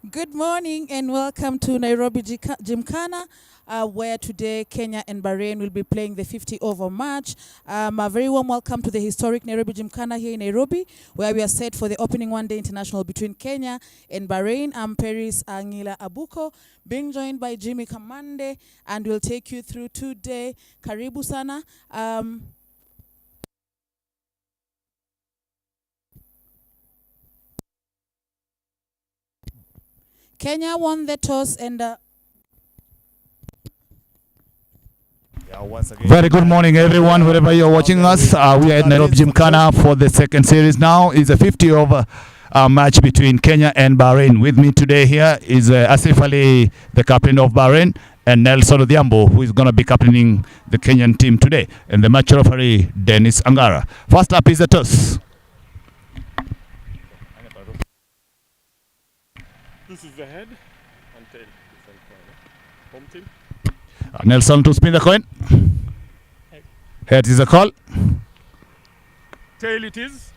Good morning and welcome to Nairobi Gymkhana, where today Kenya and Bahrain will be playing the 50 over match. A very warm welcome to the historic Nairobi Gymkhana here in Nairobi, where we are set for the opening one-day international between Kenya and Bahrain. I'm Paris Angila Abuko, being joined by Jimmy Kamande, and we'll take you through today. Karibu sana. Kenya won the toss and Very good morning, everyone, wherever you're watching us. We are at Nairobi Gymkhana for the second series now. It's a 50 over match between Kenya and Bahrain. With me today here is Asif Ali, the captain of Bahrain, and Nelson Odhiambo, who is going to be captaining the Kenyan team today, and the match referee, Dennis Angara. First up is the toss. This is the head and tail. Home team. Nelson to spin the coin. Head is a call. Tail it is.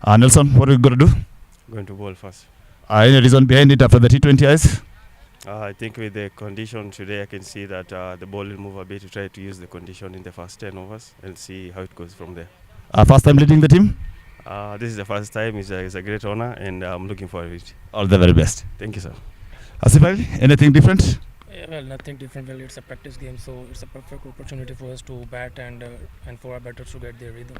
Nelson, what are you going to do? Going to bowl first. Any reason behind it after the T20 eyes? I think with the condition today, I can see that the ball will move a bit to try to use the condition in the first 10 overs and see how it goes from there. First time leading the team? This is the first time. It's a great honor, and I'm looking forward to it. All the very best. Thank you, sir. Asif Ali, anything different? Well, nothing different. Well, it's a practice game, so it's a perfect opportunity for us to bat and for our batters to get their rhythm.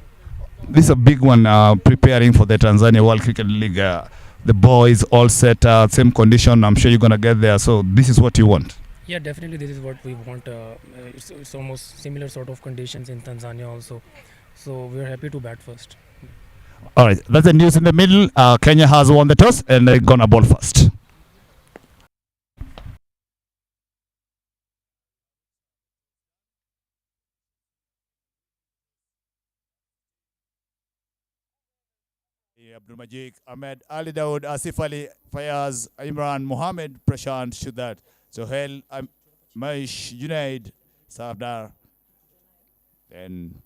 This is a big one, preparing for the Tanzania World Cricket League. The boys all set, same condition. I'm sure you're going to get there. So this is what you want. Yeah, definitely this is what we want. It's almost similar sort of conditions in Tanzania also. So we're happy to bat first. All right, that's the news in the middle. Kenya has won the toss and they're going to bowl first. Abdul Majid, Ahmed, Ali Dawood, Asif Ali, Fayaz, Imran, Mohammed, Prashant, Shudat, Sohail, Maish, Junaid, Sardar. Then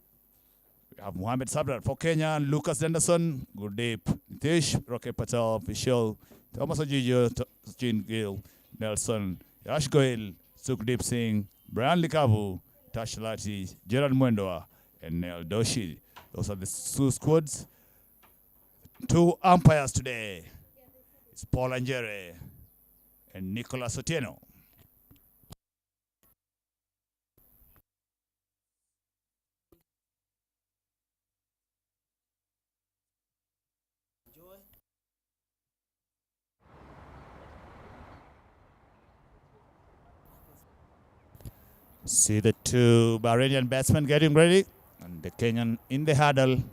we have Mohammed Sabrar for Kenya, and Lucas Henderson, Gurdeep, Nitish, Roque Patel, Vishal, Thomas Ojijo, Sachin Gill, Nelson, Yash Goel, Sukhdeep Singh, Brian Likavu, Tash Lati, Gerard Mwendoa, and Neil Doshi. Those are the two squads. Two umpires today. It's Paul Angere and Nicolas Otieno. See the two Bahrainian batsmen getting ready, and the Kenyan in the huddle.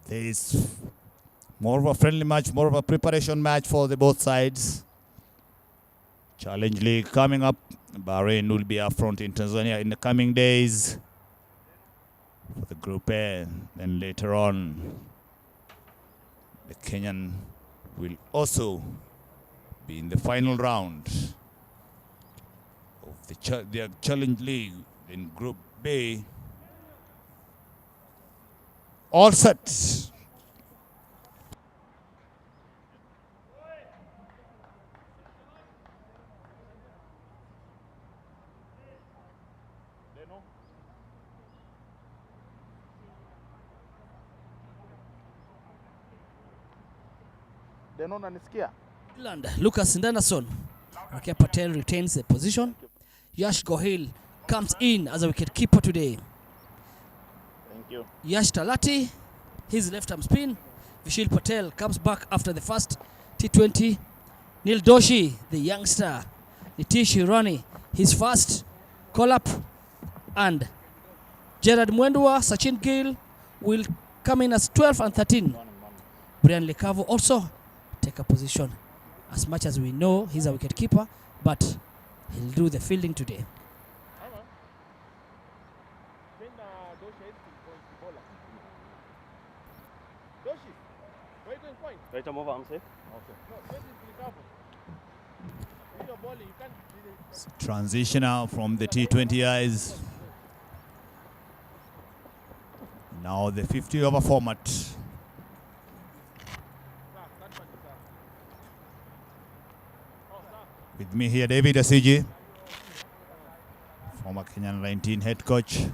This more of a friendly match, more of a preparation match for the both sides. Challenge League coming up. Bahrain will be up front in Tanzania in the coming days for the Group A. Then later on, the Kenyan will also be in the final round of the Challenge League in Group B. All set. Lucas Henderson. Roque Patel retains the position. Yash Gohil comes in as a wicketkeeper today. Thank you. Yash Talati, his left arm spin. Vishal Patel comes back after the first T20. Neil Doshi, the youngster. Nitish Hirani, his first call-up. And Gerard Mwendwa, Sachin Gill will come in as 12 and 13. Brian Lekavo also take a position. As much as we know, he's a wicketkeeper, but he'll do the fielding today. Right arm over, I'm safe. Transition out from the T20 eyes. Now the 50 over format. me here, David Asiji, former Kenyan 19 head coach.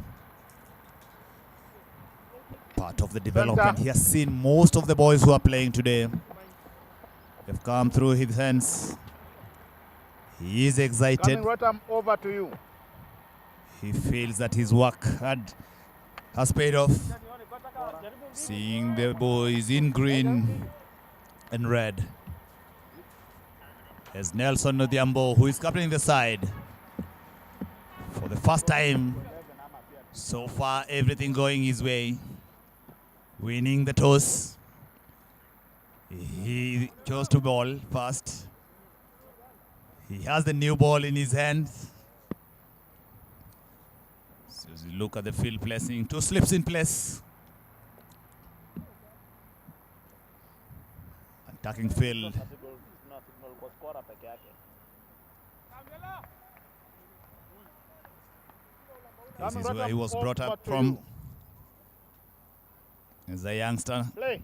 Part of the development. He has seen most of the boys who are playing today. They've come through his hands. He is excited. Over to you. He feels that his work has paid off. Seeing the boys in green and red. There's Nelson Odhiambo, who is captaining the side. For the first time, so far everything going his way. Winning the toss. He chose to ball first. He has the new ball in his hands. So as you look at the field placing, 2 slips in place. Attacking field. This is where he was brought up from as a youngster. Play.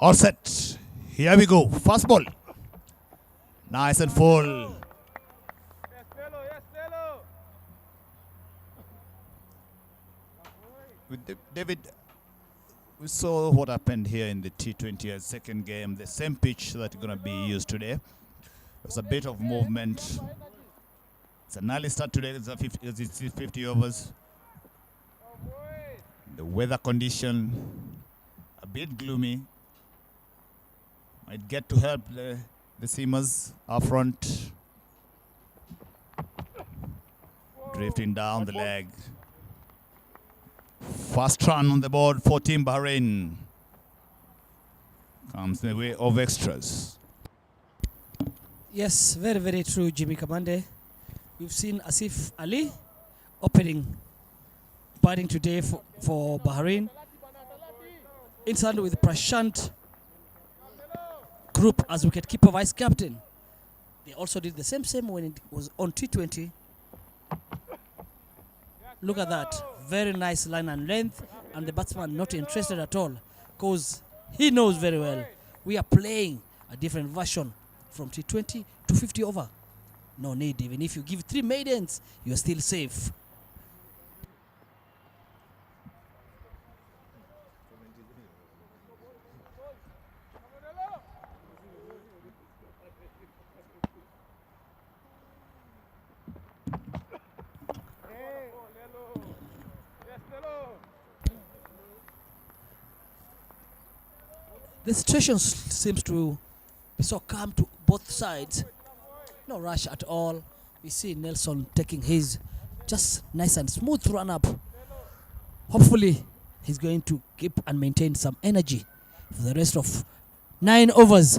All set. Here we go. First ball. Nice and full. With David, we saw what happened here in the T20 second game. The same pitch that's going to be used today. There's a bit of movement. It's an early start today. It's 50 overs. The weather condition a bit gloomy. Might get to help the seamers up front. Drifting down the leg. First run on the board for Team Bahrain. Comes the way of extras. Yes, very, very true, Jimmy Kamande. We've seen Asif Ali opening batting today for Bahrain. Inside with Prashant Group as wicketkeeper vice captain. They also did the same when it was on T20. Look at that. Very nice line and length, and the batsman not interested at all because he knows very well we are playing a different version from T20 to 50 over. No need. Even if you give 3 maidens, you are still safe. The situation seems to be so calm to both sides. No rush at all. We see Nelson taking his just nice and smooth run up. Hopefully, he's going to keep and maintain some energy for the rest of 9 overs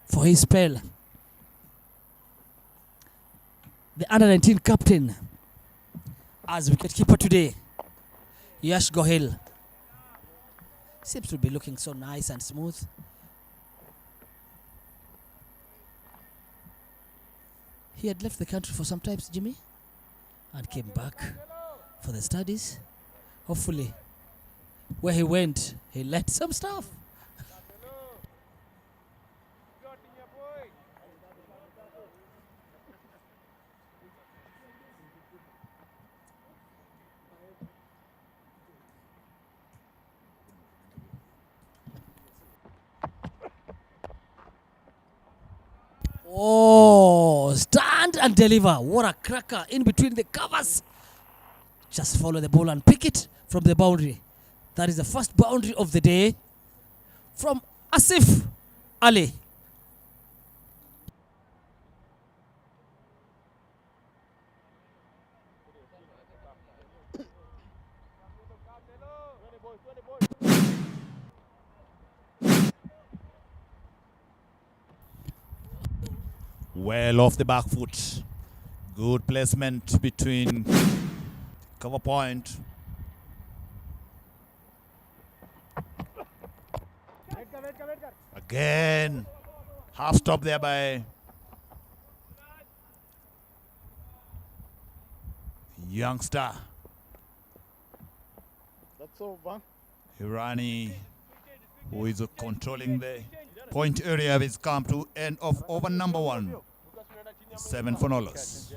for his spell. The under-19 captain as wicketkeeper today, Yash Gohil, seems to be looking so nice and smooth. He had left the country for some time, Jimmy, and came back for the studies. Hopefully, where he went, he learned some stuff. Oh, stand and deliver. What a cracker in between the covers. Just follow the ball and pick it from the boundary. That is the first boundary of the day from Asif Ali. Well off the back foot. Good placement between cover point. Again, half stop there by youngster That's over. Hirani, who is controlling the Point area is come to end of over number 1. 7 for Nolos.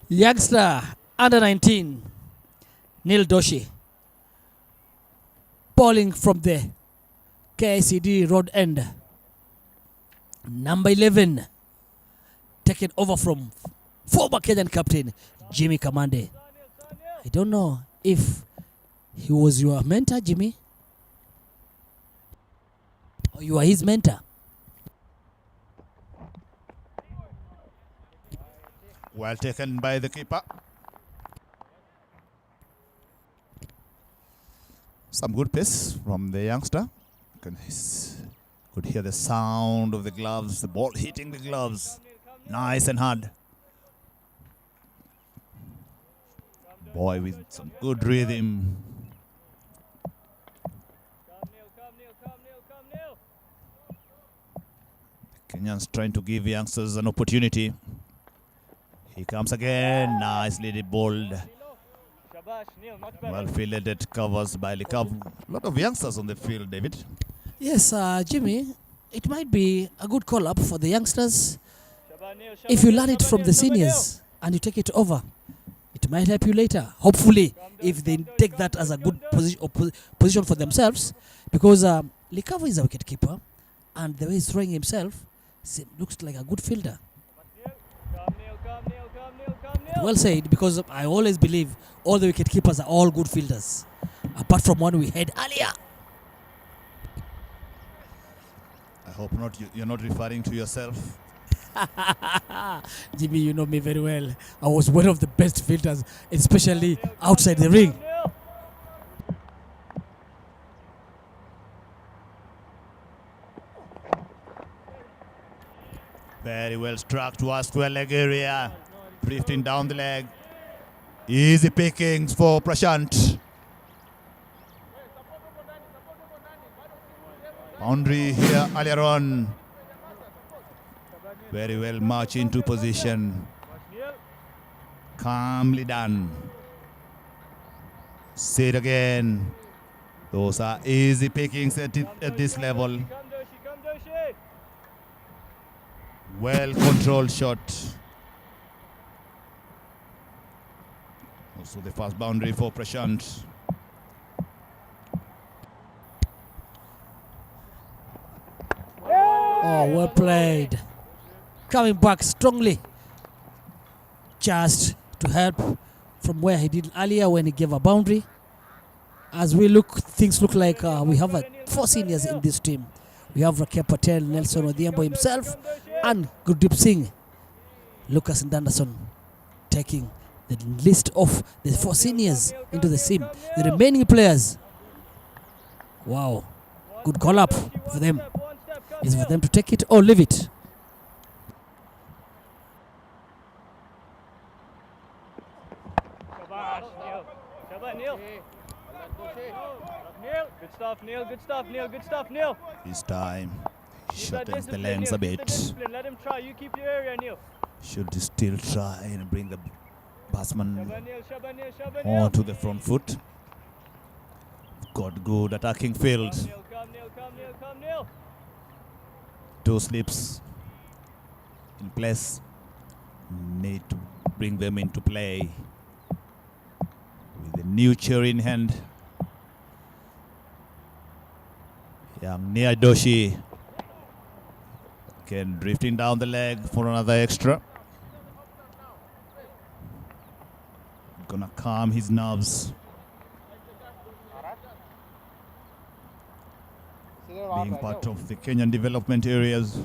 Youngster under 19, Neil Doshi, bowling from the KICD road end. Number 11, taken over from former Kenyan captain Jimmy Kamande. I don't know if he was your mentor, Jimmy, or you are his mentor. Well taken by the keeper. Some good pace from the youngster. Could hear the sound of the gloves, the ball hitting the gloves. Nice and hard. Boy with some good rhythm. Kenyans trying to give youngsters an opportunity. He comes again, nicely bowled. Well fielded, it covers by Likav. A lot of youngsters on the field, David. Yes, Jimmy, it might be a good call-up for the youngsters. If you learn it from the seniors and you take it over, it might help you later. Hopefully, if they take that as a good position for themselves, because Likav is a wicketkeeper, and the way he's throwing himself looks like a good fielder. Well said, because I always believe all the wicket keepers are all good fielders, apart from one we had earlier. I hope not. You're not referring to yourself. Jimmy, you know me very well. I was one of the best fielders, especially outside the ring. Very well struck towards square leg area. Drifting down the leg. Easy pickings for Prashant. Boundary here earlier on. Very well march into position. Calmly done. Say it again. Those are easy pickings at this level. Well controlled shot. Also the first boundary for Prashant. Oh, well played. Coming back strongly. Just to help from where he did earlier when he gave a boundary. As we look, things look like we have 4 seniors in this team. We have Rakesh Patel, Nelson Odhiambo himself, and Gurdeep Singh. Lucas Ndandason taking the list of the 4 seniors into the team. The remaining players, wow, good call up for them. It's for them to take it or leave it. Good stuff, Neil. Good stuff, Neil. Good stuff, Neil. This time, shortens the lengths a bit. Let him try. You keep your area, Neil. Should still try and bring the batsman Shaban, onto the front foot. Got good attacking field. Come, Neil. 2 slips in place. Need to bring them into play. With the new chair in hand. Young Nia Doshi. Again, drifting down the leg for another extra. Gonna calm his nerves. being part of the Kenyan development areas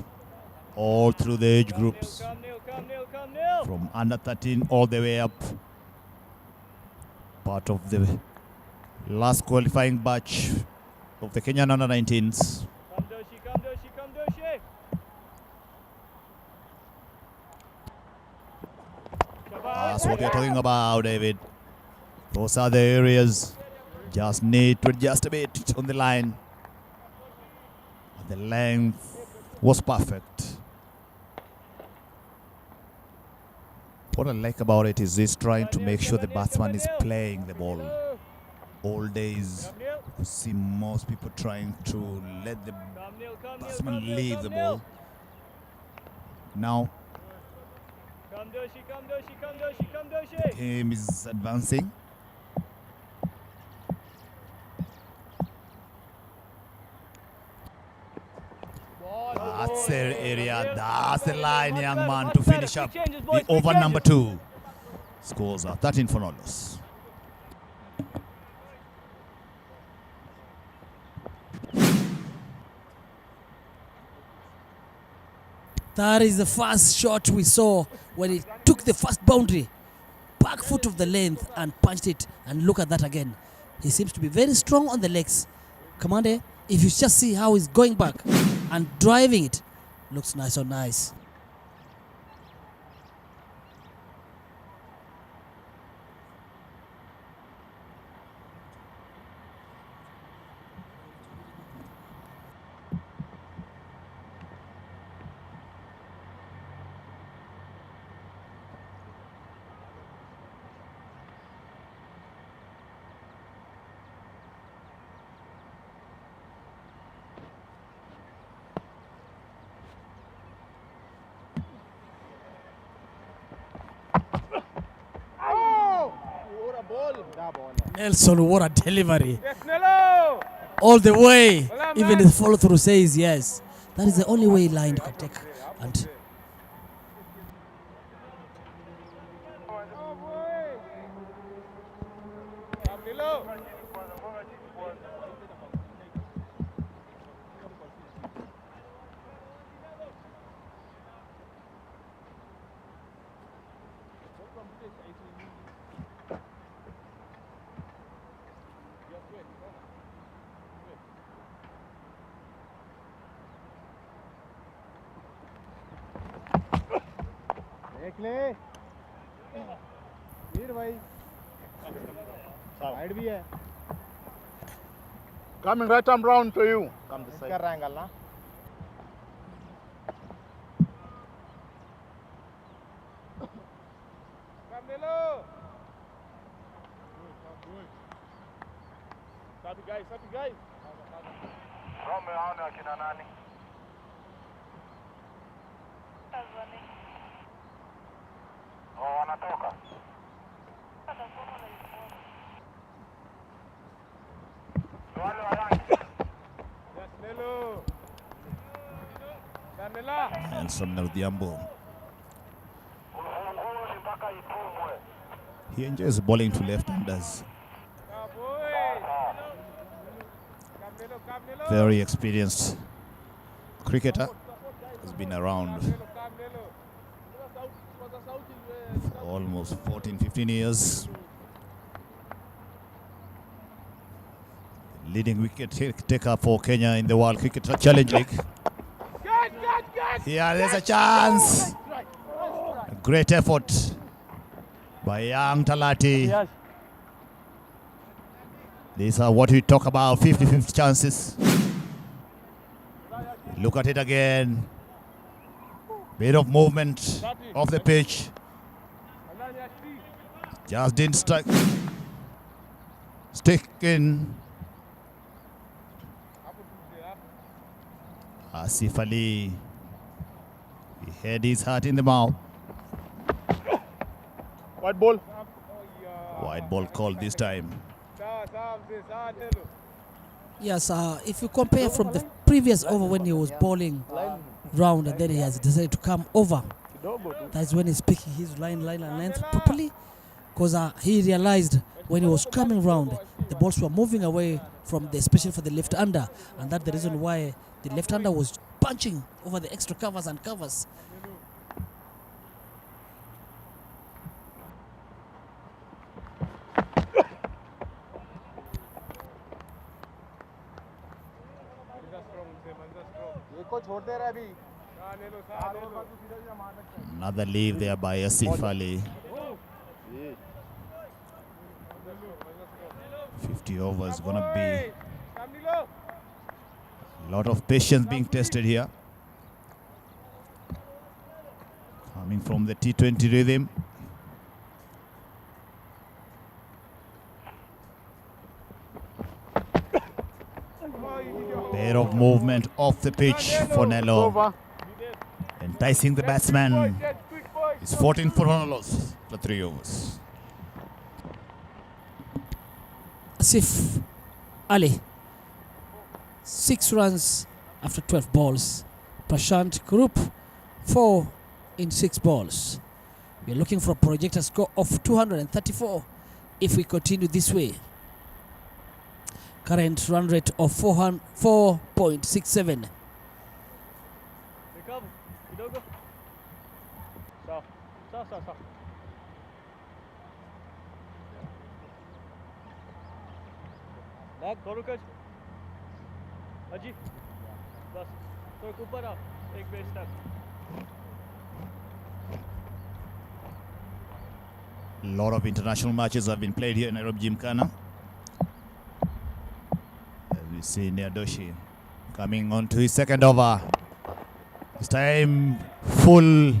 all through the age groups, Come, Neil, come, Neil, come, Neil. from under 13 all the way up. Part of the last qualifying batch of the Kenyan under 19s. Come, Doshi, come, Doshi, come, Doshi. That's what we're talking about, David. Those are the areas. Just need to adjust a bit on the line. The length was perfect. What I like about it is he's trying to make sure the batsman is playing the ball. All days, Come, Neil. you see most people trying to let the Come, Neil, come, Neil, batsman come, Neil, leave come, the Neil. ball. Now, Come, Doshi, come, Doshi, come, Doshi, come, Doshi. game is advancing. That's the area, that's the line, young man, to finish up the over number 2. Scores are 13 for no loss. That is the first shot we saw when he took the first boundary, back foot of the length and punched it. And look at that again. He seems to be very strong on the legs. Commander, if you just see how he's going back and driving it, looks nice on nice. Nelson, what a delivery. Yes, Nello. All the way. Well, Even man. the follow through says yes. That is the only way line can take. And Come, Nello. देख ले वीर भाई side भी है Coming right arm round to you. Come this कर side. रहा है गल्ला Come, Nello. Sabi guys, sabi guys. Yes, Nello. Come, Nello. Nelson Nardiambo. He enjoys bowling to left-handers. Come, boy. Come, Nello, come, Nello. Very experienced cricketer. Has been around Nello, come, Nello. for almost 14, 15 years. Leading wicket taker for Kenya in the World Cricket Challenge League. Here, there's a chance. A great effort by young Talati. Yes. These are what we talk about, 50-50 chances. Look at it again. Bit of movement off the pitch. Just didn't strike. Stick in. Asif Ali. He had his heart in the mouth. White ball. Wide ball called this time. yes, if you compare from the previous over when he was bowling round and then he has decided to come over, that's when he's picking his line and length properly, because he realized when he was coming round, the balls were moving away from the, especially for the left under, and that's the reason why The left-hander was punching over the extra covers and covers. Another leave there by Asif Ali. 50 overs gonna be a lot of patience being tested here. Coming from the T20 rhythm. Pair of movement off the pitch for Nello. Enticing the batsman. It's 14 for Honolos for 3 overs. Asif Ali, 6 runs after 12 balls. Prashant Group, 4 in 6 balls. We are looking for a projected score of 234 if we continue this way. Current run rate of 4.67. Recover. Kidogo. Sawa. Sawa. Back, थोड़ा कच. अजी. बस. थोड़ा ऊपर आओ. एक base तक. A lot of international matches have been played here in Nairobi Gymkhana. As we see Nildoshi coming on to his second over. This time full,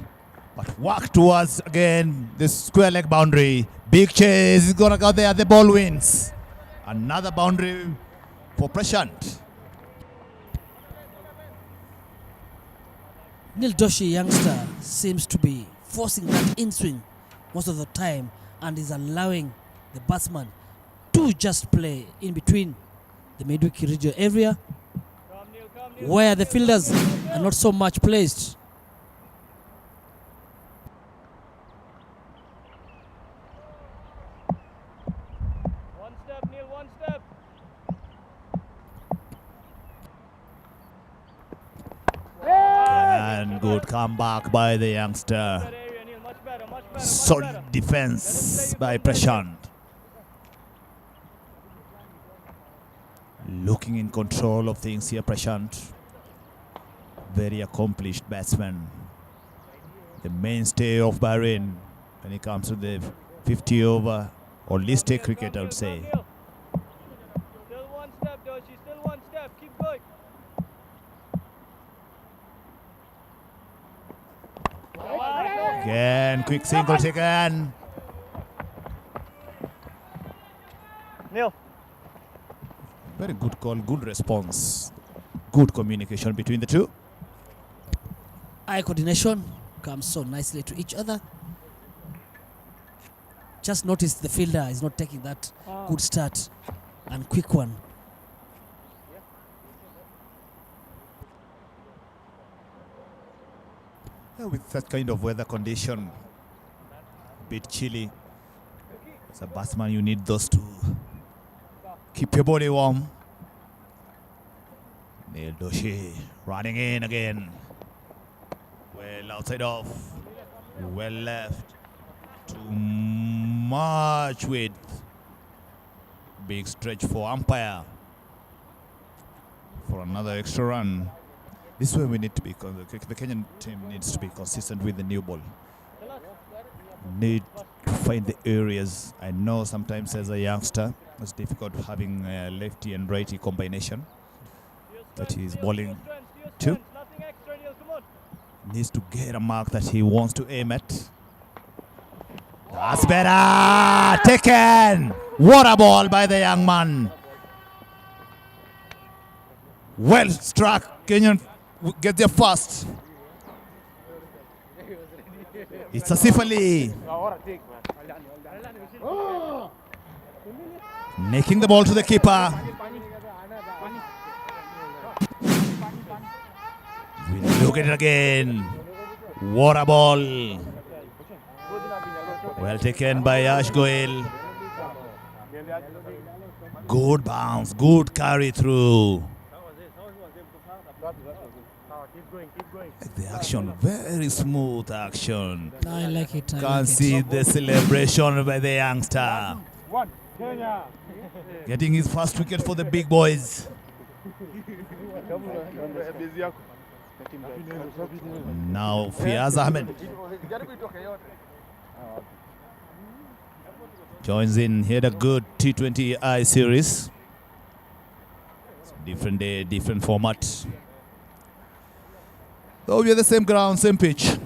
but work towards again the square leg boundary. Big chase is gonna go there. The ball wins. Another boundary for Prashant. Nildoshi youngster seems to be forcing that in swing most of the time and is allowing the batsman to just play in between the Midwiki region area where the fielders are not so much placed. One step, Neil, one step. And good comeback by the youngster. That area, Neil, much better. Solid defense by Prashant. Looking in control of things here, Prashant. Very accomplished batsman. The mainstay of Bahrain when it comes to the 50 over or list A cricket, I would say. Still one step, Doshi. Still one step. Keep going. Again, quick single taken. Neil. Very good call, good response. Good communication between the two. Eye coordination comes so nicely to each other. Just notice the fielder is not taking that good start and quick one. With that kind of weather condition, a bit chilly. As a batsman, you need those to keep your body warm. Nildoshi running in again. Well outside off. Well left. Too much width. Big stretch for umpire. For another extra run. This way we need to be, the Kenyan team needs to be consistent with the new ball. Need to find the areas. I know sometimes as a youngster, it's difficult having a lefty and righty combination that he's bowling to. Nothing extra, Neil. Come on. Needs to get a mark that he wants to aim at. That's better! Taken! What a ball by the young man. Well struck. Kenyan get there fast. It's Asif Ali. Making the ball to the keeper. We look at it again. What a ball. Well taken by Ash Goel. Good bounce, good carry through. The action, very smooth action. I like it. I Can like see it. the celebration by the youngster. Getting his first wicket for the big boys. Now Fiaz Ahmed joins in. He had a good T20I series. Different day, different format. So we are the same ground, same pitch.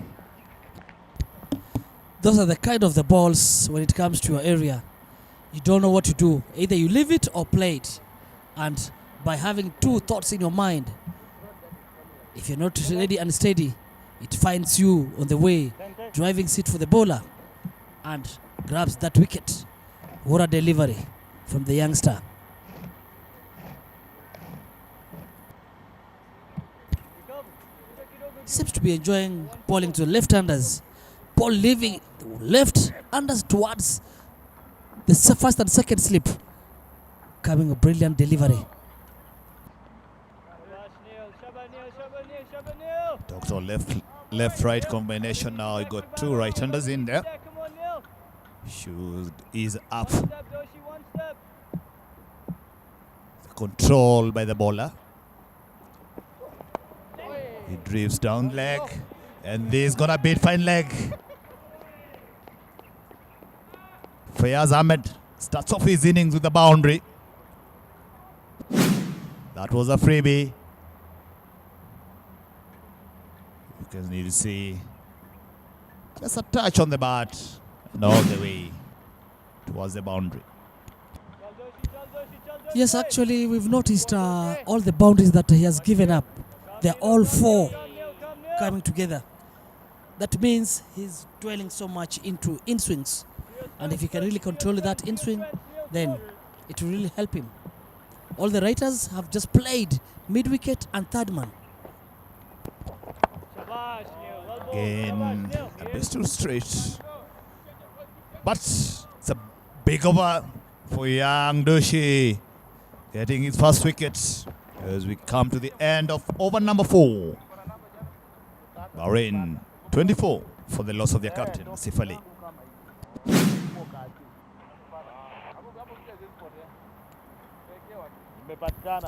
Those are the kind of the balls when it comes to your area. You don't know what to do. Either you leave it or play it. And by having two thoughts in your mind, if you're not ready and steady, it finds you on the way, driving seat for the bowler, and grabs that wicket. What a delivery from the youngster. Seems to be enjoying bowling to left-handers. Ball leaving left-handers towards the first and second slip. Coming a brilliant delivery. Doctor left-right combination now. You got two right-handers in there. Should ease up. Control by the bowler. He drifts down leg, and this is gonna beat fine leg. Fayaz Ahmed starts off his innings with a boundary. That was a freebie. You can need to see just a touch on the bat and all the way towards the boundary. Yes, actually, we've noticed all the boundaries that he has given up. They're all four coming together. That means he's dwelling so much into in-swings. And if he can really control that in-swing, then it will really help him. All the writers have just played mid-wicket and third man. Again, a bit too straight. But it's a big over for young Doshi, getting his first wicket as we come to the end of over number 4. Bahrain 24 for the loss of their captain, Asif Ali.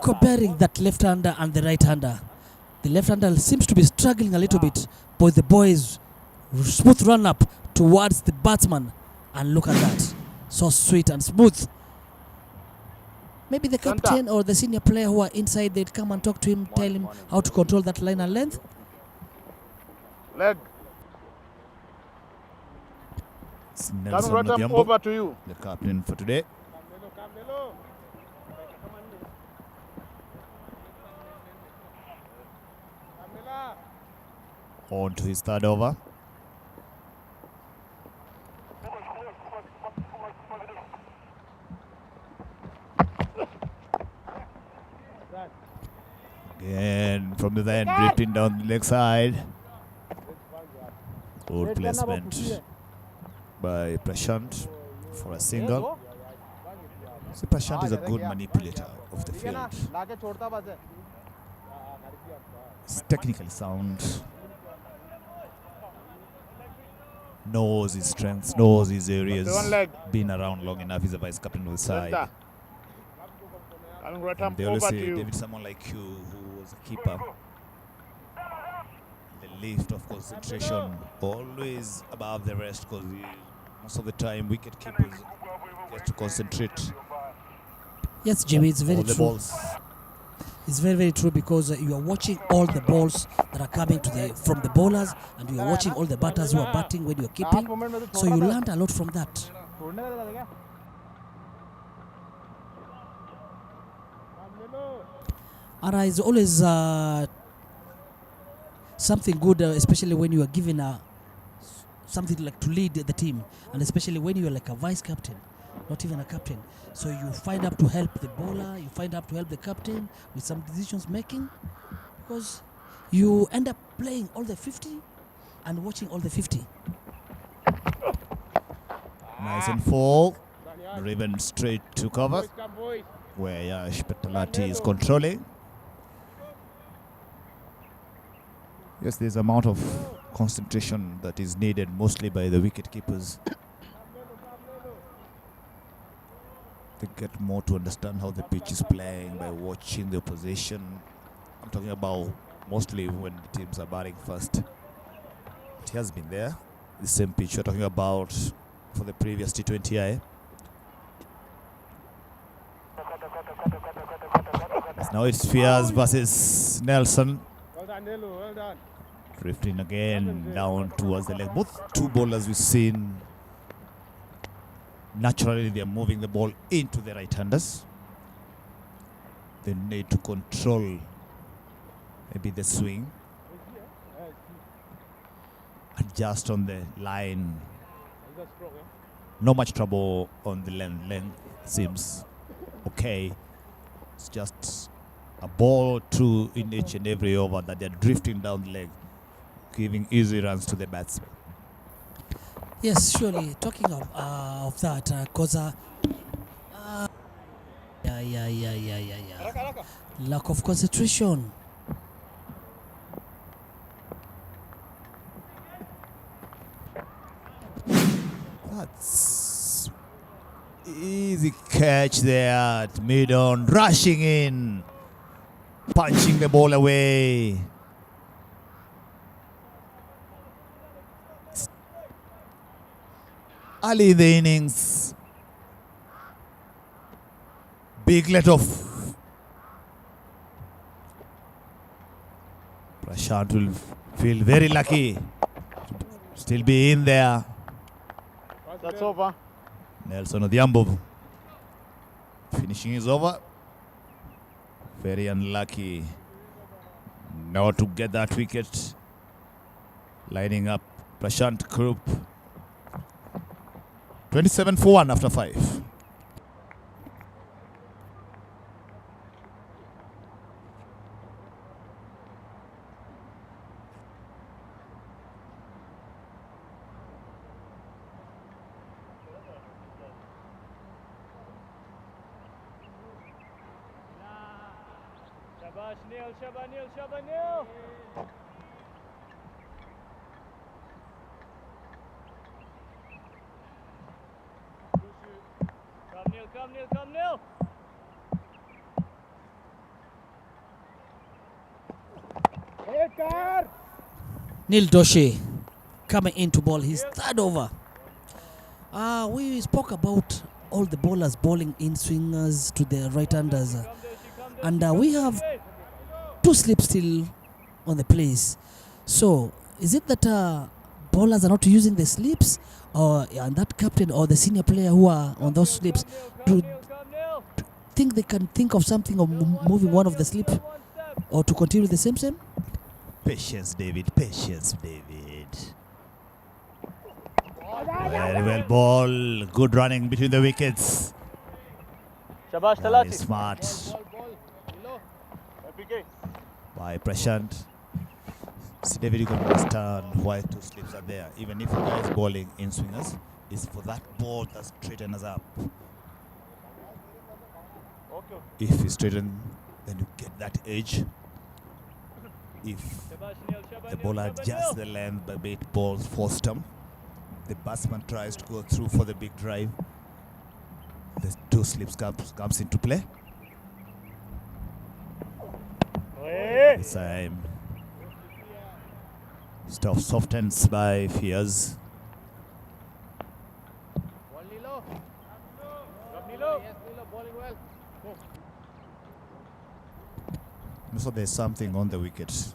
Comparing that left-hander and the right-hander, the left-hander seems to be struggling a little bit, but the boys smooth run up towards the batsman, and look at that, so sweet and smooth. Maybe the captain or the senior player who are inside, they'd come and talk to him, tell him how to control that line and length. Leg. It's Nelson Come Madiambo, over to you. the captain for today. On to his third over. Again from the end, drifting down the leg side. Good placement by Prashant for a single. So Prashant is a good manipulator of the field. He's technically sound. Knows his strengths, knows his areas. Been around long enough. He's a vice captain of the side. And they always say, David, someone like you who was a keeper, the lift of concentration always above the rest, because most of the time wicket keepers get to concentrate. Yes, Jimmy, it's very all the true. balls. It's very, very true, because you are watching all the balls that are coming to from the bowlers, and you are watching all the batters who are batting when you are keeping. So you learn a lot from that. Ara is always something good, especially when you are given something like to lead the team, and especially when you are like a vice captain, not even a captain. So you find out to help the bowler, you find out to help the captain with some decisions making, because you end up playing all the 50 and watching all the 50. Nice and full, driven straight to cover, where Yash Petalati is controlling. Yes, there's amount of concentration that is needed, mostly by the wicket keepers. They get more to understand how the pitch is playing by watching the opposition. I'm talking about mostly when the teams are batting first. It has been there. The same pitch you're talking about for the previous T20I. Now it's Fiaz versus Nelson. Well done, Nelu, well done. Drifting again down towards the leg. Both two bowlers we've seen, naturally they're moving the ball into the right-handers. They need to control maybe the swing. Adjust on the line. No much trouble on the length. Seems okay. It's just a ball two in each and every over that they're drifting down the leg, giving easy runs to the batsman. Yes, surely. Talking of that, because lack of concentration. That's easy catch there at mid-on, rushing in, punching the ball away. Early in the innings, big let off. Prashant will feel very lucky to still be in there. That's over. Nelson Odhiambo finishing his over. Very unlucky not to get that wicket. Lining up Prashant Group. 27 for 1 after 5. Shabash Neil, Shabash Neil, Shabash Neil. Come Neil, come Neil, come Neil. Neil Doshi coming in to bowl his third over. We spoke about all the bowlers bowling in swingers to the right-handers. And we have two slips still on the place. So is it that bowlers are not using the slips, or and that captain or the senior player who are on those slips to think they can think of something of moving one of the slips, or to continue the same? Patience, David. Patience, David. Very well ball. Good running between the wickets. Shabash Very Talati. smart by Prashant. See, David, you can understand why two slips are there. Even if a guy is bowling in swingers, it's for that ball that straightens us up. If you straighten, then you get that edge. If the bowler adjusts the length by bait balls for stump, the batsman tries to go through for the big drive. The two slips comes into play. This time, stuff softens by Fiaz. So there's something on the wicket. It's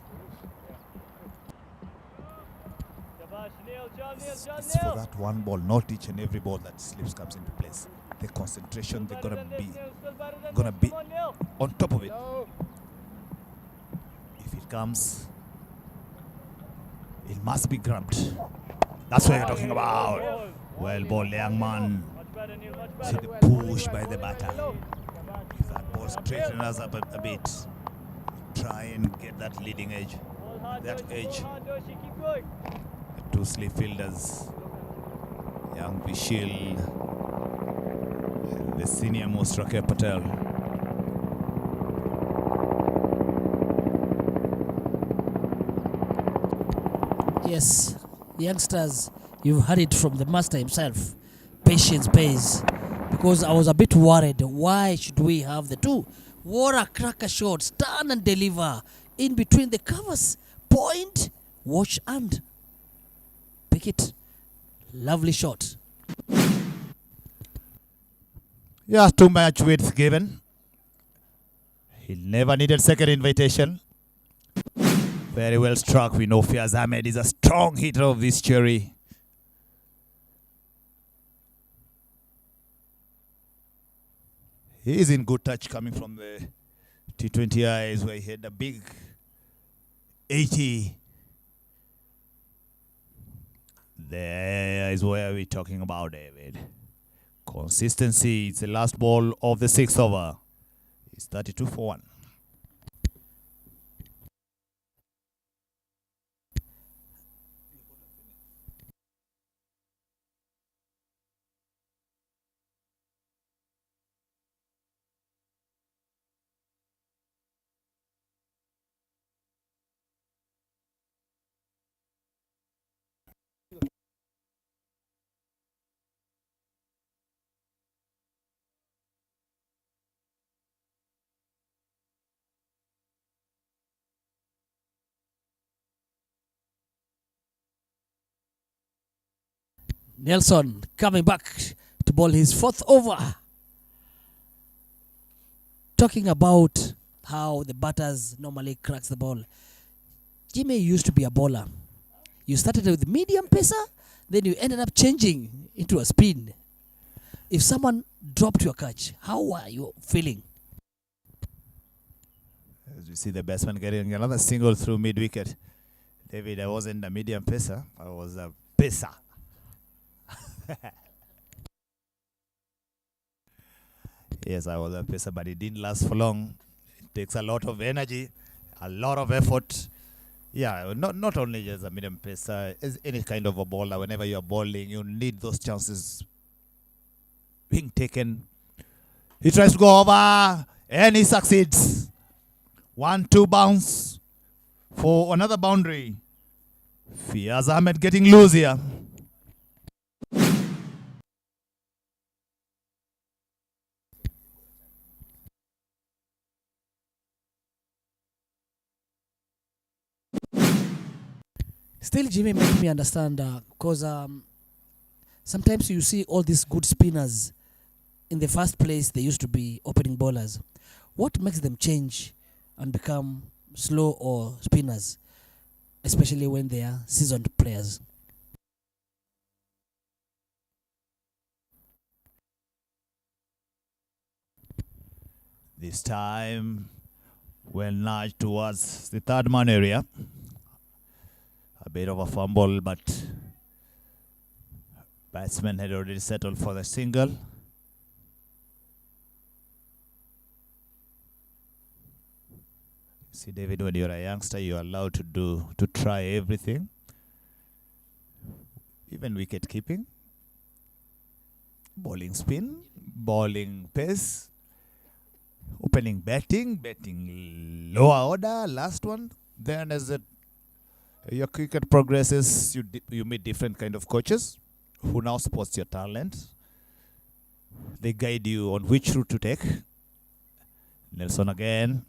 for that one ball, not each and every ball that slips comes into place. The concentration, they're gonna be on top of it. If it comes, it must be grabbed. That's what you're talking about. Well ball, young man. See the push by the batter. If that ball straightens us up a bit, try and get that leading edge. That edge. The two slip fielders, young Vishil, the senior most Rakir Patel. Yes, youngsters, you've heard it from the master himself. Patience pays. Because I was a bit worried. Why should we have the two? What a cracker shot. Stand and deliver. In between the covers. Point. Watch and pick it. Lovely shot. Yeah, too much width given. He never needed second invitation. Very well struck. We know Fiaz Ahmed is a strong hitter of this cherry. He is in good touch coming from the T20 eyes where he had a big 80. There is where we're talking about, David. Consistency. It's the last ball of the sixth over. It's 32 for 1. Nelson coming back to ball his fourth over. Talking about how the batters normally cracks the ball. Jimmy used to be a bowler. You started with medium pacer, then you ended up changing into a spin. If someone dropped your catch, how are you feeling? As we see the batsman getting another single through mid-wicket. David, I wasn't a medium pacer. I was a pacer. Yes, I was a pacer, but it didn't last for long. It takes a lot of energy, a lot of effort. Yeah, not only just a medium pacer, as any kind of a bowler. Whenever you're bowling, you need those chances being taken. He tries to go over, and he succeeds. 1-2 bounce for another boundary. Fiaz Ahmed getting loose here. Still, Jimmy, make me understand because sometimes you see all these good spinners. In the first place, they used to be opening bowlers. What makes them change and become slow or spinners, especially when they are seasoned players? This time, well nudged towards the third man area. A bit of a fumble, but batsman had already settled for the single. See, David, when you're a youngster, you're allowed to try everything, even wicket keeping, bowling spin, bowling pace, opening batting lower order, last one. Then as your cricket progresses, you meet different kind of coaches who now spots your talent. They guide you on which route to take. Nelson again.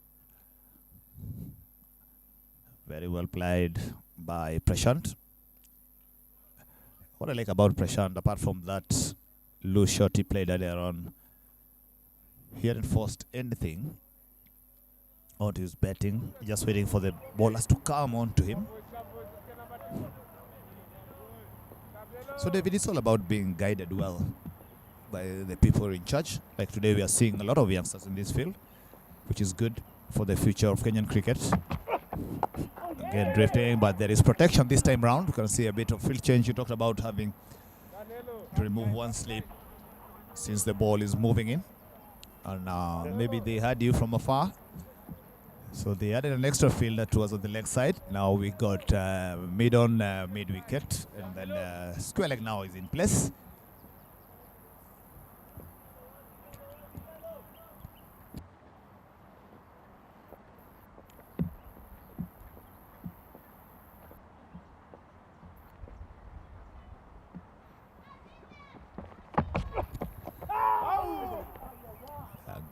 Very well played by Prashant. What I like about Prashant, apart from that loose shot he played earlier on, he hadn't forced anything onto his batting, just waiting for the bowlers to come on to him. So David, it's all about being guided well by the people in charge. Like today we are seeing a lot of youngsters in this field, which is good for the future of Kenyan cricket. Again drifting, but there is protection this time round. You can see a bit of field change. You talked about having to remove one slip since the ball is moving in. And maybe they had you from afar. So they added an extra field that was on the leg side. Now we got mid-on, mid-wicket. And then square leg now is in place.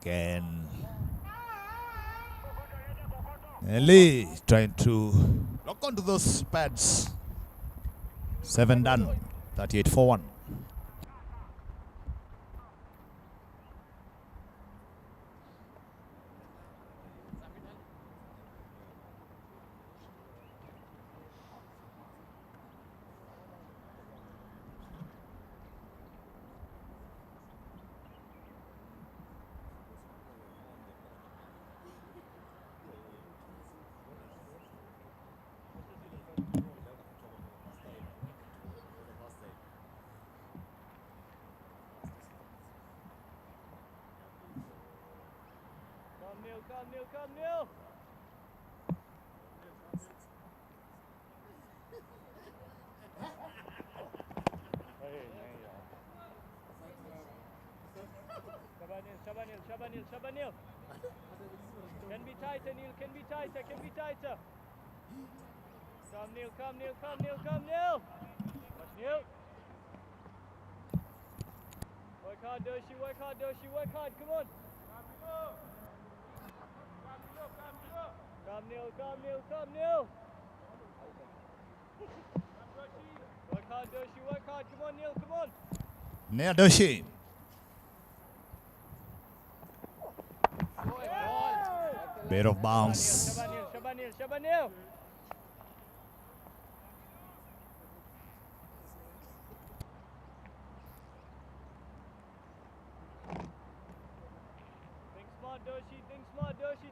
Again. Lee trying to lock onto those pads. 7 done. 38-41. Come, Neil, come, Neil. Shabanil. Can be tighter, Neil, can be tighter. Come, Neil. Watch Neil. Work hard, Doshi, come on. Come, Neil. Work hard, Doshi, come on, Neil, come on. Near Doshi. Bit of bounce. Shabanil.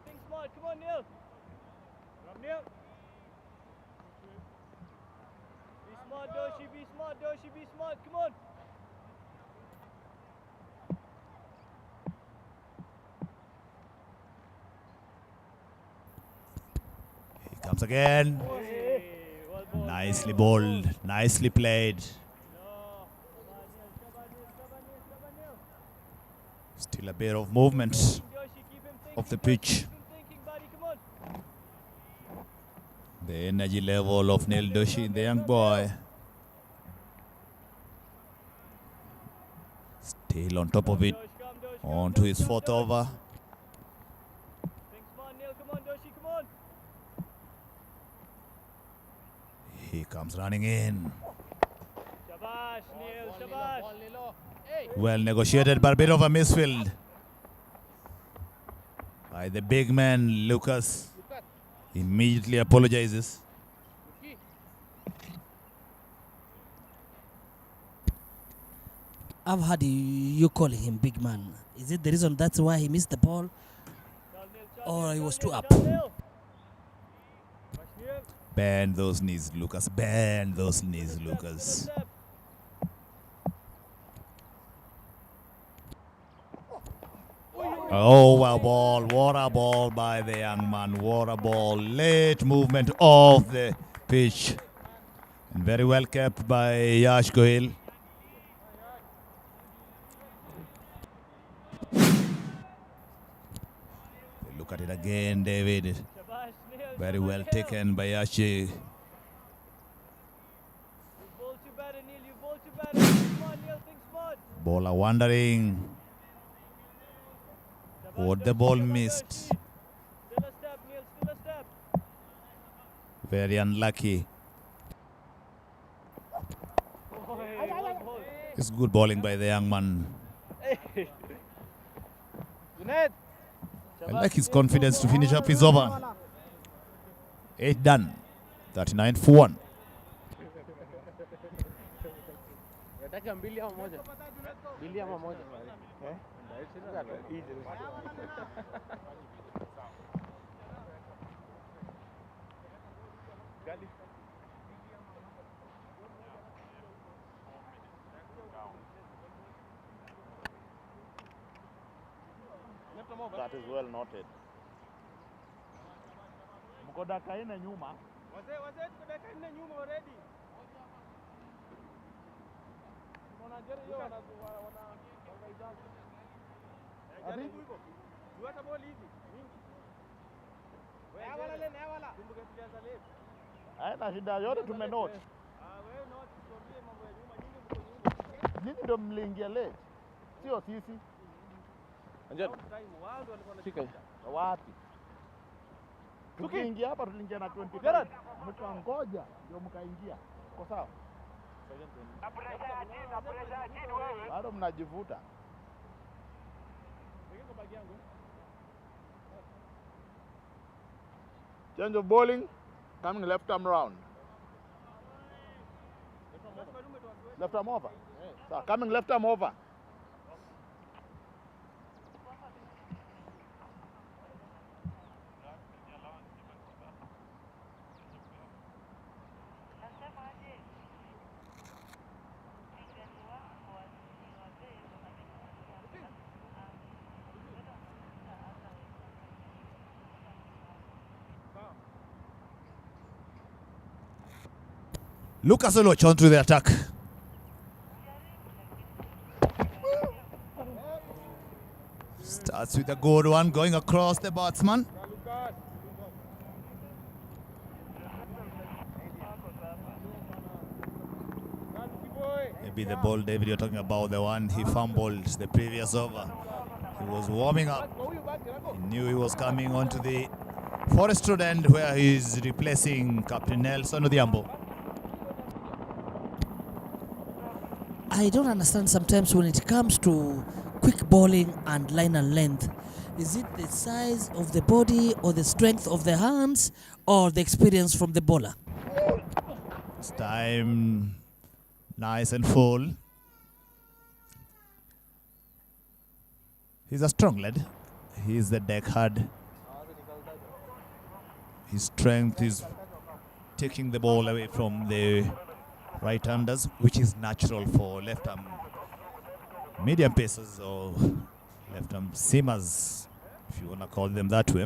Think smart, come on, Neil. Come, Neil. Be smart, come on. He comes again. Hey, well ball. Nicely bowled, nicely played. Shabanil. Still a bit of movement Doshi, keep him thinking, of the pitch. Keep him thinking, buddy, come on. The energy level of Neil Doshi, the young boy. Still on top of it. On to his 4th over. Think smart, Neil, come on, Doshi, come on. He comes running in. Shabash, Neil, shabash. Well negotiated, but a bit of a misfield by the big man, Lucas. Immediately apologizes. I've heard you calling him big man. Is it the reason that's why he missed the ball? Or he was too up? Bend those knees, Lucas. Bend those knees, Lucas. Oh, what a ball by the young man. What a ball. Late movement of the pitch. And very well kept by Yash Gohil. Look at it again, David. Very well taken by Yashi. You bowl too bad, Neil, you bowl too bad. Come on, Neil, think smart. Bowler wondering what the ball missed. Still a step, Neil, still a step. Very unlucky. It's good bowling by the young man. I like his confidence to finish up his over. 8 done. 39-41. That is well noted. Mko dakika 4 nyuma. Wazee tuko dakika 4 nyuma already. Wanajaribu hiyo wanaangalia. Jaribu hivyo. Tuweka ball hivi. Wewe kumbuka tulianza late. Haina shida yote tumenote. Wewe note tuambie mambo ya nyuma, nyinyi mko nyuma. Nyinyi ndio mliingia late. Sio sisi. Anjani. Shika hii. Wapi? Tukiingia hapa tuliingia na 20. Mkangoja ndio mkaingia. Uko sawa? Bado mnajivuta. Change of bowling. Coming left arm round. Left arm over. So coming left arm over. Lucas Oloch on to the attack. Starts with a good one going across the batsman. Maybe the ball, David, you're talking about the one he fumbled the previous over. He was warming up. He knew he was coming onto the Forest Road end where he's replacing Captain Nelson Odhiambo. I don't understand sometimes when it comes to quick bowling and liner length. Is it the size of the body or the strength of the hands or the experience from the bowler? This time, nice and full. He's a strong lad. He's the deckhand. His strength is taking the ball away from the right-handers, which is natural for left-arm medium pacers or left-arm seamers, if you want to call them that way.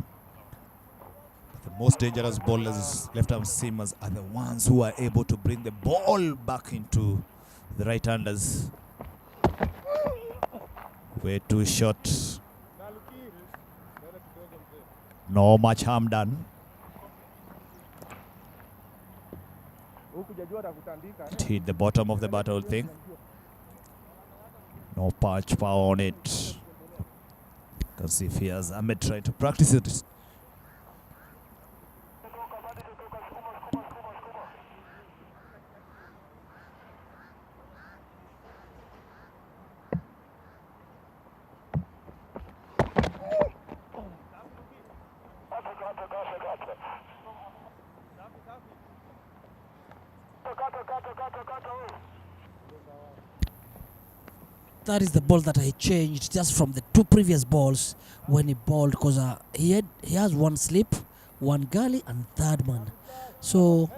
But the most dangerous bowlers, left-arm seamers, are the ones who are able to bring the ball back into the right-handers. Way too short. No much harm done. It hit the bottom of the bat, whole thing. No punch power on it. You can see Fiaz Ahmed trying to practice it. That is the ball that I changed just from the two previous balls when he bowled, because he has one slip, one gully and third man. So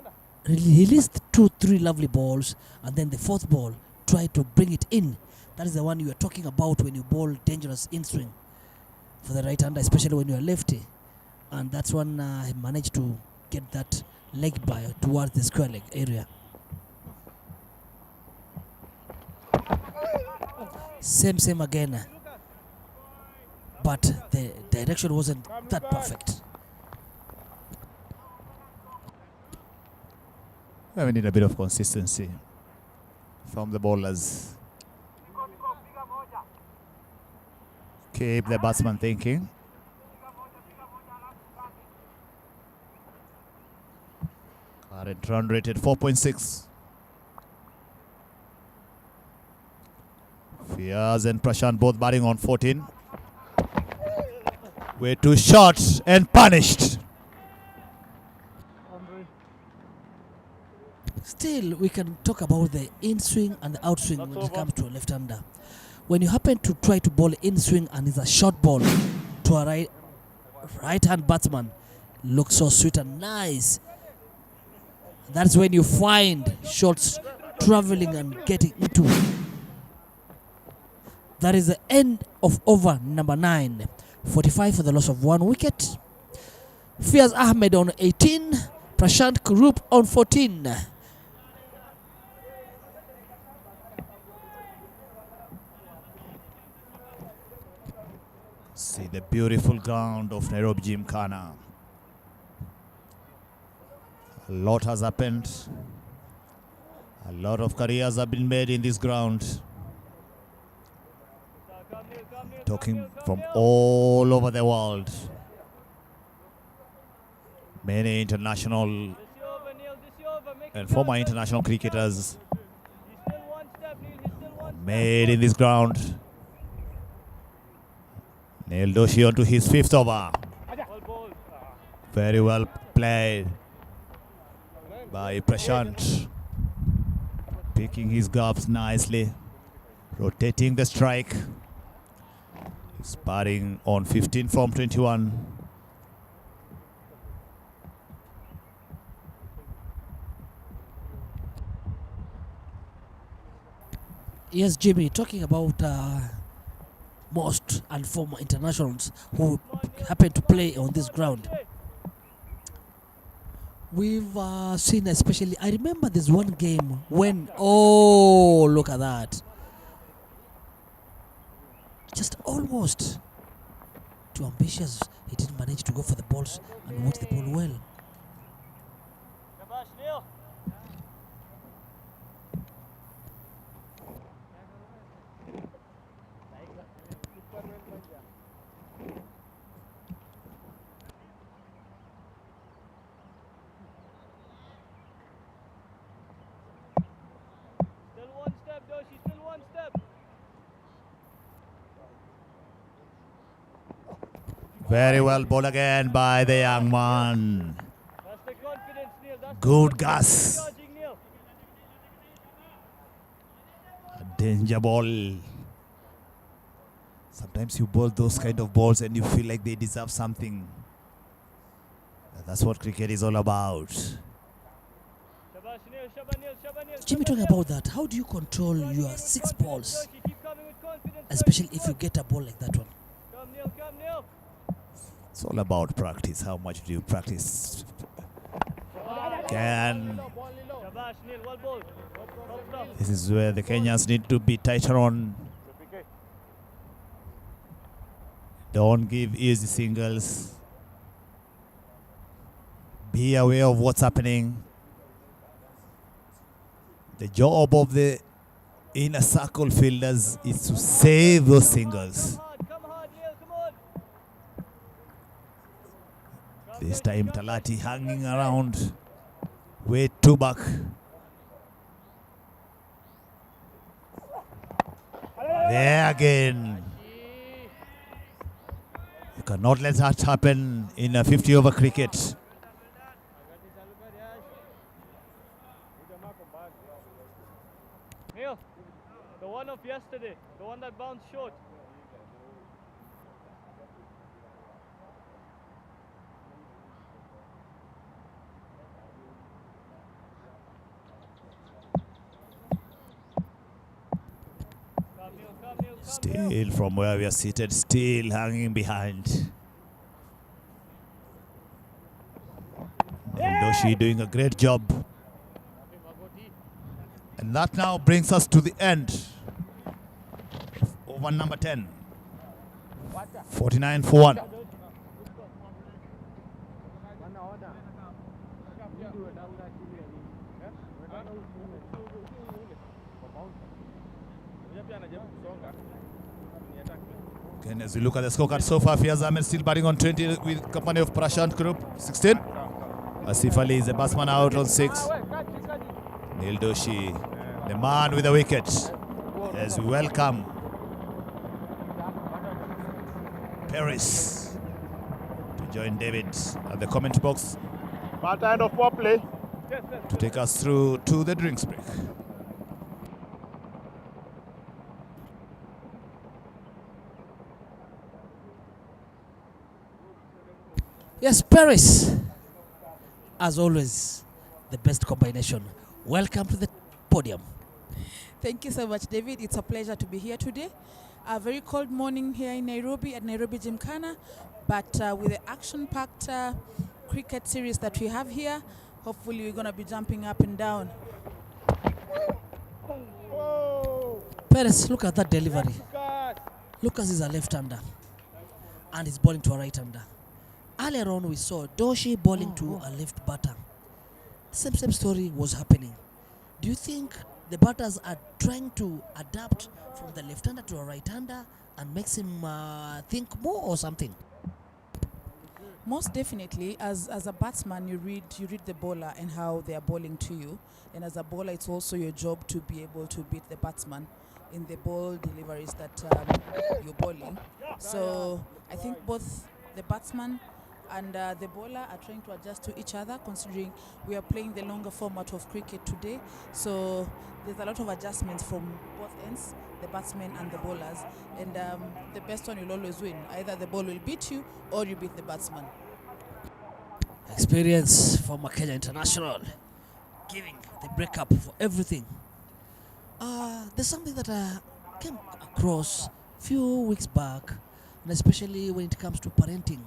he released 2-3 lovely balls, and then the fourth ball tried to bring it in. That is the one you are talking about when you bowl dangerous in swing for the right hander, especially when you are lefty. And that's when he managed to get that leg by towards the square leg area. Same again, but the direction wasn't that perfect. We need a bit of consistency from the bowlers. Keep the batsman thinking. Current run rate at 4.6. Fiaz and Prashant both batting on 14. Way too short and punished. Still, we can talk about the in swing and the out swing when it comes to a left hander. When you happen to try to bowl in swing and it's a short ball to a right hand batsman, looks so sweet and nice. That's when you find shots traveling and getting into. That is the end of over number 9. 45 for the loss of 1 wicket. Fiaz Ahmed on 18. Prashant Kurup on 14. See the beautiful ground of Nairobi Gymkhana. A lot has happened. A lot of careers have been made in this ground. talking from all over the world. Many international and former international cricketers made in this ground. Neil Doshi onto his 5th over. Very well played by Prashant. Picking his gloves nicely. Rotating the strike. Sparring on 15 from 21. Yes, Jimmy, talking about most and former internationals who happen to play on this ground. We've seen, especially, I remember there's one game when, oh, look at that. Just almost too ambitious. He didn't manage to go for the balls and watch the ball well. Very well ball again by the young man. Good gas. A danger ball. Sometimes you bowl those kind of balls and you feel like they deserve something. That's what cricket is all about. Jimmy, talking about that, how do you control your 6 balls? Especially if you get a ball like that one. It's all about practice. How much do you practice? This is where the Kenyans need to be tighter on. Don't give easy singles. Be aware of what's happening. The job of the inner circle fielders is to save those singles. This time Talati hanging around, way too back. There again. You cannot let that happen in a 50-over cricket. Neil, the one of yesterday, the one that bounced short. Still from where we are seated, still hanging behind. Doshi doing a great job. And that now brings us to the end of over number 10. 49 for 1. Again, as we look at the scorecard so far, Fiaz Ahmed still batting on 20 with company of Prashant Group, 16. Asif Ali is the batsman out on 6. Neil Doshi, the man with the wicket, as we welcome Paris to join David at the comment box Part end of poor play. to take us through to the drinks break. Yes, Paris, as always, the best combination. Welcome to the podium. Thank you so much, David. It's a pleasure to be here today. A very cold morning here in Nairobi at Nairobi Gymkhana, but with the action-packed cricket series that we have here, hopefully we're going to be jumping up and down. Paris, look at that delivery. Lucas is a left-hander and he's bowling to a right-hander. Earlier on, we saw Doshi bowling to a left batter. Same story was happening. Do you think the batters are trying to adapt from the left-hander to a right-hander, and makes him think more or something? Most definitely, as a batsman, you read the bowler and how they are bowling to you, and as a bowler, it's also your job to be able to beat the batsman in the ball deliveries that you're bowling. So I think both the batsman and the bowler are trying to adjust to each other, considering we are playing the longer format of cricket today. So there's a lot of adjustments from both ends, the batsmen and the bowlers, and the best one will always win. Either the ball will beat you or you beat the batsman. Experience from Kenya International, giving the breakup for everything. There's something that I came across few weeks back, and especially when it comes to parenting.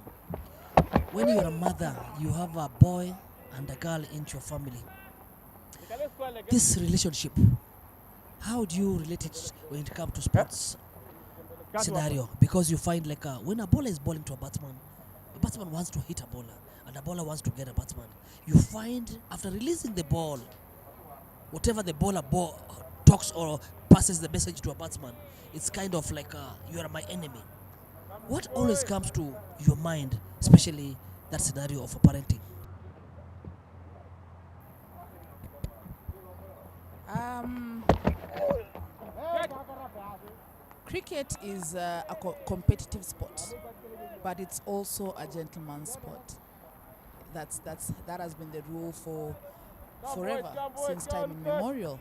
When you're a mother, you have a boy and a girl into your family. This relationship, how do you relate it when it comes to sports scenario? Because you find like when a bowler is bowling to a batsman wants to hit a bowler, and a bowler wants to get a batsman. You find after releasing the ball, whatever the bowler talks or passes the message to a batsman, it's kind of like you are my enemy. What always comes to your mind, especially that scenario of parenting? Cricket is a competitive sport, but it's also a gentleman's sport. That has been the rule for forever, since time immemorial.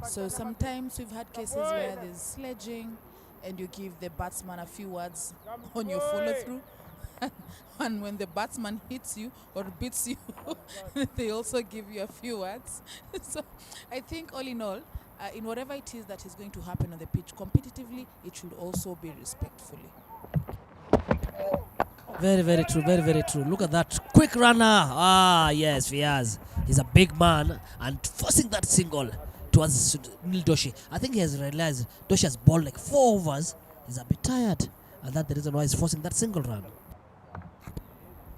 So sometimes we've had cases where there's sledging and you give the batsman a few words on your follow through. And when the batsman hits you or beats you, they also give you a few words. So I think all in all, in whatever it is that is going to happen on the pitch competitively, it should also be respectfully. Very, very true, very, very true. Look at that quick runner. Ah, yes, Fiaz. He's a big man and forcing that single towards Neil Doshi. I think he has realized Doshi has bowled like 4 overs. He's a bit tired, and that's the reason why he's forcing that single run.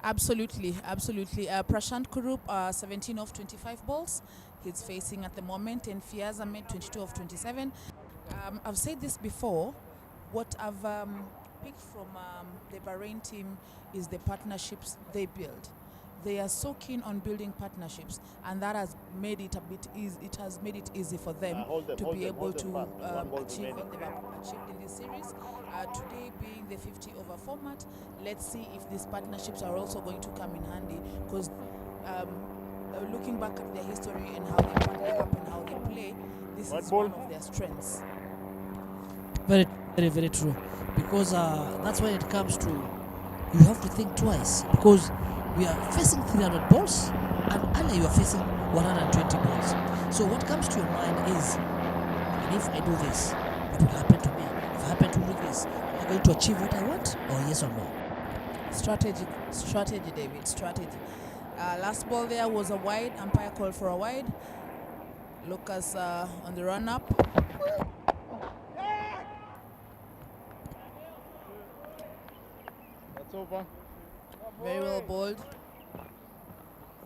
Absolutely, absolutely. Prashant Kurup, 17 of 25 balls. He's facing at the moment, and Fiaz Ahmed, 22 of 27. I've said this before. What I've picked from the Bahrain team is the partnerships they build. They are so keen on building partnerships, and that has made it a bit easy. It has made it easy for them to be able to achieve what they've achieved in this series. Today being the 50 over format, let's see if these partnerships are also going to come in handy, because looking back at their history and how they partner up and how they play, this is one of their strengths. Very, very, very true. Because that's when it comes to, you have to think twice, because we are facing 300 balls and earlier you are facing 120 balls. So what comes to your mind is, if I do this, what will happen to me? If I happen to do this, am I going to achieve what I want, or yes or no? Strategy, David, strategy. Last ball there was a wide. Umpire called for a wide. Lucas on the run up. That's over. Very well bowled.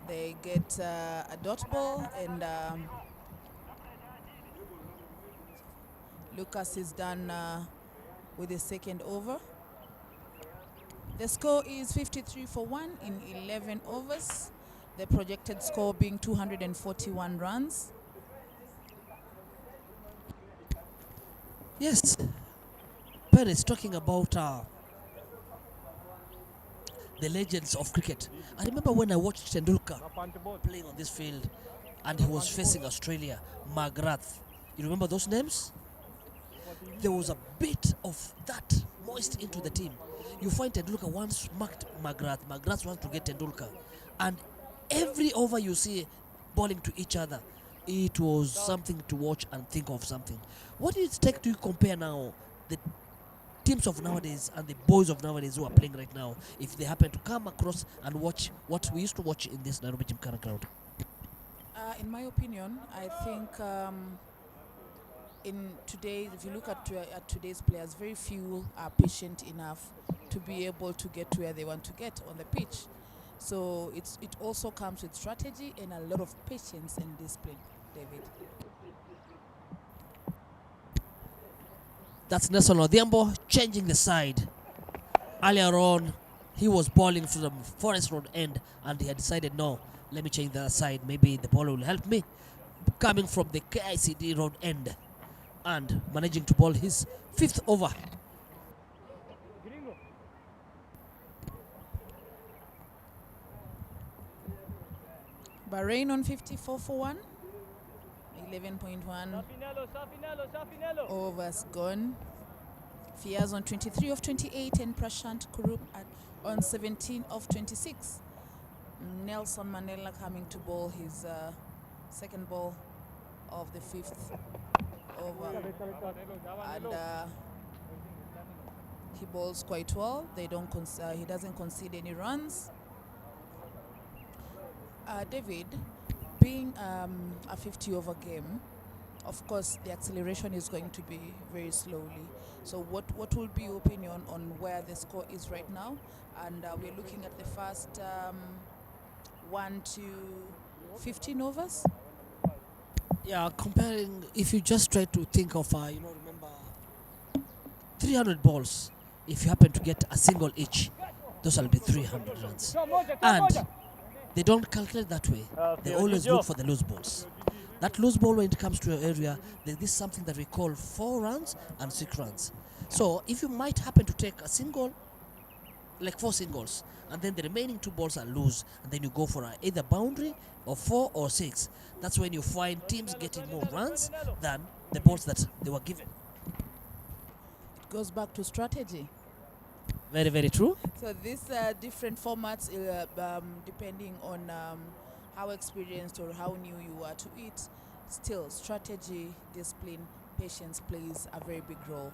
They get a dot ball, and Lucas is done with the second over. The score is 53 for 1 in 11 overs. The projected score being 241 runs. Yes. Paris talking about the legends of cricket. I remember when I watched Tendulkar playing on this field and he was facing Australia, McGrath. You remember those names? There was a bit of that moist into the team. You find Tendulkar once smacked McGrath. McGrath wants to get Tendulkar. And every over you see bowling to each other, it was something to watch and think of something. What do you take to compare now the teams of nowadays and the boys of nowadays who are playing right now, if they happen to come across and watch what we used to watch in this Nairobi Gymkhana ground? In my opinion, I think in today, if you look at today's players, very few are patient enough to be able to get to where they want to get on the pitch. So it also comes with strategy and a lot of patience and discipline, David. That's Nelson Odhiambo changing the side. Earlier on, he was bowling to the Forest Road end, and he had decided, no, let me change the other side. Maybe the ball will help me. Coming from the KICD Road end and managing to bowl his 5th over. Bahrain on 54 for 1. 11.1 Safinello. overs gone. Fiaz on 23 of 28 and Prashant Kurup on 17 of 26. Nelson Mandela coming to bowl his second ball of the 5th over. And he bowls quite well. He doesn't concede any runs. David, being a 50 over game, of course the acceleration is going to be very slowly. So what will be your opinion on where the score is right now? And we're looking at the first 1 to 15 overs. Yeah, comparing, if you just try to think of, remember 300 balls, if you happen to get a single each, those will be 300 runs. And they don't calculate that way. They always look for the loose balls. That loose ball, when it comes to your area, there is something that we call 4 runs and 6 runs. So if you might happen to take a single, like 4 singles, and then the remaining 2 balls are loose, and then you go for either boundary or 4 or 6, that's when you find teams getting more runs than the balls that they were given. It goes back to strategy. Very, very true. So these different formats, depending on how experienced or how new you are to it, still strategy, discipline, patience plays a very big role.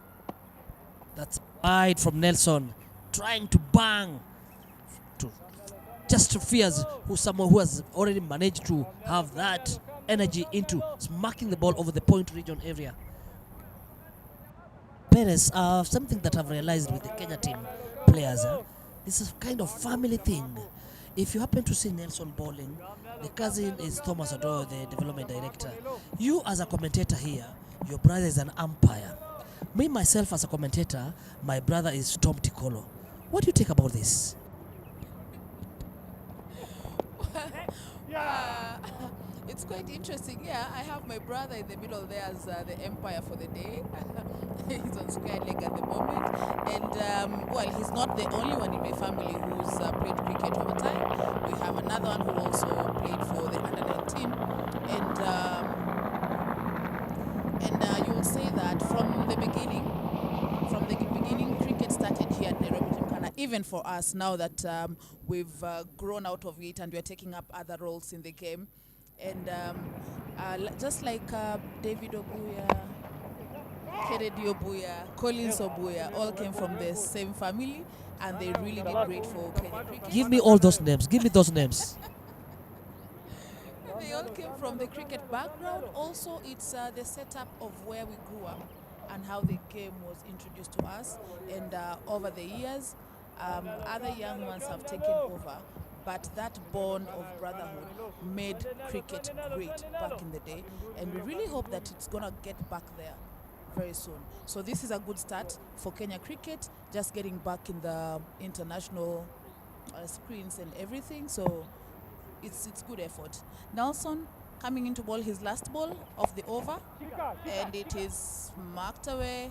That's wide from Nelson, trying to bang to just to Fiaz, who's someone who has already managed to have that energy into smacking the ball over the point region area. Perez, something that I've realized with the Kenya team players, this is kind of family thing. If you happen to see Nelson bowling, the cousin is Thomas Adoyo, the development director. You as a commentator here, your brother is an umpire. Me, myself as a commentator, my brother is Tom Tikolo. What do you think about this? It's quite interesting. Yeah, I have my brother in the middle there as the umpire for the day. He's on square leg at the moment. And, well, he's not the only one in my family who's played cricket over time. We have another one who also played for the under-19. And you will say that from the beginning, cricket started here at Nairobi Gymkhana, even for us now that we've grown out of it and we're taking up other roles in the game. And just like David Obuya, Kennedy Obuya, Collins Obuya, all came from the same family, and they really did great for Kenya cricket. Give me all those names. Give me those names. They all came from the cricket background. Also, it's the setup of where we grew up and how the game was introduced to us. And over the years, other young ones have taken over. But that bond of brotherhood made cricket great back in the day. And we really hope that it's going to get back there very soon. So this is a good start for Kenya cricket, just getting back in the international screens and everything. So it's good effort. Nelson coming in to bowl his last ball of the over. And it is marked away.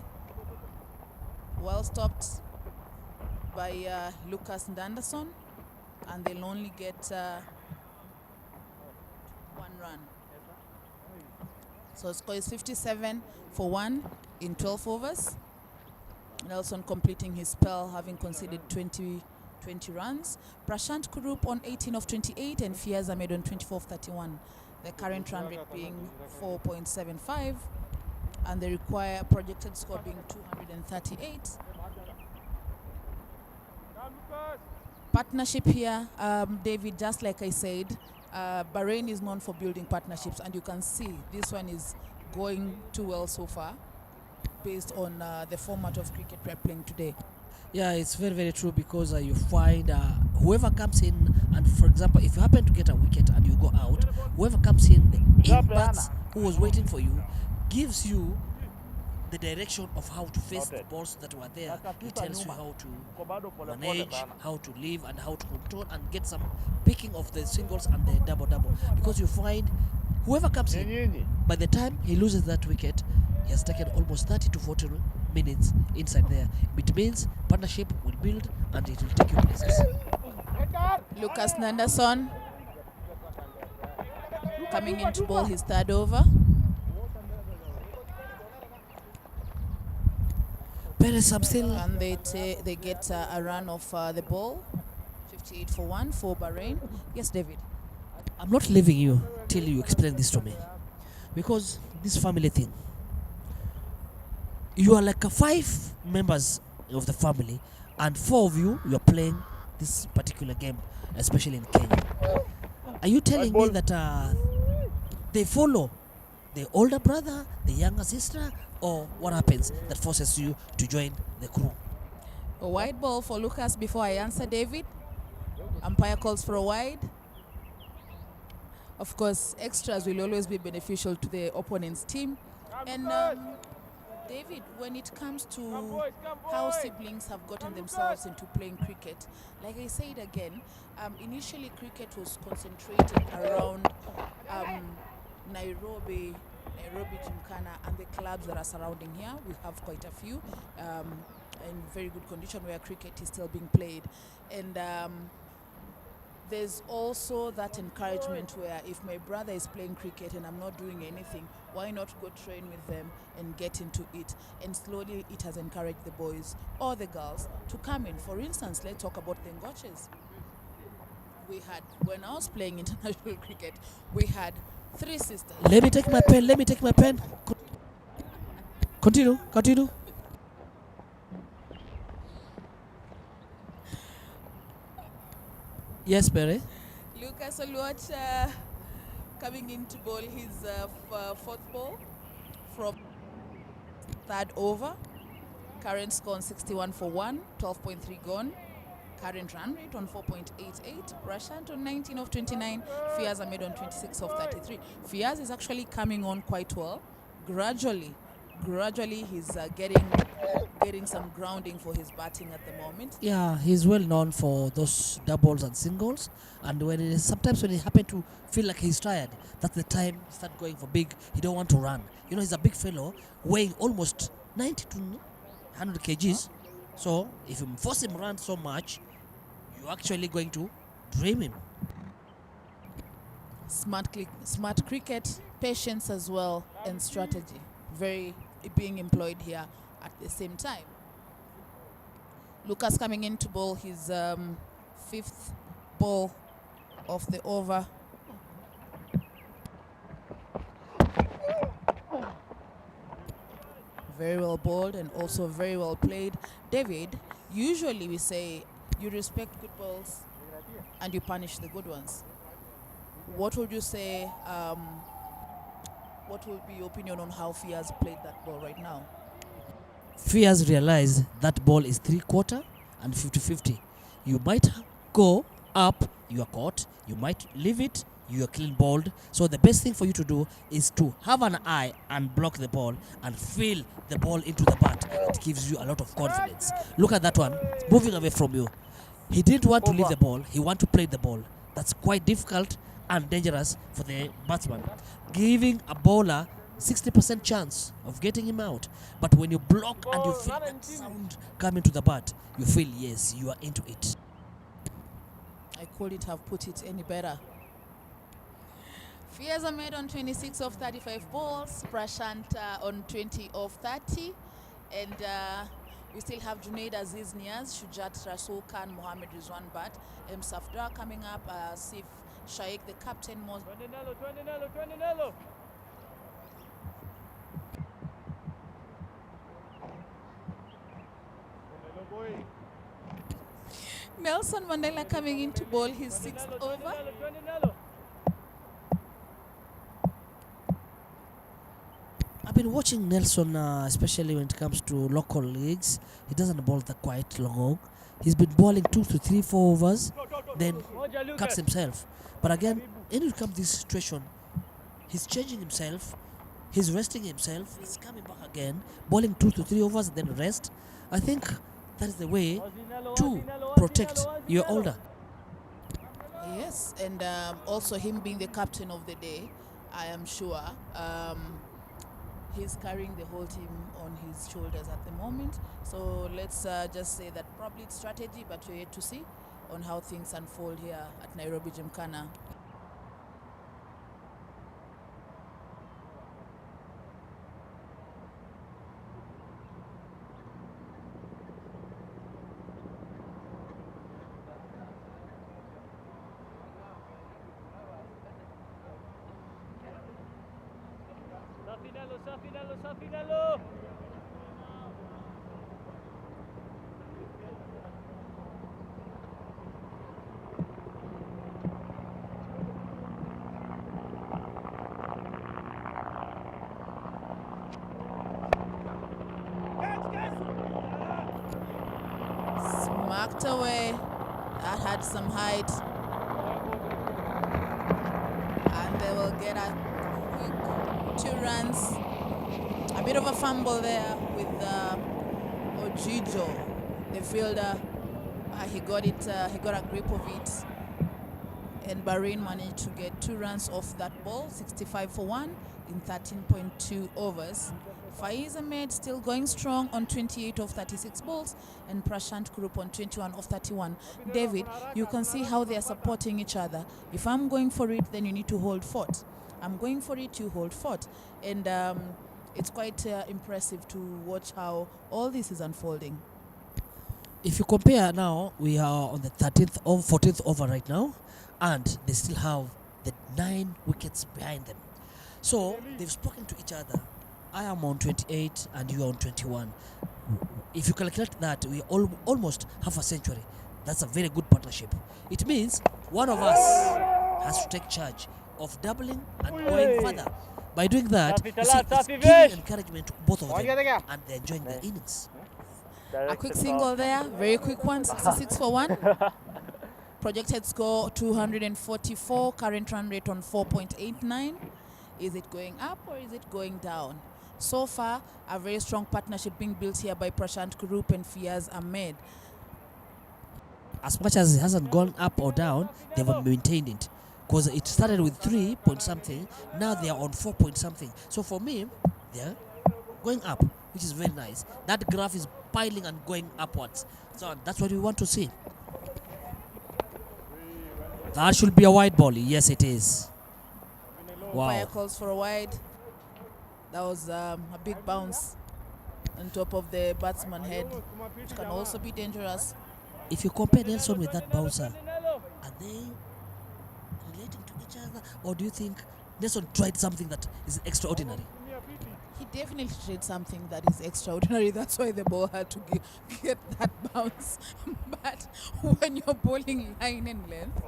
Well stopped by Lucas Ndanderson. And they'll only get 1 run. So score is 57 for 1 in 12 overs. Nelson completing his spell, having conceded 20 runs. Prashant Kurup on 18 of 28 and Fiaz Ahmed on 24 of 31. The current run rate being 4.75 and the required projected score being 238. Partnership here, David, just like I said, Bahrain is known for building partnerships, and you can see this one is going too well so far based on the format of cricket we're playing today. Yeah, it's very, very true, because you find whoever comes in, and for example, if you happen to get a wicket and you go out, whoever comes in bats who was waiting for you gives you the direction of how to face the Noted. balls that were there. Dakika He tisa tells you nyuma. how to Uko bado pole pole manage, sana. how to live, and how to control and get some picking of the singles and the double. Because you find whoever comes in, Nyinyi. by the time he loses that wicket, he has taken almost 30 to 40 minutes inside there. It means partnership will build and it will take you places. Lucas Nanderson coming in to bowl his third over. Perez, I'm still. And they get a run of the ball. 58 for 1 for Bahrain. Yes, David. I'm not leaving you till you explain this to me. Because this family thing, you are like 5 members of the family, and 4 of you are playing this particular game, especially in Kenya. Are you telling me that they follow the older brother, the younger sister, or what happens that forces you to join the crew? A wide ball for Lucas before I answer, David. Umpire calls for a wide. Of course, extras will always be beneficial to the opponent's team. And David, when it comes to how siblings have gotten themselves into playing cricket, like I said again, initially cricket was concentrated around Nairobi Gymkhana and the clubs that are surrounding here. We have quite a few in very good condition where cricket is still being played. And there's also that encouragement where if my brother is playing cricket and I'm not doing anything, why not go train with them and get into it? And slowly it has encouraged the boys or the girls to come in. For instance, let's talk about the Ngoches. We had, when I was playing international cricket, we had 3 sisters. Let me take my pen. Continue. Yes, Perry. Lucas Oluoch coming in to bowl his 4th ball from 3rd over. Current score on 61 for 1, 12.3 gone. Current run rate on 4.88. Prashant on 19 of 29. Fiaz Ahmed on 26 of 33. Fiaz is actually coming on quite well. Gradually he's getting some grounding for his batting at the moment. Yeah, he's well known for those doubles and singles. And sometimes when he happens to feel like he's tired, that's the time he start going for big. He don't want to run. You know, he's a big fellow, weighing almost 90 to 100 kgs. So if you force him run so much, you're actually going to dream him. Smart cricket, patience as well, and strategy. Very being employed here at the same time. Lucas coming in to bowl his 5th ball of the over. Very well bowled and also very well played. David, usually we say you respect good balls and you punish the good ones. What would you say, what would be your opinion on how Fiaz played that ball right now? Fiaz realized that ball is 3/4 and 50-50. You might go up, you are caught. You might leave it, you are clean bowled. So the best thing for you to do is to have an eye and block the ball and feel the ball into the bat. It gives you a lot of confidence. Look at that one, it's moving away from you. He didn't want to leave the ball, he wanted to play the ball. That's quite difficult and dangerous for the batsman, giving a bowler 60% chance of getting him out. But when you block and you feel that sound coming to the bat, you feel, yes, you are into it. I couldn't have put it any better. Fiaz Ahmed on 26 of 35 balls, Prashant on 20 of 30, and we still have Junaid Aziz Niaz, Shujat Rasul Khan, Mohammed Rizwan Bat, M. Safdar coming up, Sif Shaikh, the captain. 20 Nello. Nelson Mandela coming in to bowl his 6th over. I've been watching Nelson, especially when it comes to local leagues. He doesn't bowl that quite long. He's been bowling 2 to 3, 4 overs, then cuts himself. But again, when it comes to this situation, he's changing himself He's resting himself. He's coming back again, bowling 2 to 3 overs, then rest. I think that is the way to protect your older. Yes, and also him being the captain of the day, I am sure he's carrying the whole team on his shoulders at the moment. So let's just say that probably it's strategy, but we're yet to see on how things unfold here at Nairobi Gymkhana. Safinello, Safinello, Safinello. Smacked away. That had some height. And they will get a quick 2 runs. A bit of a fumble there with Ojijo, the fielder. He got it. He got a grip of it. And Bahrain managed to get 2 runs off that ball, 65 for 1 in 13.2 overs. Faiz Ahmed still going strong on 28 of 36 balls, and Prashant Kurup on 21 of 31. David, you can see how they are supporting each other. If I'm going for it, then you need to hold fort. I'm going for it, you hold fort. And it's quite impressive to watch how all this is unfolding. If you compare now, we are on the 13th or 14th over right now, and they still have the 9 wickets behind them. So they've spoken to each other. I am on 28 and you are on 21. If you calculate that, we almost half a century. That's a very good partnership. It means one of us has to take charge of doubling and going further. By doing that, you see, it's giving encouragement to both of them, and they're enjoying their innings. A quick single there, very quick one, 66 for 1. Projected score 244, current run rate on 4.89. Is it going up or is it going down? So far, a very strong partnership being built here by Prashant Kurup and Faiz Ahmed. As much as it hasn't gone up or down, they've maintained it. Because it started with 3 point something, now they are on 4 point something. So for me, they're going up, which is very nice. That graph is piling and going upwards. So that's what we want to see. That should be a wide ball. Yes, it is. Umpire Wow. calls for a wide. That was a big bounce on top of the batsman head, which can also be dangerous. If you compare Nelson with that bouncer, are they relating to each other, or do you think Nelson tried something that is extraordinary? He definitely did something that is extraordinary. That's why the ball had to get that bounce. But when you're bowling line and length,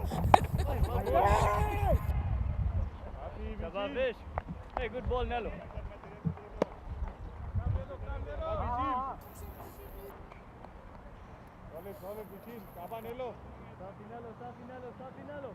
Gabavish. Hey, good ball, Nello. Safinello, Safinello, Safinello.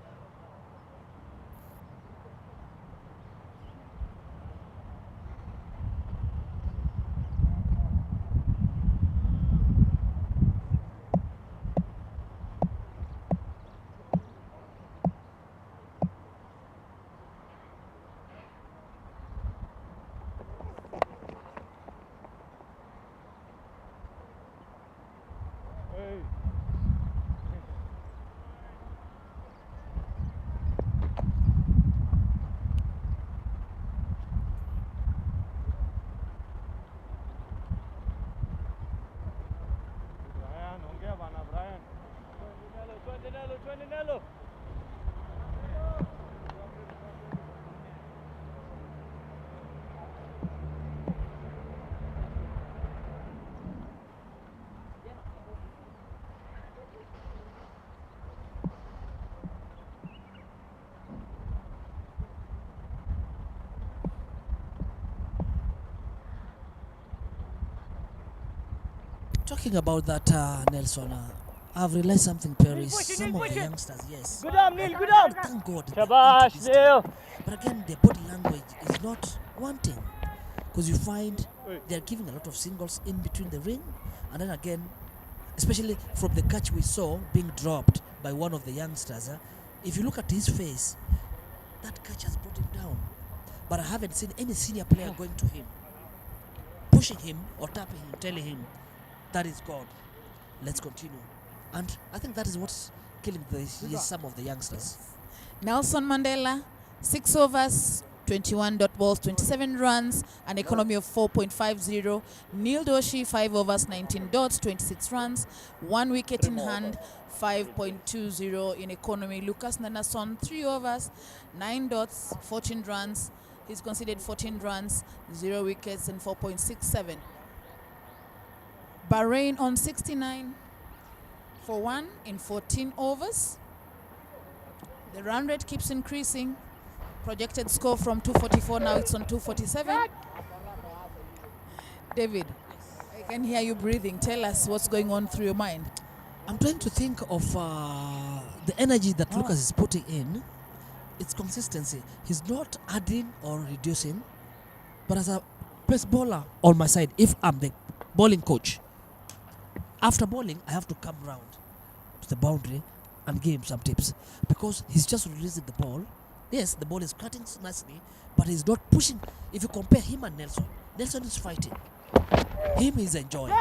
Nello. Talking about that, Nelson, I've realized something, Perry. Some of the youngsters, yes. Good arm, Neil, good arm. Thank God. Shabash, Neil. But again, the body language is not wanting, because you find they're giving a lot of singles in between the ring, and then again, especially from the catch we saw being dropped by one of the youngsters. If you look at his face, that catch has brought him down. But I haven't seen any senior player going to him, pushing him or tapping him, telling him, that is God, let's continue. And I think that is what's killing some of the youngsters. Nelson Mandela, 6 overs, 21 dot balls, 27 runs, an economy of 4.50. Neil Doshi, 5 overs, 19 dots, 26 runs, 1 wicket in hand, 5.20 in economy. Lucas Nanason, 3 overs, 9 dots, 14 runs. He's conceded 14 runs, 0 wickets, and 4.67. Bahrain on 69 for 1 in 14 overs. The run rate keeps increasing. Projected score from 244, now it's on 247. David, I can hear you breathing. Tell us what's going on through your mind. I'm trying to think of the energy that Lucas is putting in. It's consistency. He's not adding or reducing. But as a pace bowler on my side, if I'm the bowling coach, after bowling, I have to come round to the boundary and give him some tips, because he's just releasing the ball. Yes, the ball is cutting nicely, but he's not pushing. If you compare him and Nelson, Nelson is fighting. Him is enjoying. Big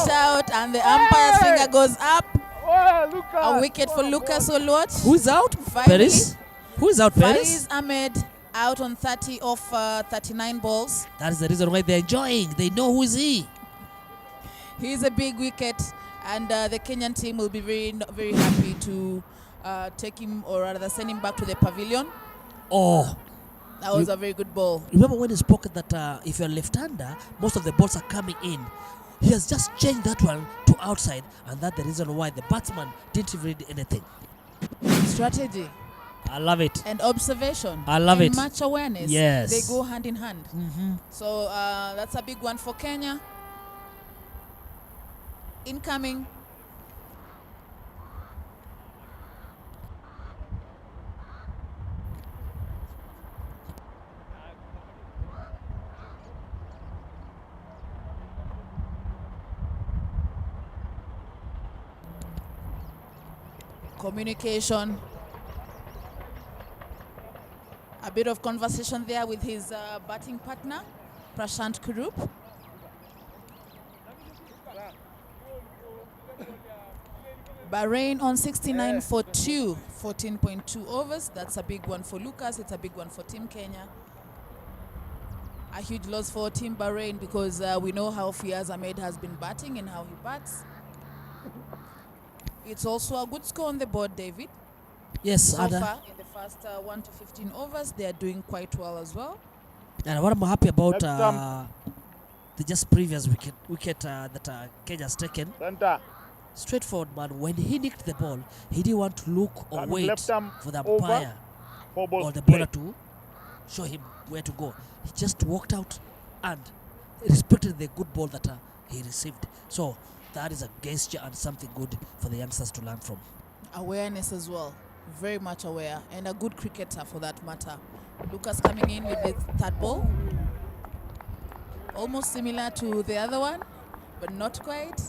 shout, and the umpire's finger goes up. A wicket for Lucas Olwat. Who's out? Paris. Who is out? Paris. Faiz Ahmed out on 30 off 39 balls. That is the reason why they're enjoying. They know who is he. He's a big wicket, and the Kenyan team will be very happy to take him, or rather send him back to the pavilion. Oh, that was a very good ball. Remember when he spoke that if you're left-hander, most of the balls are coming in. He has just changed that one to outside, and that's the reason why the batsman didn't read anything. Strategy. I love it. And observation. I love and it. Match awareness. Yes. They go hand in hand. Mm-hmm. So that's a big one for Kenya. Incoming. Communication. A bit of conversation there with his batting partner, Prashant Kurup. Bahrain on 69 for 2, 14.2 overs. That's a big one for Lucas. It's a big one for Team Kenya. A huge loss for Team Bahrain, because we know how Faiz Ahmed has been batting and how he bats. It's also a good score on the board, David. Yes, so far in the first 1 to 15 overs, they are doing quite well as well. And what I'm happy about the just previous wicket that Kenya has taken. Center. Straightforward, man. When he nicked the ball, he didn't want to look or wait for the over. umpire Or the bowler to show him where to go. He just walked out and respected the good ball that he received. So that is a gesture and something good for the youngsters to learn from. Awareness as well. Very much aware, and a good cricketer for that matter. Lucas coming in with the third ball. Almost similar to the other one, but not quite.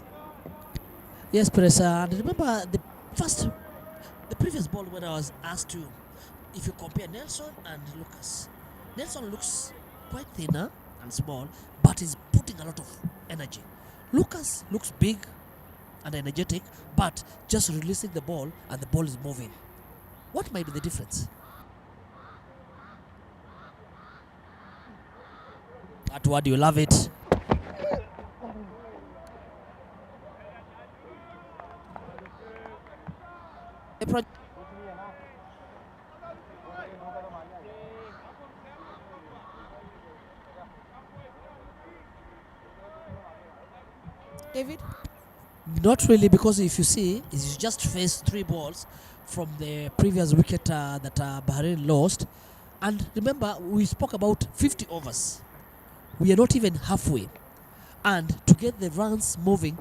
Yes, Peresa. And remember the previous ball when I was asked to, if you compare Nelson and Lucas, Nelson looks quite thinner and small, but he's putting a lot of energy. Lucas looks big and energetic, but just releasing the ball and the ball is moving. What might be the difference? That word, you love it. David? Not really, because if you see, he's just faced 3 balls from the previous wicket that Bahrain lost. And remember, we spoke about 50 overs. We are not even halfway. And to get the runs moving,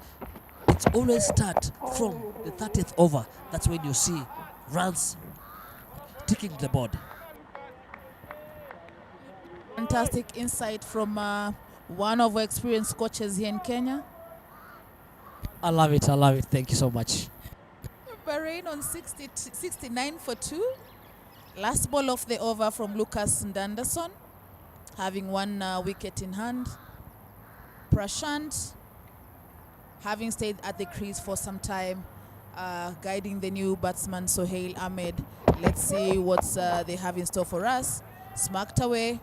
it's always start from the 30th over. That's when you see runs ticking the board. fantastic insight from one of our experienced coaches here in Kenya. I love it. I love it. Thank you so much. Bahrain on 69 for 2. Last ball of the over from Lucas Ndanderson, having one wicket in hand. Prashant, having stayed at the crease for some time, guiding the new batsman Sohail Ahmed. Let's see what they have in store for us. Smacked away.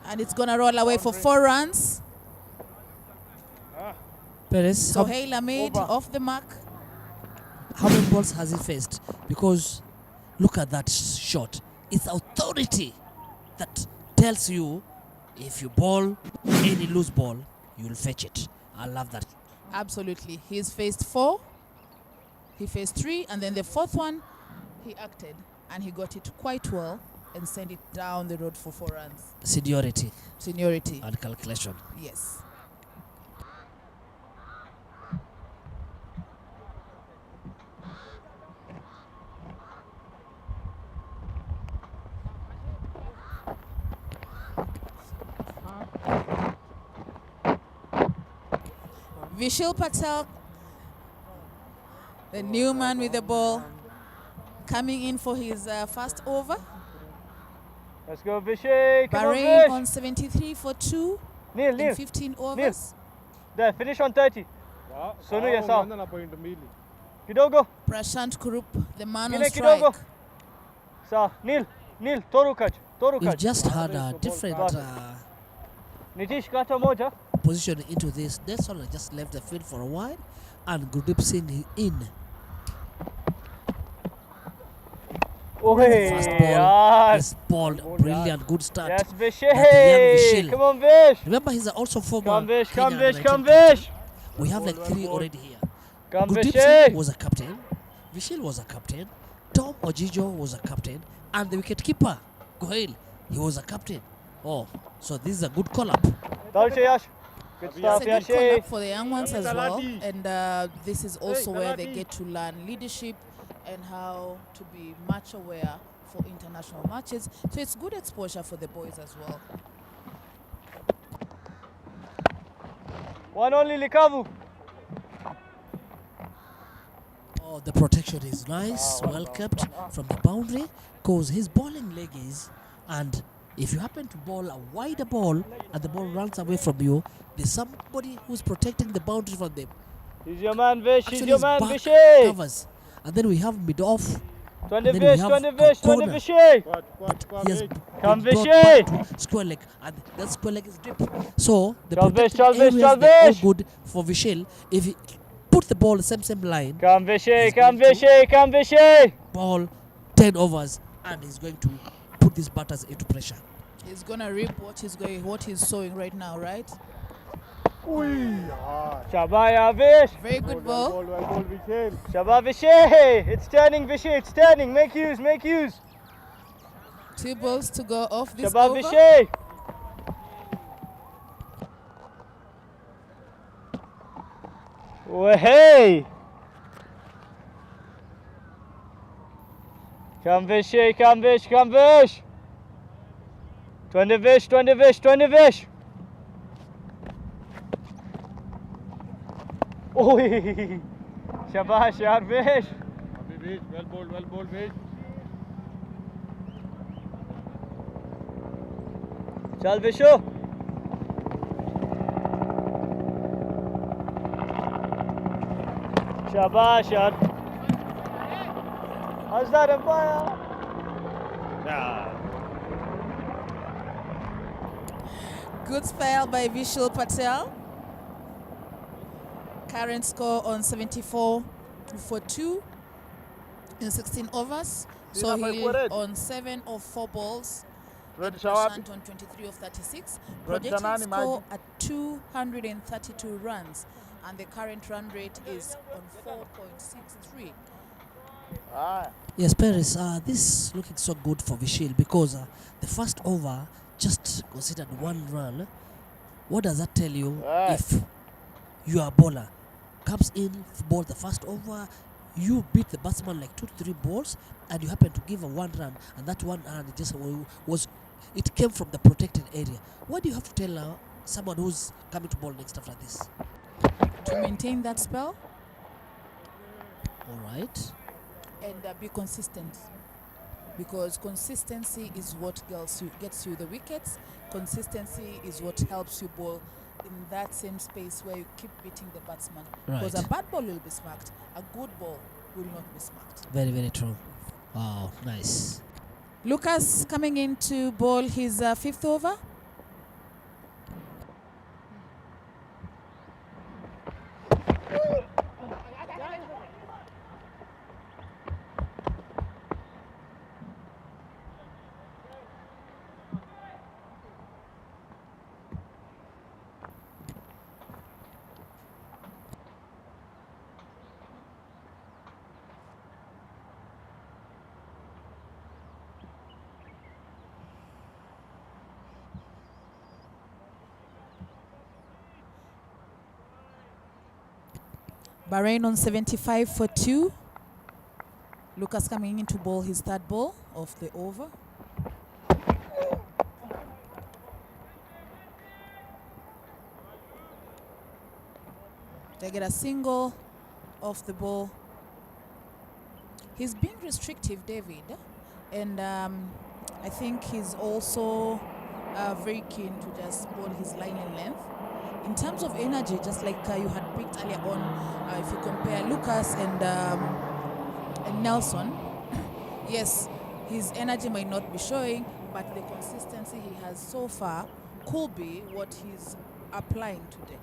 And it's going to roll away for 4 runs. Perez, Sohail Ahmed off the mark. how many balls has he faced? Because look at that shot. It's authority that tells you if you bowl any loose ball, you'll fetch it. I love that. Absolutely. He's faced 4. He faced 3. And then the 4th one, he acted. And he got it quite well and sent it down the road for 4 runs. Seniority Seniority. and calculation. Yes. Vishal Patel, the new man with the ball, coming in for his first over. Let's go, Vishay. Come on, Bahrain Vish. on 73 for 2 Neil, in Neil. 15 overs. There, finish on 30. Sonu ya sawa. Kidogo. Prashant Kurup, the man Gine on strike. kidogo. Sawa. Neil, Toru kaj. We've just had a different Nitish kata moja. position into this. Nelson has just left the field for a while, and Gurdeep Singh in. Oh, Fast ball, yaar. yes, ball, brilliant, good start. Yes, But the young Vishay. Vishal. Come on, Vish. Remember, he's also former. Come, Vish. Kenya Come, Vish. under-19 Come, captain. Vish. We have like 3 already here. Come, Gurdeep Vishay. Singh was a captain. Vishal was a captain. Tom Ojijo was a captain, and the wicketkeeper Gohil, he was a captain. Oh, so this is a good call-up. Dalshe Yash. Good It's stuff, a good call Yashi. up for the young ones as well. And this is also where they get to learn leadership and how to be match aware for international matches. So it's good exposure for the boys as well. One only Likavu. Oh, the protection is nice, well kept from the boundary, because his bowling leg is, and if you happen to bowl a wider ball and the ball runs away from you, there's somebody who's protecting the boundary from them. He's your man, Vish. He's Actually, your his man, back Vishay. covers, and then we have mid off. 20 and then we Vish, have 20 a Vish, 20 corner. Vishay. He has Come, been brought Vishay. back to square leg, and that square leg is deep. So the Chal Vish, protected chal Vish, areas, chal they're all Vish. good for Vishal. If he put the ball same line, Come, Vishay. He's Come, going to- Vishay. Come, Vishay. ball 10 overs, and he's going to put these batters into pressure. He's gonna reap what he's sowing right now, right? Shabaya, Vish. Very good ball. Shaba, Vishay. It's turning, Vishay. It's turning. Make use, make use. 2 balls to go off this Shaba, over. Vishay. Oh, hey. Come, Vishay. Come, Vish. Come, Vish. 20 Vish, 20 Vish, 20 Vish. Oh, shabash, yaar, Vish. Well bowled, Vish. Chal, Visho. Shabash, yaar. How's that, umpire? Good spell by Vishal Patel. Current score on 74 for 2 in 16 overs. So he on 7 of 4 balls. Prashant on 23 of 36. Projected score at 232 runs. And the current run rate is on 4.63. Yes, Paris, this is looking so good for Vishal, because the first over just considered 1 run. What does that tell you? If you are a bowler, comes in, ball the first over, you beat the batsman like 2 to 3 balls, and you happen to give a 1 run, and that 1 run just was it came from the protected area. What do you have to tell someone who's coming to ball next after this? To maintain that spell All right. and be consistent, because consistency is what gets you the wickets. Consistency is what helps you bowl in that same space where you keep beating the batsman. Because Right. a bad ball will be smacked, a good ball will not be smacked. Very, very true. Wow, nice. Lucas coming in to bowl his fifth over. Bahrain on 75 for 2. Lucas coming in to bowl his third ball of the over. They get a single off the ball. He's being restrictive, David, and I think he's also very keen to just bowl his line and length. In terms of energy, just like you had picked earlier on, if you compare Lucas and Nelson, yes, his energy might not be showing, but the consistency he has so far could be what he's applying today.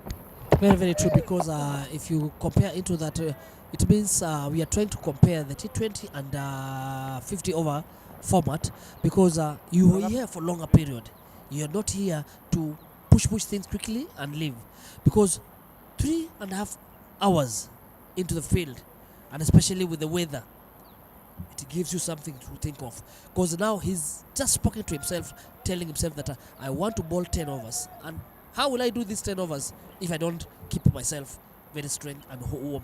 Very, very true, because if you compare into that, it means we are trying to compare the T20 and 50 over format, because you are here for longer period. You are not here to push things quickly and leave, because 3.5 hours into the field, and especially with the weather, it gives you something to think of, because now he's just spoken to himself, telling himself that I want to bowl 10 overs, and how will I do these 10 overs if I don't keep myself very strong and warm?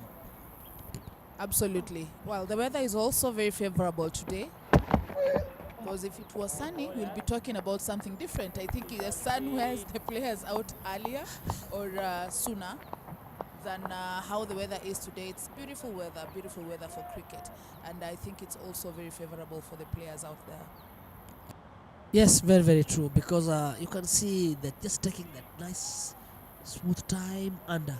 Absolutely. Well, the weather is also very favorable today, because if it was sunny, we'll be talking about something different. I think the sun wears the players out earlier or sooner than how the weather is today. It's beautiful weather for cricket, and I think it's also very favorable for the players out there. Yes, very, very true, because you can see that just taking that nice smooth time and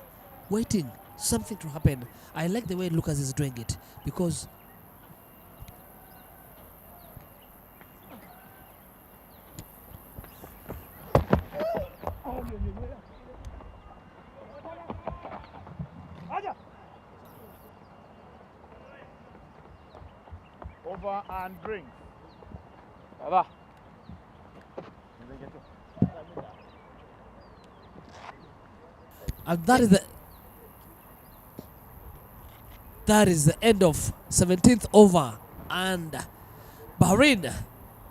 waiting something to happen. I like the way Lucas is doing it, because Over and drink. Baba. and that is the end of 17th over, and Bahrain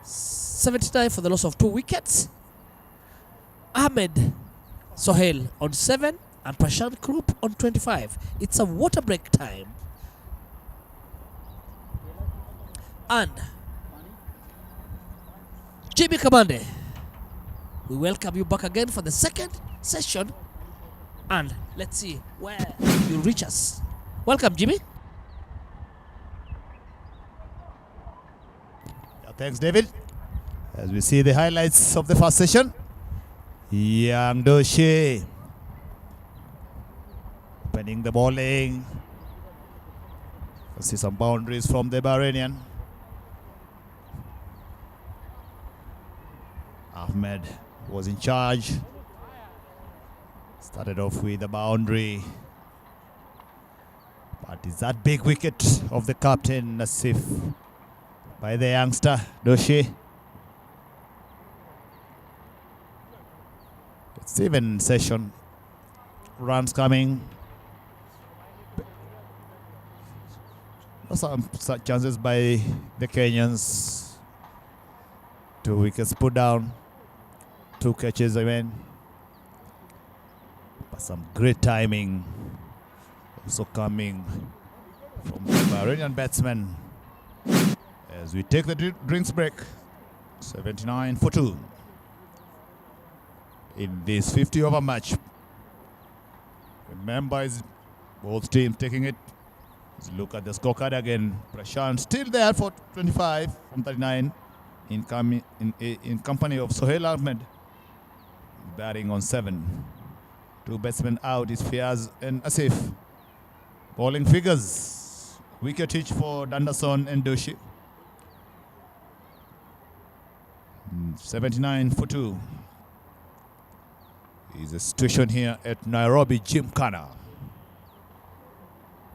79 for the loss of 2 wickets. Ahmed Sohail on 7 and Prashant Krupp on 25. It's a water break time, and Jimmy Kamande, we welcome you back again for the second session, and let's see where you reach us. Welcome, Jimmy. Yeah, thanks, David. As we see the highlights of the first session, Young Doshi opening the bowling. See some boundaries from the Bahrainian. Ahmed was in charge. Started off with a boundary. But is that big wicket of the captain Nasif by the youngster Doshi? It's even session. Runs coming. Some chances by the Kenyans. 2 wickets put down. 2 catches, But some great timing also coming from the Bahrainian batsman. As we take the drinks break, 79 for 2 in this 50 over match. Remember, is both teams taking it. Let's look at the scorecard again. Prashant still there for 25 from 39 in company of Sohail Ahmed. Batting on 7. 2 batsmen out is Fiaz and Asif. Bowling figures. Wicket each for Dandason and Doshi. 79 for 2 is the situation here at Nairobi Gymkhana.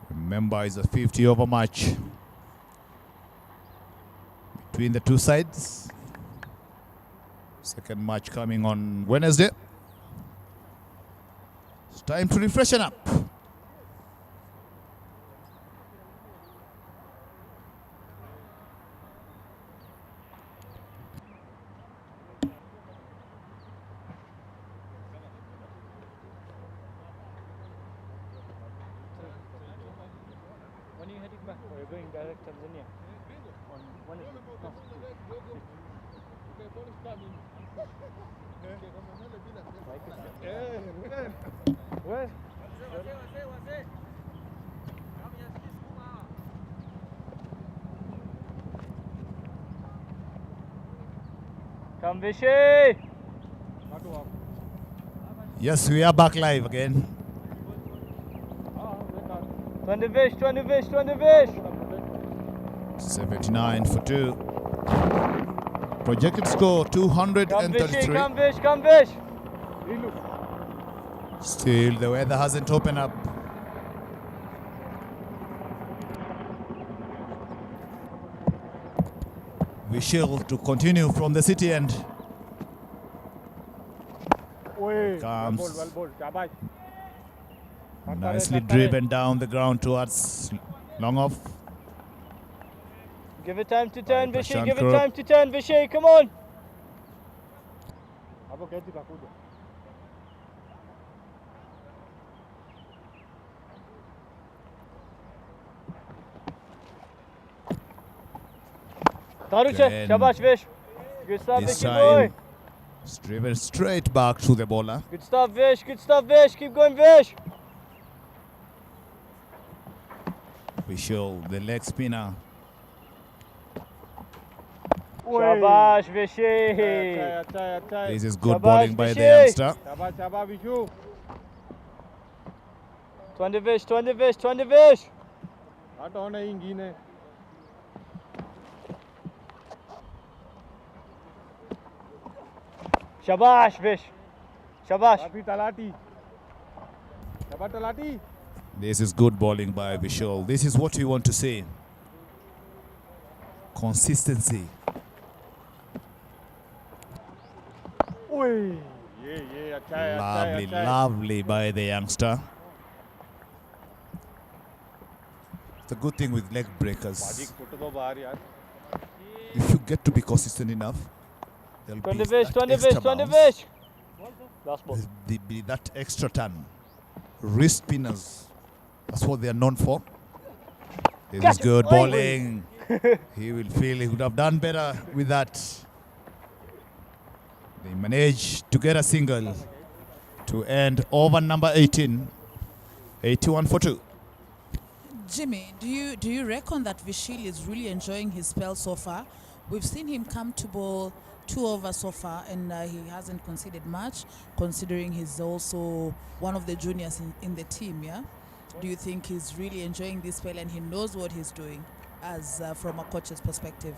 Remember, it's a 50 over match between the two sides. Second match coming on Wednesday. It's time to refreshen up. When are you heading back? Or you're going direct Tanzania? When is Where? Come Vishy! Yes, we are back live again. 20 Vish, 20 Vish, 20 Vish! 79 for 2. Projected score Come Vishy, 233. come Vish, come Vish! Still, the weather hasn't opened up. Vishal to continue from the city end. Comes nicely driven down the ground towards long off. Give it time to turn, By Vishy, Prashant give it Kaur. time to turn, Vishy, come on! Tarucha, Then shabash Vish. Good stuff, This Vicky boy. time, it's driven straight back to the bowler. Good stuff, Vish, good stuff, Vish. Keep going, Vish. Vishal, the leg spinner. Shabash, Vishy. This is good Shabash, bowling by the Vishy. youngster. 20 Vish, 20 Vish, 20 Vish. Shabash, Vish. Shabash. This is good bowling by Vishal. This is what we want to see. Consistency. Lovely, lovely by the youngster. It's a good thing with leg breakers. If you get to be consistent enough, there'll 20 be Vish, that 20 extra Vish, 20 bounce. Vish. Last ball. There'll be that extra turn. Wrist spinners. That's what they are known for. This is Catch it. good Oi. bowling. He will feel he would have done better with that. They managed to get a single to end over number 18. 81 for 2. Jimmy, do you reckon that Vishal is really enjoying his spell so far? We've seen him come to bowl 2 overs so far, and he hasn't conceded much, considering he's also one of the juniors in the team, yeah? Do you think he's really enjoying this spell and he knows what he's doing as from a coach's perspective?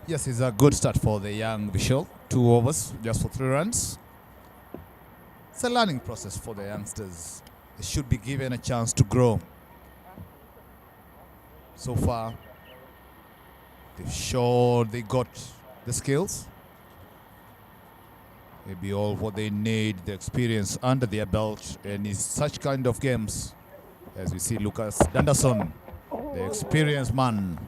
Yes, it's a good start for the young Vishal. 2 overs, just for 3 runs. It's a learning process for the youngsters. They should be given a chance to grow. So far, they've shown they got the skills. Maybe all what they need, the experience under their belt, and in such kind of games, as we see Lucas Danderson, the experienced man.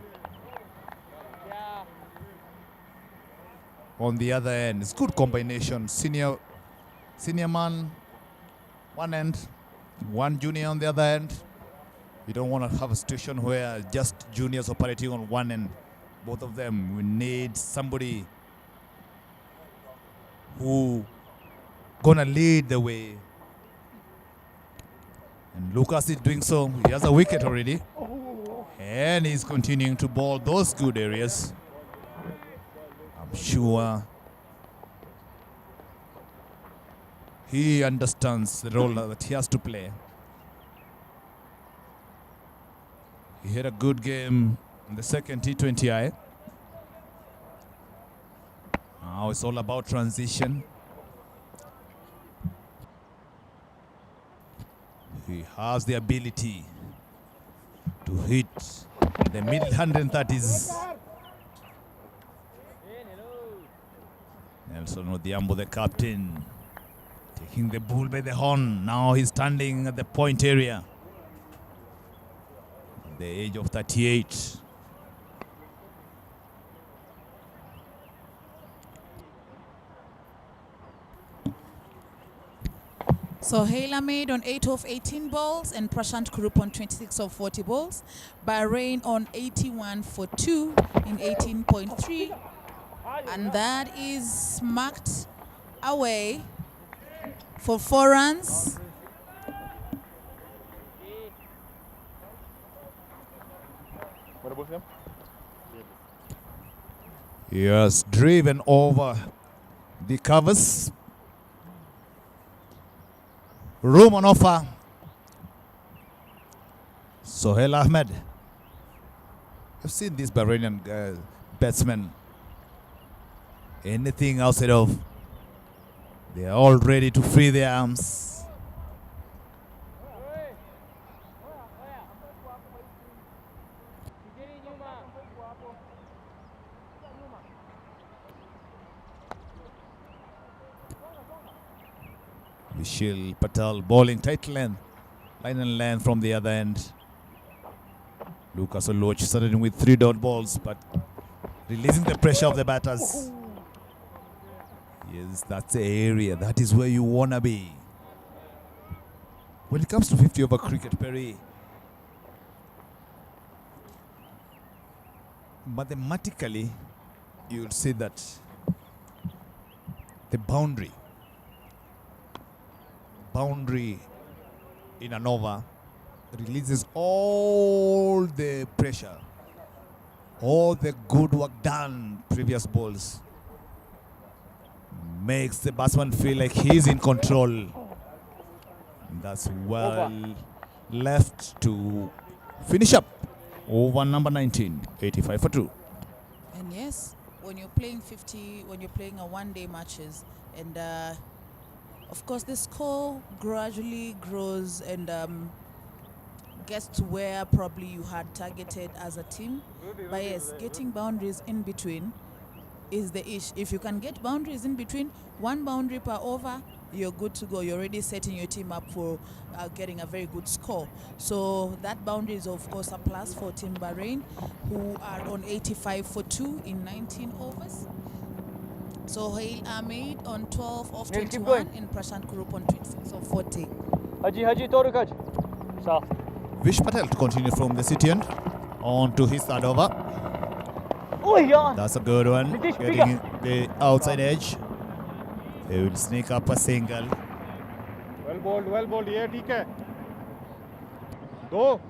On the other end, it's good combination. Senior man, one end, one junior on the other end. You don't want to have a situation where just juniors operating on one end both of them. We need somebody who gonna lead the way. And Lucas is doing so. He has a wicket already. And he's continuing to ball those good areas. I'm sure he understands the role that he has to play. He had a good game in the second T20I. Now it's all about transition. He has the ability to hit the middle 130s. Nelson Odhiambo, the captain, taking the bull by the horn. Now he's standing at the point area. At the age of 38. So Hail made on 8 of 18 balls and Prashant Kurup on 26 of 40 balls. Bahrain on 81 for 2 in 18.3. And that is marked away for 4 runs. Yes, driven over the covers. Room on offer. Sohail Ahmed. I've seen these Bahrainian batsmen. Anything outside of, they are all ready to free their arms. Vishal Patel bowling tight length, line and length from the other end. Lucas Oloch starting with 3 dot balls, but releasing the pressure of the batters. Yes, that's the area. That is where you want to be. When it comes to 50 over cricket, Perry, mathematically, you'll see that the boundary in an over releases all the pressure, all the good work done previous balls, makes the batsman feel like he's in control. And that's well left to finish up over number 19, 85 for 2. And yes, when you're playing 50, when you're playing a one-day matches, and of course the score gradually grows and gets to where probably you had targeted as a team. But yes, getting boundaries in between is the issue. If you can get boundaries in between, 1 boundary per over, you're good to go. You're already setting your team up for getting a very good score. So that boundary is of course a plus for Team Bahrain, who are on 85 for 2 in 19 overs. So Hail Ahmed on 12 of 21 and Prashant Kurup on 26 of 40. Haji, Toruk Haji. Saaf. Vish Patel to continue from the city end on to his third over. Oh, yeah. That's a good one. Nitish, Getting the outside edge. They will sneak up a single. well bowled. ये ठीक है. 2.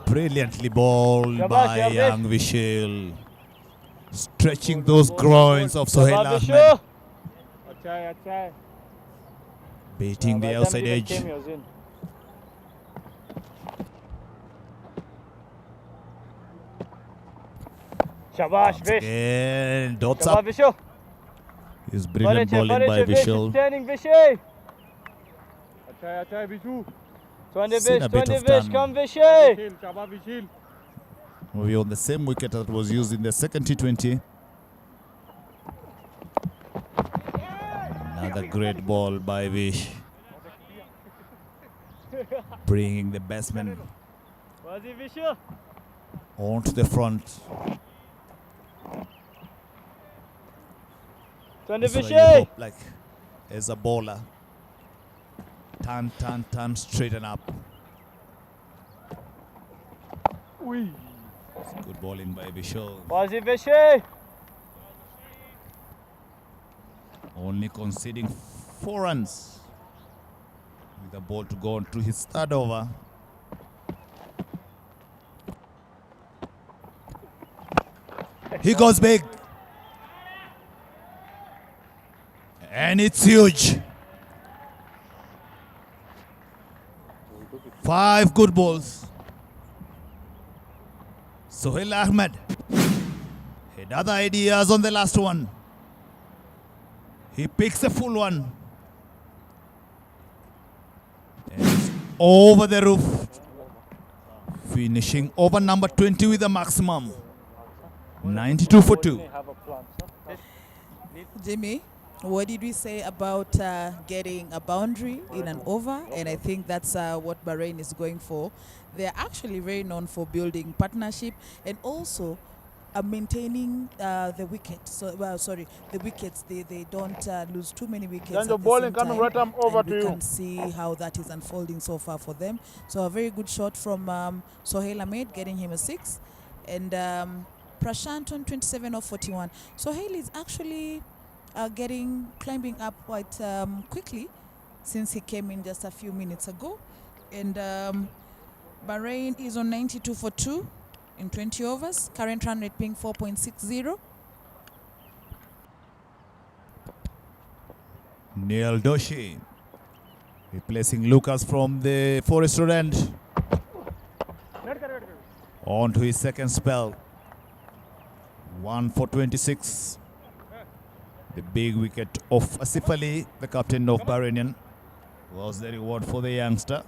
Brilliantly bowled by young Vishal. Stretching those groins of Sohail Ahmed. अच्छा है. Beating the outside edge. Shabash, Vish. And dots Shabash, up. Vishu. Is brilliant bowling by Vishal. Turning Vishay. अच्छा है Bishu. 20 Seen a Vish, bit 20 of Vish, turn. come Vishay. Shabash Vishil. We're on the same wicket that was used in the second T20. Another great ball by Vish. Bringing the batsman Wazi Vishu. onto the front. That's why you Vishay. hope, like, as a bowler. Turn, straighten up. It's good bowling by Vishal. Wazi Vishay. Only conceding 4 runs. With the ball to go on to his third over. He goes big. And it's huge. 5 good balls. Sohail Ahmed had other ideas on the last one. He picks a full one. And it's over the roof. Finishing over number 20 with a maximum. 92 for 2. Jimmy, what did we say about getting a boundary in an over? And I think that's what Bahrain is going for. They're actually very known for building partnership and also maintaining the wicket. So, the wickets. They don't lose too many wickets. Then the at the bowling same coming time. right arm over And to we you. can see how that is unfolding so far for them. So a very good shot from Sohail Ahmed, getting him a 6. And Prashant on 27 of 41. Sohail is actually climbing up quite quickly since he came in just a few minutes ago. And Bahrain is on 92 for 2 in 20 overs. Current run rate being 4.60. Neil Doshi replacing Lucas from the Forest Road end. On to his second spell. 1 for 26. The big wicket of Asif Ali, the captain of Bahrainian, was the reward for the youngster.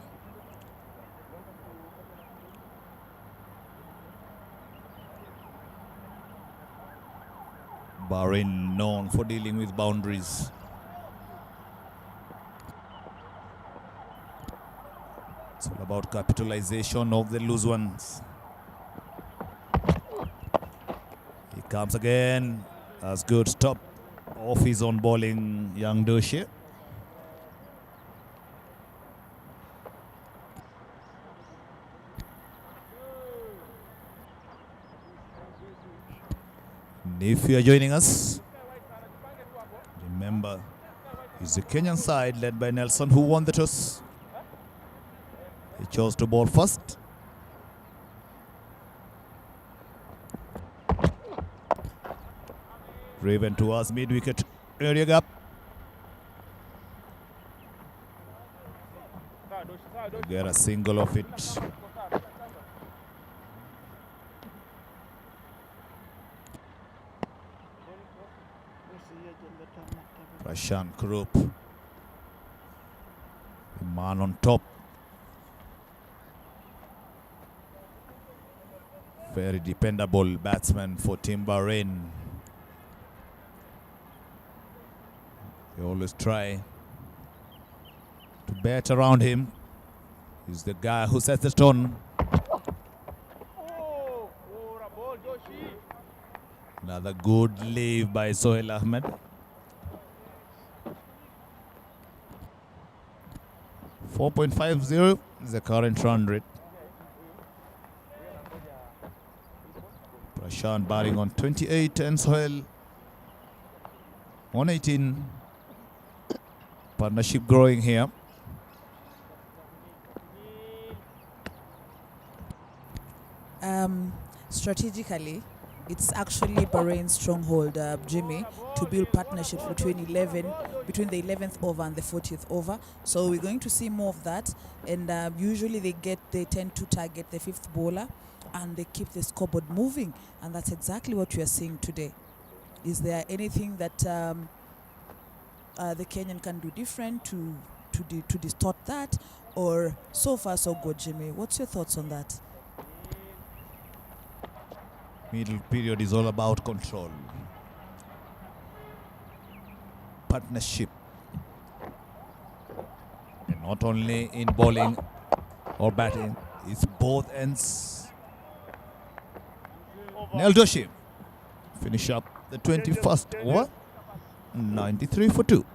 Bahrain known for dealing with boundaries. It's all about capitalization of the loose ones. He comes again. That's good stop off his own bowling, young Doshi. If you are joining us, remember, it's the Kenyan side led by Nelson who won the toss. He chose to bowl first. Driven towards mid-wicket area gap. Get a single of it. Prashant Krupp, the man on top. Very dependable batsman for Team Bahrain. They always try to bat around him. He's the guy who sets the tone. Another good leave by Sohail Ahmed. 4.50 is the current run rate. Prashant batting on 28 and Sohail on 18. Partnership growing here. Strategically, it's actually Bahrain's stronghold, Jimmy, to build partnerships between the 11th over and the 40th over. So we're going to see more of that. And usually they tend to target the 5th bowler and they keep the scoreboard moving. And that's exactly what we are seeing today. Is there anything that the Kenyan can do different to distort that? Or so far so good, Jimmy? What's your thoughts on that? Middle period is all about control. Partnership. And not only in bowling or batting, it's both ends. Neil Doshi finish up the 21st over. 93 for 2.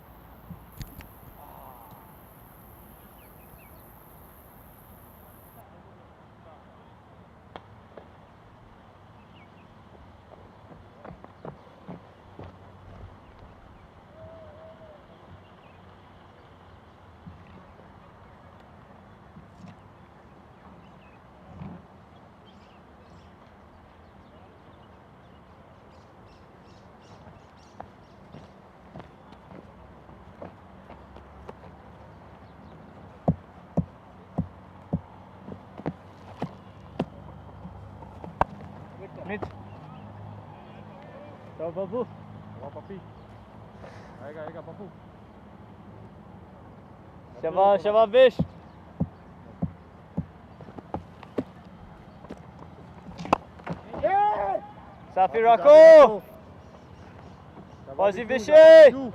Mid. Ciao Babu. आएगा Pappu Shabash, shabash, bish. Safi Rako. Wazi Vishay.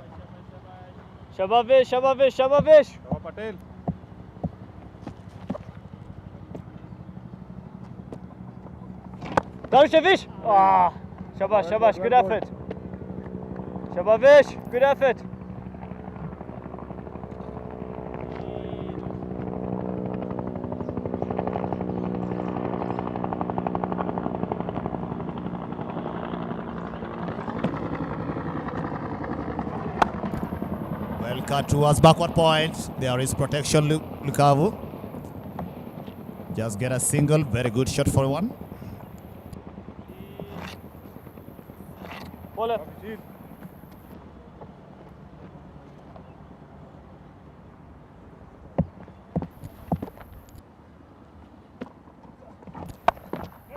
Shabash, shabash, shabash. Patel Darush, ah, shabash, shabash, good effort. Shabash, good effort. Well cut towards backward point. There is protection, Lukavu. Just get a single. Very good shot for one. Bowler.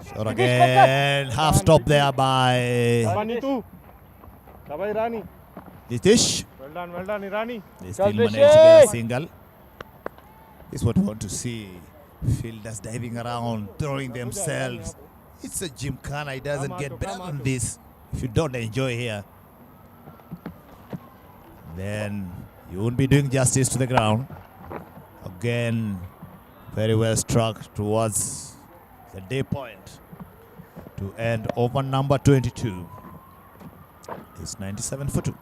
Shot again. Half stop there by रानी तू शाबाश रानी Nitish. well done Irani They still Shot managed to get a Vishay. single. This is what we want to see. Fielders diving around, throwing themselves. It's a gymkhana. It doesn't get better than this. If you don't enjoy here, then you won't be doing justice to the ground. Again, very well struck towards the day point to end over number 22. It's 97 for 2.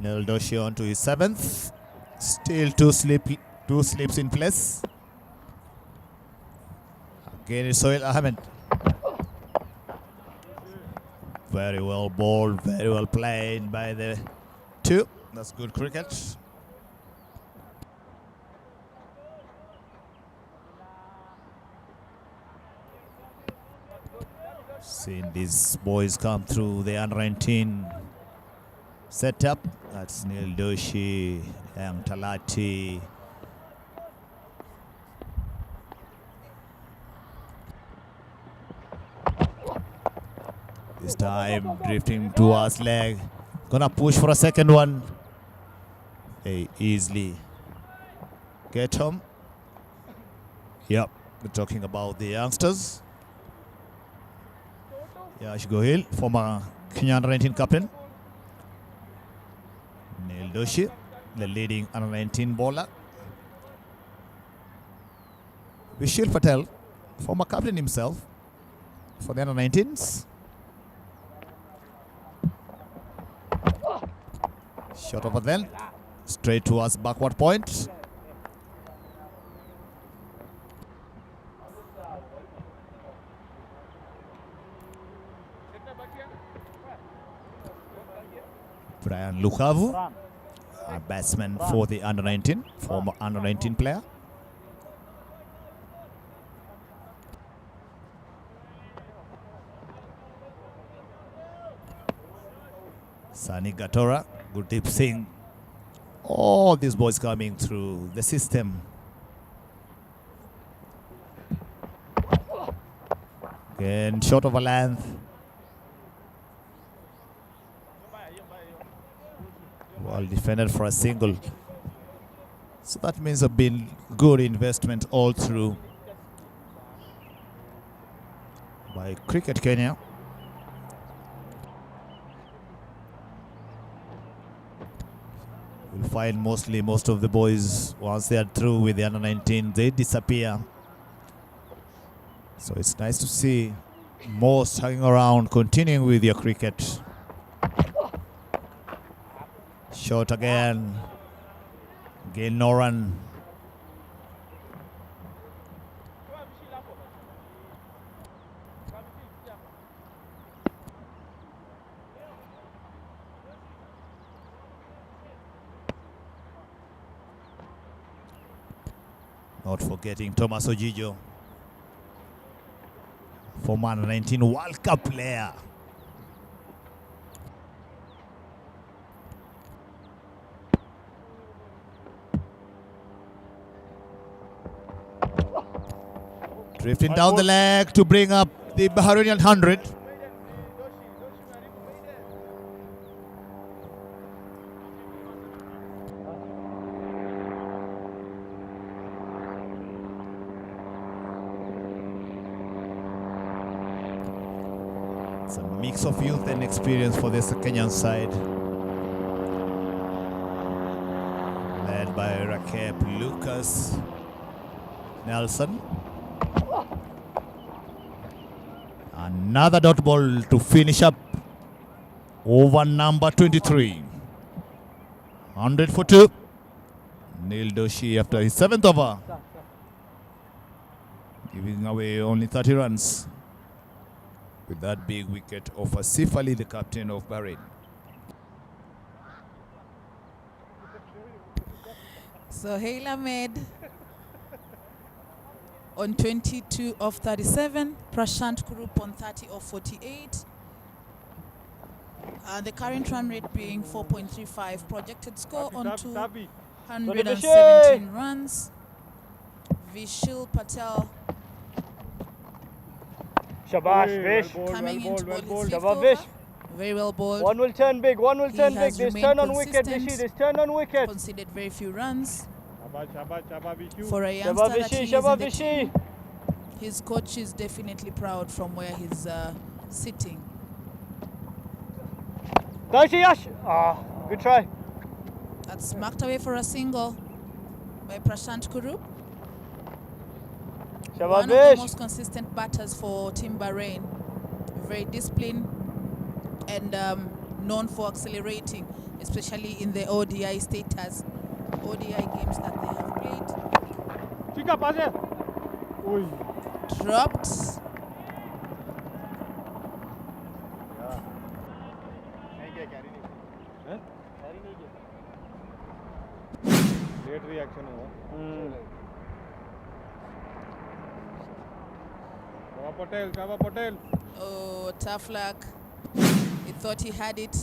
Neldoshi on to his 7th. Still two sleeps in place. Again it's Sohail Ahmed. Very well bowled, very well played by the two. That's good cricket. Seeing these boys come through the under-19 setup. That's Neil Doshi, Yang Talati. This time drifting towards leg. Gonna push for a second one. Hey, easily get home. Yep, we're talking about the youngsters. Yash Gohil, former Kenyan under-19 captain. Neil Doshi, the leading under-19 bowler. Vishal Patel, former captain himself for the under-19s. Shot over then, straight towards backward point. Brian Lukavu, a batsman for the under-19, former under-19 player. Sani Gatora, Gurdeep Singh All these boys coming through the system. Again, short of a length. Well defended for a single. So that means a been good investment all through by Cricket Kenya. You'll find most of the boys, once they are through with the under 19, they disappear. So it's nice to see most hanging around, continuing with your cricket. Shot again. Again, no run. Not forgetting Thomas Ojijo, former under 19 World Cup player. Drifting down the leg to bring up the Bahrainian 100. It's a mix of youth and experience for this Kenyan side. Led by Rakep Lucas Nelson. Another dot ball to finish up over number 23. 100 for 2. Neil Doshi after his 7th over, giving away only 30 runs with that big wicket of Asif Ali, the captain of Bahrain. So Hail Ahmed on 22 of 37, Prashant Kurup on 30 of 48. The current run rate being 4.35, projected score on 217 runs. Vishil Patel Shabash, Vish. coming into ball his fifth Shabash, over. Vish. Very well bowled. One will turn big, one will He turn big. has This remained turn on wicket, consistent. Vishy, this turn on wicket. Conceded very few runs. Vishu. For a youngster that he is in the Vishy. team, his coach is definitely proud from where he's sitting. Yash. Good try. That's marked away for a single by Prashant Kurup. One of the Shabash. most consistent batters for Team Bahrain. Very disciplined and known for accelerating, especially in the ODI status, ODI games that they have played. Chica, pase. Uy. Dropped. Late reaction हुआ. Chava Patel. Oh, tough luck. He thought he had it.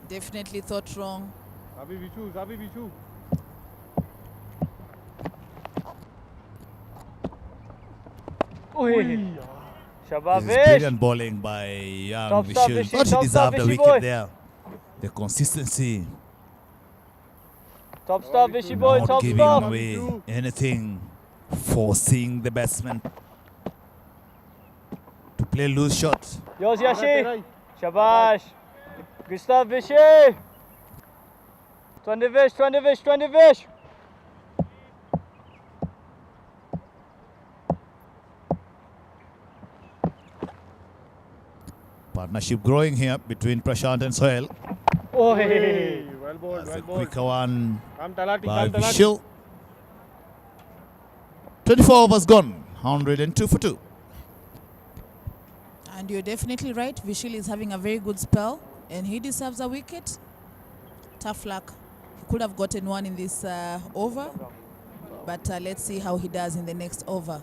Definitely thought wrong. Zabi Vishu. Shabash. This is brilliant bowling by young Top stop, Vishal. Vishy, Thought he top stop, deserved a Vishy wicket boy. there. The consistency, Top stop, Vishy boy, not top giving stop. away anything, forcing the batsman to play loose shots. Yours, Yashi. Shabash. Gustav Vishy. 20 Vish. Partnership growing here between Prashant and Sohail. Oh, Hey, well bowled, That's well a bowled. quicker one Kam Talati, by Kam Talati. Vishal. 24 overs gone, 102 for 2. And you're definitely right. Vishal is having a very good spell, and he deserves a wicket. Tough luck. He could have gotten one in this over, but let's see how he does in the next over.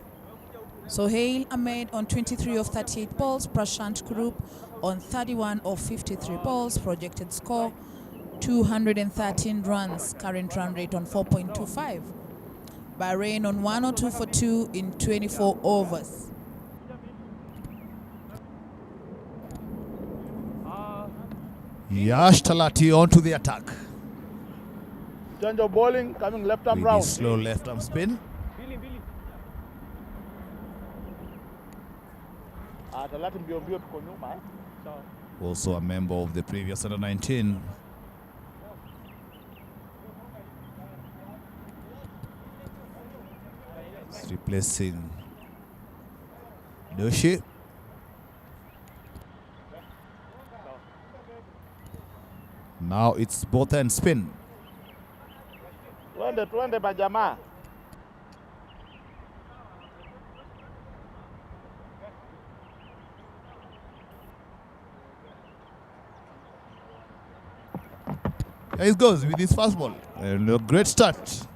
So Hail Ahmed on 23 of 38 balls, Prashant Kurup on 31 of 53 balls, projected score 213 runs, current run rate on 4.25. Bahrain on 102 for 2 in 24 overs. Yash Talati onto the attack. Change of bowling, coming left arm With his round. slow left arm spin. Talati mbio mbio tuko nyuma. Also a member of the previous under 19. It's replacing Doshi. Now it's both end spin. Twende majamaa. There he goes with his fast ball. And a great start.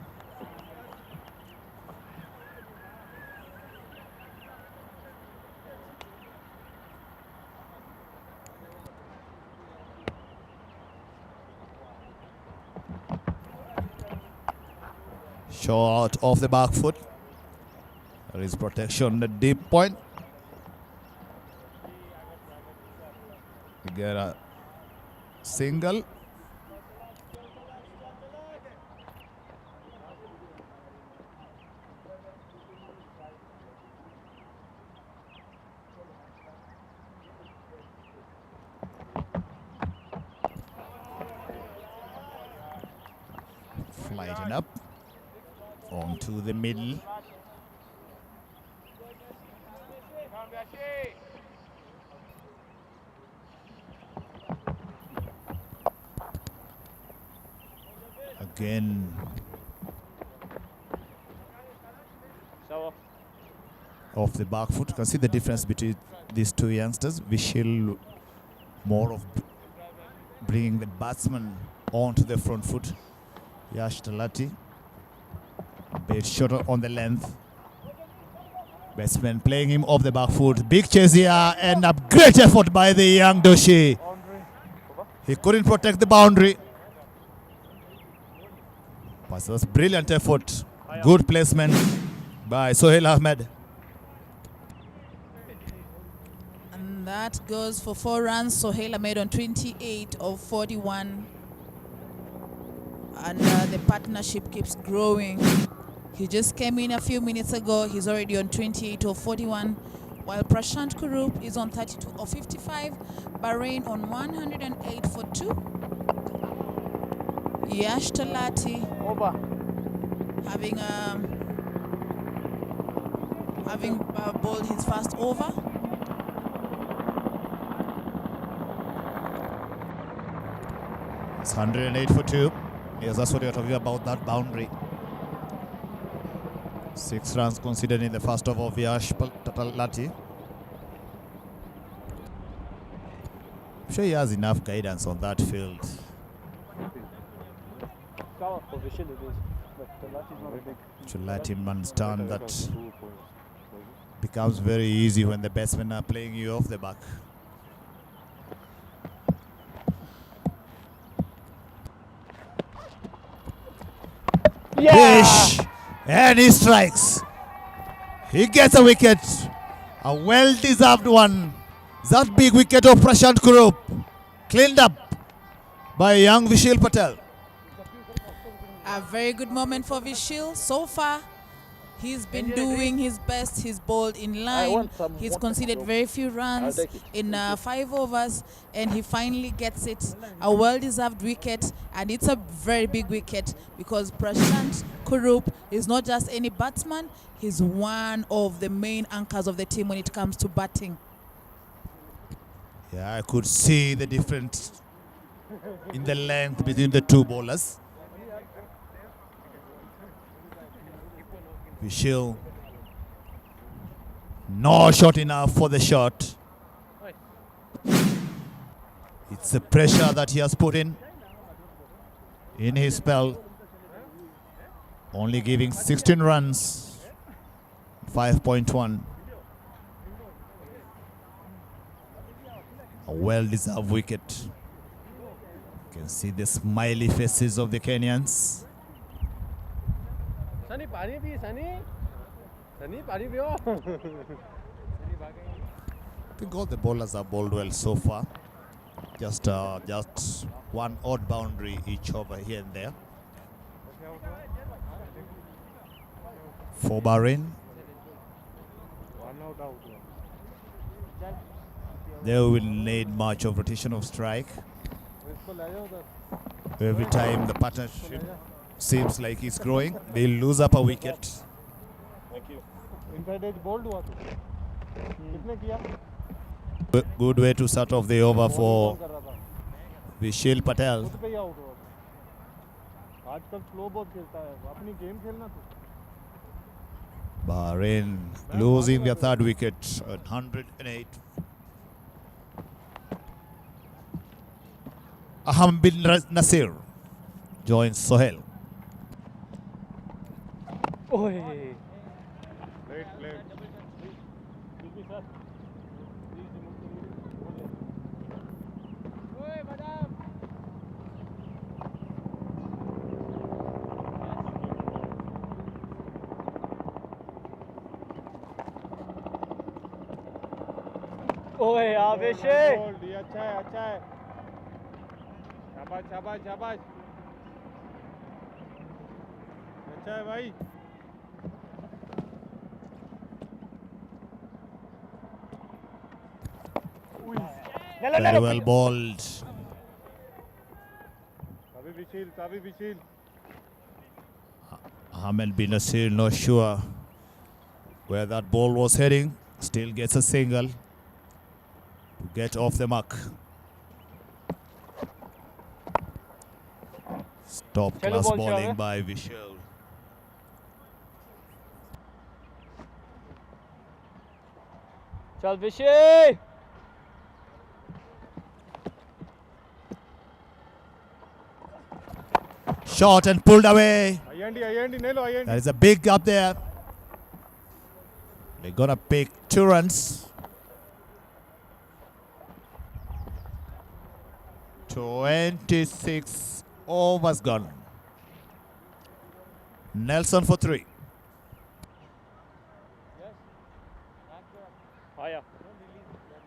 Short off the back foot. There is protection at deep point. We get a single. Flighten up onto the middle. Again off the back foot. You can see the difference between these two youngsters. Vishil more of bringing the batsman onto the front foot. Yash Talati a bit shorter on the length. Batsman playing him off the back foot. Big chase here and a great effort by the young Doshi. He couldn't protect the boundary. But it was brilliant effort. Good placement by Sohail Ahmed. And that goes for 4 runs. Sohail Ahmed on 28 of 41. And the partnership keeps growing. He just came in a few minutes ago. He's already on 28 of 41, while Prashant Kurup is on 32 of 55. Bahrain on 108 for 2. Yash Talati Over. having bowled his first over. It's 108 for 2. Yes, that's what you're talking about, that boundary. 6 runs considered in the first over of Yash Talati. I'm sure he has enough guidance on that field. To let him understand that becomes very easy when the batsmen are playing you off the back. Bish, and he strikes. He gets a wicket, a well-deserved one. That big wicket of Prashant Kurup, cleaned up by young Vishil Patel. A very good moment for Vishil. So far, he's been doing his best. He's bowled in line. He's conceded very few runs in 5 overs, and he finally gets it. A well-deserved wicket, and it's a very big wicket because Prashant Kurup is not just any batsman. He's one of the main anchors of the team when it comes to batting. Yeah, I could see the difference in the length between the two bowlers. Vishil, no shot enough for the shot. It's the pressure that he has put in his spell. Only giving 16 runs, 5.1. A well-deserved wicket. can see the smiley faces of the Kenyans. Sunny, pani bhi, Sunny. Sunny, pani bhi. I think all the bowlers have bowled well so far. Just one odd boundary each over here and there. For Bahrain, they will need much of rotation of strike. Every time the partnership seems like it's growing, they'll lose up a wicket. Thank you. Inside edge bowled हुआ तो कितने किया? Good way to start off the over for Vishal Patel. खुद पे ही out हुआ। आजकल slow बहुत खेलता है, अपनी गेम खेलना तो। Bahrain losing their third wicket at 108. Aham bin Nasir joins Sohail. ओए लेट लेट जी सर ओए मैडम ओए आवेश अच्छा है शाबाश शाबाश शाबाश अच्छा है भाई Very well bowled. Sabi Bishil. Ahmed bin Nasir not sure where that ball was heading. Still gets a single to get off the mark. Top class bowling by Vishal. चल विशे Shot and pulled away. IND. There is a big gap there. They're gonna pick 2 runs. 26 overs gone. Nelson for 3.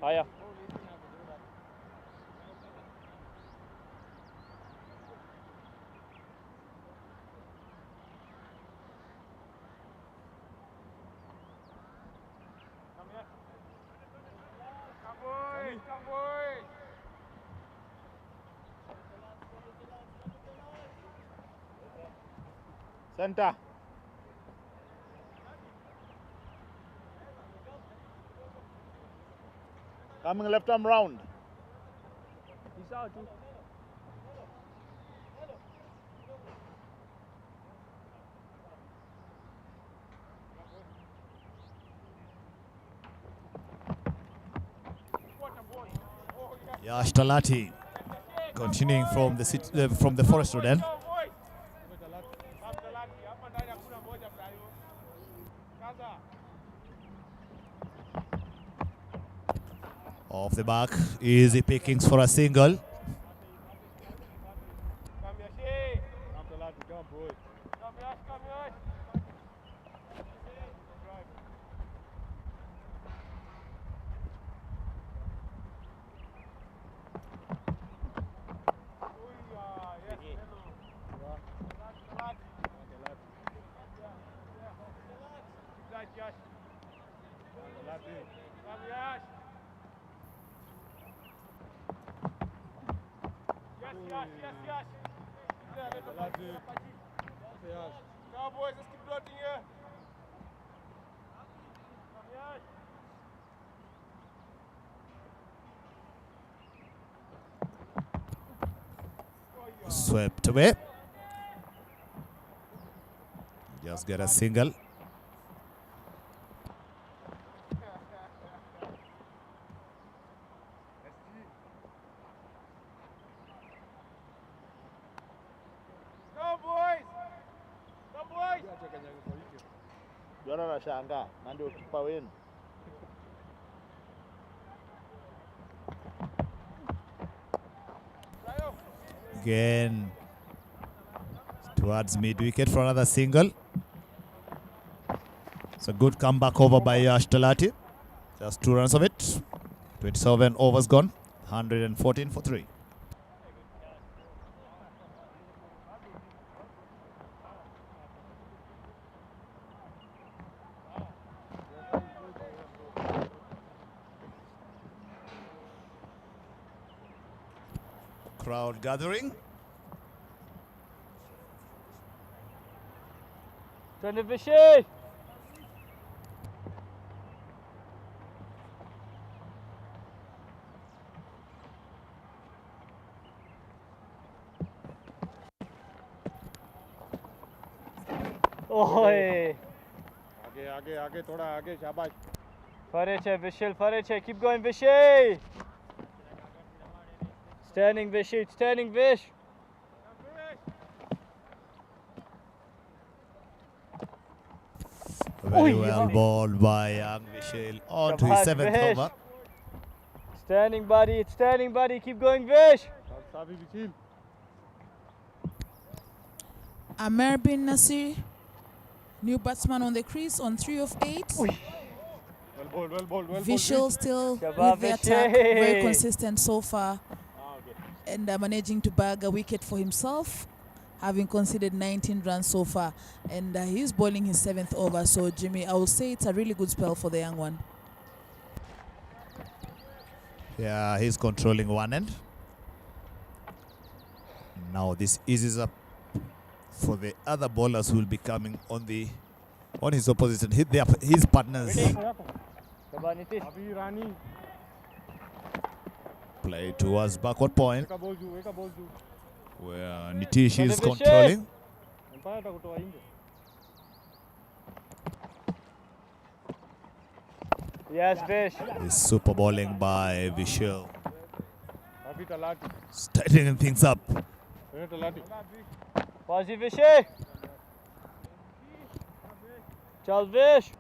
आया Center. Coming left arm round. He's out. Yash Talati continuing from the from the Forest Road end. Off the back, easy pickings for a single. Cowboys, let's keep blocking here. Swept away. Just get a single. Jona anashangaa na ndio kipa wenu. again towards mid-wicket for another single. It's a good comeback over by Yash Talati. Just 2 runs of it. 27 overs gone. 114 for 3. Crowd gathering. 20 Oi! आगे थोड़ा आगे शाबाश. Fariche, Vishal, Fariche, keep going, Vishay! Standing, Vishy, standing, Vish! Very well bowled by young Vishal on to his Shabaz, 7th Vish. over. Standing, buddy, keep going, Vish! Sabi Vishil. Amer bin Nasir, new batsman on the crease on 3 of 8. Well bowled. Visual still Shabab with the attack, Vishay. very consistent so far, and managing to bag a wicket for himself, having conceded 19 runs so far, and he's bowling his 7th over. So Jimmy, I will say it's a really good spell for the young one. Yeah, he's controlling one end. Now this eases up for the other bowlers who will be coming on his opposition. His partners. Shabaz Nitish. Abhi Rani. Play towards backward point Eka bol ju. where Nitish is Vishal. controlling. Empire ta kutoa inge. Yes, Vish. Is super bowling by Vishal. Abhi Talati. Tightening things up. Talati. Pazi, Vishay! Chal, Vish!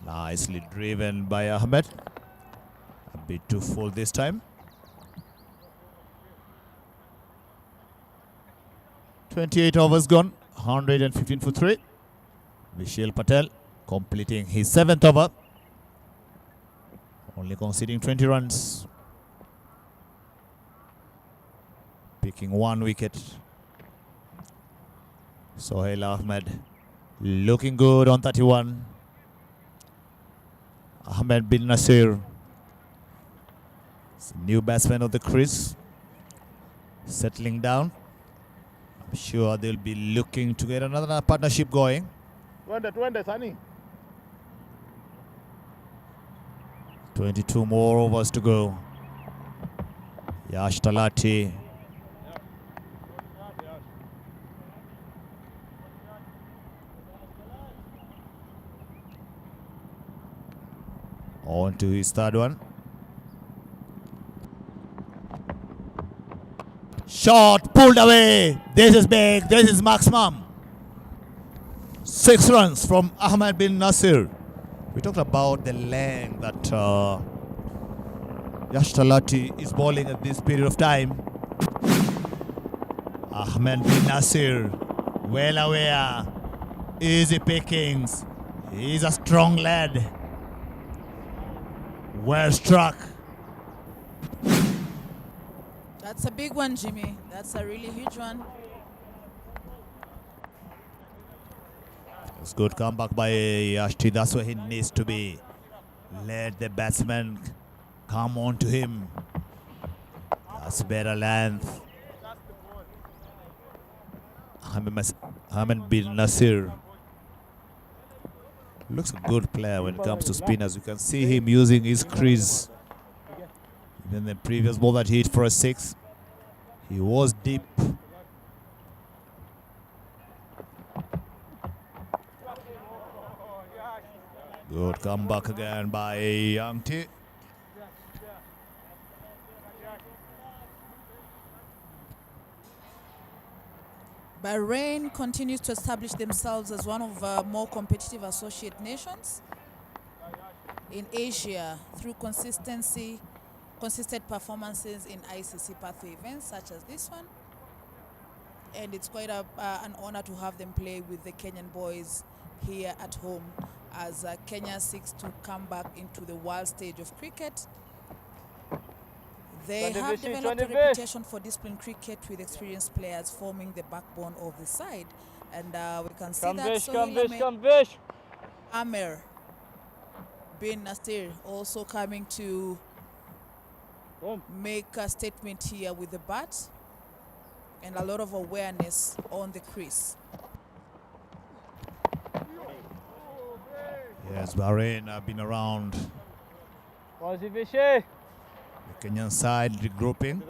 Nicely driven by Ahmed. A bit too full this time. 28 overs gone. 115 for 3. Vishal Patel completing his 7th over. Only conceding 20 runs. Picking 1 wicket. Sohail Ahmed looking good on 31. Ahmed bin Nasir, new batsman of the crease, settling down. I'm sure they'll be looking to get another partnership going. 20 Sani. 22 more overs to go. Yash Talati. On to his 3rd one. Shot pulled away. This is big. This is maximum. 6 runs from Ahmed bin Nasir. We talked about the length that Yash Talati is bowling at this period of time. Ahmed bin Nasir, well aware. Easy pickings. He's a strong lad. Well struck. That's a big one, Jimmy. That's a really huge one. It's good comeback by Yashti. That's where he needs to be. Let the batsman come on to him. That's better length. Ahmed bin Nasir looks a good player when it comes to spinners. You can see him using his crease. Even the previous ball that he hit for a 6, he was deep. Good comeback again by Young T. Bahrain continues to establish themselves as one of more competitive associate nations. in Asia through consistent performances in ICC pathway events such as this one. And it's quite an honor to have them play with the Kenyan boys here at home as Kenya seeks to come back into the world stage of cricket. They have developed a reputation for disciplined cricket with experienced players forming the backbone of the side. And we can see that Sohail Amer bin Nasir also coming to make a statement here with the bat and a lot of awareness on the crease. Yes, Bahrain have been around Positive. the Kenyan side regrouping.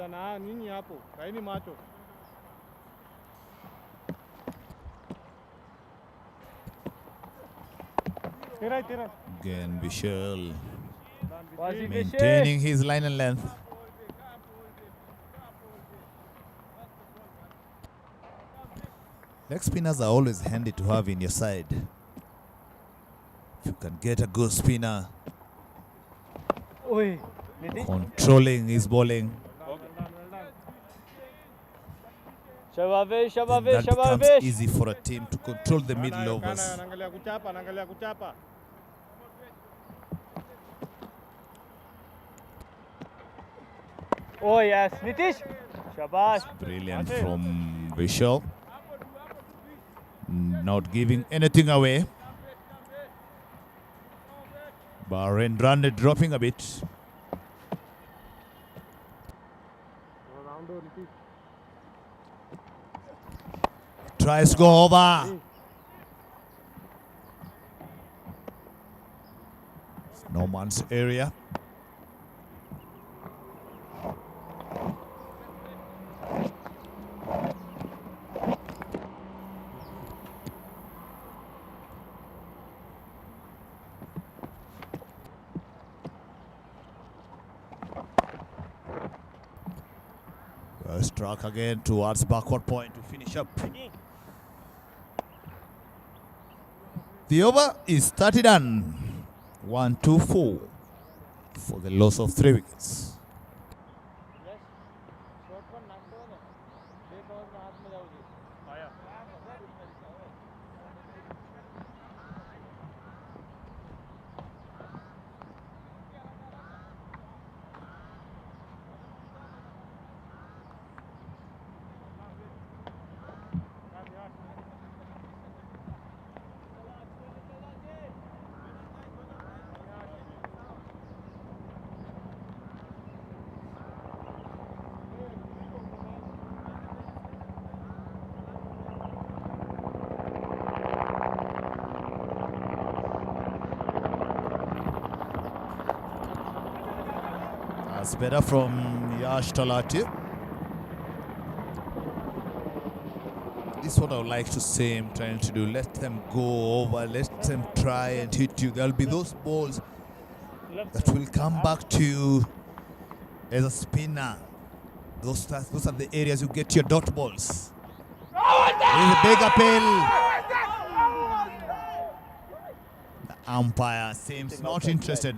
Again, Vishal maintaining his line and length. Leg spinners are always handy to have in your side. If you can get a good spinner controlling his bowling, then that becomes easy for a team to control the middle overs. Oh yes, Nitish. Shabash. Brilliant from Vishal. Not giving anything away. Bahrain run dropping a bit. Tries to go over. No man's area. Struck again towards backward point to finish up. The over is 30 done. 1-2-4 for the loss of 3 wickets. That's better from Yash Talati. This is what I would like to say I'm trying to do. Let them go over, let them try and hit you. There'll be those balls that will come back to you as a spinner. Those are the areas you get your dot balls. There's a big appeal. The umpire seems not interested.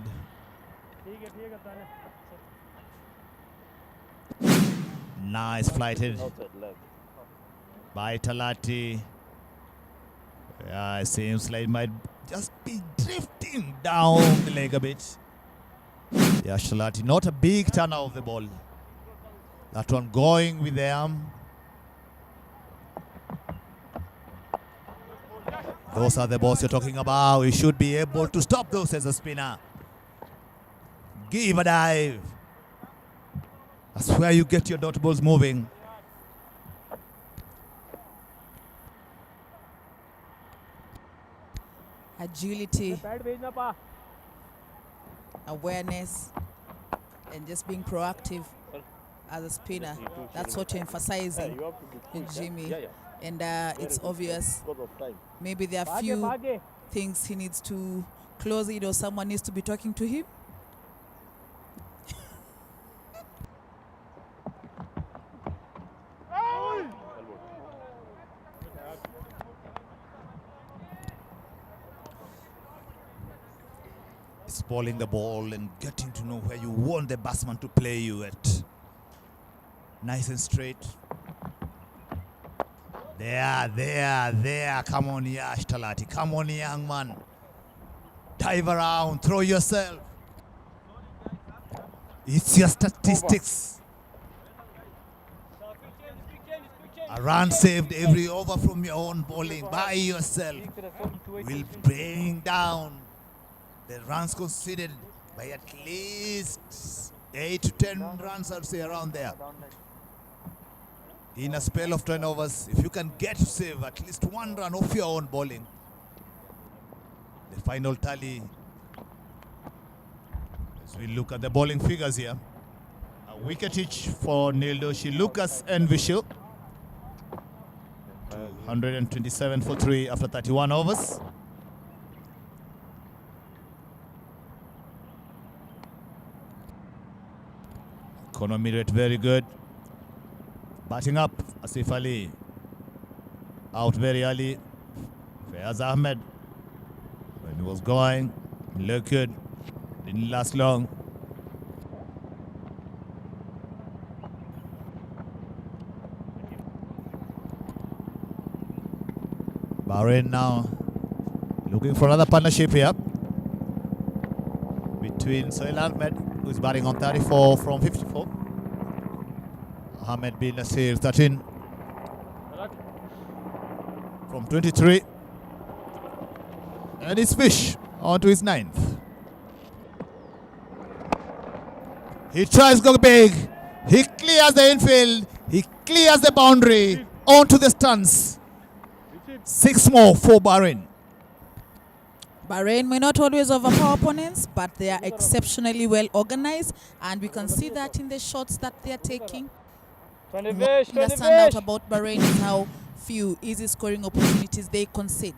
Nice flighted by Talati. Yeah, it seems like it might just be drifting down the leg a bit. Yeah, Talati, not a big turn of the ball. That one going with the arm. Those are the balls you're talking about. You should be able to stop those as a spinner. Give a dive. That's where you get your dot balls moving. Agility, awareness, and just being proactive as a spinner. That's what you're emphasizing in Jimmy. And it's obvious. Maybe there are few things he needs to close it, or someone needs to be talking to him. just bowling the ball and getting to know where you want the batsman to play you at. Nice and straight. There. Come on, Yash Talati. Come on, young man. Dive around, throw yourself. It's your statistics. A run saved every over from your own bowling by yourself will bring down the runs conceded by at least 8 to 10 runs, I'd say, around there. In a spell of 10 overs, if you can get to save at least 1 run off your own bowling, the final tally, as we look at the bowling figures here, a wicket each for Neil Doshi, Lucas and Vishal. 127 for 3 after 31 overs. Economy rate very good. Batting up, Asif Ali. Out very early. Fayaz Ahmed. When he was going, looked good. Didn't last long. Bahrain now looking for another partnership here between Sohail Ahmed, who is batting on 34 from 54. Ahmed bin Nasir 13 from 23. And it's Fish on to his 9th. He tries to go big. He clears the infield. He clears the boundary onto the stands. 6 more for Bahrain. Bahrain may not always overpower opponents, but they are exceptionally well organized, and we can see that in the shots that they are taking. What stand out about Bahrain is how few easy scoring opportunities they concede.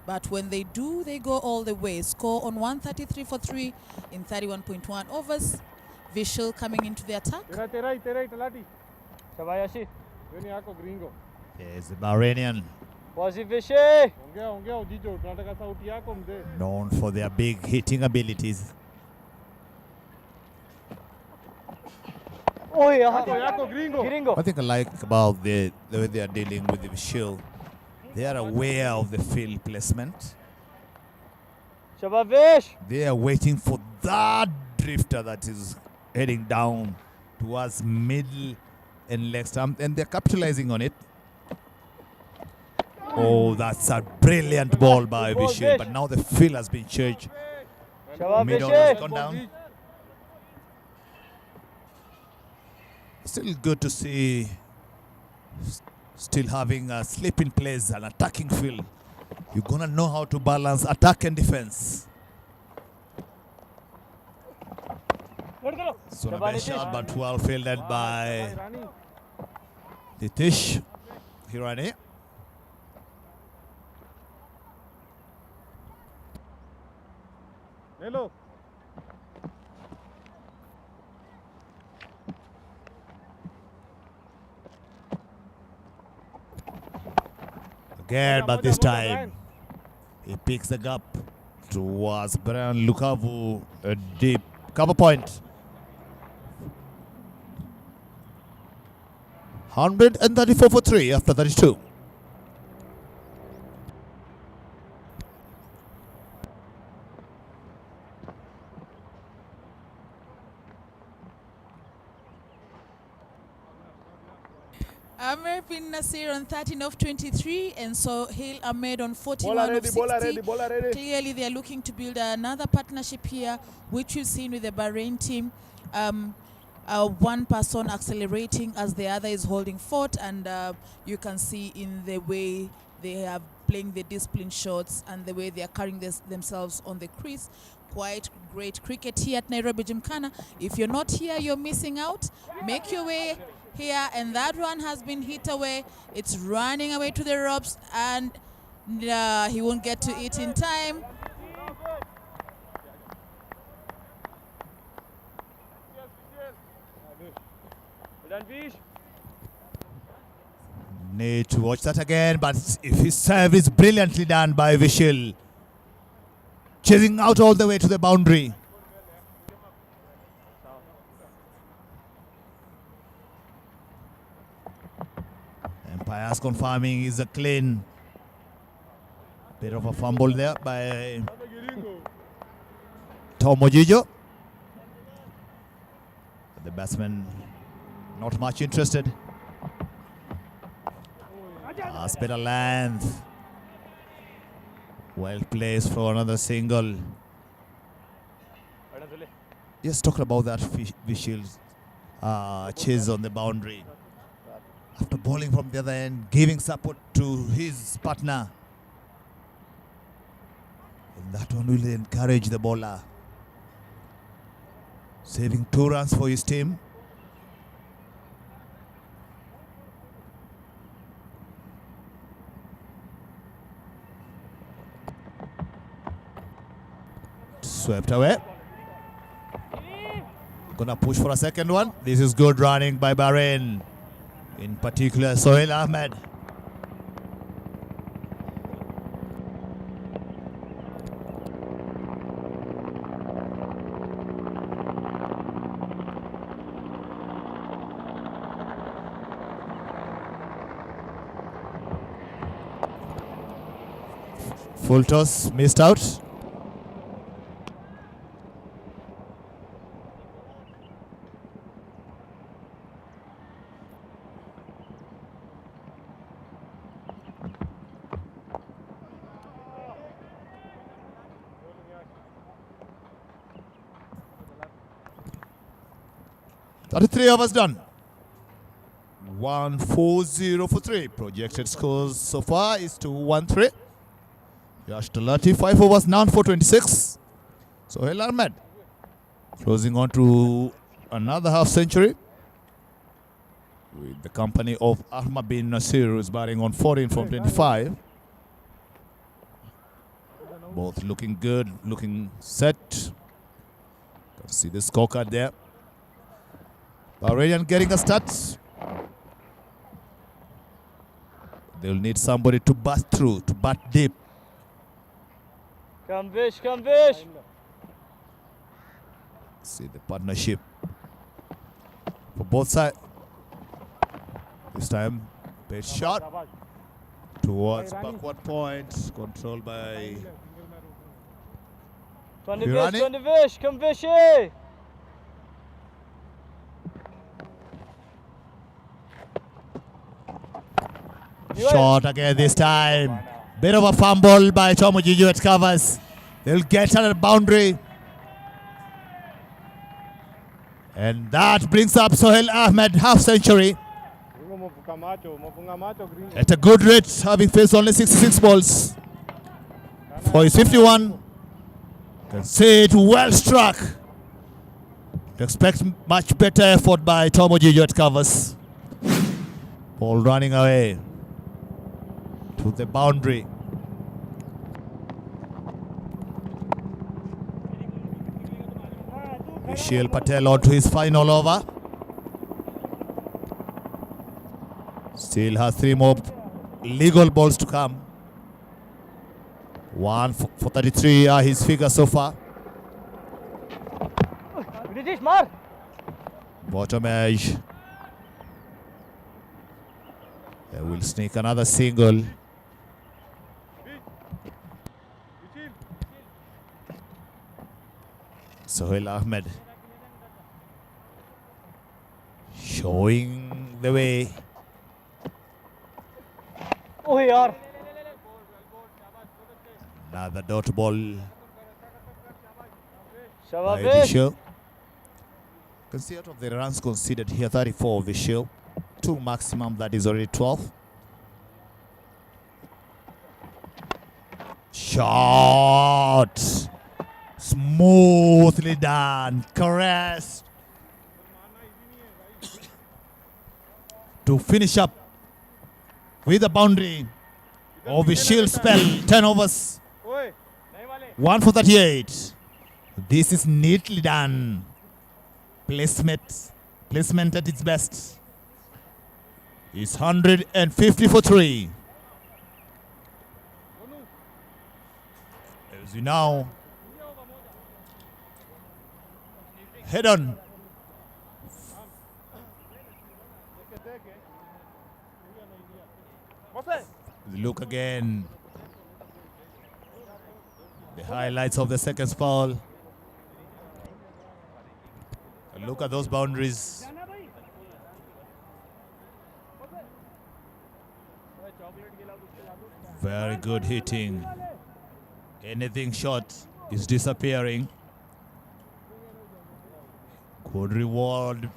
But when they do, they go all the way. Score on 133 for 3 in 31.1 overs. Vishal coming into the attack. There's the Bahrainian, known for their big hitting abilities. What I think I like about the way they are dealing with the Vishal, they are aware of the field placement. They are waiting for that drifter that is heading down towards middle and leg stump, and they're capitalizing on it. Oh, that's a brilliant ball by Vishal, but now the field has been changed. Mid-on has gone down. Still good to see, still having a slip in place, an attacking field. You're going to know how to balance attack and defense. So a best shot, but well fielded by Nitish Hirani. Hello. Again, but this time he picks the gap towards Brian Lukavu, a deep cover point. 134 for 3 after 32. Amir bin Nasir on 13 of 23, and Sohail Ahmed on 41 of 60. Clearly, they are looking to build another partnership here, which we've seen with the Bahrain team. One person accelerating as the other is holding fort, and you can see in the way they are playing the disciplined shots and the way they are carrying themselves on the crease. Quite great cricket here at Nairobi Gymkhana. If you're not here, you're missing out. Make your way here, and that one has been hit away. It's running away to the ropes, and he won't get to it in time. Need to watch that again, but if his serve is brilliantly done by Vishal. Chasing out all the way to the boundary. Fires confirming is a clean. Bit of a fumble there by Tom Ojijo. The batsman not much interested. Has better length. Well placed for another single. Just talking about that visual chase on the boundary. After bowling from the other end, giving support to his partner. And that one will encourage the bowler. Saving 2 runs for his team. Swept away. Gonna push for a second one. This is good running by Bahrain. In particular, Sohail Ahmed. Full toss, missed out. The 3 overs done. 1-4-0 for 3. Projected scores so far is 2-1-3. Yash Talati, 5 overs, none for 26. Sohail Ahmed closing on to another half century with the company of Ahmad bin Nasir, who is batting on 14 from 25. Both looking good, looking set. Can see the scorecard there. Bahrain getting a start. They'll need somebody to bust through, to bat deep. Come fish, come fish. See the partnership for both sides. This time, bait shot towards backward point, controlled by 20 Hirani. fish, 20 fish, come fish here. Shot again this time. Bit of a fumble by Tom Ojijo at covers. They'll get at the boundary. And that brings up Sohail Ahmed, half century. At a good rate, having faced only 66 balls. For his 51. Can say it well struck. Expect much better effort by Tom Ojijo at covers. Ball running away to the boundary. Vishal Patel on to his final over. Still has 3 more legal balls to come. 1 for 33 are his figures so far. British Mar. Bottom edge. They will sneak another single. Sohail Ahmed showing the way. Oh yaar. Another dot ball Shaba by fish. Vishal. Can see out of the runs conceded here, 34 Vishal. 2 maximum, that is already 12. Shot! Smoothly done, caressed. To finish up with the boundary of Vishal spell, 10 overs. 1 for 38. This is neatly done. Placement at its best. It's 150 for 3. As we now head on Look again. The highlights of the second foul. And look at those boundaries. Very good hitting. Anything short is disappearing. Good reward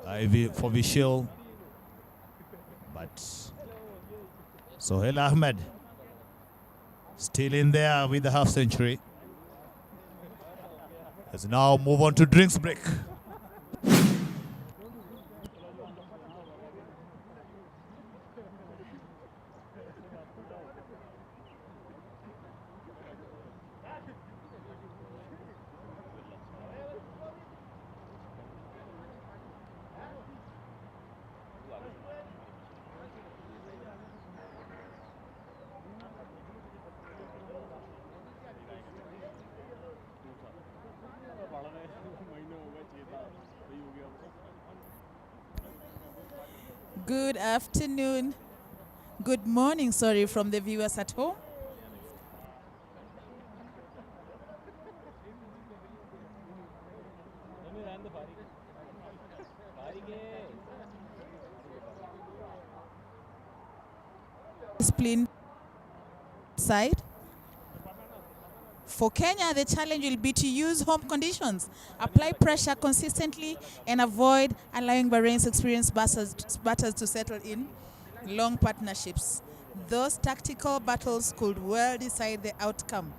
for Vishal. But Sohail Ahmed still in there with the half century. Let's now move on to drinks break. Good afternoon. Good morning, sorry, from the viewers at home. Discipline side. For Kenya, the challenge will be to use home conditions, apply pressure consistently, and avoid allowing Bahrain's experienced batters to settle in long partnerships. Those tactical battles could well decide the outcome.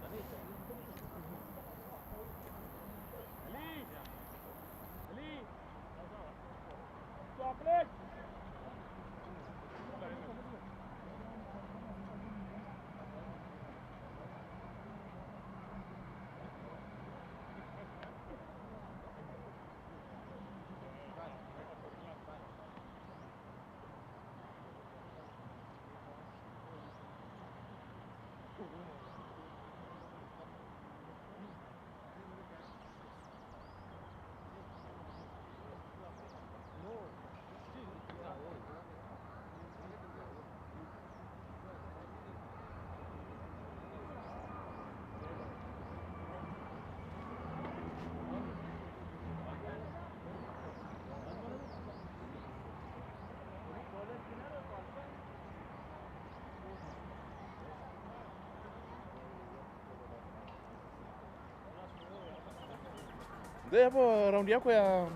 Ndio hapo round yako ya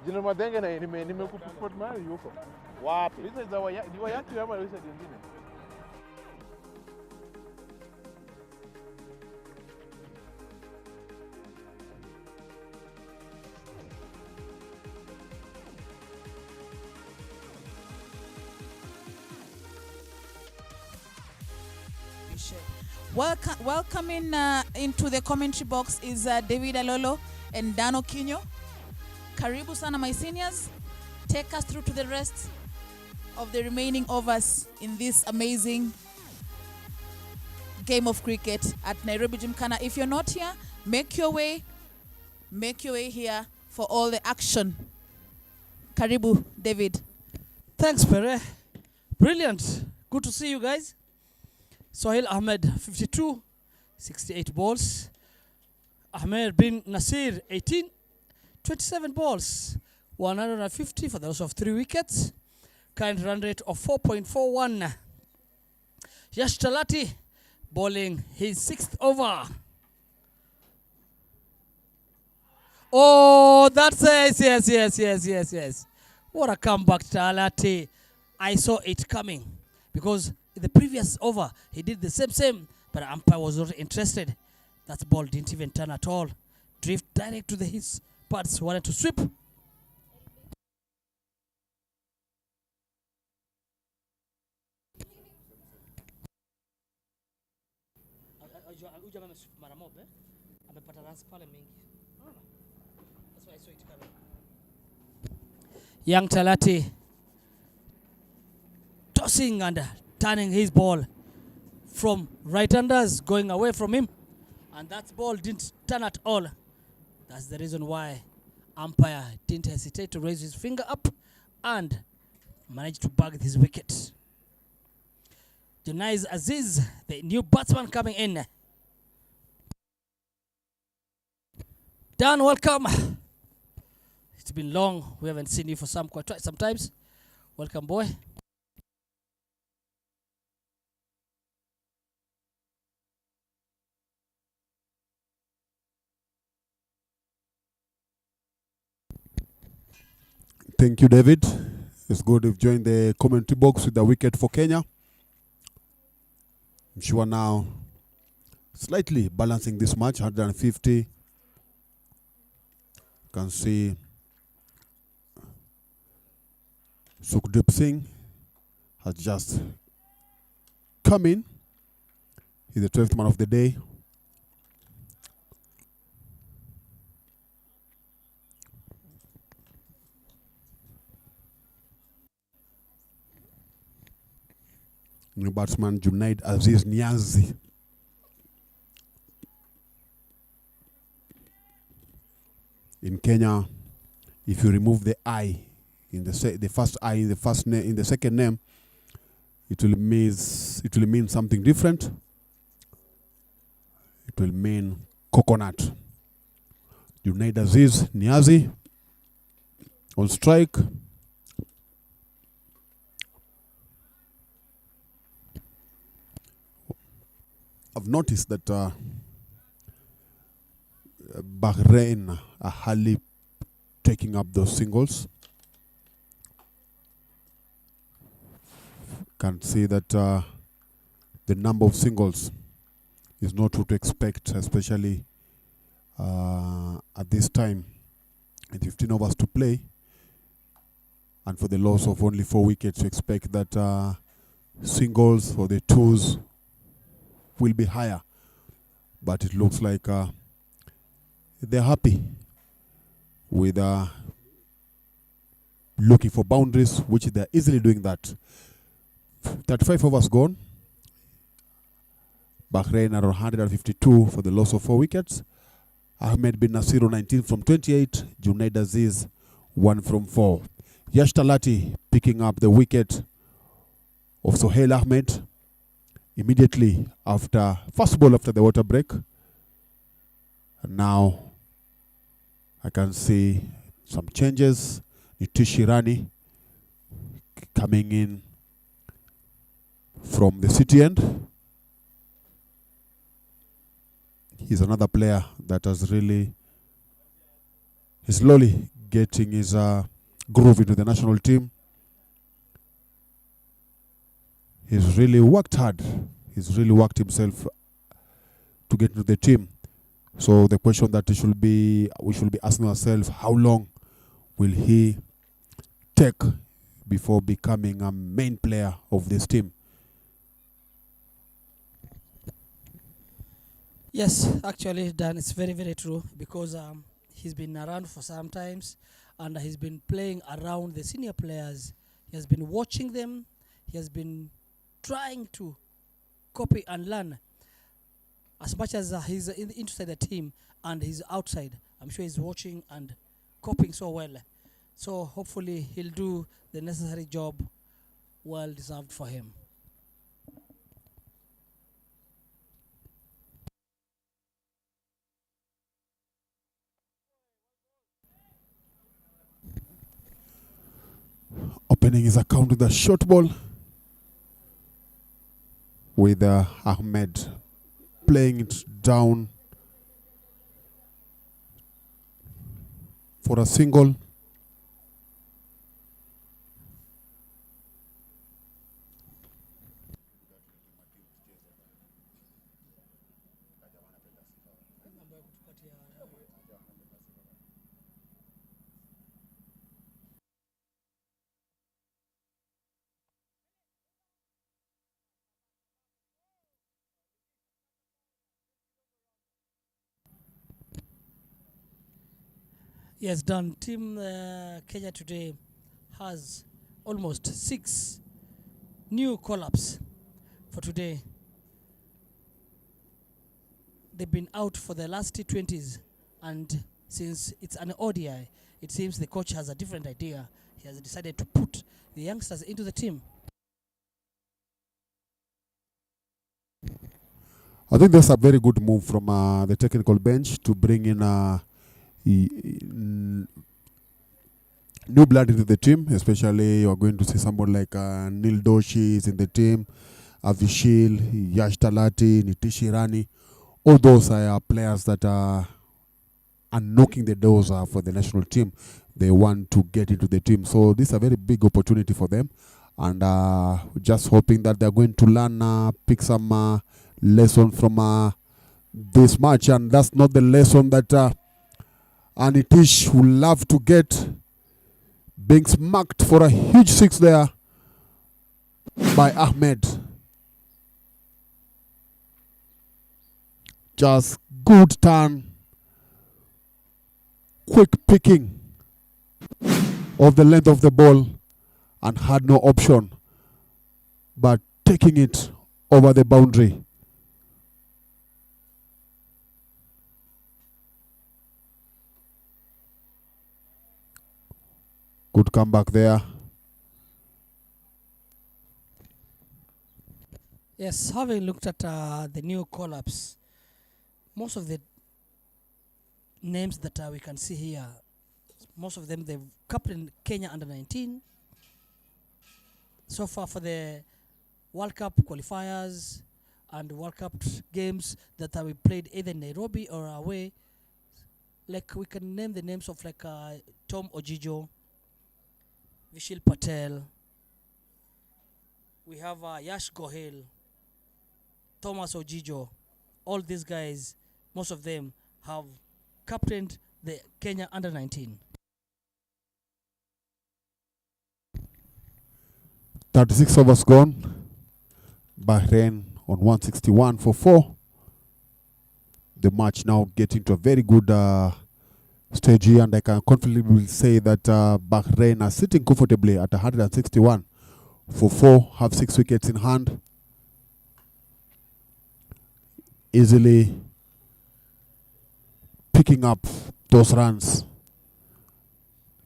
General Madenge na nimekuport mahali yuko. Wapi? Hizo za wayatu ama hizo zingine? Welcoming into the commentary box is David Alolo and Dan Okinyo. Karibu sana, my seniors. Take us through to the rest of the remaining overs in this amazing game of cricket at Nairobi Gymkhana. If you're not here, make your way here for all the action. Karibu, David. Thanks, Pere. Brilliant. Good to see you guys. Sohail Ahmed, 52, 68 balls. Ahmed bin Nasir, 18, 27 balls, 150 for the loss of 3 wickets. Current run rate of 4.41. Yash Talati bowling his 6th over. Oh, that's yes. What a comeback, Talati. I saw it coming because in the previous over he did the same, but umpire was not interested. That ball didn't even turn at all. Drift direct to his pads, wanted to sweep. Young Talati tossing and turning his ball from right-handers, going away from him. And that ball didn't turn at all. That's the reason why umpire didn't hesitate to raise his finger up and managed to bag his wicket. Denies Aziz, the new batsman coming in. Dan, welcome. It's been long. We haven't seen you for quite some times. Welcome, boy. Thank you, David. It's good you've joined the commentary box with the wicket for Kenya. I'm sure now slightly balancing this match, 150. You can see Sukhdeep Singh has just come in. He's the 12th man of the day. New batsman Junaid Aziz Niazi. In Kenya, if you remove the I in the first I in the second name, it will mean something different. It will mean coconut. Junaid Aziz Niazi on strike. I've noticed that Bahrain are hardly taking up those singles. Can see that the number of singles is not what to expect, especially at this time, and 15 overs to play, and for the loss of only 4 wickets, you expect that singles for the twos will be higher, but it looks like they're happy with looking for boundaries, which they're easily doing that. 35 overs gone. Bahrain are 152 for the loss of 4 wickets. Ahmed bin Nasir 19 from 28. Junaid Aziz 1 from 4. Yash Talati picking up the wicket of Sohail Ahmed immediately after first ball after the water break. And now I can see some changes. Nitish Irani coming in from the city end. He's another player that has really is slowly getting his groove into the national team. He's really worked hard. He's really worked himself to get into the team. So the question that we should be asking ourselves, how long will he take before becoming a main player of this team? Yes, actually, Dan, it's very, very true, because he's been around for some times, and he's been playing around the senior players. He has been watching them. He has been trying to copy and learn. As much as he's inside the team and he's outside, I'm sure he's watching and copying so well. So hopefully he'll do the necessary job, well deserved for him. Opening his account with a short ball, with Ahmed playing it down for a single. Yes, done. Team Kenya today has almost 6 new call-ups for today. They've been out for the last T20s, and since it's an ODI, it seems the coach has a different idea. He has decided to put the youngsters into the team. I think that's a very good move from the technical bench to bring in new blood into the team. Especially, you're going to see someone like Neil Doshi is in the team, Avishil, Yash Talati, Nitish Rani. All those are players that are knocking the doors for the national team. They want to get into the team. So this is a very big opportunity for them. And just hoping that they're going to learn, pick some lesson from this match. And that's not the lesson that Nitish would love to get. Being smacked for a huge 6 there by Ahmed. Just good turn. Quick picking of the length of the ball and had no option but taking it over the boundary. Good comeback there. Yes, having looked at the new call-ups, most of the names that we can see here, most of them they've captained Kenya under 19 so far for the World Cup qualifiers and World Cup games that we played either in Nairobi or away. Like we can name the names of like Tom Ojijo, Vishil Patel, we have Yash Gohel, Thomas Ojijo. All these guys, most of them have captained the Kenya under 19. 36 overs gone. Bahrain on 161 for 4. The match now getting to a very good stage here, and I can confidently say that Bahrain are sitting comfortably at 161 for 4, have 6 wickets in hand. Easily picking up those runs.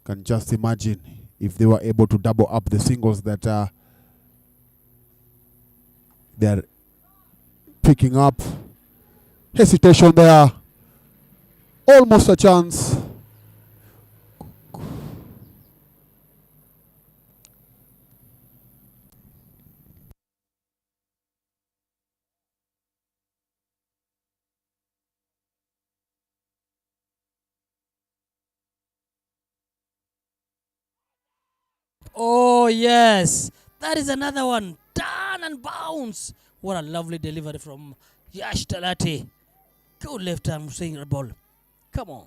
Can just imagine if they were able to double up the singles that they're picking up. Hesitation there. Almost a chance. Oh yes, that is another one. Turn and bounce. What a lovely delivery from Yash Talati. Good left arm swing the ball. Come on.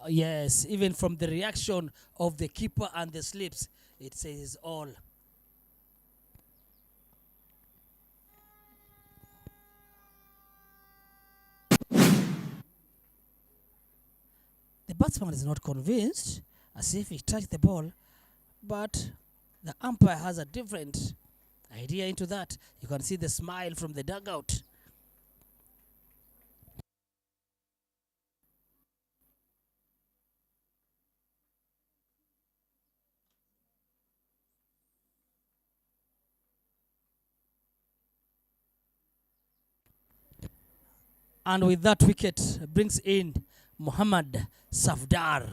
Yes, even from the reaction of the keeper and the slips, it says all. The batsman is not convinced, as if he touched the ball, but the umpire has a different idea into that. You can see the smile from the dugout. And with that wicket brings in Muhammad Safdar.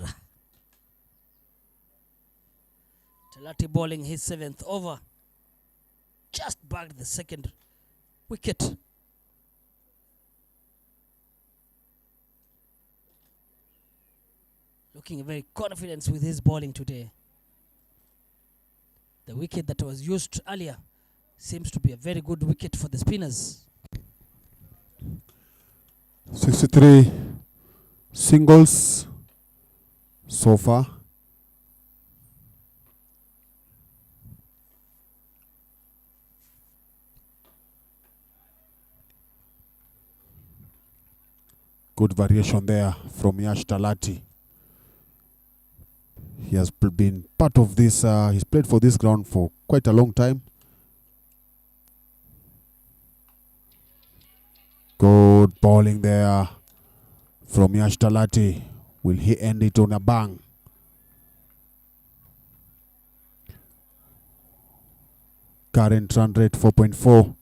Talati bowling his 7th over. Just bagged the 2nd wicket. Looking very confident with his bowling today. The wicket that was used earlier seems to be a very good wicket for the spinners. 63 singles so far. Good variation there from Yash Talati. He has been part of this, he's played for this ground for quite a long time. bowling there from Yash Talati. Will he end it on a bang? Current run rate 4.4.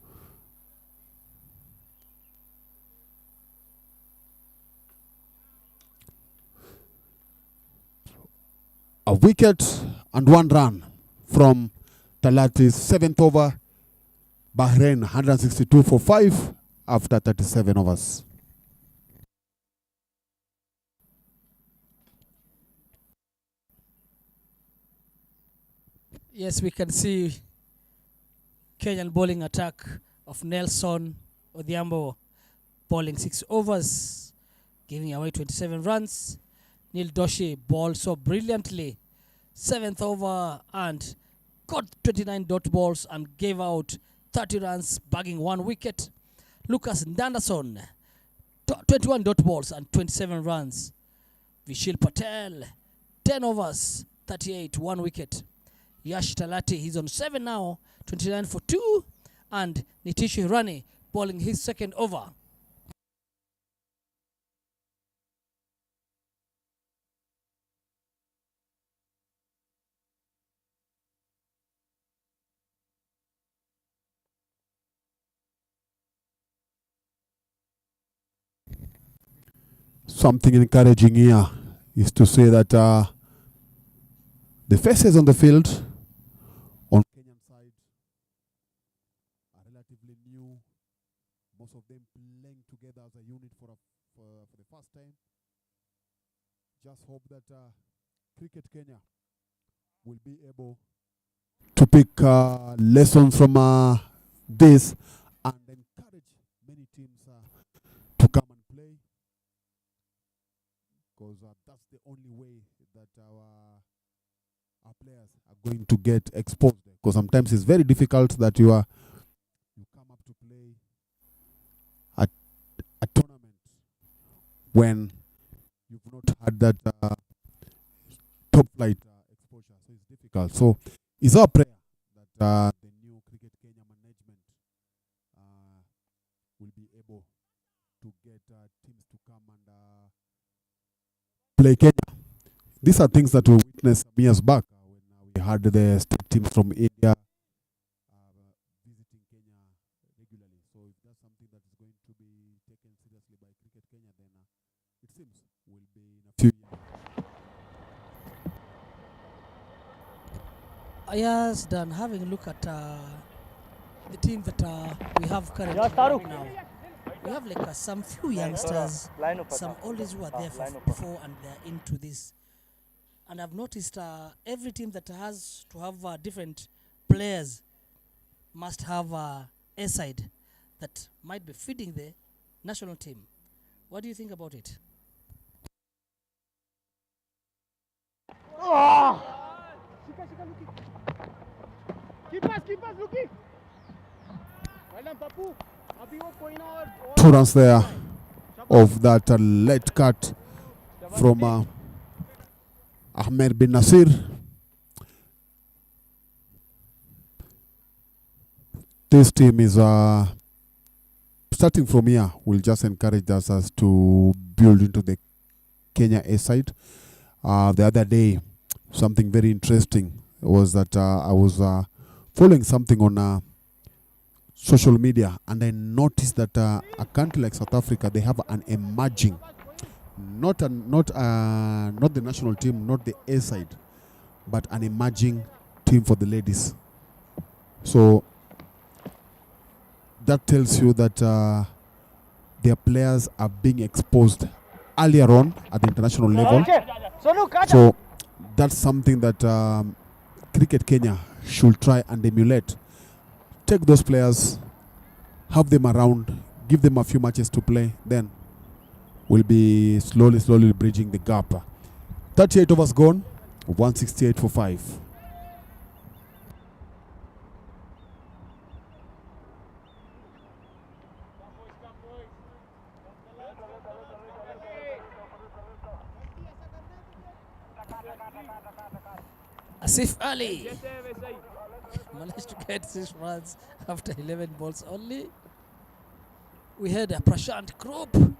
A wicket and 1 run from Talati's 7th over. Bahrain 162 for 5 after 37 overs. Yes, we can see Kenyan bowling attack of Nelson Odhiambo bowling 6 overs, giving away 27 runs. Neil Doshi bowled so brilliantly, 7th over, and got 29 dot balls and gave out 30 runs, bagging 1 wicket. Lucas Ndandason, 21 dot balls and 27 runs. Vishil Patel, 10 overs, 38, 1 wicket. Yash Talati, he's on 7 now, 29 for 2. And Nitish Hirani bowling his 2nd over. Something encouraging here is to say that the faces on the field on Kenyan side are relatively new. Most of them playing together as a unit for the first time. Just hope that Cricket Kenya will be able to pick lessons from this and encourage many teams to come and play, because that's the only way that our players are going to get exposed. Because sometimes it's very difficult that you come up to play at a tournament when you've not had that top flight exposure, so it's difficult. So it's our prayer that the new Cricket Kenya management will be able to get teams to come and play Kenya. These are things that we witnessed some years back when we had the state teams from India visiting Kenya regularly. So if that's something that is going to be taken seriously by Cricket Kenya, then it seems will be in a few years. Yes, Dan, having a look at the team that we have currently right now. We have like some few youngsters, some oldies who are there before and they're into this. And I've noticed every team that has to have different players must have a side that might be feeding the national team. What do you think about it? Two runs there of that late cut from Ahmed bin Nasir. This team is starting from here. Will just encourage us to build into the Kenya A side. The other day, something very interesting was that I was following something on social media, and I noticed that a country like South Africa, they have an emerging, not the national team, not the A side, but an emerging team for the ladies. So that tells you that their players are being exposed earlier on at the international level. So that's something that Cricket Kenya should try and emulate. Take those players, have them around, give them a few matches to play, then we'll be slowly bridging the gap. 38 overs gone, 168 for 5. Asif Ali managed to get 6 runs after 11 balls only. We had a Prashant Group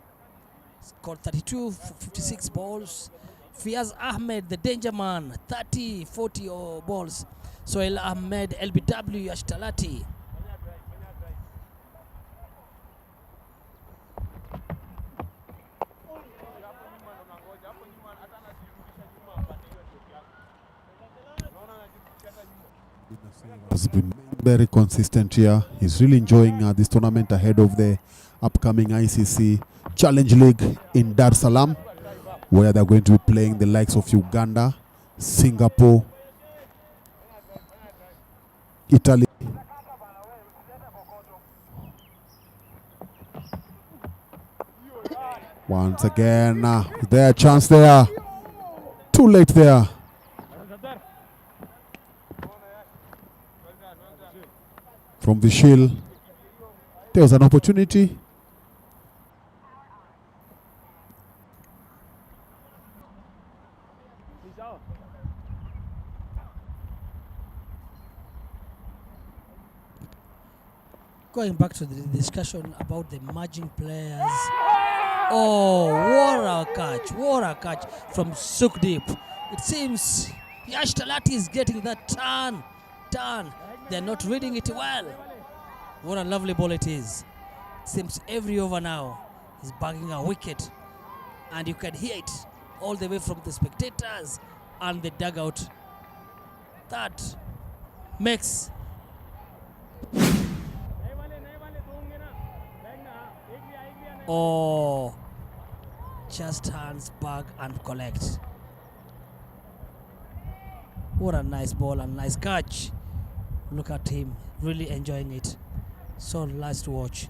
scored 32 for 56 balls. Fiaz Ahmed, the danger man, 40 balls. Sohail Ahmed, LBW, Ashtalati. Has been very consistent here. He's really enjoying this tournament ahead of the upcoming ICC Challenge League in Dar es Salaam, where they're going to be playing the likes of Uganda, Singapore, Italy. Once again, their chance there. Too late there. From the shield, there was an opportunity. Going back to the discussion about the emerging players. Oh, what a catch from Sukdeep. It seems Yash Talati is getting that turn. They're not reading it well. What a lovely ball it is. Seems every over now is bagging a wicket. And you can hear it all the way from the spectators and the dugout. That makes just hands back and collect. What a nice ball and nice catch. Look at him, really enjoying it. So nice to watch.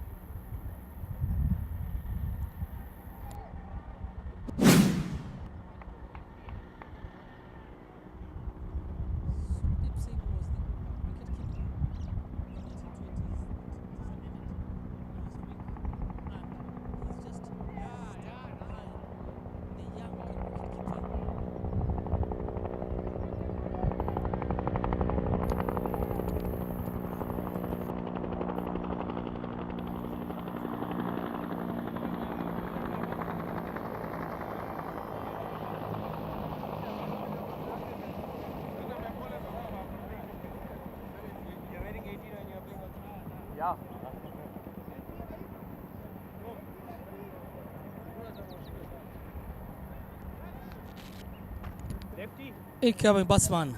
Incoming batsman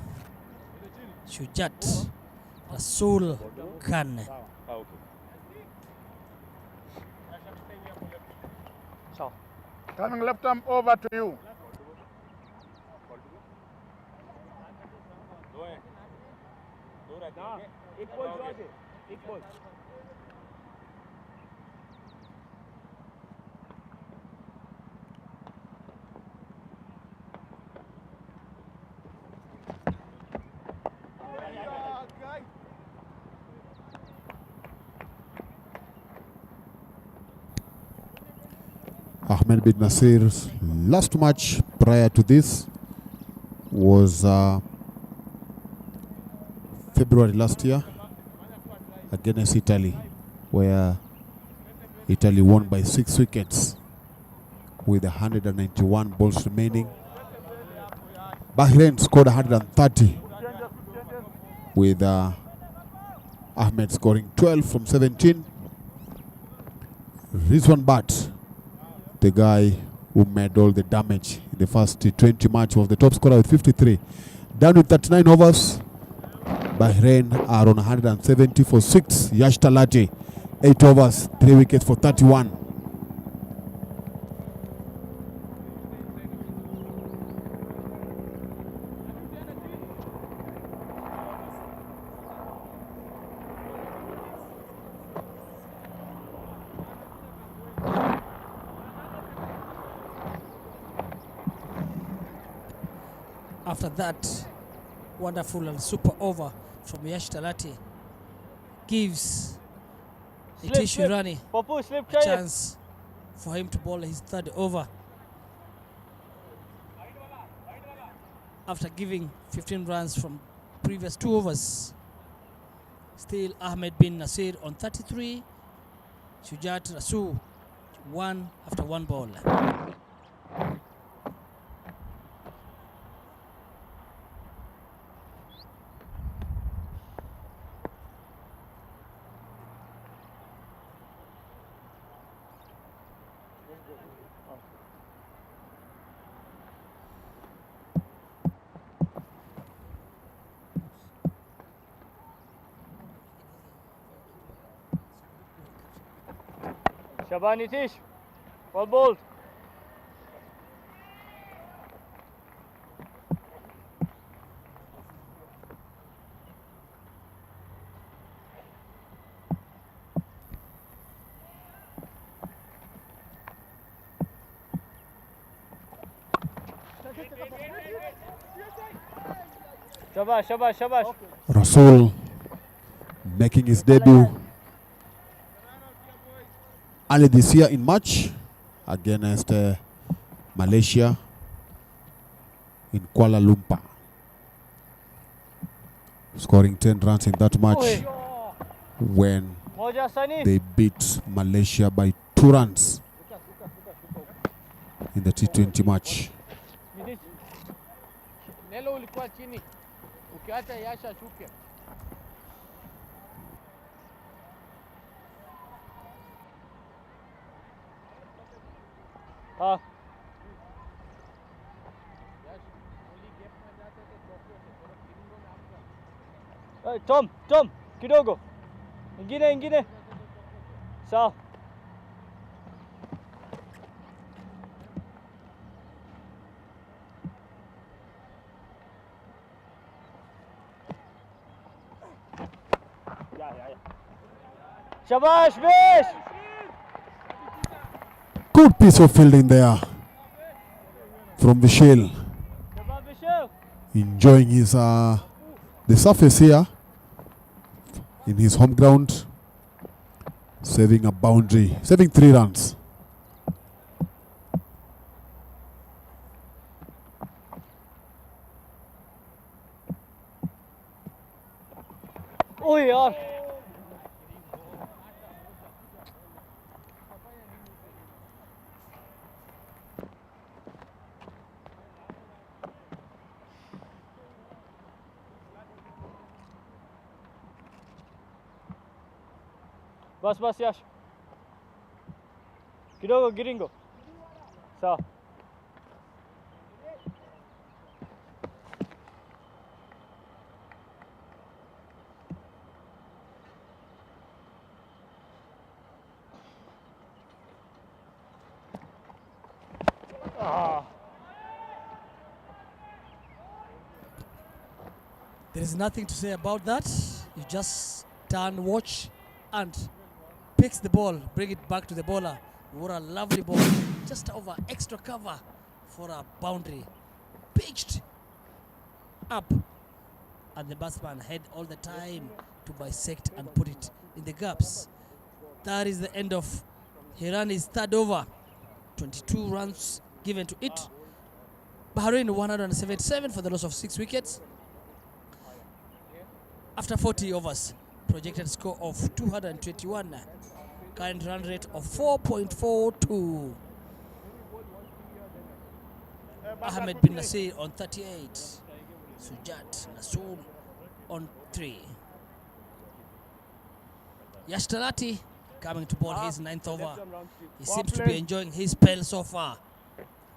Shujat Rasul Khan. Coming left arm over to you. Ahmed bin Nasir's last match prior to this was February last year against Italy, where Italy won by 6 wickets with 191 balls remaining. Bahrain scored 130 with Ahmed scoring 12 from 17. Rizwan Bat, the guy who made all the damage in the first T20 match, was the top scorer with 53. Down with 39 overs. Bahrain are on 170 for 6. Yash Talati, 8 overs, 3 wickets for 31. After that wonderful and super over from Yash Talati gives Nitish Irani a chance for him to bowl his third over. After giving 15 runs from previous 2 overs. Still Ahmed bin Nasir on 33, Shujat Rasu, one after one ball. Shaban Nitish, well bowled. Shabash, shabash, shabash. Rasul making his debut early this year in March against Malaysia in Kuala Lumpur, scoring 10 runs in that match when Moja Sani. they beat Malaysia by 2 runs in the T20 match. Nitish. Nelo ulikuwa chini. Ukiacha Yasha shuke. Ah. Hey, Tom, kidogo. Ingine. Sawa. Shabash, Vish! Good piece of fielding there from Vishal, Shaban Vishal. enjoying his the surface here in his home ground, saving a boundary, saving 3 runs. Oh yaar. Bas Yash. Kidogo giringo. Sawa. There is nothing to say about that. You just turn, watch, and picks the ball, bring it back to the bowler. What a lovely ball. Just over extra cover for a boundary. Pitched up. And the batsman had all the time to bisect and put it in the gaps. That is the end of Hirani's third over. 22 runs given to it. Bahrain 177 for the loss of 6 wickets. After 40 overs, projected score of 221, current run rate of 4.42. Ahmed bin Nasir on 38, Sujat Nasul on 3. Yash Talati coming to bowl his 9th over. He seems to be enjoying his spell so far.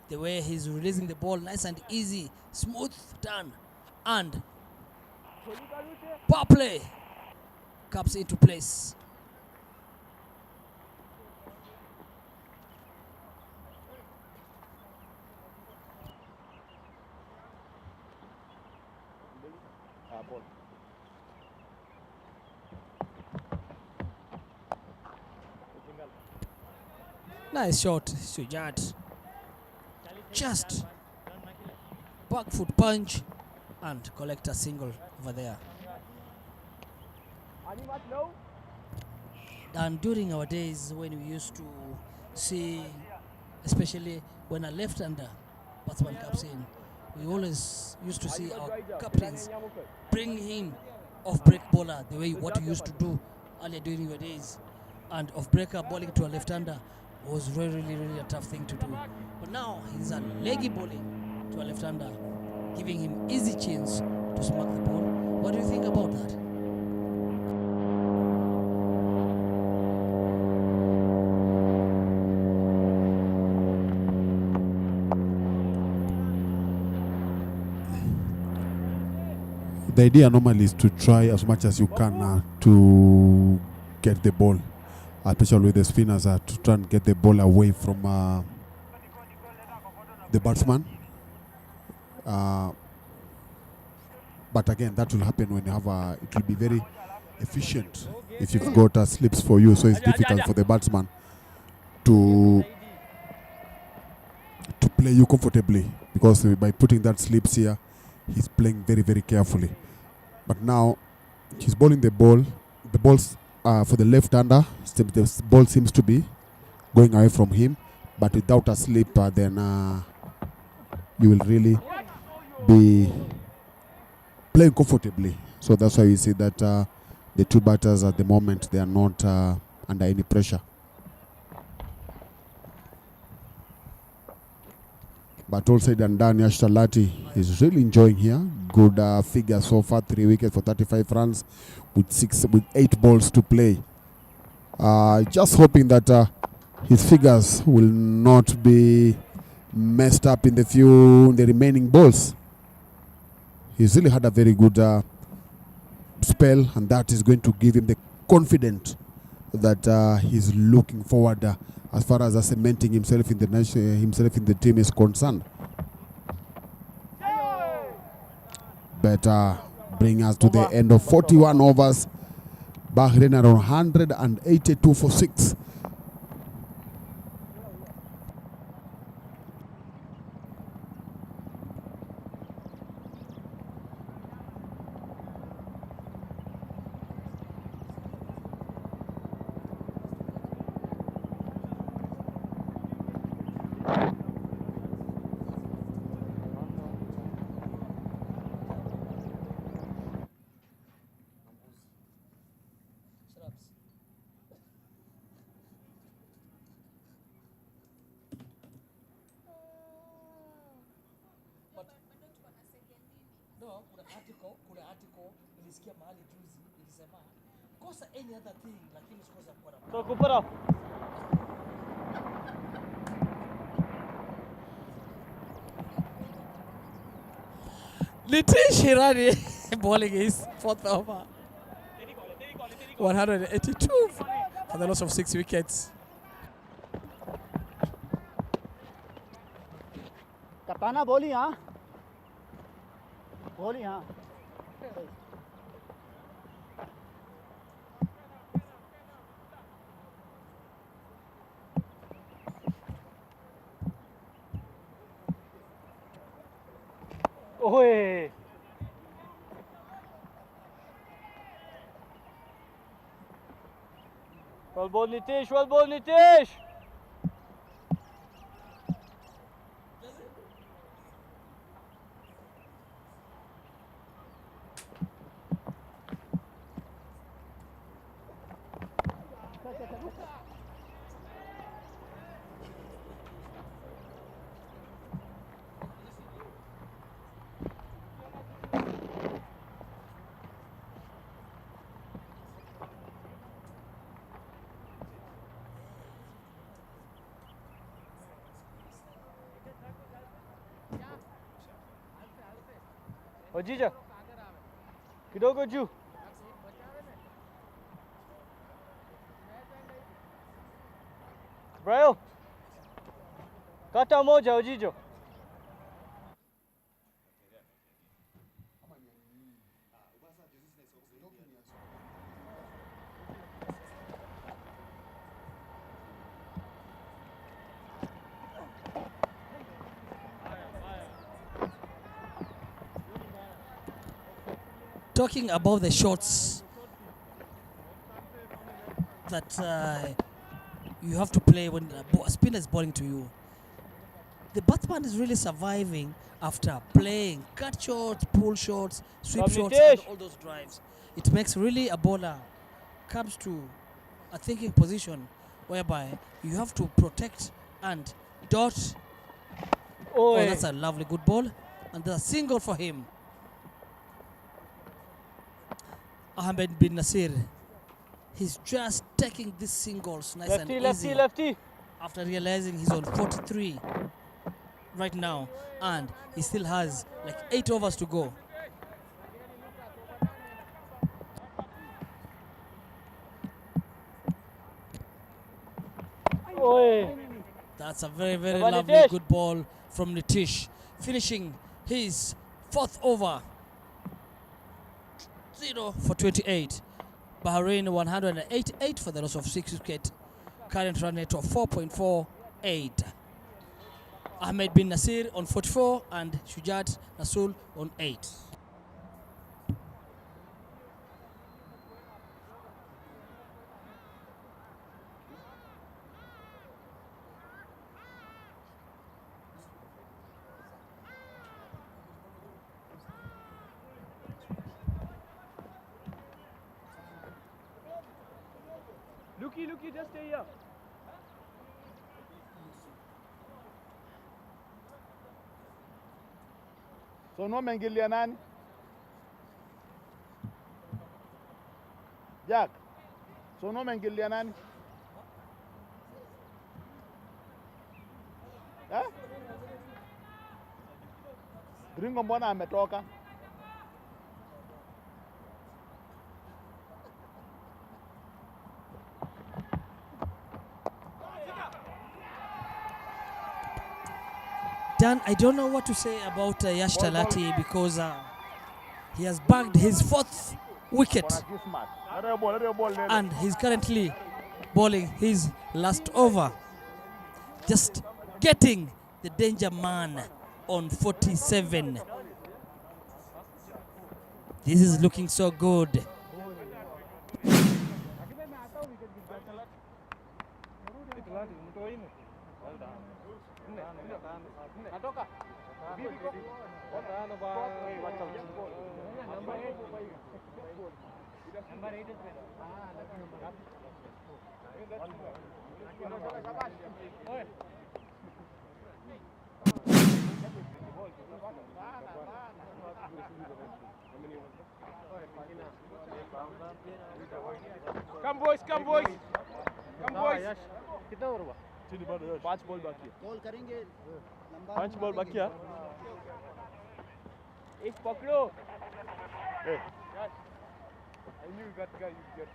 The way he's releasing the ball, nice and easy, smooth turn, and power play comes into place. Nice shot, Sujat. Just back foot punch and collect a single over there. And during our days when we used to see, especially when a left-hander batsman comes in, we always used to see our captains bring in off-break bowler the way what we used to do earlier during your days. and off-breaker bowling to a left-hander was really a tough thing to do. But now he's a leggy bowling to a left-hander, giving him easy chance to smack the ball. What do you think about that? The idea normally is to try as much as you can to get the ball, especially with the spinners, to try and get the ball away from the batsman. But again, that will happen when you have it will be very efficient if you've got slips for you, so it's difficult for the batsman to play you comfortably, because by putting that slips here, he's playing very carefully. But now he's bowling the ball. The balls for the left-hander, the ball seems to be going away from him, but without a slip, then you will really be playing comfortably. So that's why you see that the two batters at the moment, they are not under any pressure. But all said and done, Yash Talati is really enjoying here. Good figure so far, 3 wickets for 35 runs with 8 balls to play. Just hoping that his figures will not be messed up in the remaining balls. He's really had a very good spell, and that is going to give him the confidence that he's looking forward as far as cementing himself in the team is concerned. But bring us to the end of 41 overs. Bahrain are on 182 for 6. No, kuna article nilisikia mahali juzi ilisema kosa any other thing lakini sikosa kwa. So kupara. Nitish Hirani bowling his 4th over. 182 for the loss of 6 wickets. Kapana bowling, huh? Bowling, huh? Oi! Well bowled Nitish, well bowled Nitish! Ojija, kidogo juu. Braille, kata moja Ojijo. Talking about the shots that you have to play when a spinner is bowling to you, the batsman is really surviving after playing cut shots, pull shots, sweep shots, and all those drives. It makes really a bowler comes to a thinking position whereby you have to protect and dot. Oh, that's a lovely good ball. And there's a single for him. Ahmed bin Nasir. He's just taking these singles nice and easy. Lefty. After realizing he's on 43 right now. And he still has like 8 overs to go. That's a very, very lovely good ball from Nitish, finishing his 4th over. 0 for 28. Bahrain 188 for the loss of 6 wickets. Current run rate of 4.48. Ahmed bin Nasir on 44 and Shujat Nasul on 8. Looky, just stay here. So no mengilia nani? Jack. So no mengilia nani? Eh? Gringo mbona ametoka? Dan, I don't know what to say about Yash Talati because he has bagged his 4th wicket and he's currently bowling his last over. Just getting the danger man on 47. This is looking so good. Come boys. Come boys. कितना over हुआ? 5 ball बाकी है. Ball करेंगे. 5 ball बाकी है. एक पकड़ो. Hey. I knew that guy you get.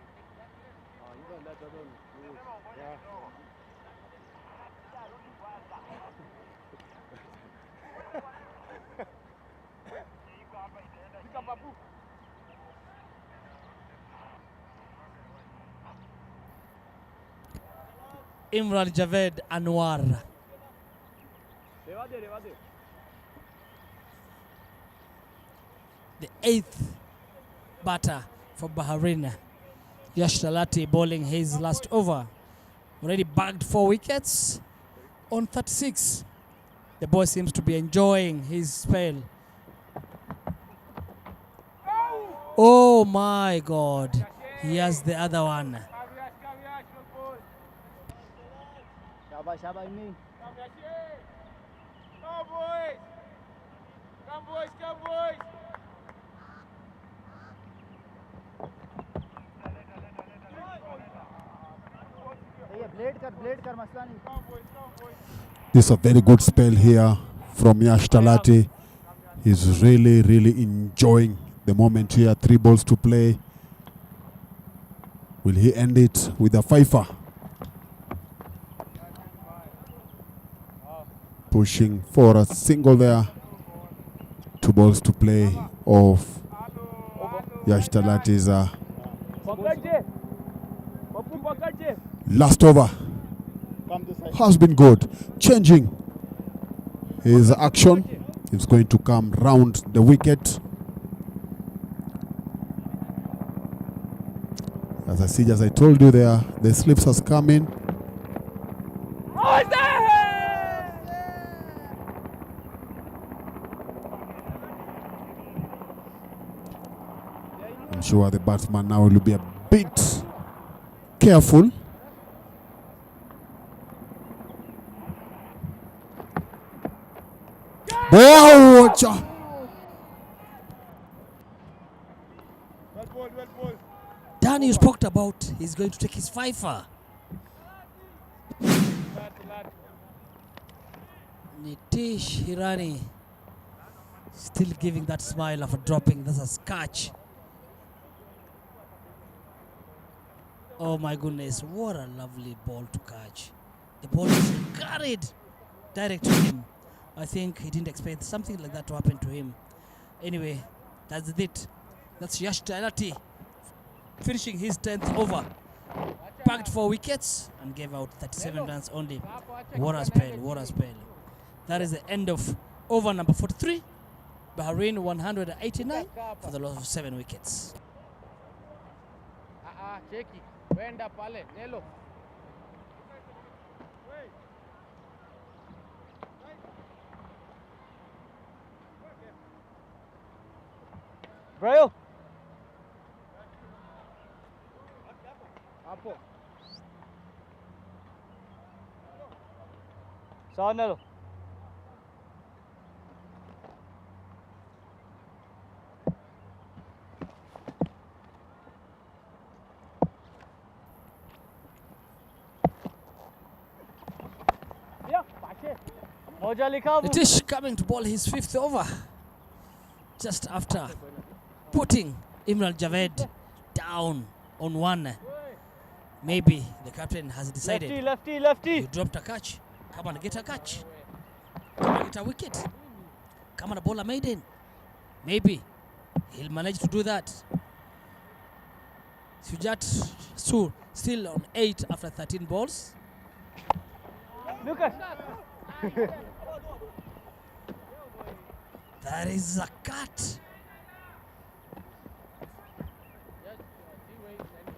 You don't let that on. Yeah. Imran Javed Anwar. The 8th batter for Bahrain. Yash Talati bowling his last over. Already bagged 4 wickets on 36. The boy seems to be enjoying his spell. Oh my God. He has the other one. Shabash me. Come boys. Come boys. This is a very good spell here from Yash Talati. He's really, really enjoying the moment here. 3 balls to play. Will he end it with a fifer? Pushing for a single there. 2 balls to play of Yash Talati's last over. Has been good. Changing his action. He's going to come round the wicket. As I told you there, the slips has come in. I'm sure the batsman now will be a bit careful. Wow! Well ball, well ball. Danny spoke about he's going to take his fifer. Lad. Nitish Hirani still giving that smile after dropping. That's a scotch. Oh my goodness, what a lovely ball to catch. The ball is carried direct to him. I think he didn't expect something like that to happen to him. Anyway, that's it. That's Yash Talati finishing his 10th over. Packed 4 wickets and gave out 37 runs only. What a spell, what a spell. That is the end of over number 43. Bahrain 189 for the loss of 7 wickets. Cheki. Wenda pale. Nelo. Braille. Hapo. Sawa Nelo. Nitish coming to bowl his 5th over just after putting Imran Javed down on 1. Maybe the captain has decided Lefty. you dropped a catch, come and get a catch, come and get a wicket, come and bowl a maiden. Maybe he'll manage to do that. Sujat still on 8 after 13 balls. Lucas. That is a cut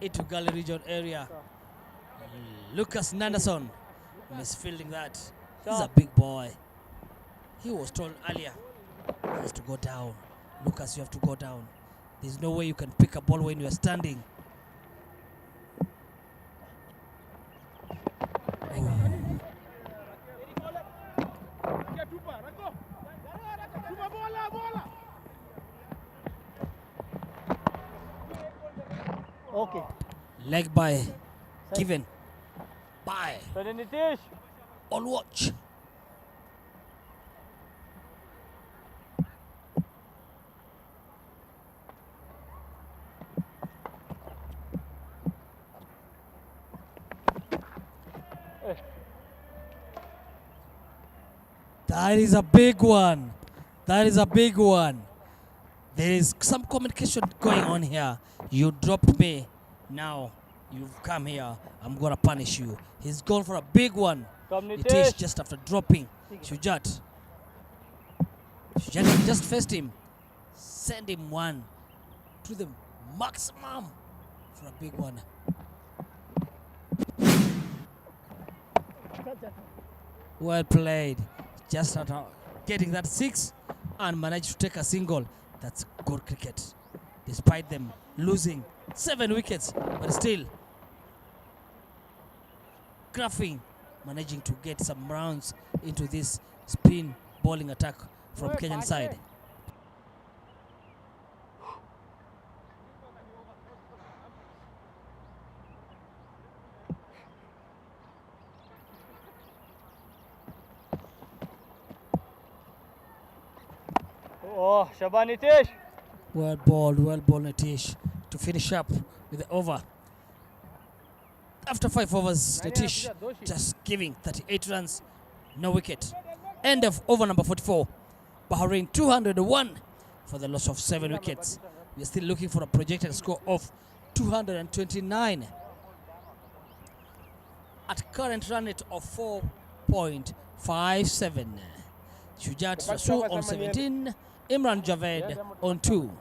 into Gully region area. Lucas Nanderson misfielding that. He's a big boy. He was told earlier he has to go down. Lucas, you have to go down. There's no way you can pick a ball when you are standing. Okay. Leg by given by Nitish. on watch. That is a big one. That is a big one. There is some communication going on here. You dropped me. Now you've come here. I'm going to punish you. He's gone for a big one. Nitish just after dropping Shujat. Shujat just faced him. Send him one to the maximum for a big one. Well played. Just after getting that 6 and managed to take a single. That's good cricket. Despite them losing 7 wickets, but still Graphing managing to get some rounds into this spin bowling attack from Kenyan side. Oh, Shaban Nitish. Well bowled Nitish to finish up with the over. After 5 overs, Nitish just giving 38 runs, no wicket. End of over number 44. Bahrain 201 for the loss of 7 wickets. We are still looking for a projected score of 229. At current run rate of 4.57. Shujat Rasul on 17, Imran Javed on 2.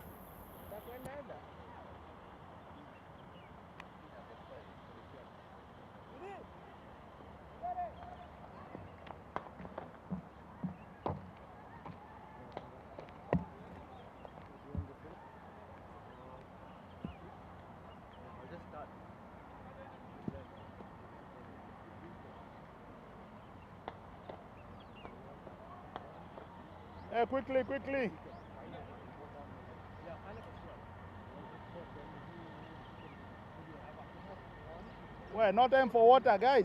Hey, quickly, quickly. Well, no time for water, guys.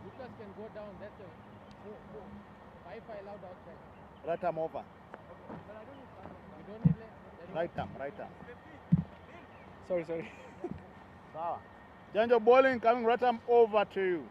Lucas can go down. That's a 5 allowed outside. Right arm over. You don't need right arm, right arm. Sorry. Sawa. Change of bowling coming right arm over to you.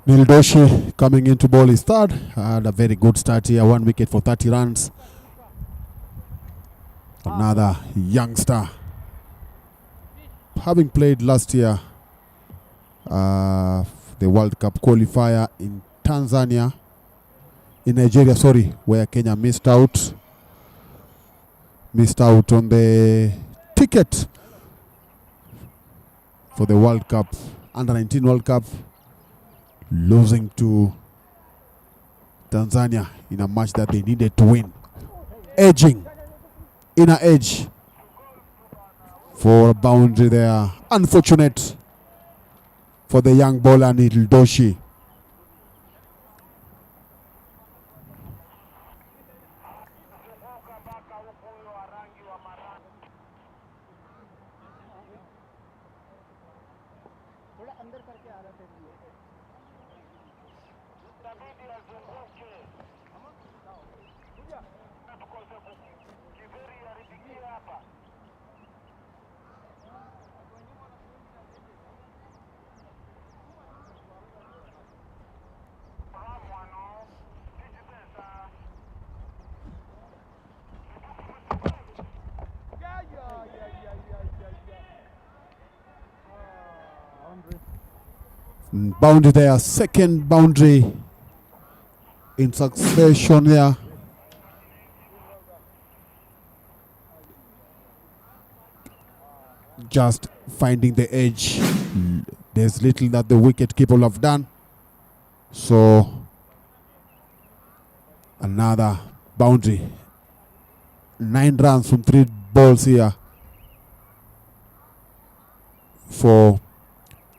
Neil Doshi coming into ball his third. Had a very good start here. 1 wicket for 30 runs. Another youngster. Having played last year the World Cup qualifier in Tanzania. In Nigeria, sorry, where Kenya missed out on the ticket for the World Cup, Under 19 World Cup, losing to Tanzania in a match that they needed to win. Edging, inner edge for a boundary there. Unfortunate for the young bowler Neil Doshi. Boundary there, second boundary in succession there. Just finding the edge. There's little that the wicket keeper will have done. So another boundary. 9 runs from 3 balls here for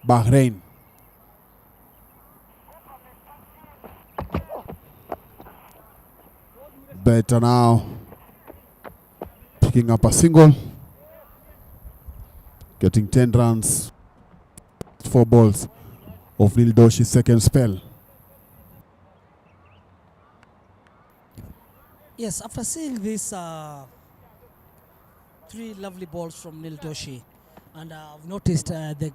Bahrain. Better now, picking up a single, getting 10 runs, 4 balls of Neil Doshi's second spell. Yes, after seeing these 3 lovely balls from Neil Doshi, and I've noticed the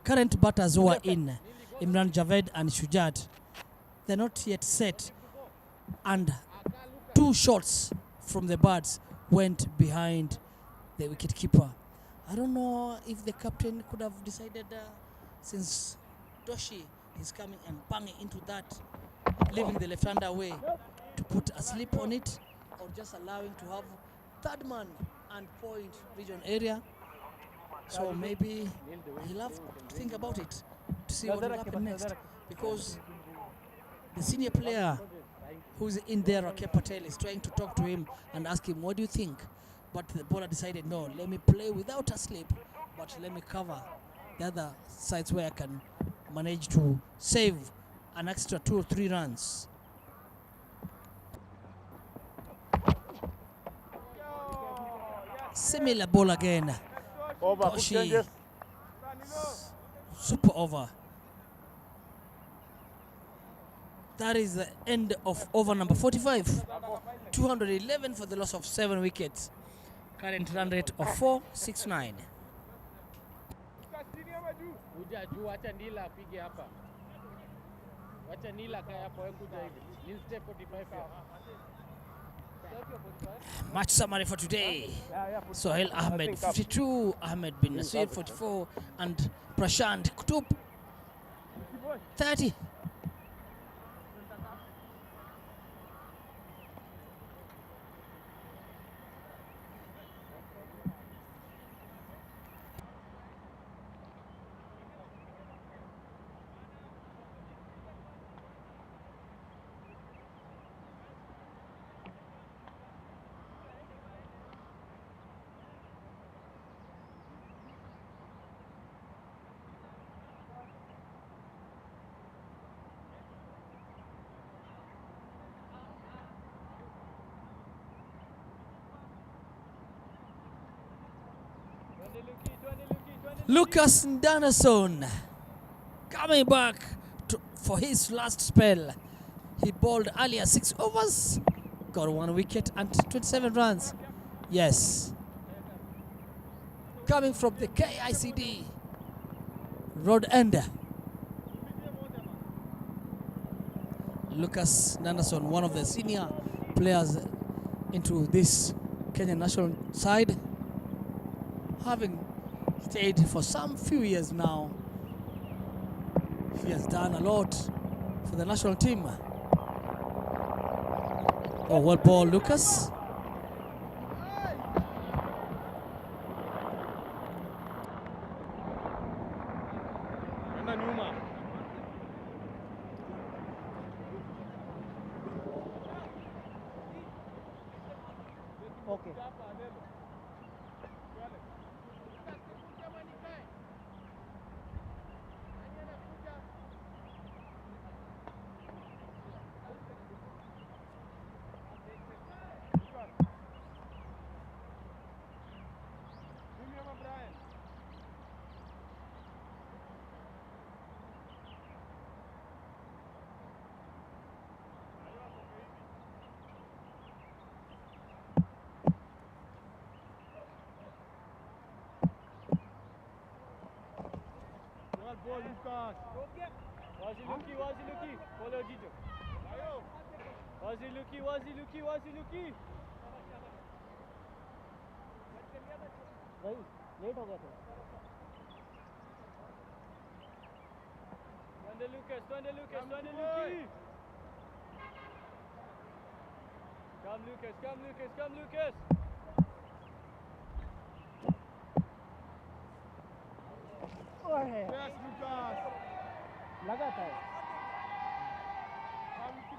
current batters who are in, Imran Javed and Shujat, they're not yet set, and 2 shots from the birds went behind the wicketkeeper. I don't know if the captain could have decided, since Doshi is coming and banging into that, leaving the left-hander away, to put a slip on it, or just allowing to have third man and point region area. So maybe he'll have to think about it to see what will happen next, because the senior player who's in there, Rakesh Patel, is trying to talk to him and ask him, what do you think? But the bowler decided, no, let me play without a slip, but let me cover the other sides where I can manage to save an extra 2 or 3 runs. Similar ball again. Over. Doshi. Super over. That is the end of over number 45. 211 for the loss of 7 wickets. Current run rate of 469. Wacha Nila apige hapa. Wacha Nila kaya hapo kuja hivi. Nil stay 45 here. Match summary for today. Sohail Ahmed 52, Ahmed bin Nasir 44, and Prashant Kutub 30. Lucas Ndanason coming back for his last spell. He bowled earlier 6 overs, got 1 wicket and 27 runs. Yes. Coming from the KICD road end. Lucas Ndanason, one of the senior players into this Kenyan national side, having stayed for some few years now. He has done a lot for the national team. Oh, well ball, Lucas. Okay. Ball, Lucas. Wazi Luki. Follow Jijo. Wazi Luki. Right, late हो गया था. Lucas. Come Lucas. Yes, Lucas. लगा था.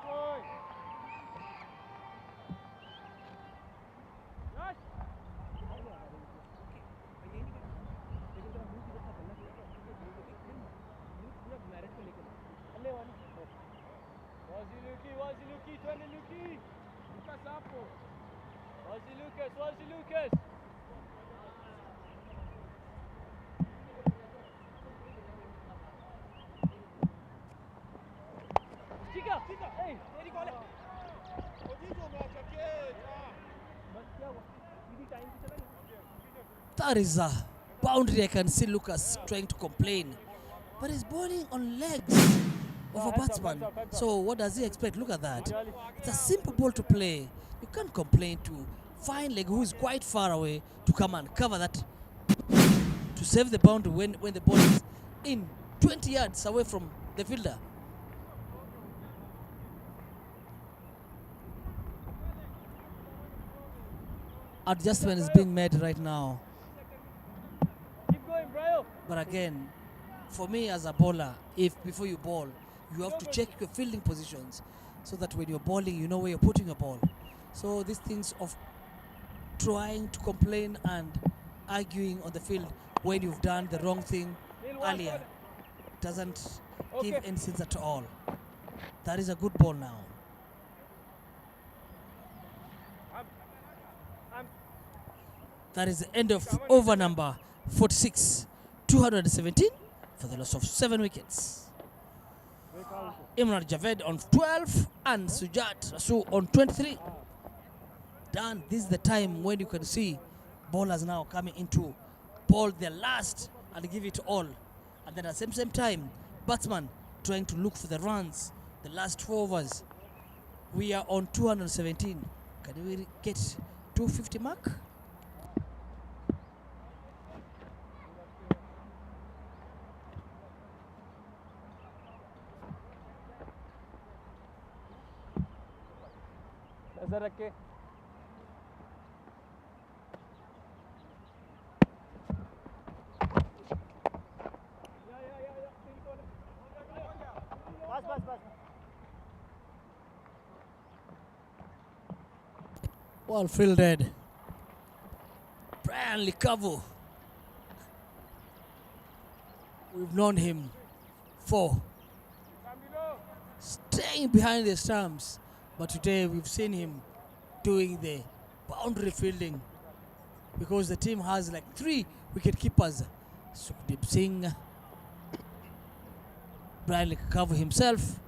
Boy. Yes. Wazi Luki. Lucas hapo. Wazi Lucas. Hey, तेरी call है. That is a boundary. I can see Lucas trying to complain, but he's bowling on legs of a batsman. So what does he expect? Look at that. It's a simple ball to play. You can't complain to find leg who is quite far away to come and cover that to save the boundary when the ball is in 20 yards away from the fielder. Adjustment is being made right now. Keep going, bro. But again, for me as a bowler, if before you bowl, you have to check your fielding positions so that when you're bowling, you know where you're putting your ball. So these things of trying to complain and arguing on the field when you've done the wrong thing earlier doesn't give any sense at all. That is a good ball now. That is the end of over number 46. 217 for the loss of 7 wickets. Imran Javed on 12 and Sujat Rasu on 23. Dan, this is the time when you can see bowlers now coming into bowl their last and give it all. And then at the same time, batsman trying to look for the runs, the last 4 overs. We are on 217. Can we get 250 mark? नजर रख के. बस. Well fielded. Brian Likavu. We've known him for staying behind the stumps, but today we've seen him doing the boundary fielding because the team has like 3 wicket keepers. Sukhdeep Singh, Brian cover himself,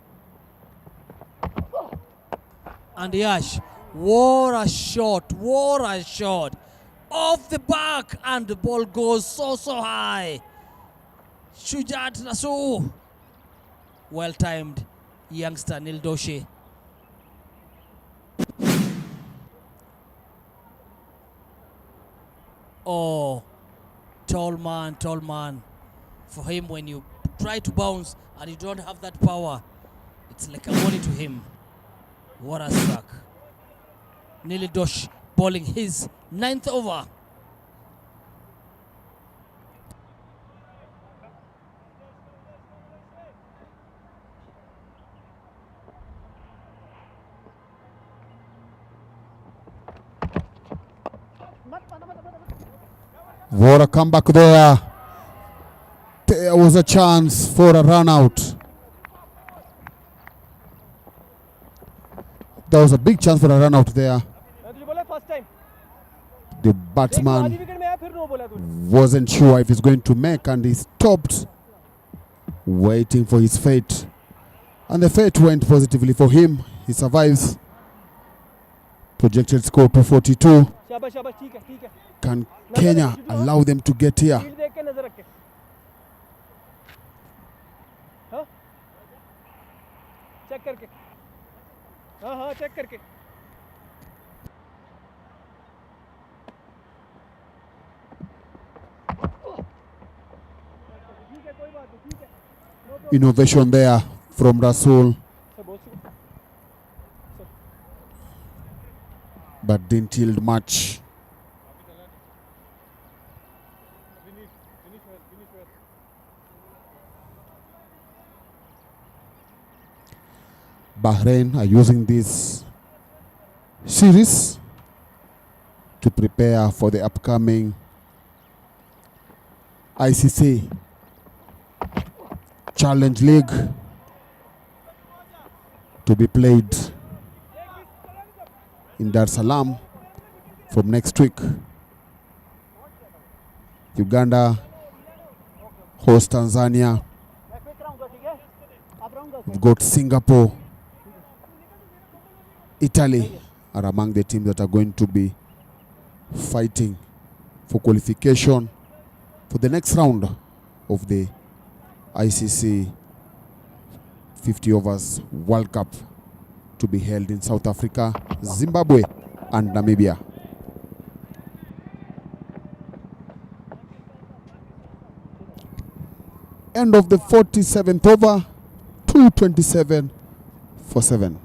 and Yash. What a shot! What a shot! Off the back, and the ball goes so high. Shujat Nasu. Well timed, youngster Nil Doshi. Oh, tall man. For him, when you try to bounce and you don't have that power, it's like a volley to him. What a struck. Nil Doshi bowling his 9th over. What a comeback there. There was a chance for a run out. There was a big chance for a run out there. The batsman wasn't sure if he's going to make, and he stopped waiting for his fate. And the fate went positively for him. He survives. Projected score 242. Can Kenya allow them to get here? Innovation there from Rasul, but didn't yield much. Bahrain are using this series to prepare for the upcoming ICC Challenge League to be played in Dar es Salaam from next week. Uganda host Tanzania. We've got Singapore, Italy are among the teams that are going to be fighting for qualification for the next round of the ICC 50 overs World Cup to be held in South Africa, Zimbabwe and Namibia. End of the 47th over, 227 for 7.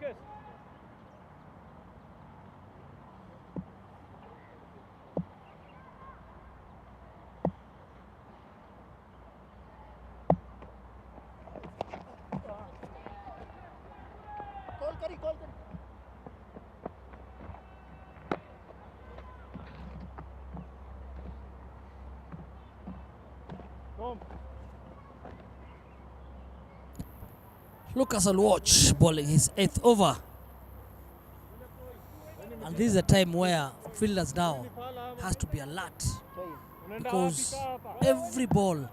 Lucas. Call. Lucas will watch bowling his 8th over. And this is a time where fielders now has to be alert, because every ball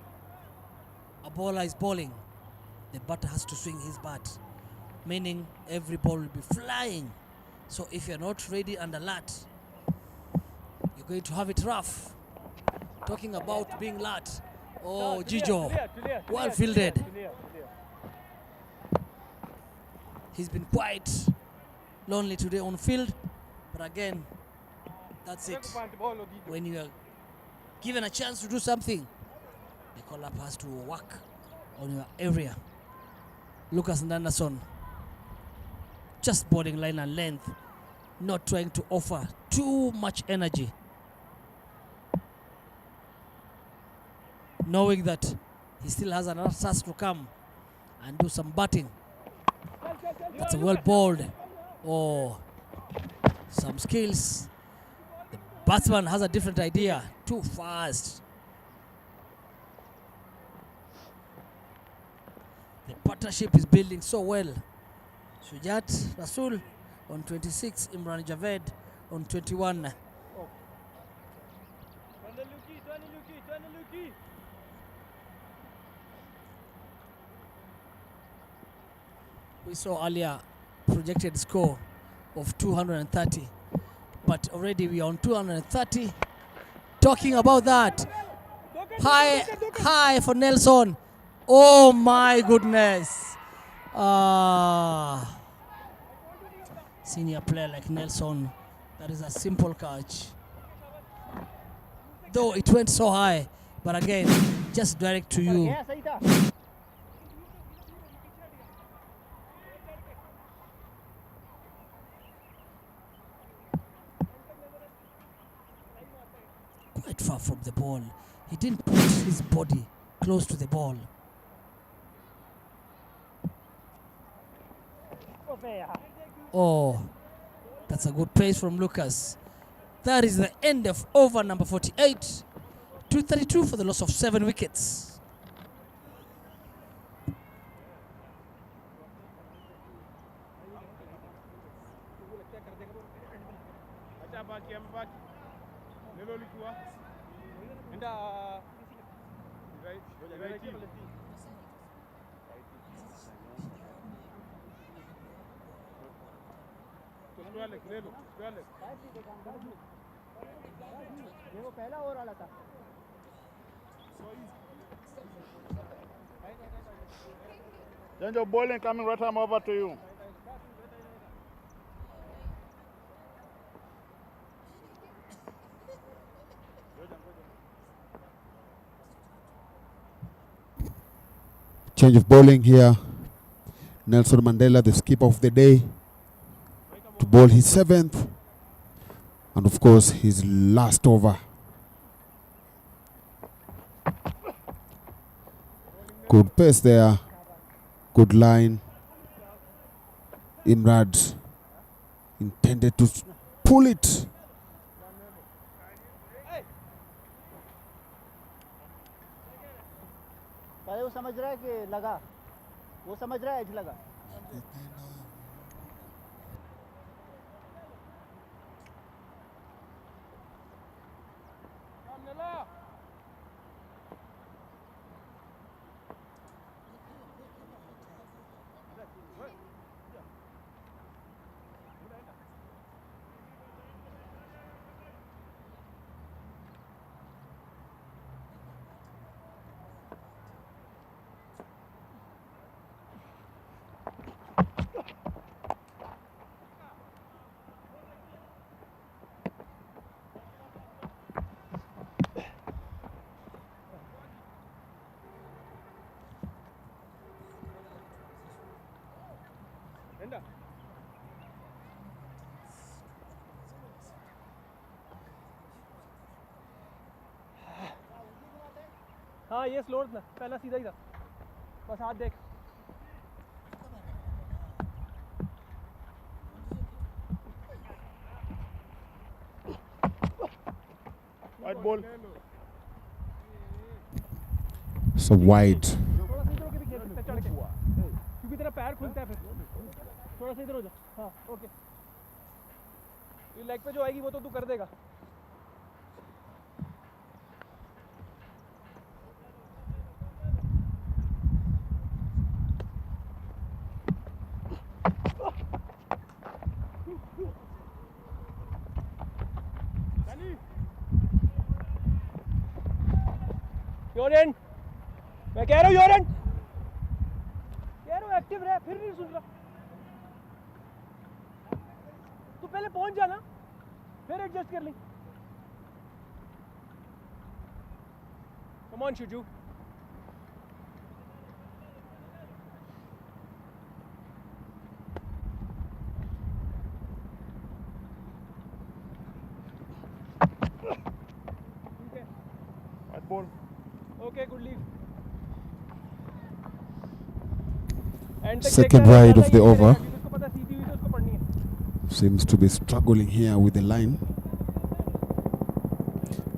a bowler is bowling, the batter has to swing his bat, meaning every ball will be flying. So if you're not ready and alert, you're going to have it rough. Talking about being alert, oh Jijo, well fielded. He's been quite lonely today on field, but again, that's it. When you are given a chance to do something, the call-up has to work on your area. Lucas Anderson, just boarding line and length, not trying to offer too much energy, knowing that he still has another task to come and do some batting. That's a well bowled, or some skills. The batsman has a different idea, too fast. The partnership is building so well. Shujat Rasul on 26, Imran Javed on 21. We saw earlier projected score of 230, but already we are on 230. Talking about that, high for Nelson. Oh my goodness. Senior player like Nelson, that is a simple catch. Though it went so high, but again, just direct to you. Quite far from the ball. He didn't put his body close to the ball. Oh, that's a good pace from Lucas. That is the end of over number 48. 232 for the loss of 7 wickets. Change of bowling coming right arm over to you. Change of bowling here. Nelson Mandela, the skipper of the day, to bowl his 7th and of course his last over. Good pace there, good line. Imrad intended to pull it. वो समझ रहा है कि लगा, वो समझ रहा है एज लगा. हाँ ये स्लोर ना, पहला सीधा ही था, बस हाथ देख. White ball. So wide. थोड़ा सा इधर होके भी खेल सकता है चढ़ के, क्योंकि तेरा पैर खुलता है फिर. थोड़ा सा इधर हो जा. हाँ ओके. ये लेग पे जो आएगी वो तो तू कर देगा. योरेन, मैं कह रहा हूँ योरेन, कह रहा हूँ एक्टिव रहे, फिर नहीं सुन रहा. तू पहले पहुंच जाना फिर एडजस्ट कर ली कम ऑन शिजू Ball. Okay, good lead. Second ride of the over. जिसको पता सीधी हुई तो उसको पढ़नी है. Seems to be struggling here with the line.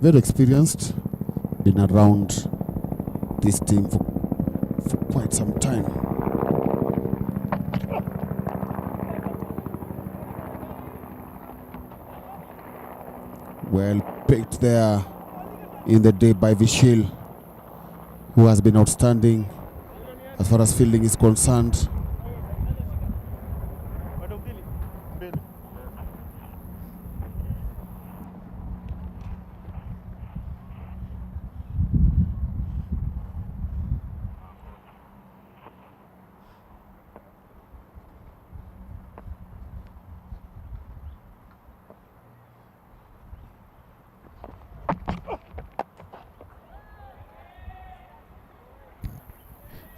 Very experienced. Been around this team for quite some time. Well picked there in the day by Vishil, who has been outstanding as far as fielding is concerned.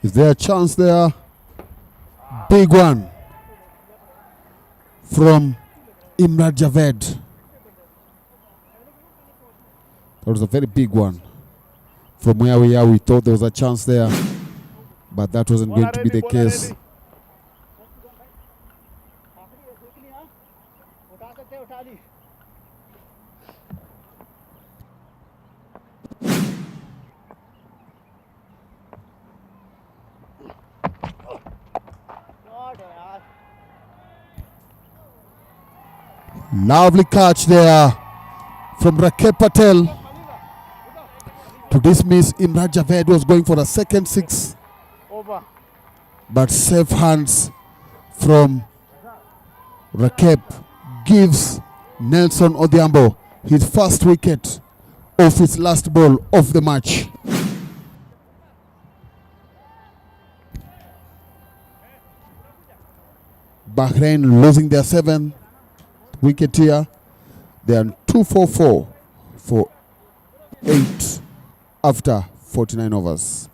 Is there a chance there? Big one from Imran Javed. That was a very big one. From where we are, we thought there was a chance there, but that wasn't going to be the case. Lovely catch there from Rakep Patel to dismiss Imran Javed, was going for a second six. Over. But safe hands from Rakep gives Nelson Odhiambo his first wicket of his last ball of the match. Bahrain losing their seventh wicket here. They are 2-4-4 for 8 after 49 overs.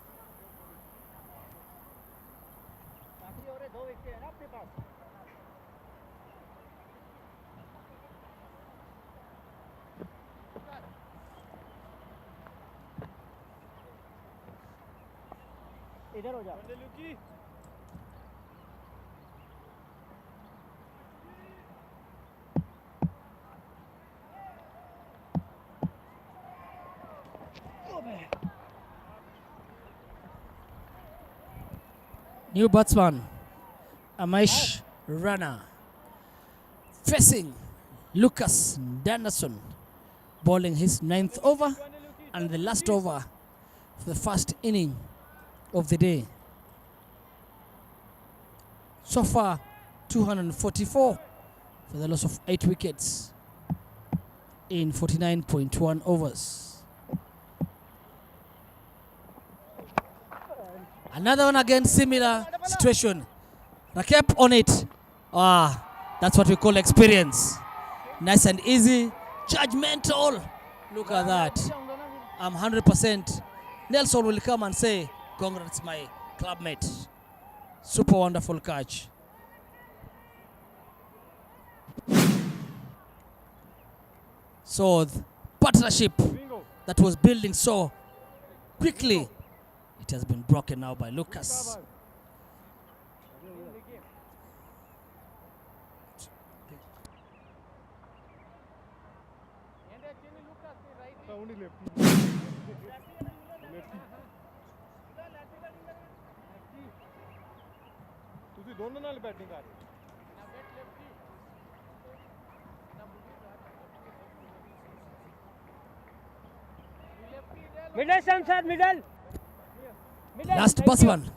इधर हो जा New batsman Amish Rana facing Lucas Danderson, bowling his 9th over and the last over for the first inning of the day. So far 244 for the loss of 8 wickets in 49.1 overs. Another one again, similar situation. Rakep on it. That's what we call experience. Nice and easy, judgmental. Look at that. I'm 100%. Nelson will come and say, congrats, my clubmate. Super wonderful catch. So the partnership that was building so quickly, it has been broken now by Lucas. ਤੁਸੀਂ ਦੋਨੋਂ ਨਾਲ batting ਕਰ ਰਹੇ middle sir middle Last batsman.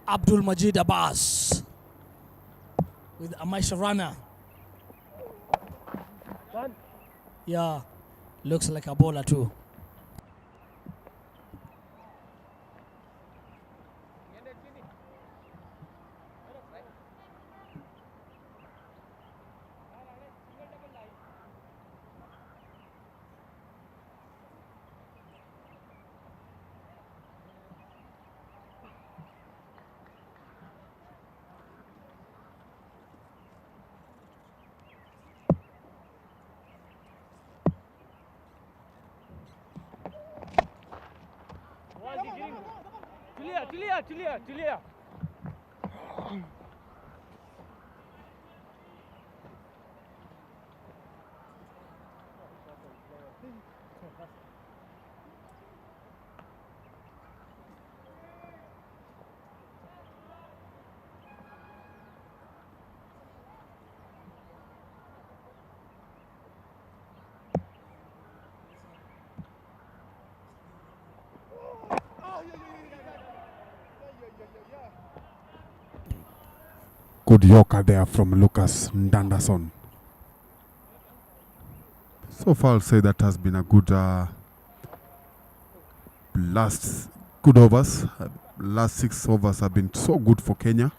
Abdul Majid Abbas with Amish Rana. Yeah, looks like a bowler too. Tulia. Good Yorker there from Lucas Ndandason. So far, I'll say that has been a good good overs. Last 6 overs have been so good for Kenya.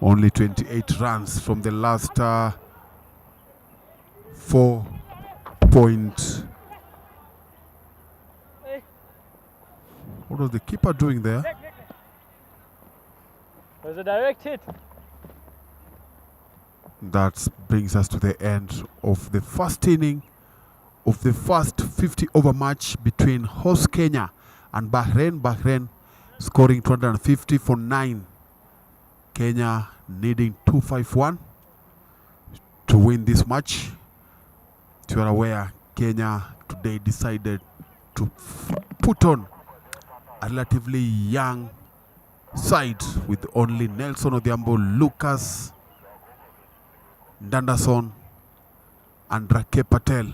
Only 28 runs from the last 4 point. What was the keeper doing there? There's a direct hit. That brings us to the end of the first inning of the first 50 over match between host Kenya and Bahrain. Bahrain scoring 250 for 9. Kenya needing 251 to win this match. You are aware, Kenya today decided to put on a relatively young side with only Nelson Odhiambo, Lucas Ndandason and Rake Patel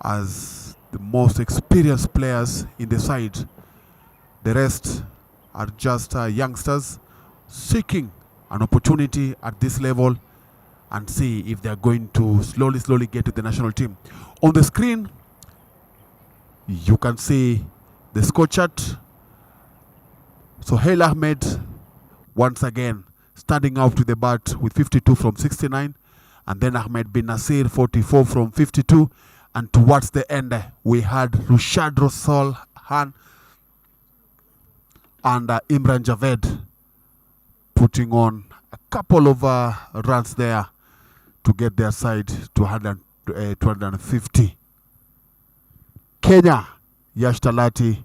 as the most experienced players in the side. The rest are just youngsters seeking an opportunity at this level and see if they are going to slowly get to the national team. On the screen, you can see the score chart. Sohail Ahmed once again standing out to the bat with 52 from 69, and then Ahmed bin Nasir 44 from 52, and towards the end we had Rushad Rosol Han and Imran Javed putting on a couple of runs there to get their side to 250. Kenya, Yash Talati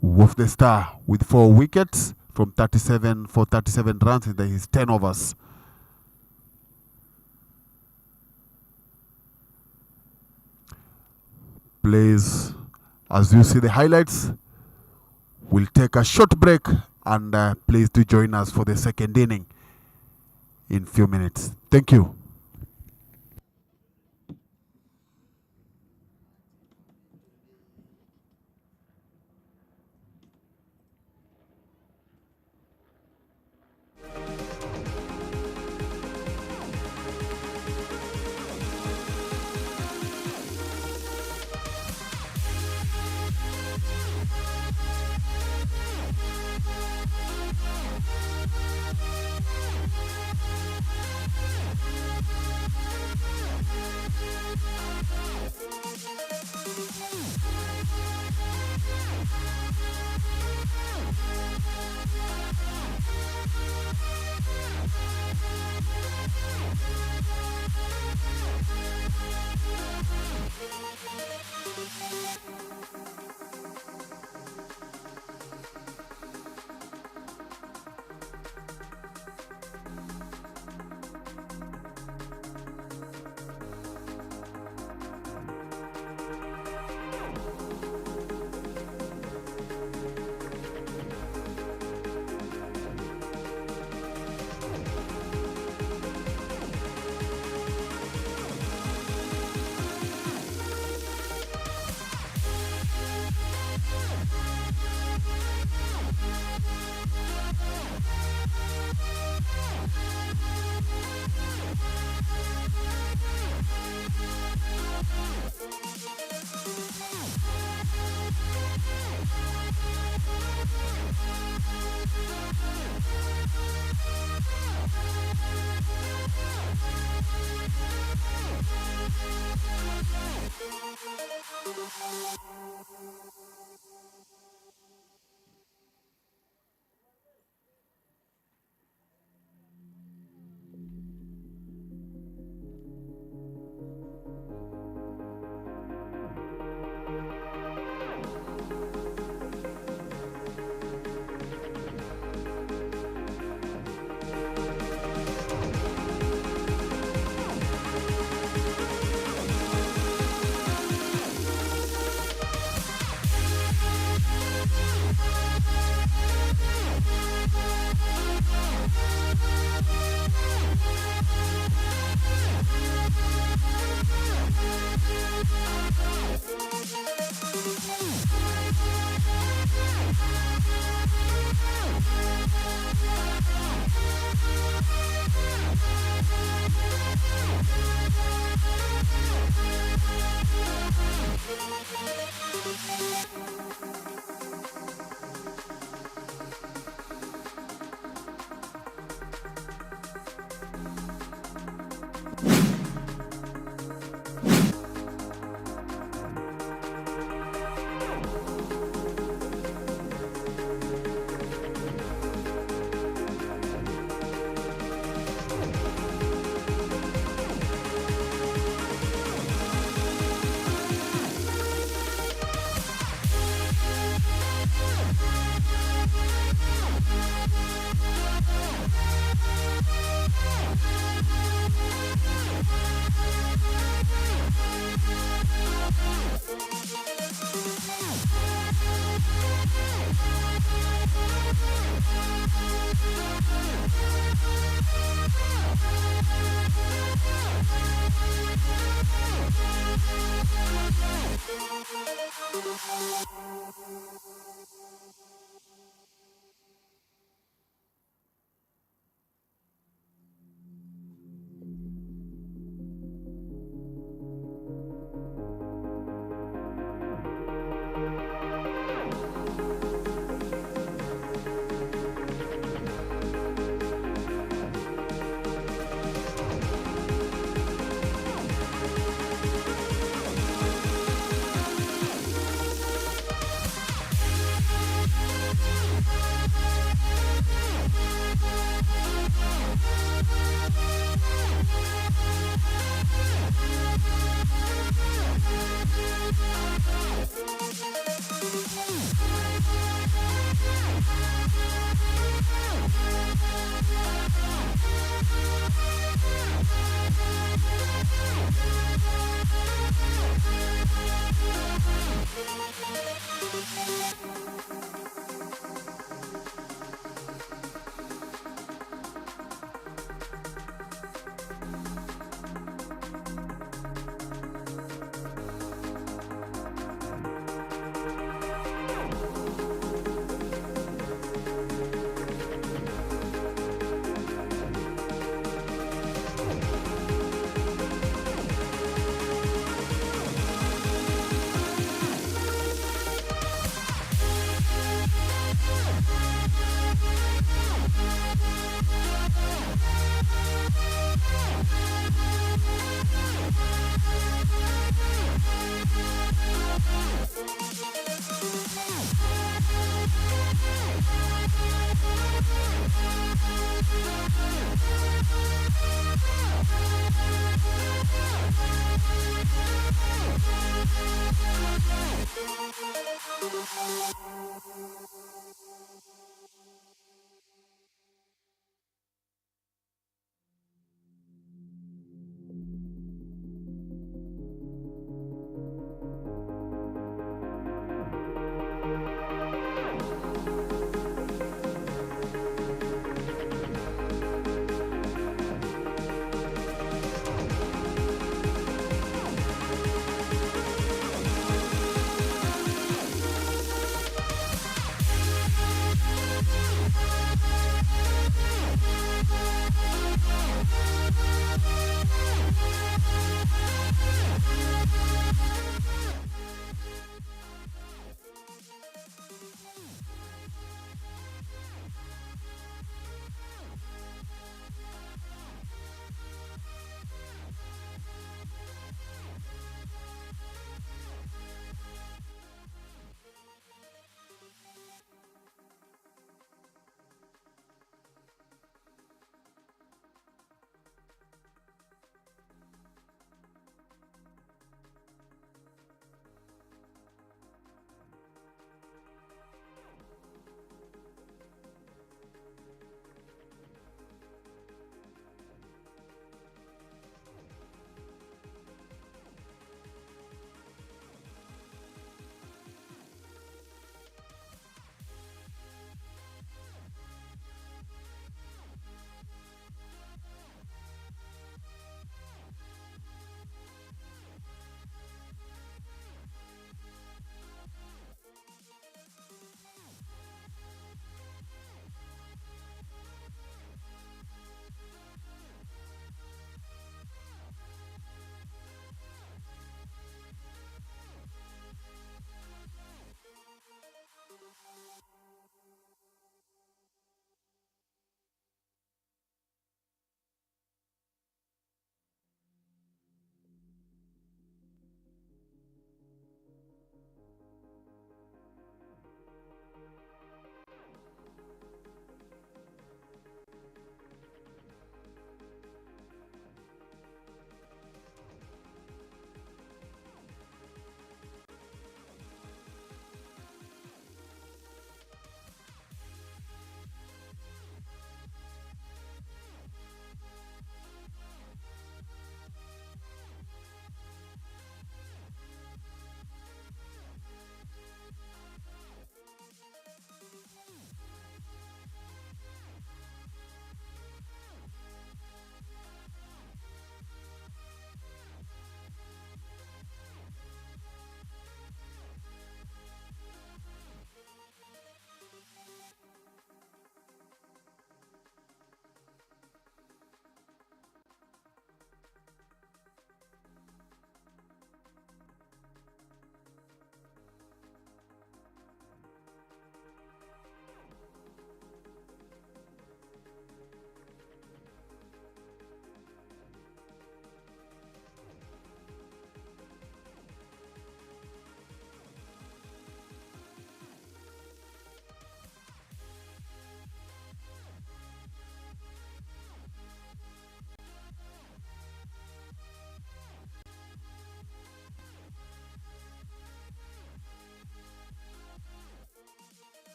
was the star with 4 wickets from 37 runs in his 10 overs. Please, as you see the highlights, we'll take a short break and please do join us for the second inning in few minutes. Thank you.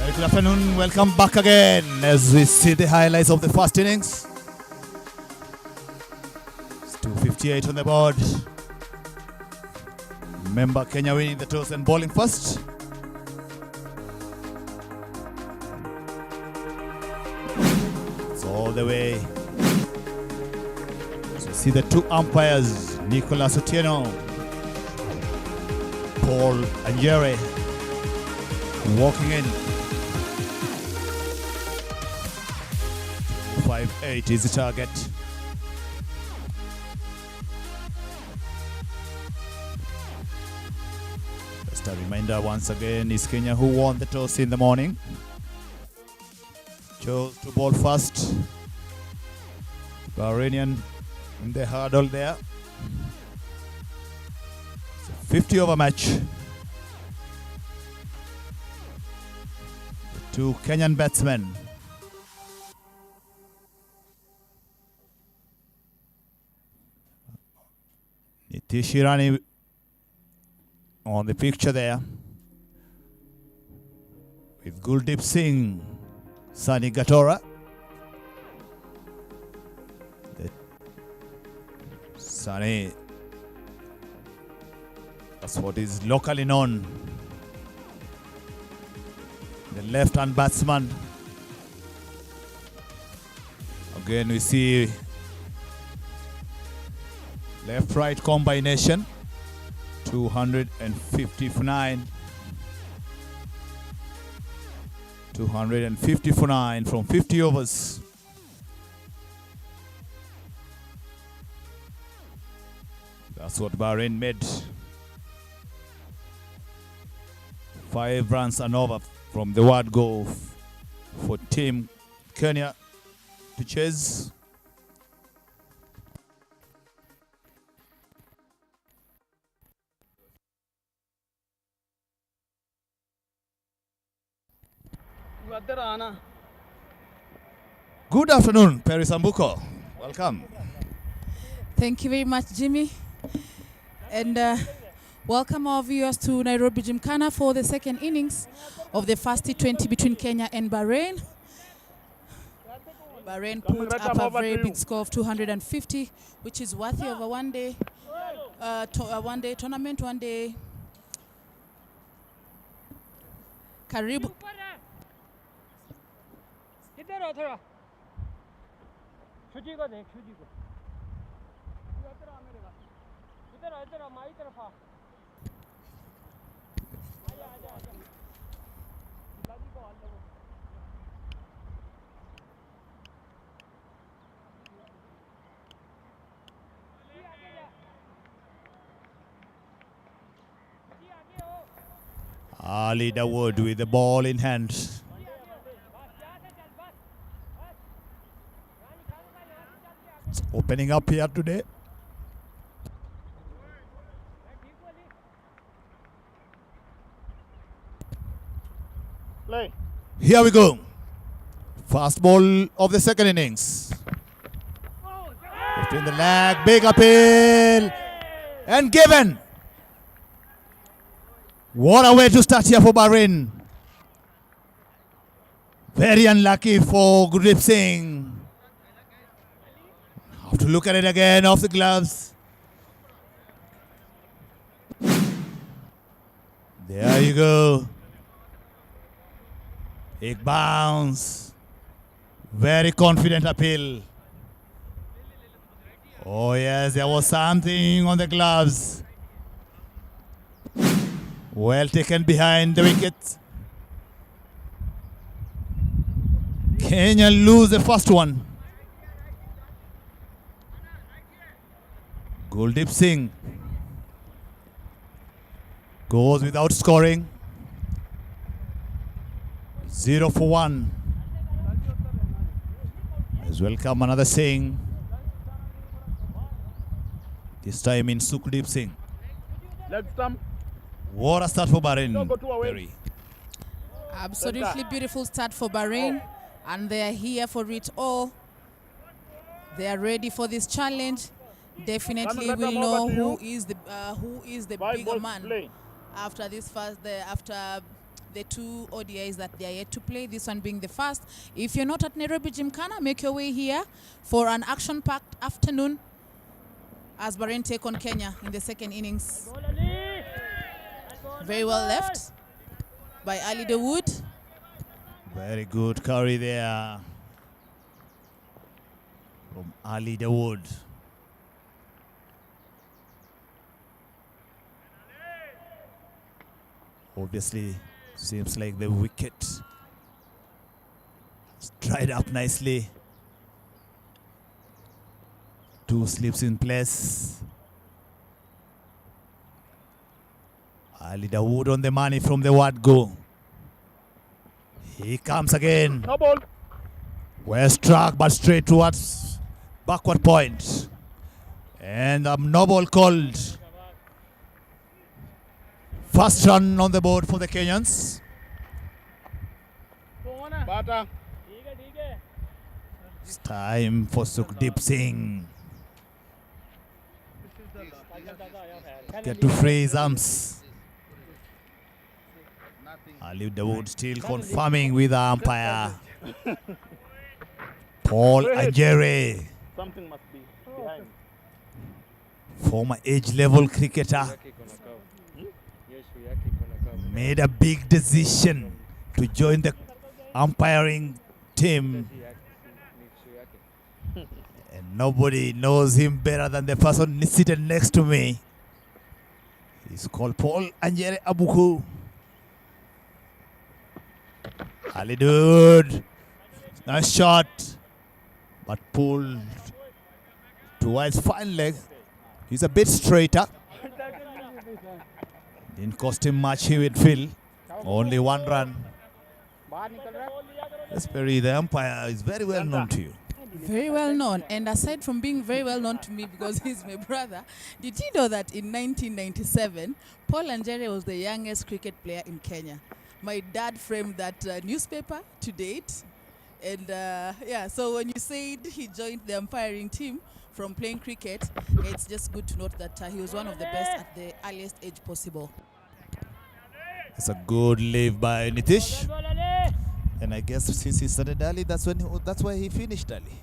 Very good afternoon. Welcome back again as we see the highlights of the first innings. It's 258 on the board. Remember, Kenya winning the toss and bowling first. It's all the way. So see the two umpires, Nicholas Otieno, Paul and Jerry, walking in. 5-8 is the target. Just a reminder once again, is Kenya who won the toss in the morning. Chose to bowl first. Bahrainian in the hurdle there. It's a 50 over match. The two Kenyan batsmen. Nitish Irani on the picture there with Guldeep Singh, Sani Gatora. Sani, that's what is locally known. The left-hand batsman. Again we see left-right combination, 259. 259 from 50 overs. That's what Bahrain made. 5 runs and over from the word go for Team Kenya to chase. Good afternoon, Perry Sambuko. Welcome. Thank you very much, Jimmy. And welcome our viewers to Nairobi Gymkhana for the second innings of the first T20 between Kenya and Bahrain. Bahrain put up a very big score of 250, which is worthy of a one-day tournament, one-day. Karibu. इधर आओ थोड़ा छुजी को देख छुजी को इधर आ मेरे पास इधर आ माई तरफ आ आजा आजा आजा लाजी को हाल लो जी आगे जा जी आगे हो Ali Dawood with the ball in hand. It's opening up here today. Play. Here we go. Fast ball of the second innings. Between the leg, big appeal. And given. What a way to start here for Bahrain. Very unlucky for Gurdeep Singh. Have to look at it again off the gloves. There you go. Big bounce. Very confident appeal. Oh yes, there was something on the gloves. Well taken behind the wicket. Kenya lose the first one. Guldeep Singh goes without scoring. 0 for 1. Let's welcome another Singh. This time in Sukhdeep Singh. Leg stump. What a start for Bahrain. Perry. Absolutely beautiful start for Bahrain, and they are here for it all. They are ready for this challenge. Definitely will know who is the bigger man after this after the two ODIs that they are yet to play, this one being the first. If you're not at Nairobi Gymkhana, make your way here for an action-packed afternoon as Bahrain take on Kenya in the second innings. Very well left by Ali Dawood. Very good carry there from Ali Dawood. Obviously, seems like the wicket has dried up nicely. Two slips in place. Ali Dawood on the money from the word go. He comes again. No ball. Well struck, but straight towards backward point. And a no ball called. First run on the board for the Kenyans. Bata. It's time for Sukhdeep Singh. Get to free his arms. Ali Dawood still confirming with the umpire. Paul Ajere, Something must be behind. former age-level cricketer, made a big decision to join the umpiring team. And nobody knows him better than the person seated next to me. He's called Paul Anjere Abuku. Ali Dawood, nice shot, but pulled towards fine leg. He's a bit straighter. Didn't cost him much, he would feel. Only one run. Yes, Perry, the umpire is very well known to you. Very well known. And aside from being very well known to me because he's my brother, did you know that in 1997, Paul Anjere was the youngest cricket player in Kenya? My dad framed that newspaper to date. And yeah, so when you said he joined the umpiring team from playing cricket, it's just good to note that he was one of the best at the earliest age possible. It's a good leave by Nitish. And I guess since he started early, that's why he finished early.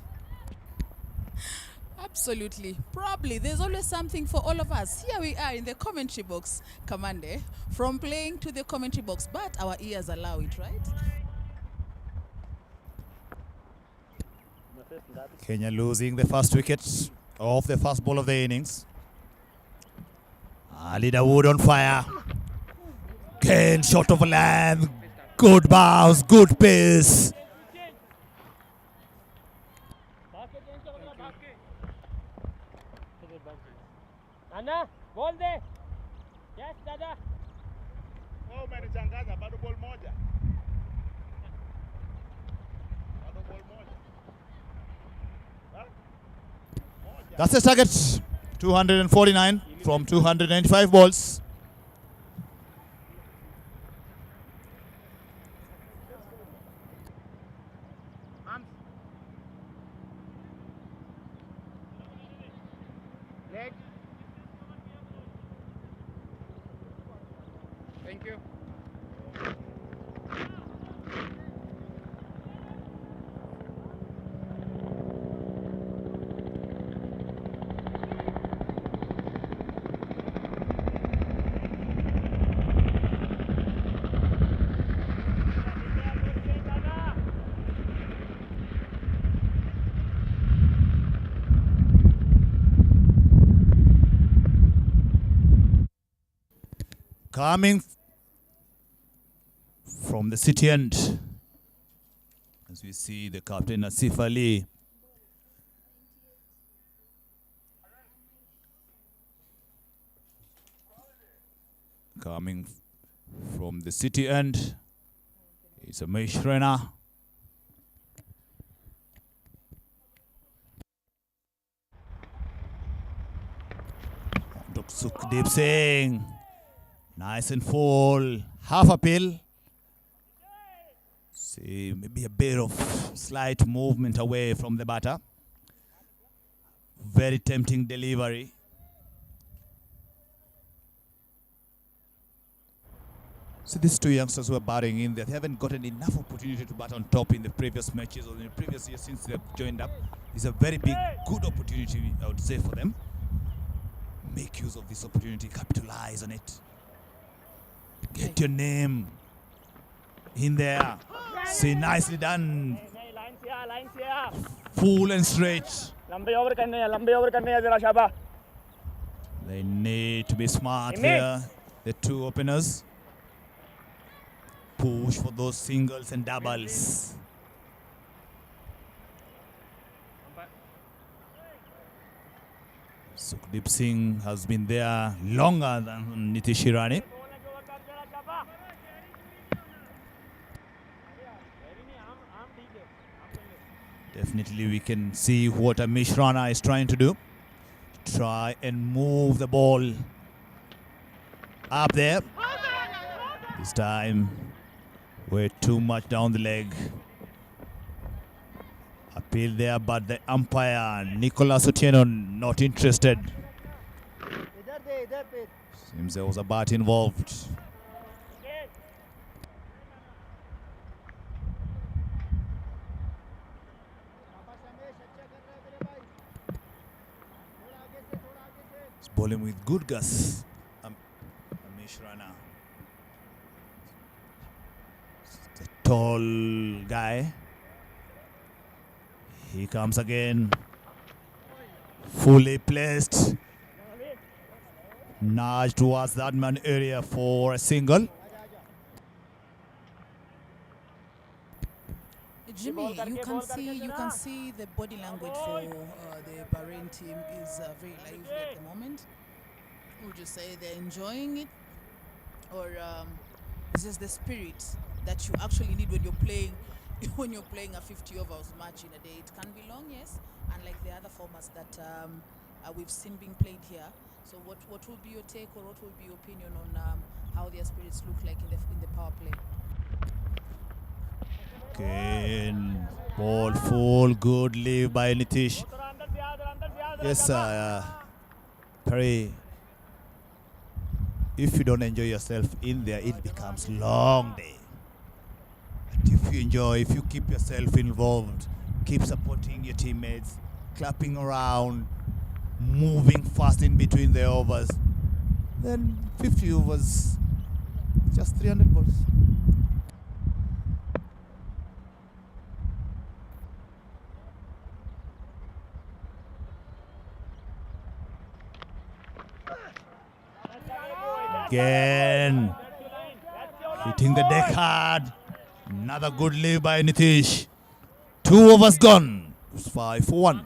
Absolutely. Probably. There's always something for all of us. Here we are in the commentary box, Kamande, from playing to the commentary box, but our ears allow it, right? Kenya losing the first wicket of the first ball of the innings. Ali Dawood on fire. Again, short of length. Good bounce, good pace. Anna, ball there. Yes, Dada. Oh, umenichanganya bado ball moja. Bado ball moja. That's the target. 249 from 295 balls. Leg. Thank you. Coming from the city end, as we see the captain Asif Ali. Coming from the city end is a Shrena. Sukhdeep Singh. Nice and full. Half a pill. See, maybe a bit of slight movement away from the batter. Very tempting delivery. So these two youngsters who are batting in there, they haven't gotten enough opportunity to bat on top in the previous matches or in the previous years since they've joined up. It's a very big, good opportunity, I would say, for them. Make use of this opportunity, capitalize on it. Get your name in there. Say nicely done. Full and straight. They need to be smart here, the two openers. Push for those singles and doubles. Sukhdeep Singh has been there longer than Nitish Irani. Definitely we can see what Amish Rana is trying to do. Try and move the ball up there. This time way too much down the leg. Appeal there, but the umpire Nicolas Otieno not interested. Seems there was a bat involved. He's bowling with good guts. Amish Rana. The tall guy. He comes again. Fully placed. Nudge towards that man area for a single. Jimmy, you can see the body language for the Bahrain team is very lively at the moment. Would you say they're enjoying it, or is this the spirit that you actually need when you're playing a 50 overs match in a day? It can be long, yes, unlike the other formats that we've seen being played here. So what would be your take, or what would be your opinion on how their spirits look like in the power play? Again, ball full, good leave by Nitish. Yes, Perry. If you don't enjoy yourself in there, it becomes long day. But if you enjoy, if you keep yourself involved, keep supporting your teammates, clapping around, moving fast in between the overs, then 50 overs, just 300 balls. Again, hitting the deck hard. Another good leave by Nitish. 2 overs gone. It's 5 for 1.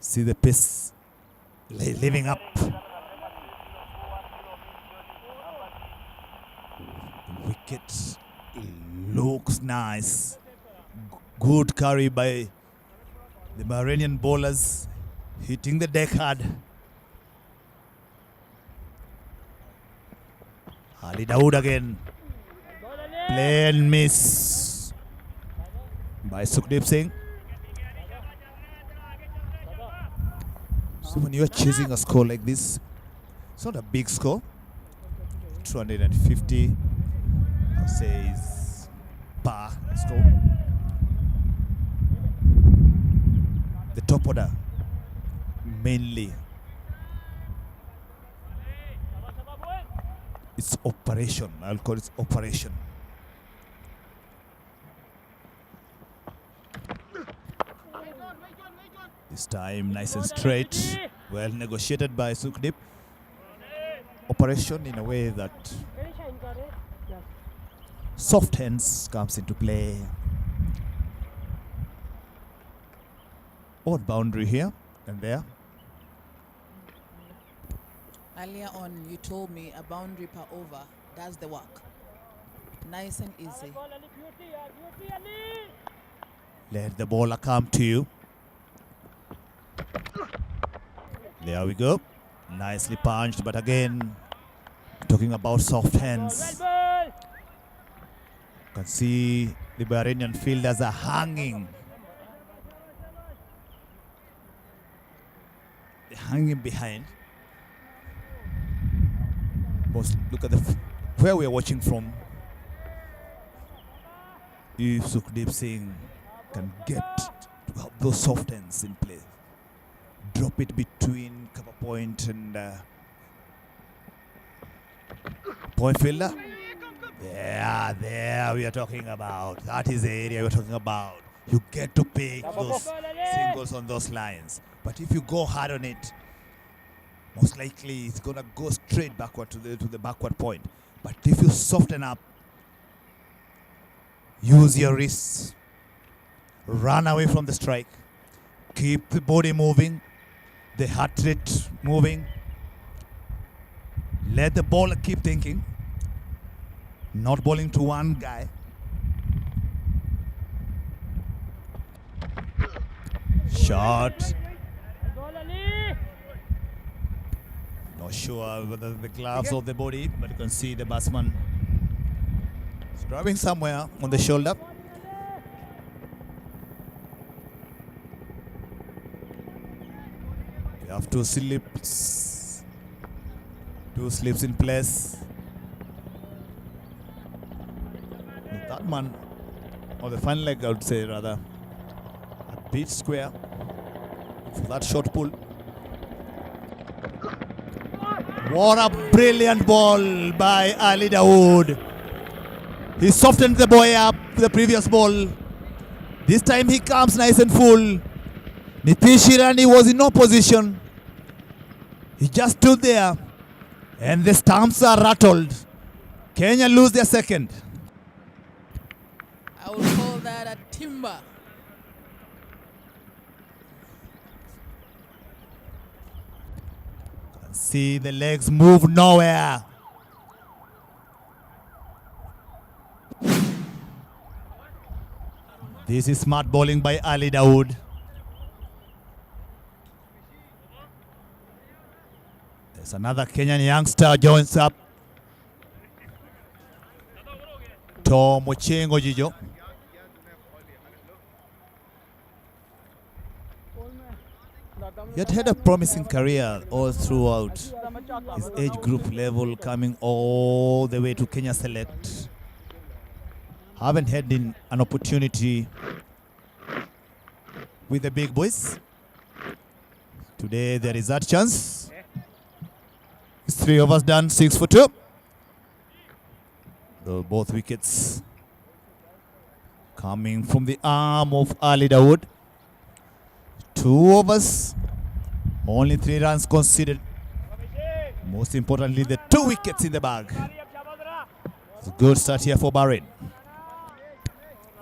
See the pace living up. Wicket looks nice. Good carry by the Bahrainian bowlers, hitting the deck hard. Ali Dawood again. Play and miss by Sukhdeep Singh. So when you are chasing a score like this, it's not a big score. 250, I'll say, is par score. The top order, mainly, it's operation. I'll call it operation. This time nice and straight, well negotiated by Sukhdeep. Operation in a way that soft hands comes into play. Odd boundary here and there. Earlier on, you told me a boundary per over does the work. Nice and easy. Let the ball come to you. There we go. Nicely punched, but again, talking about soft hands. You can see the Bahrainian fielders are hanging. They're hanging behind. But look at where we are watching from. If Sukhdeep Singh can get to have those soft hands in play, drop it between cover point and point fielder. Yeah, there we are talking about. That is the area we're talking about. You get to pick those singles on those lines. But if you go hard on it, most likely it's gonna go straight backward to the backward point. But if you soften up, use your wrists, run away from the strike, keep the body moving, the heart rate moving, let the bowler keep thinking, not bowling to one guy. Shot. Not sure whether the gloves or the body, but you can see the batsman is grabbing somewhere on the shoulder. You have two slips in place. That man, or the final leg, I would say rather, a bit square for that short pull. What a brilliant ball by Ali Dawood. He softened the boy up the previous ball. This time he comes nice and full. Nitish Irani was in no position. He just stood there and the stumps are rattled. Kenya lose their second. I would call that a timber. See the legs move nowhere. This is smart bowling by Ali Dawood. There's another Kenyan youngster joins up. Tom Ochengo Jijo. He had a promising career all throughout his age group level, coming all the way to Kenya Select. Haven't had an opportunity with the big boys. Today there is that chance. It's 3 overs done, 6 for 2. Though both wickets coming from the arm of Ali Dawood. 2 overs, only 3 runs conceded. Most importantly, the 2 wickets in the bag. It's a good start here for Bahrain.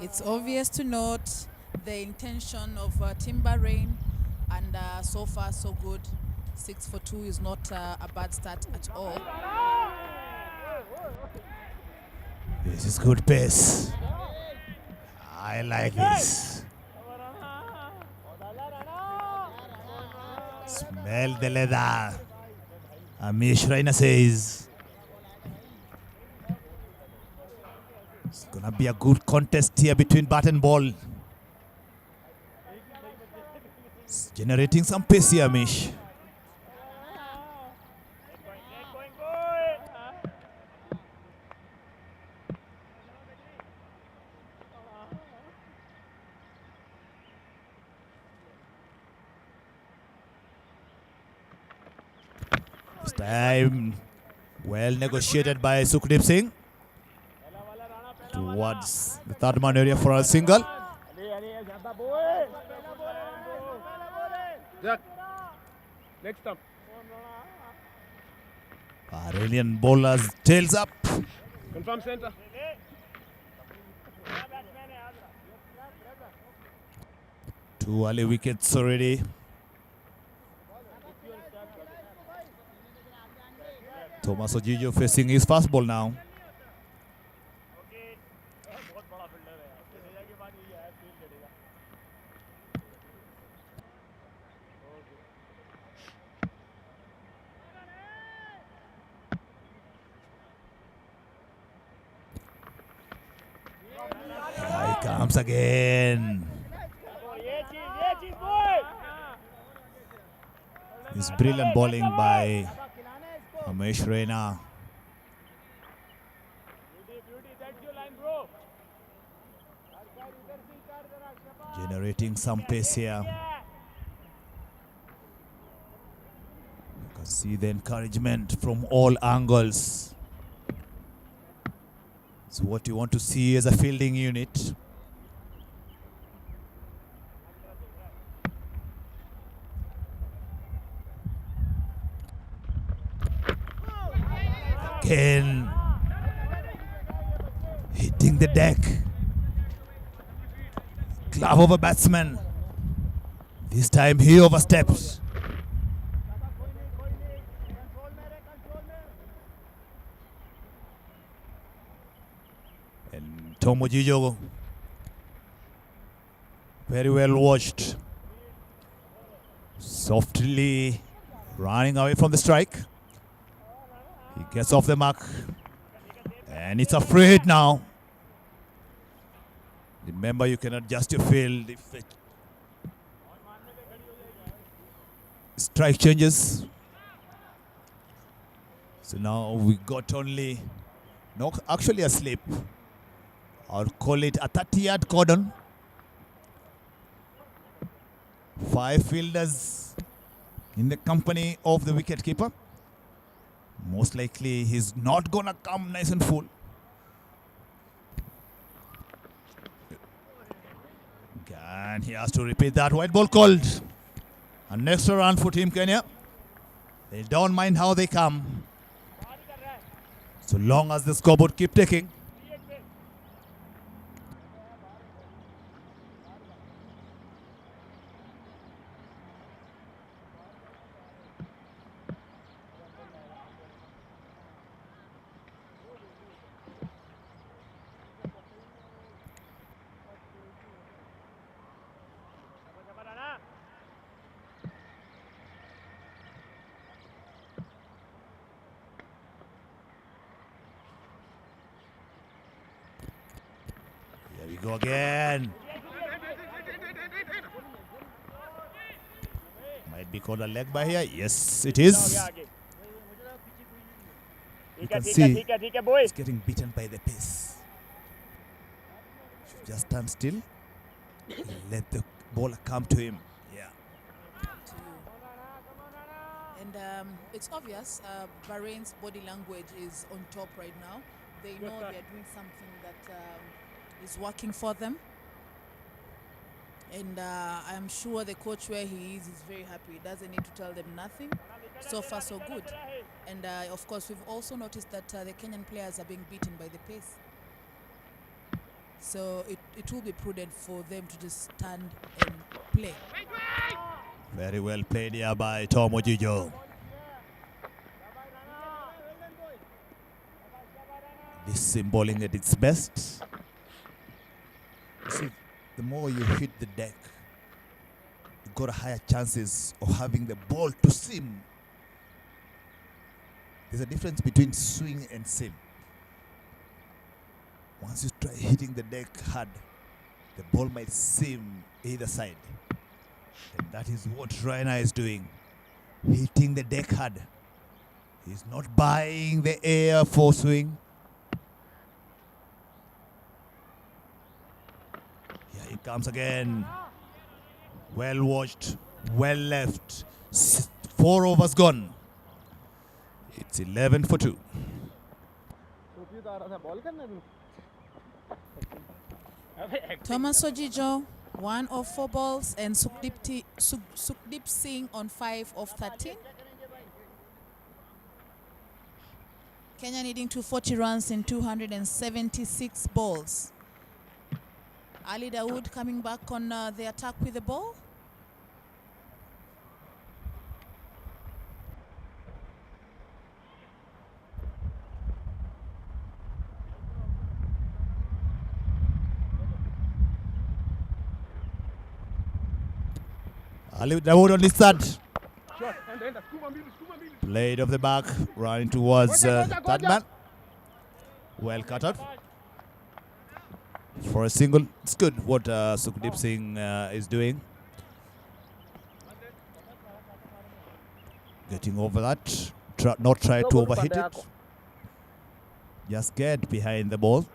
It's obvious to note the intention of Team Bahrain, and so far so good. 6 for 2 is not a bad start at all. This is good pace. I like this. Smell the leather. Amish Raina says. It's gonna be a good contest here between bat and ball. It's generating some pace here, Amish. This time, well negotiated by Sukhdeep Singh. Towards the third man area for a single. Next up. Bahrainian bowlers tails up. Confirm center. 2 early wickets already. Thomas Ojijo facing his fast ball now. comes again. It's brilliant bowling by Ramesh Raina. Generating some pace here. You can see the encouragement from all angles. It's what you want to see as a fielding unit. Again, hitting the deck. Glove over batsman. This time he overstepped. And Tomo Jijo, very well watched. Softly running away from the strike. He gets off the mark. And it's a free hit now. Remember, you can adjust your field if the strike changes. So now we got only, no, actually a slip. I'll call it a 30-yard cordon. 5 fielders in the company of the wicketkeeper. Most likely he's not gonna come nice and full. And he has to repeat that. White ball called. An extra run for Team Kenya. They don't mind how they come, so long as the scoreboard keep ticking. Here we go again. Might be called a leg by here. Yes, it is. You can see he's getting beaten by the pace. Should just stand still. Let the ball come to him. Yeah. And it's obvious Bahrain's body language is on top right now. They know they are doing something that is working for them. And I'm sure the coach where he is very happy. He doesn't need to tell them nothing. So far, so good. And of course, we've also noticed that the Kenyan players are being beaten by the pace. So it will be prudent for them to just stand and play. Very well played here by Tom Ojijo. This seam bowling at its best. See, the more you hit the deck, you got higher chances of having the ball to seam. There's a difference between swing and seam. Once you try hitting the deck hard, the ball might seam either side. And that is what Raina is doing. Hitting the deck hard. He's not buying the air for swing. Here it comes again. Well watched, well left. 4 overs gone. It's 11 for 2. Thomas Ojijo, 1 of 4 balls, and Sukhdeep Singh on 5 of 13. Kenya needing 240 runs in 276 balls. Ali Dawood coming back on the attack with the ball. Ali Dawood on this side. Played off the back, running towards third man. Well cut out. for a single. It's good what Sukhdeep Singh is doing. Getting over that. Not try to overhit it. Just get behind the ball.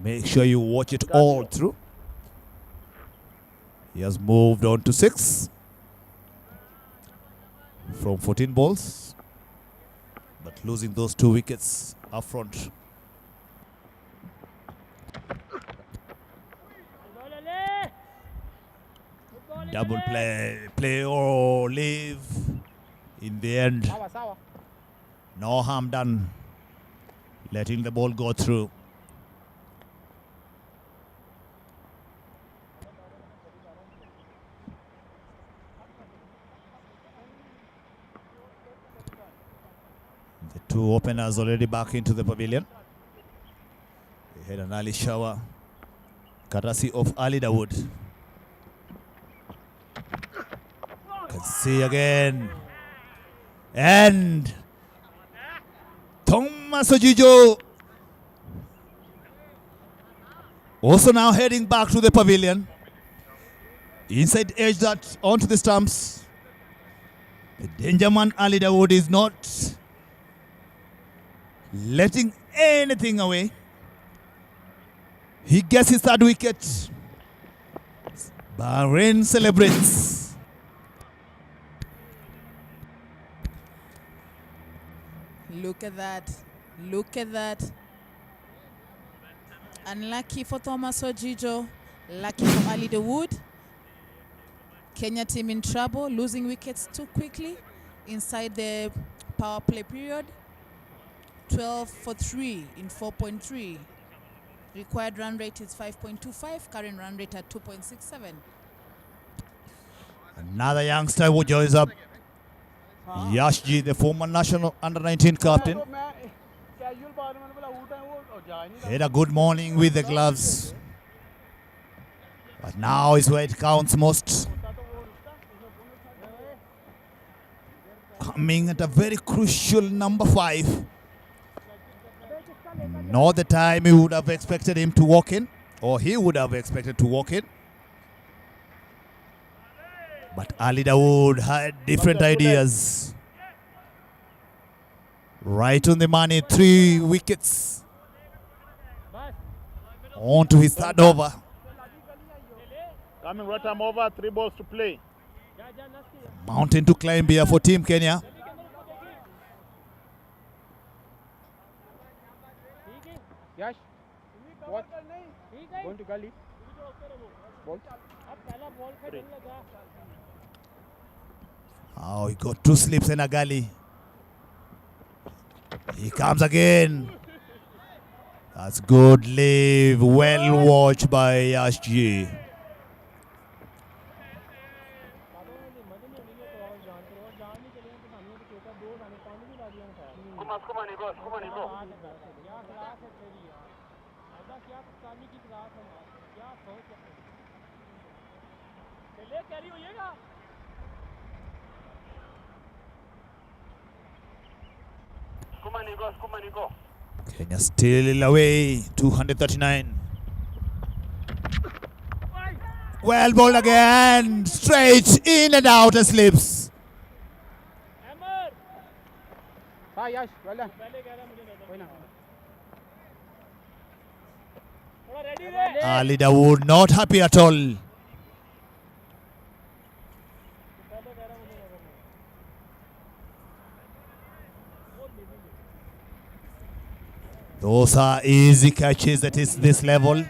Make sure you watch it all through. He has moved on to 6 from 14 balls, but losing those 2 wickets up front. Double play or leave. In the end, no harm done. Letting the ball go through. The 2 openers already back into the pavilion. They had an early shower, courtesy of Ali Dawood. Can see again. And Thomas Ojijo also now heading back to the pavilion. Inside edge that onto the stumps. The danger man Ali Dawood is not letting anything away. He gets his 3rd wicket. Bahrain celebrates. Look at that. Look at that. Unlucky for Thomas Ojijo. Lucky for Ali Dawood. Kenya team in trouble, losing wickets too quickly inside the power play period. 12 for 3 in 4.3. Required run rate is 5.25. Current run rate at 2.67. Another youngster who joins up. Yashji, the former national under-19 captain, had a good morning with the gloves. But now is where it counts most. Coming at a very crucial number 5. Not the time he would have expected him to walk in, or he would have expected to walk in. But Ali Dawood had different ideas. Right on the money, 3 wickets. On to his 3rd over. Coming right arm over, 3 balls to play. Mountain to climb here for Team Kenya. Yash, what? Going to gully. Ball. Oh, he got 2 slips in a gully. He comes again. That's good leave. Well watched by Yashji. Kenya still away, 239. Well bowled again, straight in and out as slips. Ah, Yash, well done. Ali Dawood not happy at all. Those are easy catches at this level.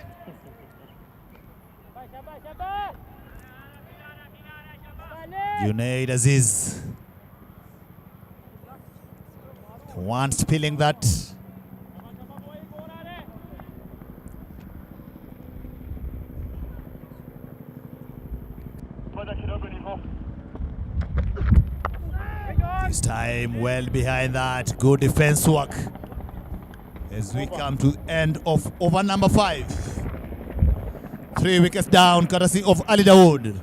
Junaid Aziz. The one spilling that. This time well behind that. Good defense work. As we come to end of over number 5. 3 wickets down, courtesy of Ali Dawood.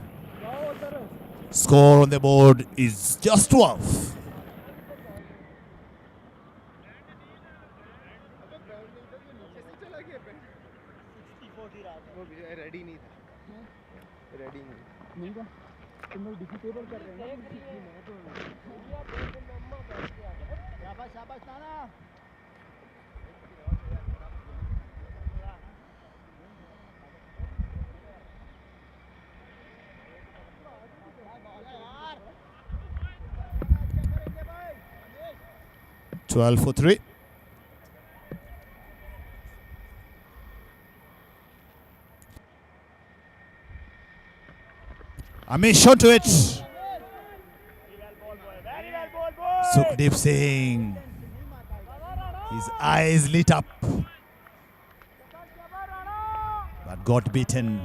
Score on the board is just 12. वो ready नहीं था, ready नहीं। नहीं था तुम लोग डिफिटेबल कर रहे हैं शाबाश शाबाश नाना 12 for 3. Amish onto it. Sukhdeep Singh. His eyes lit up, but got beaten.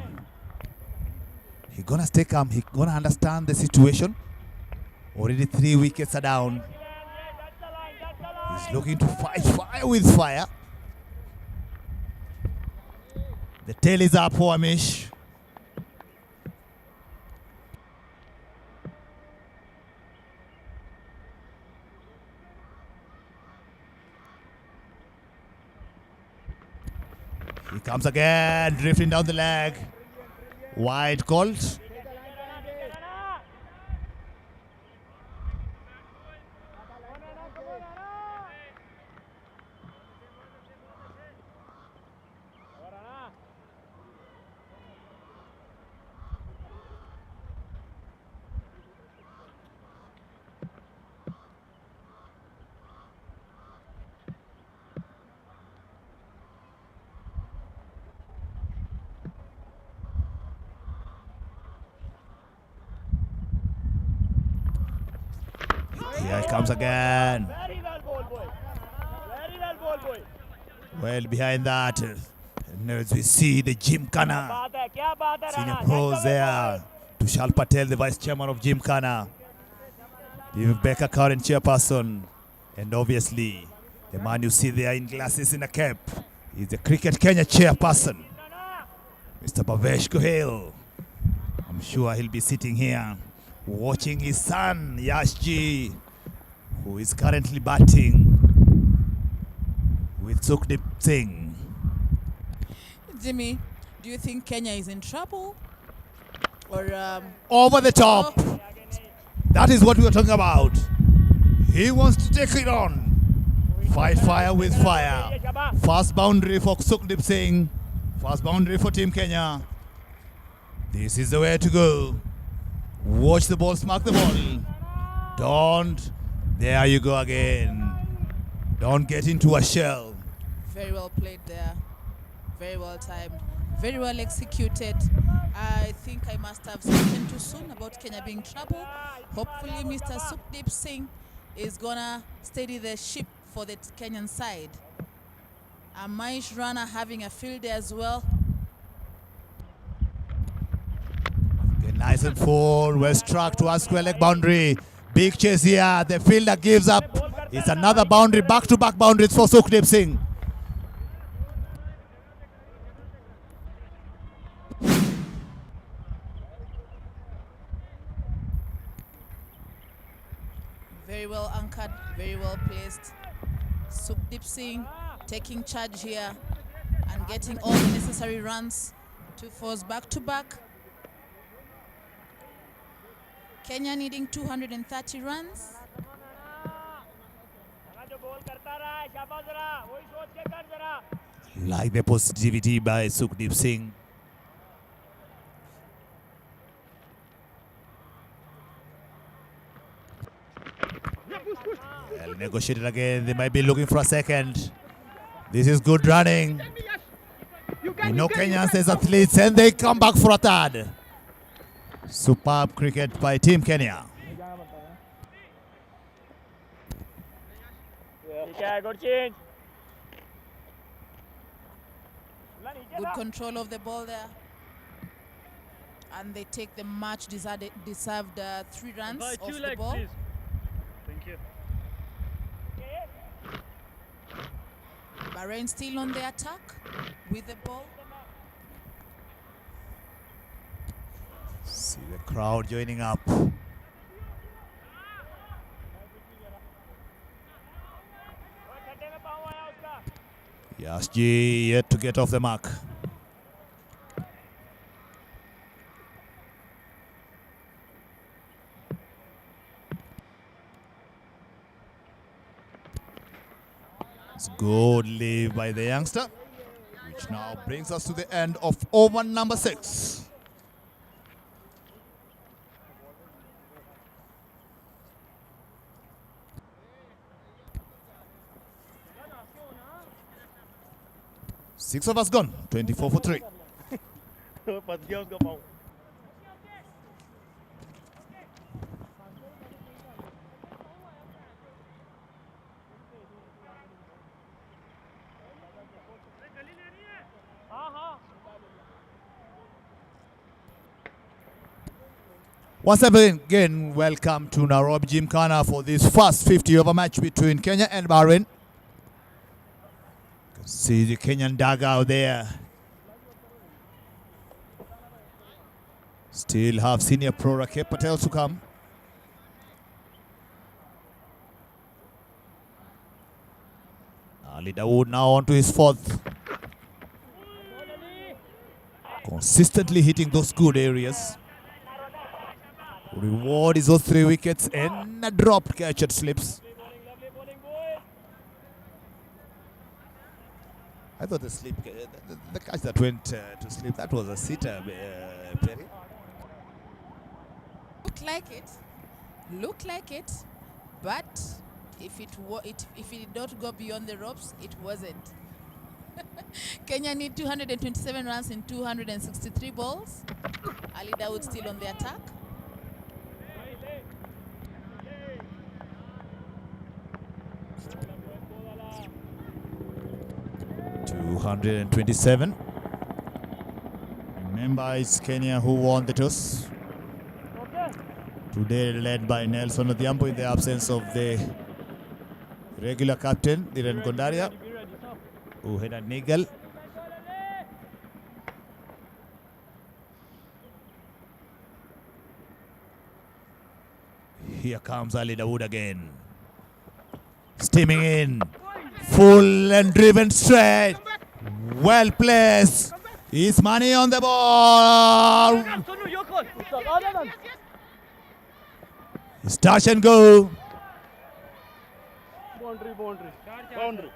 He gonna stay calm. He gonna understand the situation. Already 3 wickets are down. He's looking to fight fire with fire. The tail is up for Amish. He comes again, drifting down the leg. Wide called. Here it comes again. Very well ball boy. Very well ball boy. Well behind that. And as we see the Gymkhana senior pros there. Tushal Patel, the vice chairman of Gymkhana. Rebecca, current chairperson. And obviously, the man you see there in glasses in a cap is the Cricket Kenya chairperson, Mr. Bhavesh Gohil. I'm sure he'll be sitting here watching his son, Yashji, who is currently batting with Sukhdeep Singh. Jimmy, do you think Kenya is in trouble? Or Over the top. Oh. That is what we were talking about. He wants to take it on. Fight fire with fire. Fast boundary for Sukhdeep Singh. Fast boundary for Team Kenya. This is the way to go. Watch the ball, smack the ball. Don't. There you go again. Don't get into a shell. Very well played there. Very well timed. Very well executed. I think I must have spoken too soon about Kenya being trouble. Hopefully Mr. Sukhdeep Singh is gonna steady the ship for the Kenyan side. Amish Rana having a field day as well. Okay, nice and full. Well struck to a square leg boundary. Big chase here. The fielder gives up. It's another boundary. Back-to-back boundaries for Sukhdeep Singh. Very well anchored, very well placed. Sukhdeep Singh taking charge here and getting all the necessary runs to force back-to-back. Kenya needing 230 runs. Like the positivity by Sukhdeep Singh. Well, negotiated again. They might be looking for a second. This is good running. You know Kenyans as athletes, and they come back for a third. Superb cricket by Team Kenya. Good change. Good control of the ball there. And they take the much deserved 3 runs off the ball. Thank you. Bahrain still on the attack with the ball. See the crowd joining up. Yashji yet to get off the mark. It's good leave by the youngster, which now brings us to the end of over number 6. Six of us gone, 24 for 3. Once again, welcome to Nairobi Gymkhana for this first 50 over match between Kenya and Bahrain. You can see the Kenyan dugout there. Still have senior pro Rakesh Patel to come. Ali Dawood now on to his 4th. Consistently hitting those good areas. Reward is those 3 wickets and a dropped catch at slips. I thought the catch that went to slip, that was a sitter, Perry. Looked like it, but if it did not go beyond the ropes, it wasn't. Kenya need 227 runs in 263 balls. Ali Dawood still on the attack. $227. Remember, it's Kenya who won the toss. Today led by Nelson Odhiambo in the absence of the regular captain, Dhiren Gondaria, who had a niggle. Here comes Ali Dawood again. Steaming in. Full and driven straight. Well placed. His money on the ball. It's touch and go. Boundary.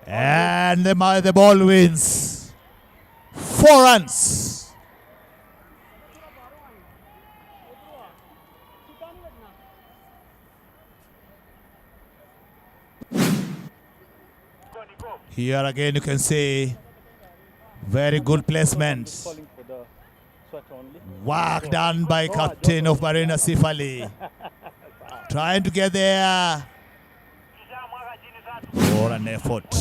And the ball wins. 4 runs. Here again you can see very good placement. Work done by captain of Bahrain Asif Ali. Trying to get there. For an effort.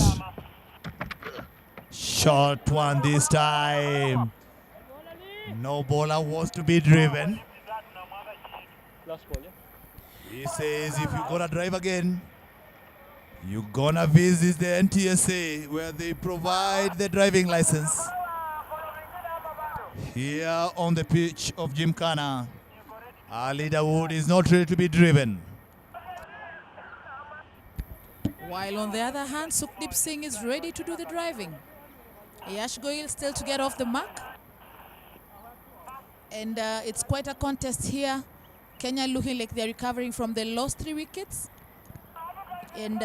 Short one this time. No bowler wants to be driven. He says if you're gonna drive again, you're gonna visit the NTSA where they provide the driving license. Here on the pitch of Gymkhana, Ali Dawood is not ready to be driven. While on the other hand, Sukhdeep Singh is ready to do the driving. Yash Goyal still to get off the mark. And it's quite a contest here. Kenya looking like they're recovering from the lost 3 wickets. And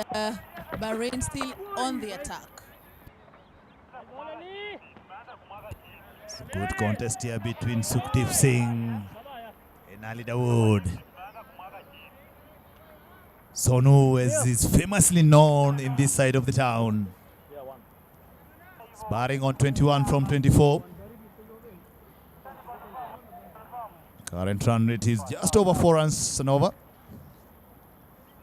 Bahrain still on the attack. It's a good contest here between Sukhdeep Singh and Ali Dawood. Sonu, as is famously known in this side of the town. It's batting on 21 from 24. Current run rate is just over 4 runs and over.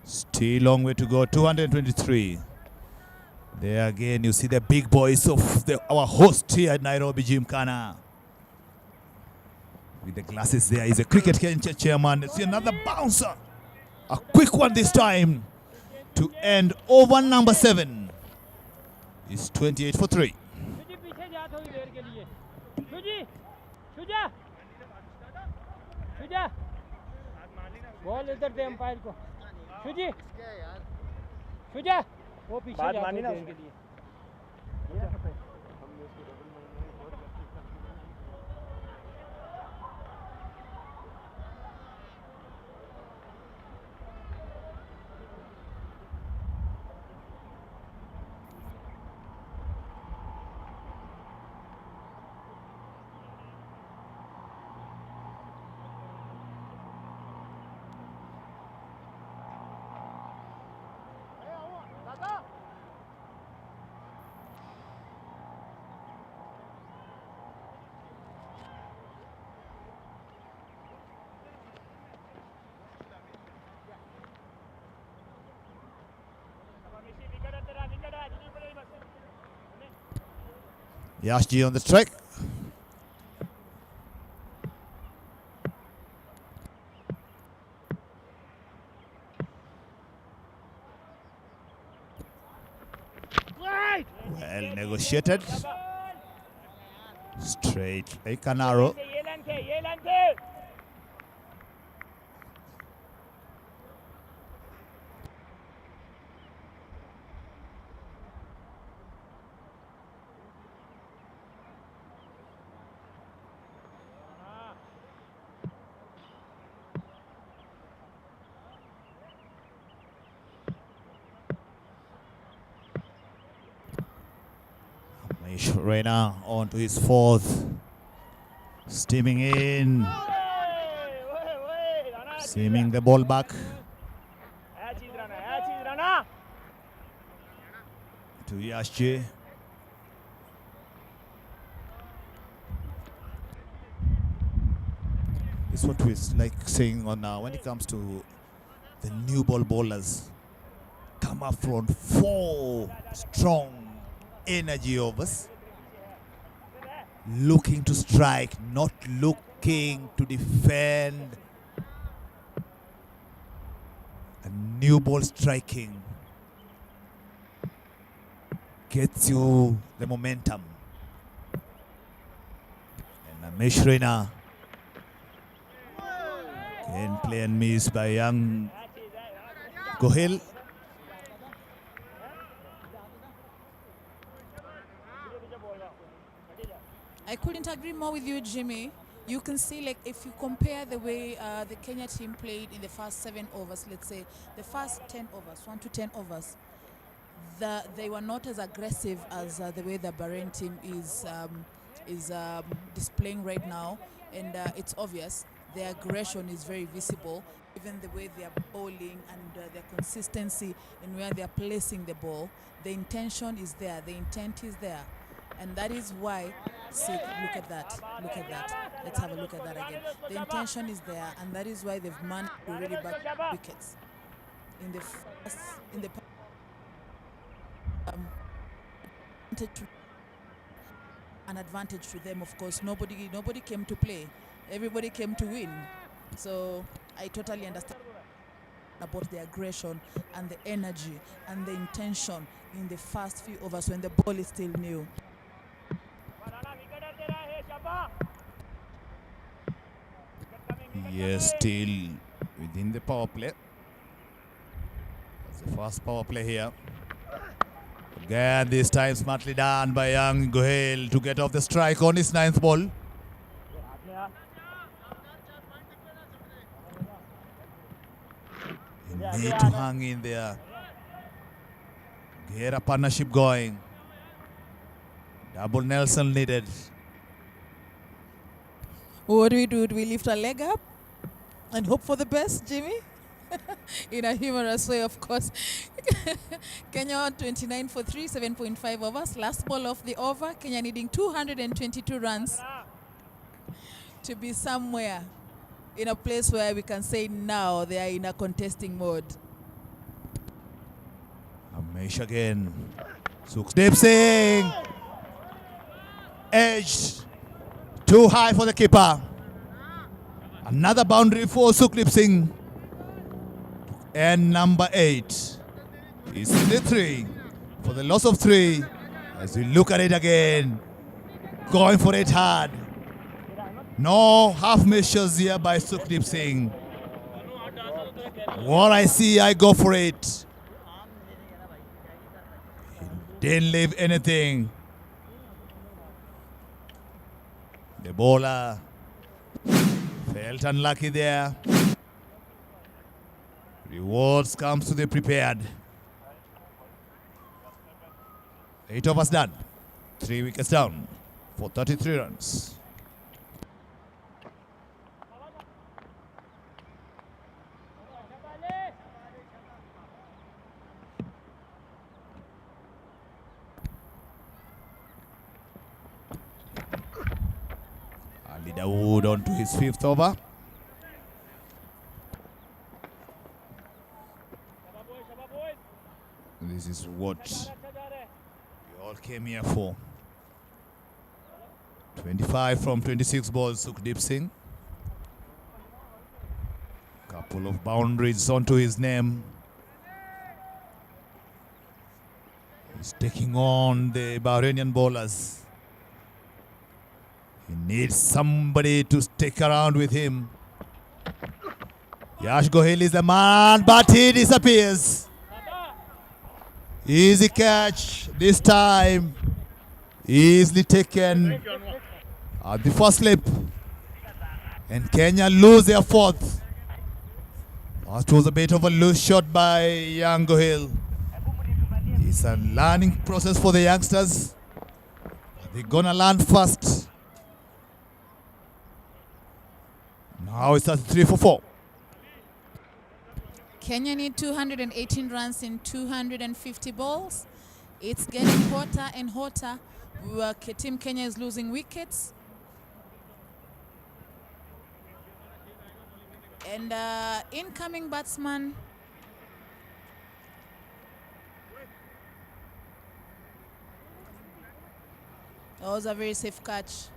Still long way to go, 223. There again, you see the big boys of our host here at Nairobi Gymkhana. With the glasses there is a cricket chairman. See another bouncer. A quick one this time to end over number 7. It's 28 for 3. Ball इधर दे umpire को Shuji Shuja वो पीछे जा के लिए Yashji on the strike. Well negotiated. Straight like an arrow. Reina on to his fourth. Steaming in. Seaming the ball back. To Yashji. It's what we like saying on when it comes to the new ball bowlers. Come up front, 4 strong energy overs. Looking to strike, not looking to defend. A new ball striking gets you the momentum. And Amish Reina can play and miss by young Gohil. I couldn't agree more with you, Jimmy. You can see, like, if you compare the way the Kenya team played in the first 7 overs, let's say, the first 10 overs, 1 to 10 overs, they were not as aggressive as the way the Bahrain team is displaying right now. And it's obvious. Their aggression is very visible. Even the way they are bowling and their consistency in where they are placing the ball, the intention is there. The intent is there. And that is why, see, look at that, let's have a look at that again. The intention is there, and that is why they've managed to really back wickets. In the first, an advantage to them, of course. Nobody came to play. Everybody came to win. So I totally understand about the aggression and the energy and the intention in the first few overs when the ball is still new. Yes, still within the power play. That's the first power play here. Again, this time smartly done by young Gohil to get off the strike on his 9th ball. You need to hang in there. Get a partnership going. Double Nelson needed. What do? Do we lift our leg up and hope for the best, Jimmy? In a humorous way, of course. Kenya on 29 for 3, 7.5 overs. Last ball of the over. Kenya needing 222 runs to be somewhere in a place where we can say now they are in a contesting mode. Amish again. Sukhdeep Singh. Edge. Too high for the keeper. Another boundary for Sukhdeep Singh. And number 8 is the 3 for the loss of 3. As we look at it again, going for it hard. No half measures here by Sukhdeep Singh. What I see, I go for it. Didn't leave anything. The bowler felt unlucky there. Rewards comes to the prepared. 8 overs done. 3 wickets down for 33 runs. Ali Dawood on to his 5th over. This is what we all came here for. 25 from 26 balls, Sukhdeep Singh. Couple of boundaries onto his name. He's taking on the Bahrainian bowlers. He needs somebody to stick around with him. Yash Gohil is the man, but he disappears. Easy catch this time. Easily taken at the first slip. And Kenya lose their fourth. That was a bit of a loose shot by young Gohil. It's a learning process for the youngsters. They're gonna learn fast. Now it's at 3 for 4. Kenya need 218 runs in 250 balls. It's getting hotter and hotter. Team Kenya is losing wickets. And incoming batsman. That was a very safe catch.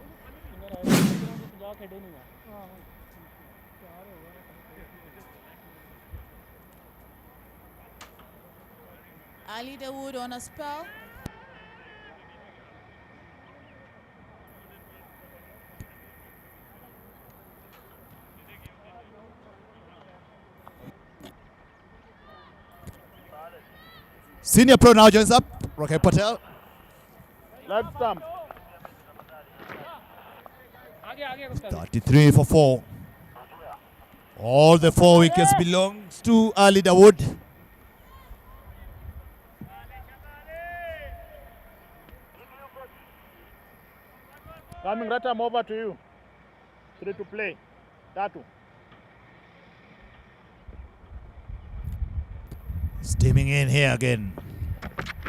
Ali Dawood on a spell. Senior pro now joins up. Rakesh Patel. Leg stump. 33 for 4. All the 4 wickets belongs to Ali Dawood. Coming right arm over to you. 3 to play. Tatu. Steaming in here again.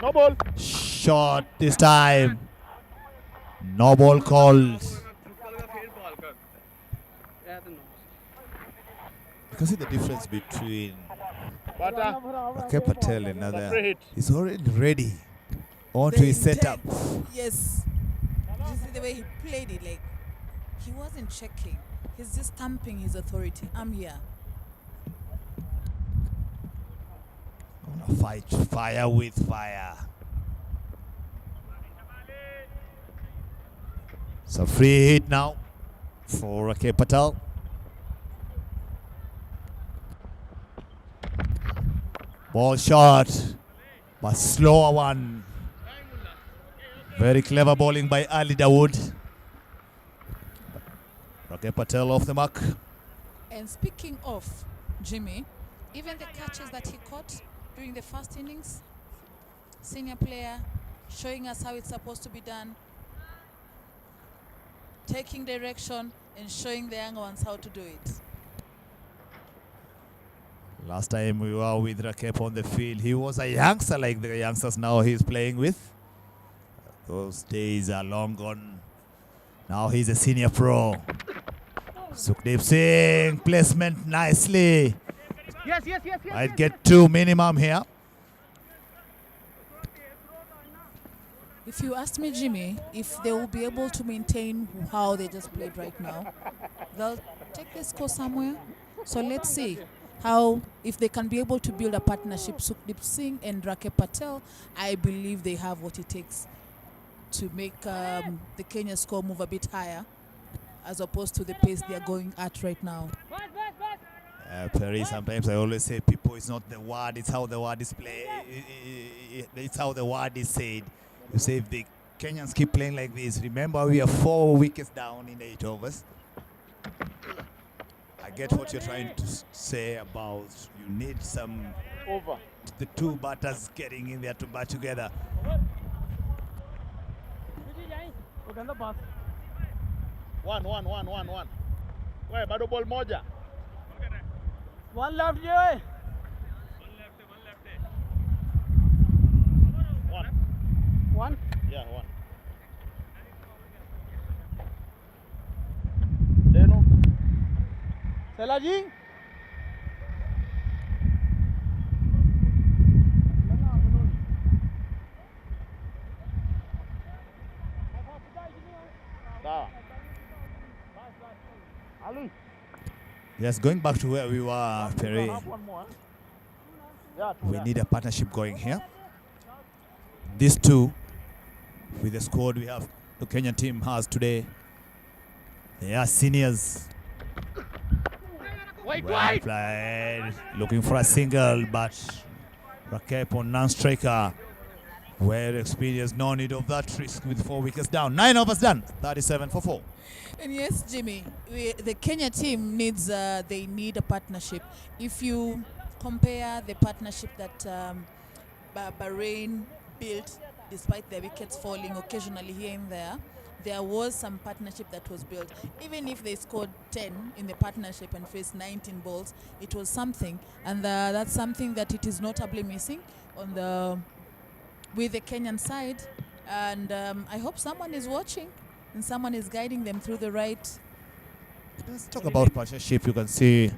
No ball. Shot this time. No ball called. You can see the difference between Rakesh Patel and another. He's already ready onto his setup. Yes. You see the way he played it, like he wasn't checking. He's just stamping his authority. I'm here. I want to fight fire with fire. So free hit now for Rakesh Patel. Ball shot, but slower one. Very clever bowling by Ali Dawood. Rakesh Patel off the mark. And speaking of Jimmy, even the catches that he caught during the first innings, senior player showing us how it's supposed to be done, taking direction and showing the young ones how to do it. Last time we were with Rakesh on the field, he was a youngster like the youngsters now he's playing with. Those days are long gone. Now he's a senior pro. Sukhdeep Singh, placement nicely. Yes. I'd get 2 minimum here. If you asked me, Jimmy, if they will be able to maintain how they just played right now, they'll take the score somewhere. So let's see how, if they can be able to build a partnership, Sukhdeep Singh and Rakesh Patel, I believe they have what it takes to make the Kenya score move a bit higher as opposed to the pace they are going at right now. Perry, sometimes I always say people, it's not the word, it's how the word is played. It's how the word is said. You say if the Kenyans keep playing like this, remember we are 4 wickets down in 8 overs. I get what you're trying to say about you need some Over. the 2 batters getting in there to bat together. One. Wait, bado ball moja. One left, yeah. One. Yeah, 1. Deno. Selaji. Sawa. Ali. Yes, going back to where we were, Perry, One more. Yeah, we need a partnership going here. These two, with the squad we have, the Kenyan team has today, they are seniors. Well played, looking for a single, but Rakep on non-striker. Well experienced, no need of that risk with 4 wickets down. 9 overs done, 37 for 4. And yes, Jimmy, the Kenya team needs, they need a partnership. If you compare the partnership that Bahrain built, despite their wickets falling occasionally here and there was some partnership that was built. Even if they scored 10 in the partnership and faced 19 balls, it was something. And that's something that it is notably missing on with the Kenyan side. And I hope someone is watching and someone is guiding them through the right. Let's talk about partnership. You can see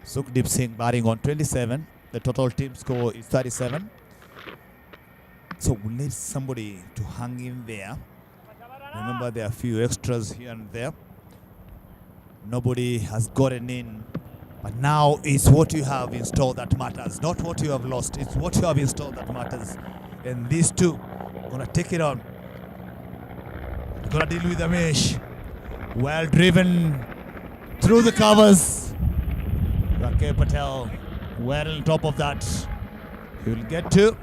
Sukhdeep Singh batting on 27. The total team score is 37. So we need somebody to hang in there. Remember, there are a few extras here and there. Nobody has gotten in. But now it's what you have installed that matters, not what you have lost. It's what you have installed that matters. And these two are going to take it on. They're going to deal with the mesh. Well driven through the covers. Rakep Patel well on top of that. He'll get to.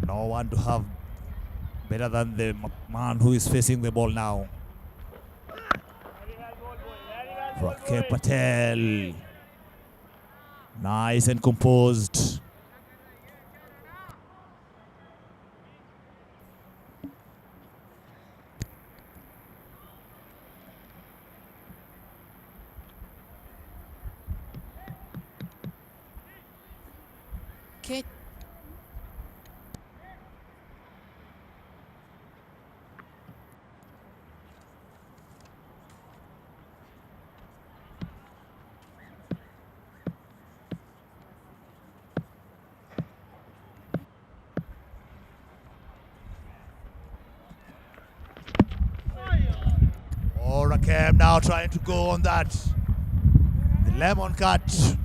No one to have better than the man who is facing the ball now. Rakep Patel. Nice and composed. Okay. Oh, Rakep now trying to go on that. The lemon cut.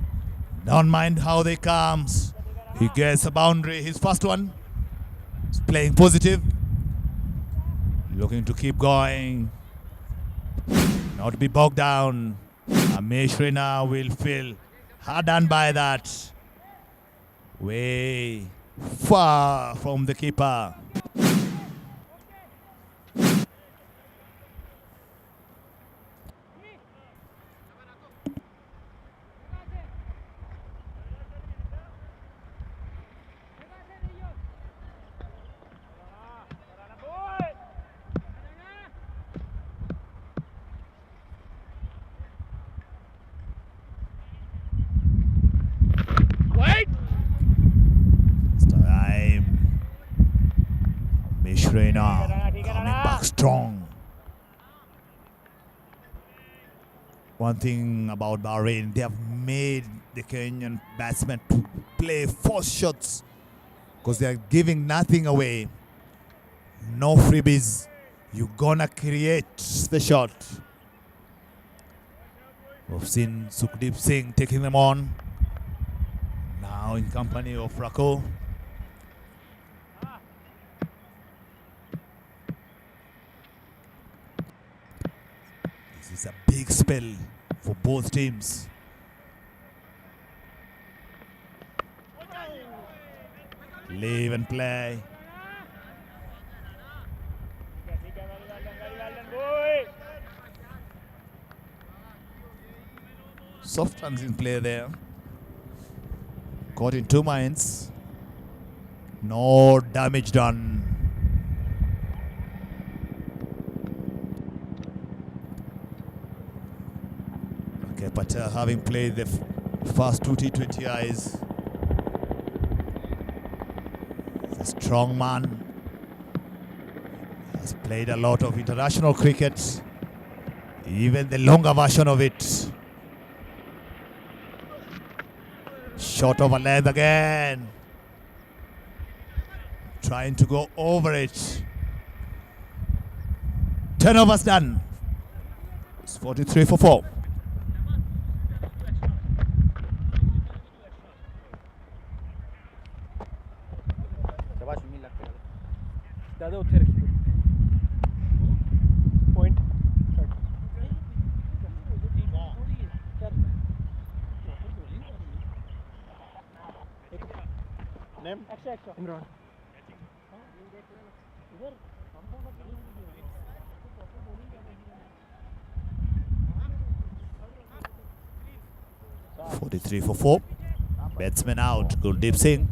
Don't mind how they comes. He gets a boundary. His first one. He's playing positive. Looking to keep going. Not to be bogged down. Amish now will feel hard done by that. Way far from the keeper. Coming back strong. One thing about Bahrain, they have made the Kenyan batsmen to play force shots because they are giving nothing away. No freebies. You're gonna create the shot. We've seen Sukhdeep Singh taking them on. Now in company of Rako. It's a big spell for both teams. Live and play. Soft runs in play there. Caught in 2 minds. No damage done. Okay, Patel having played the First two T20Is. He's a strong man. Has played a lot of international cricket, even the longer version of it. Short over length again. Trying to go over it. 10 overs done. It's 43 for 4. ज़्यादा उत्थे रखिए point name extra extra Imran 43 for 4. Batsman out. Guldeep Singh.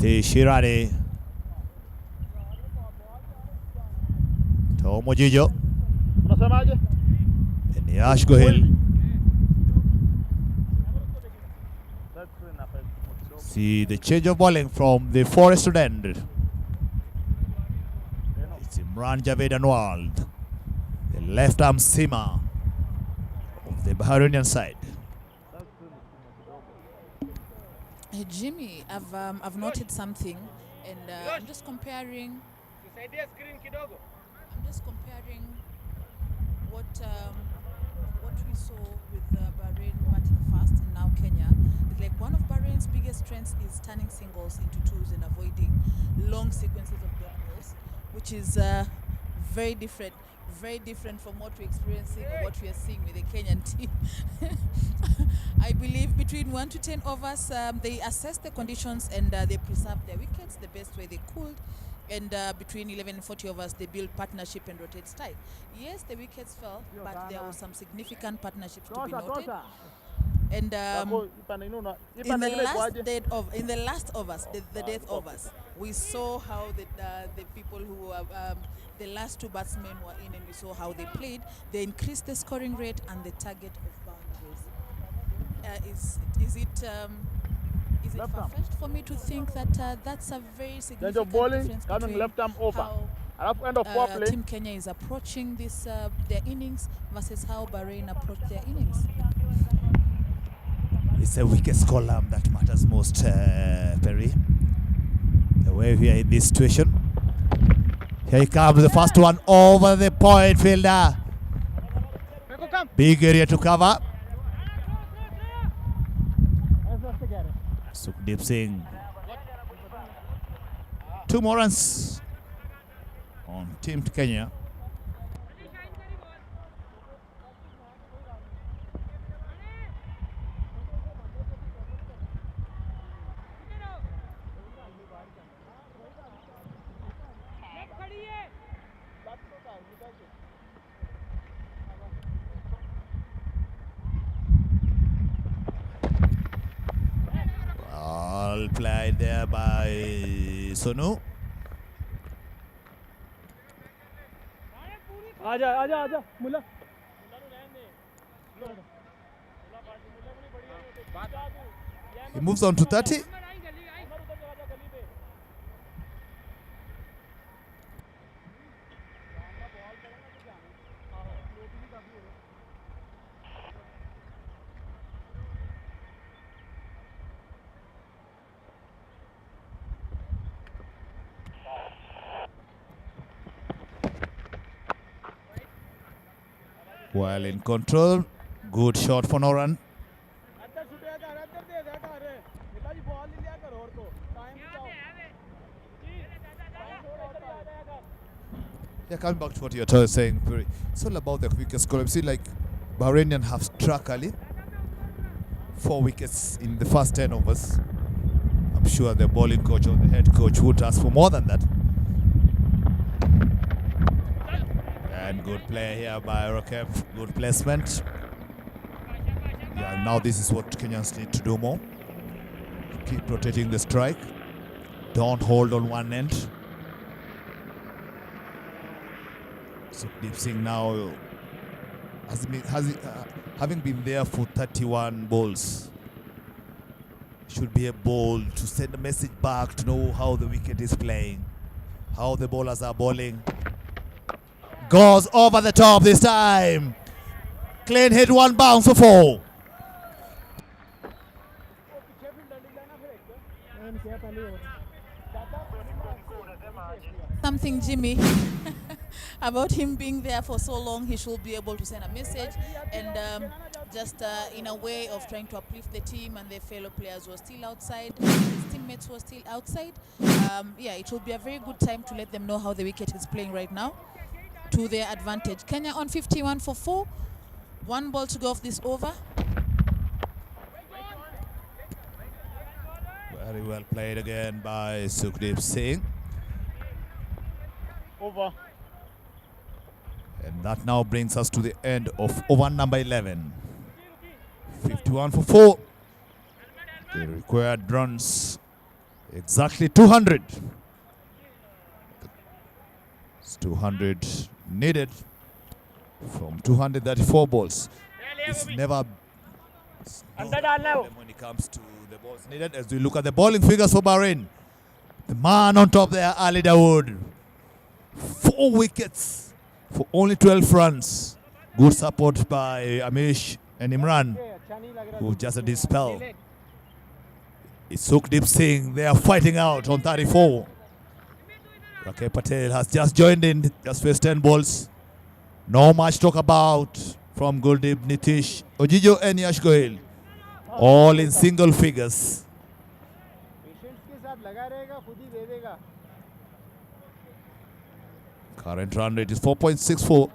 Shirani. Tomo Jijo. And Yash Gohil. See the change of bowling from the Forest end. It's Imran Javed Anwar, the left arm seamer of the Bahrainian side. Jimmy, I've noted something, and I'm just comparing. I'm just comparing what we saw with Bahrain batting first and now Kenya. It's like one of Bahrain's biggest strengths is turning singles into twos and avoiding long sequences of dot balls, which is very different from what we're experiencing or what we are seeing with the Kenyan team. I believe between 1 to 10 overs, they assess the conditions and they preserve their wickets the best way they could. And between 11 and 40 overs, they build partnership and rotate style. Yes, the wickets fell, but there was some significant partnerships to be noted. And in the last overs, the death overs, we saw how the people who the last two batsmen were in, and we saw how they played. They increased the scoring rate and the target of boundaries. Is it far-fetched for me to think that that's a very significant difference between left arm over. how Team Kenya is approaching this their innings versus how Bahrain approached their innings? It's a weakest column that matters most, Perry. The way we are in this situation. Here comes the first one over the point fielder. Big area to cover. Sukhdeep Singh. 2 more runs on Team Kenya. Well played there by Sonu. आजा मुल्ला He moves on to 30. Well in control. Good shot for no run. Yeah, coming back to what you're saying, Puri, it's all about the quickest score. See, like Bahrainian have struck early. 4 wickets in the first 10 overs. I'm sure the bowling coach or the head coach would ask for more than that. And good play here by Rokem. Good placement. Yeah, now this is what Kenyans need to do more. Keep rotating the strike. Don't hold on one end. Sukhdeep Singh now has he having been there for 31 balls, should be able to send a message back to know how the wicket is playing, how the bowlers are bowling. Goes over the top this time. Clean hit, one bounce for 4. Something, Jimmy, about him being there for so long. He should be able to send a message and just in a way of trying to uplift the team, and their fellow players were still outside, his teammates were still outside. Yeah, it will be a very good time to let them know how the wicket is playing right now to their advantage. Kenya on 51 for 4. 1 ball to go off this over. Very well played again by Sukhdeep Singh. Over. And that now brings us to the end of over number 11. 51 for 4. The required runs exactly 200. It's 200 needed from 234 balls. It's never no problem when it comes to the balls needed. As we look at the bowling figures for Bahrain, the man on top there, Ali Dawood. 4 wickets for only 12 runs. Good support by Amish and Imran, who just a dispel. It's Sukhdeep Singh. They are fighting out on 34. Rakesh Patel has just joined in, just faced 10 balls. No much talk about from Guldeep, Nitish, Ojijo and Yash Goel. All in single figures. Current run rate is 4.64.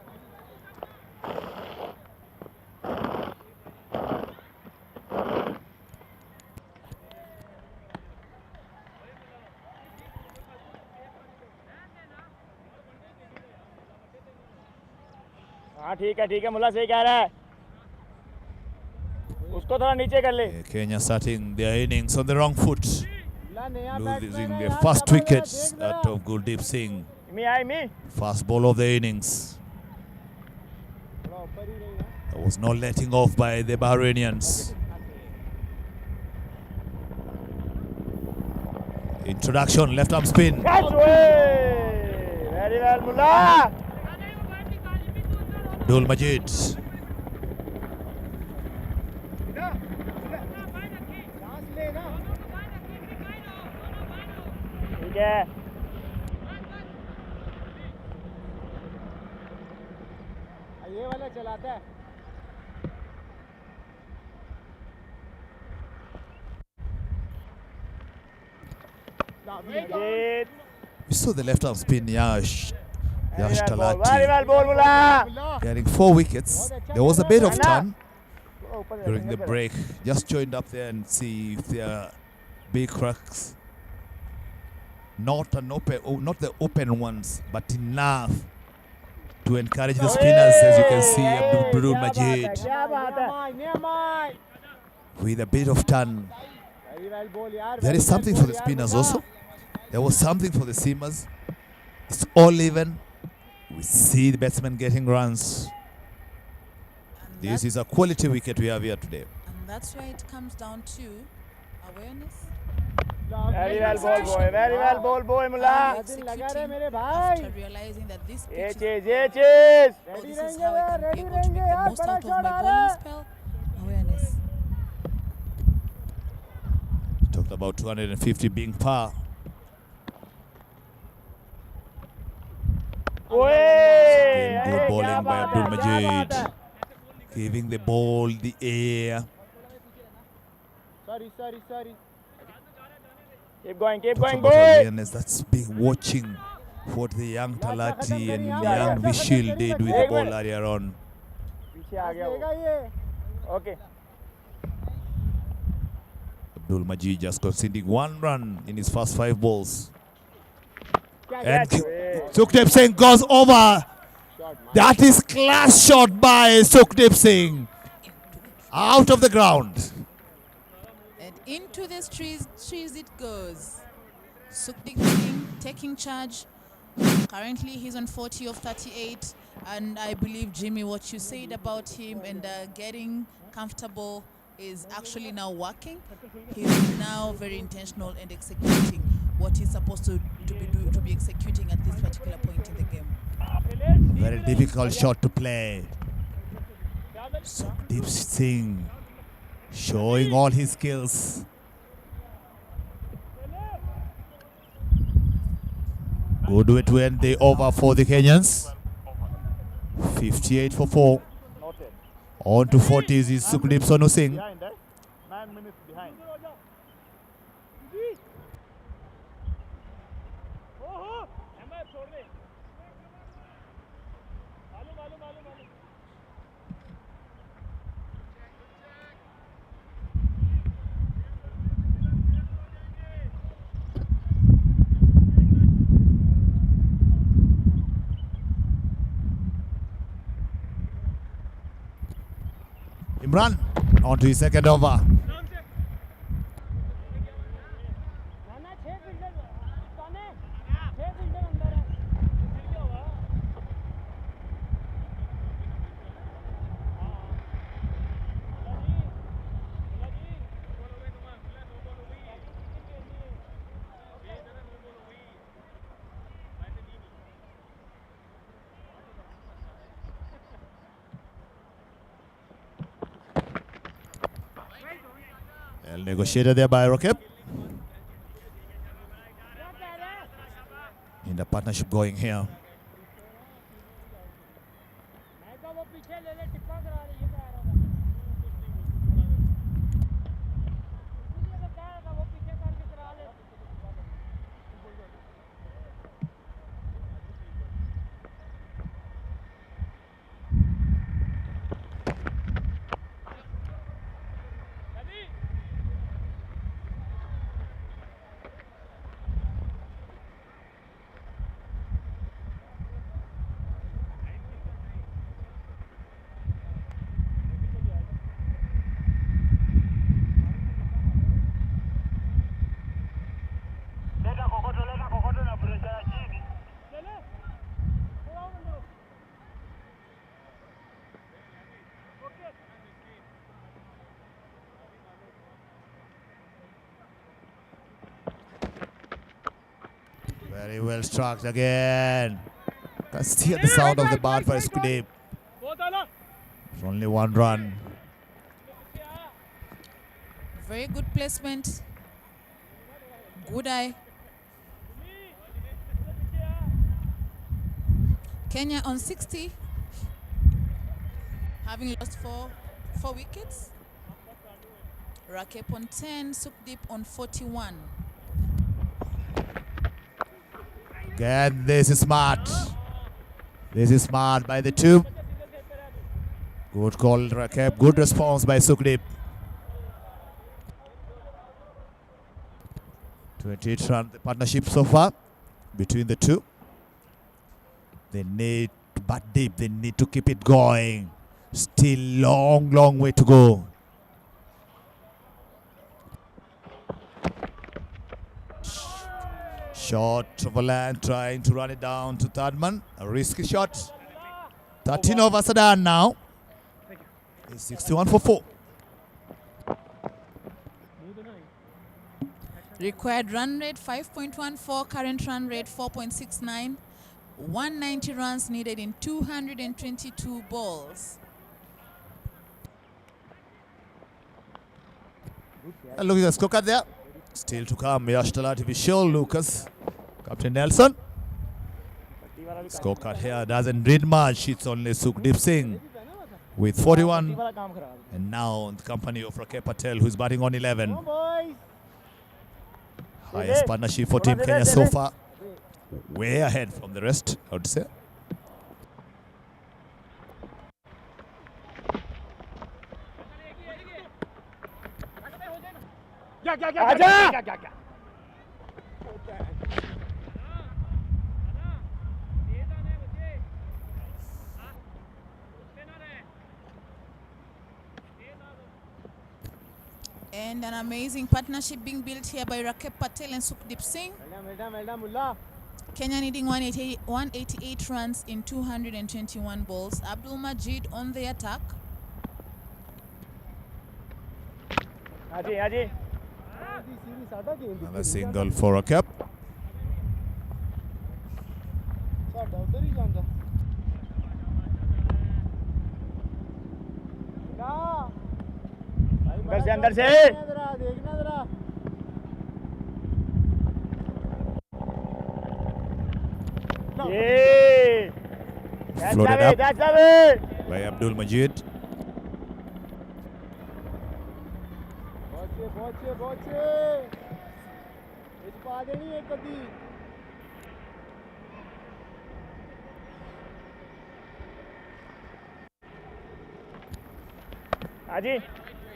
हाँ ठीक है मुल्ला सही कह रहा है उसको थोड़ा नीचे कर ले Kenya starting their innings on the wrong foot, losing their first wickets out of Guldeep Singh. First ball of the innings. There was no letting off by the Bahrainians. Introduction, left arm spin. Very well, Mullah. Abdul Majid. ठीक है ये वाला चलाता है We saw the left arm spin, Yash Talati very well ball Mullah getting 4 wickets. There was a bit of turn during the break. Just joined up there and see if there are big cracks. Not the open ones, but enough to encourage the spinners. As you can see, Abdul Majid with a bit of turn. There is something for the spinners also. There was something for the seamers. It's all even. We see the batsmen getting runs. This is a quality wicket we have here today. And that's why it comes down to awareness. Very well ball boy, very well ball boy Mullah. After realizing that this pitch ये चीज oh, this is how I can be able to make the most out of my bowling spell. Awareness. Talked about 250 being par. Again, good bowling by Abdul Majid. Giving the ball the air. Sorry. Keep going, About awareness, that's been watching what the young Talati and young Vishil did with the ball earlier on. Okay. Abdul Majid just conceding 1 run in his first 5 balls. And Sukhdeep Singh goes over. That is class shot by Sukhdeep Singh. Out of the ground. And into the trees it goes. Sukhdeep Singh taking charge. Currently he's on 40 of 38. And I believe, Jimmy, what you said about him and getting comfortable is actually now working. He's now very intentional and executing what he's supposed to be executing at this particular point in the game. A very difficult shot to play. Sukhdeep Singh showing all his skills. Good way to end the over for the Kenyans. 58 for 4. Noted. On to 40s is Sukhdeep Sonu Singh. Behind, eh? 9 minutes behind. Imran on to his second over. Well negotiated there by Rakib. In the partnership going here. Very well struck again. Can still hear the sound of the bat for Sukhdeep. Only one run. Very good placement. Good eye. Kenya on 60, having lost four wickets. Rakep on 10, Sukhdeep on 41. Again, this is smart. This is smart by the two. Good call, Rakeb. Good response by Sukhdeep. 28 run the partnership so far between the two. They need to bat deep. They need to keep it going. Still long way to go. Shot over land, trying to run it down to third man. A risky shot. 13 overs are done now. It's 61 for 4. Required run rate 5.14, current run rate 4.69. 190 runs needed in 222 balls. And look at the scorecard there. Still to come, Yash Talati Vishal, Lucas, Captain Nelson. Scorecard here doesn't read much. It's only Sukhdeep Singh with 41. And now in the company of Rakeb Patel, who's batting on 11. Highest partnership for Team Kenya so far. Way ahead from the rest, I would say. And an amazing partnership being built here by Rakeb Patel and Sukhdeep Singh. Kenya needing 188 runs in 221 balls. Abdul Majid on the attack. Another single for a cap. अंदर से Floated up by Abdul Majid.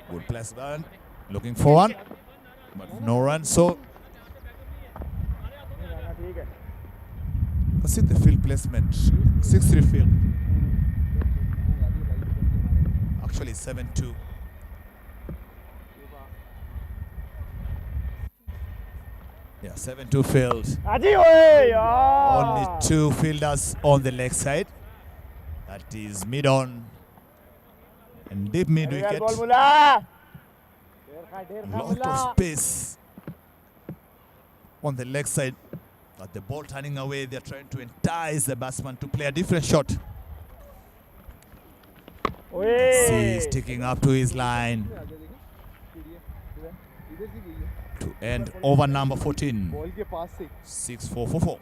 Good place run. Looking for one. But no run, so see the field placement. 6-3 field. Actually 7-2. Yeah, 7-2 field. Only 2 fielders on the leg side. That is mid on and deep mid wicket. Lot of space on the leg side. But the ball turning away, they're trying to entice the batsman to play a different shot. See, sticking up to his line to end over number 14. 6-4-4-4.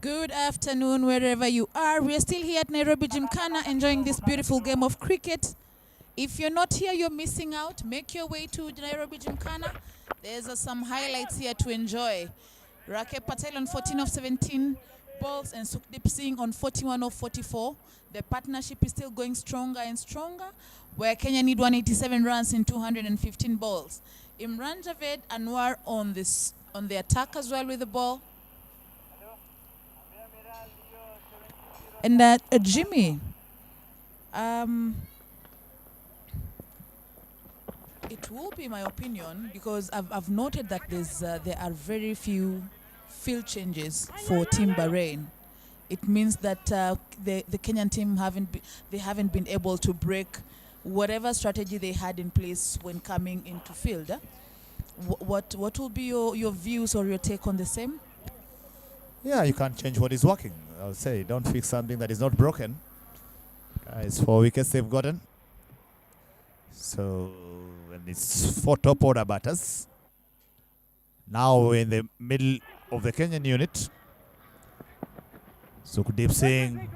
Good afternoon, wherever you are. We are still here at Nairobi Gymkhana enjoying this beautiful game of cricket. If you're not here, you're missing out. Make your way to Nairobi Gymkhana. There's some highlights here to enjoy. Rakeb Patel on 14 of 17 balls and Sukhdeep Singh on 41 of 44. The partnership is still going stronger and stronger, where Kenya need 187 runs in 215 balls. Imran Javed Anwar on the attack as well with the ball. And Jimmy, it will be my opinion, because I've noted that there are very few field changes for Team Bahrain. It means that the Kenyan team haven't been able to break whatever strategy they had in place when coming into field. What will be your views or your take on the same? Yeah, you can't change what is working. I'll say, don't fix something that is not broken. It's 4 wickets they've gotten. So, and it's 4 top order batters. Now we're in the middle of the Kenyan unit. Sukhdeep Singh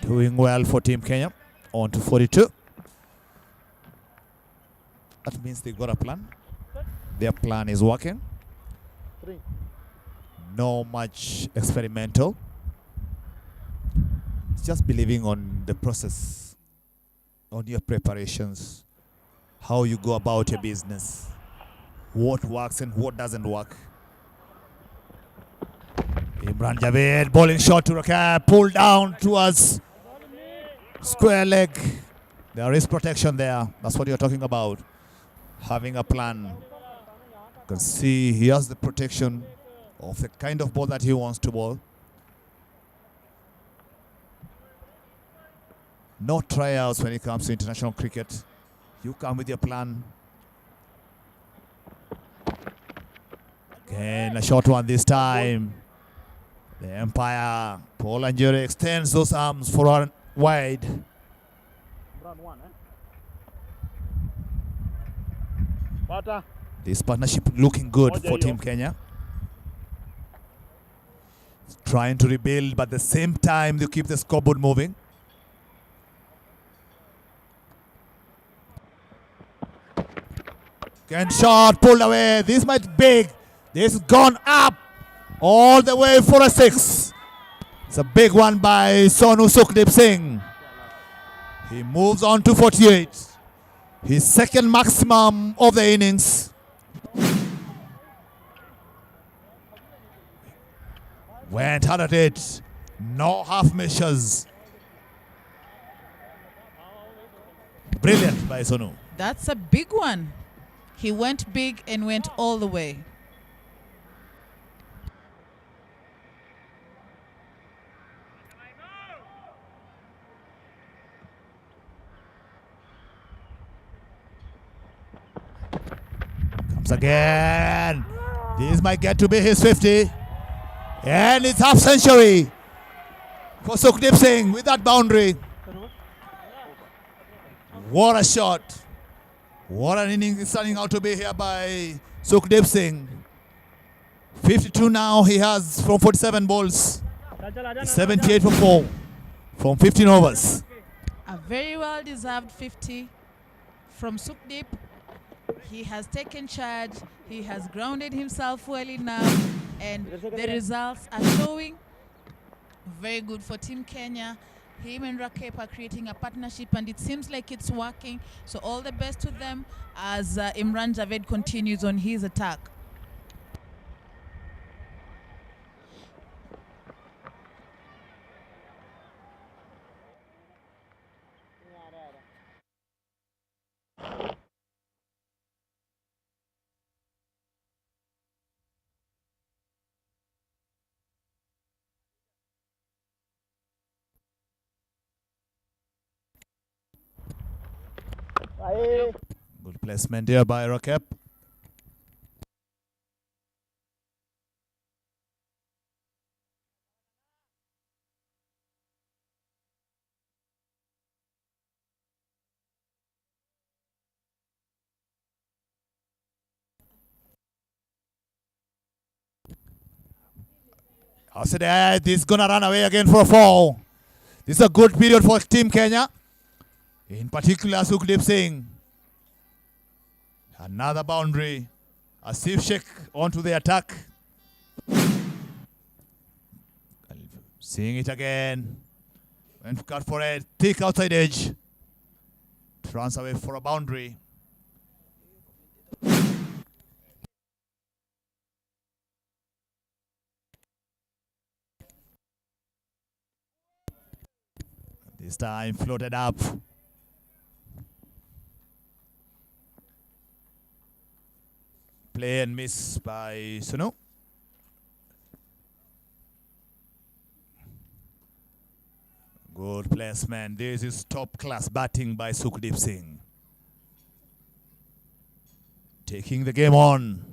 doing well for Team Kenya. On to 42. That means they've got a plan. Their plan is working. No much experimental. It's just believing on the process, on your preparations, how you go about your business, what works and what doesn't work. Imran Javed, bowling shot to Rakab, pulled down towards square leg. There is protection there. That's what you're talking about. Having a plan. You can see he has the protection of the kind of ball that he wants to bowl. No trials when it comes to international cricket. You come with your plan. Again, a short one this time. The Empire, Paul Anjure extends those arms forward wide. This partnership looking good for Team Kenya. Trying to rebuild, but at the same time, they keep the scoreboard moving. Second shot pulled away. This might be big. This has gone up all the way for a 6. It's a big one by Sonu Sukhdeep Singh. He moves on to 48. His second maximum of the innings. Went hard at it. No half measures. Brilliant by Sonu. That's a big one. He went big and went all the way. Comes again. This might get to be his 50. And it's half century for Sukhdeep Singh with that boundary. What a shot. What an inning is turning out to be here by Sukhdeep Singh. 52 now he has from 47 balls. 78 for 4 from 15 overs. A very well deserved 50 from Sukhdeep. He has taken charge. He has grounded himself well enough. And the results are showing. Very good for Team Kenya. Him and Rakep are creating a partnership, and it seems like it's working. So all the best to them as Imran Javed continues on his attack. Good placement here by Rakep. This is gonna run away again for a 4. This is a good period for Team Kenya. In particular, Sukhdeep Singh. Another boundary. Asif Sheikh onto the attack. Seeing it again. Went to cut for a thick outside edge. Runs away for a boundary. This time floated up. Play and miss by Sonu. Good placement. This is top class batting by Sukhdeep Singh. Taking the game on.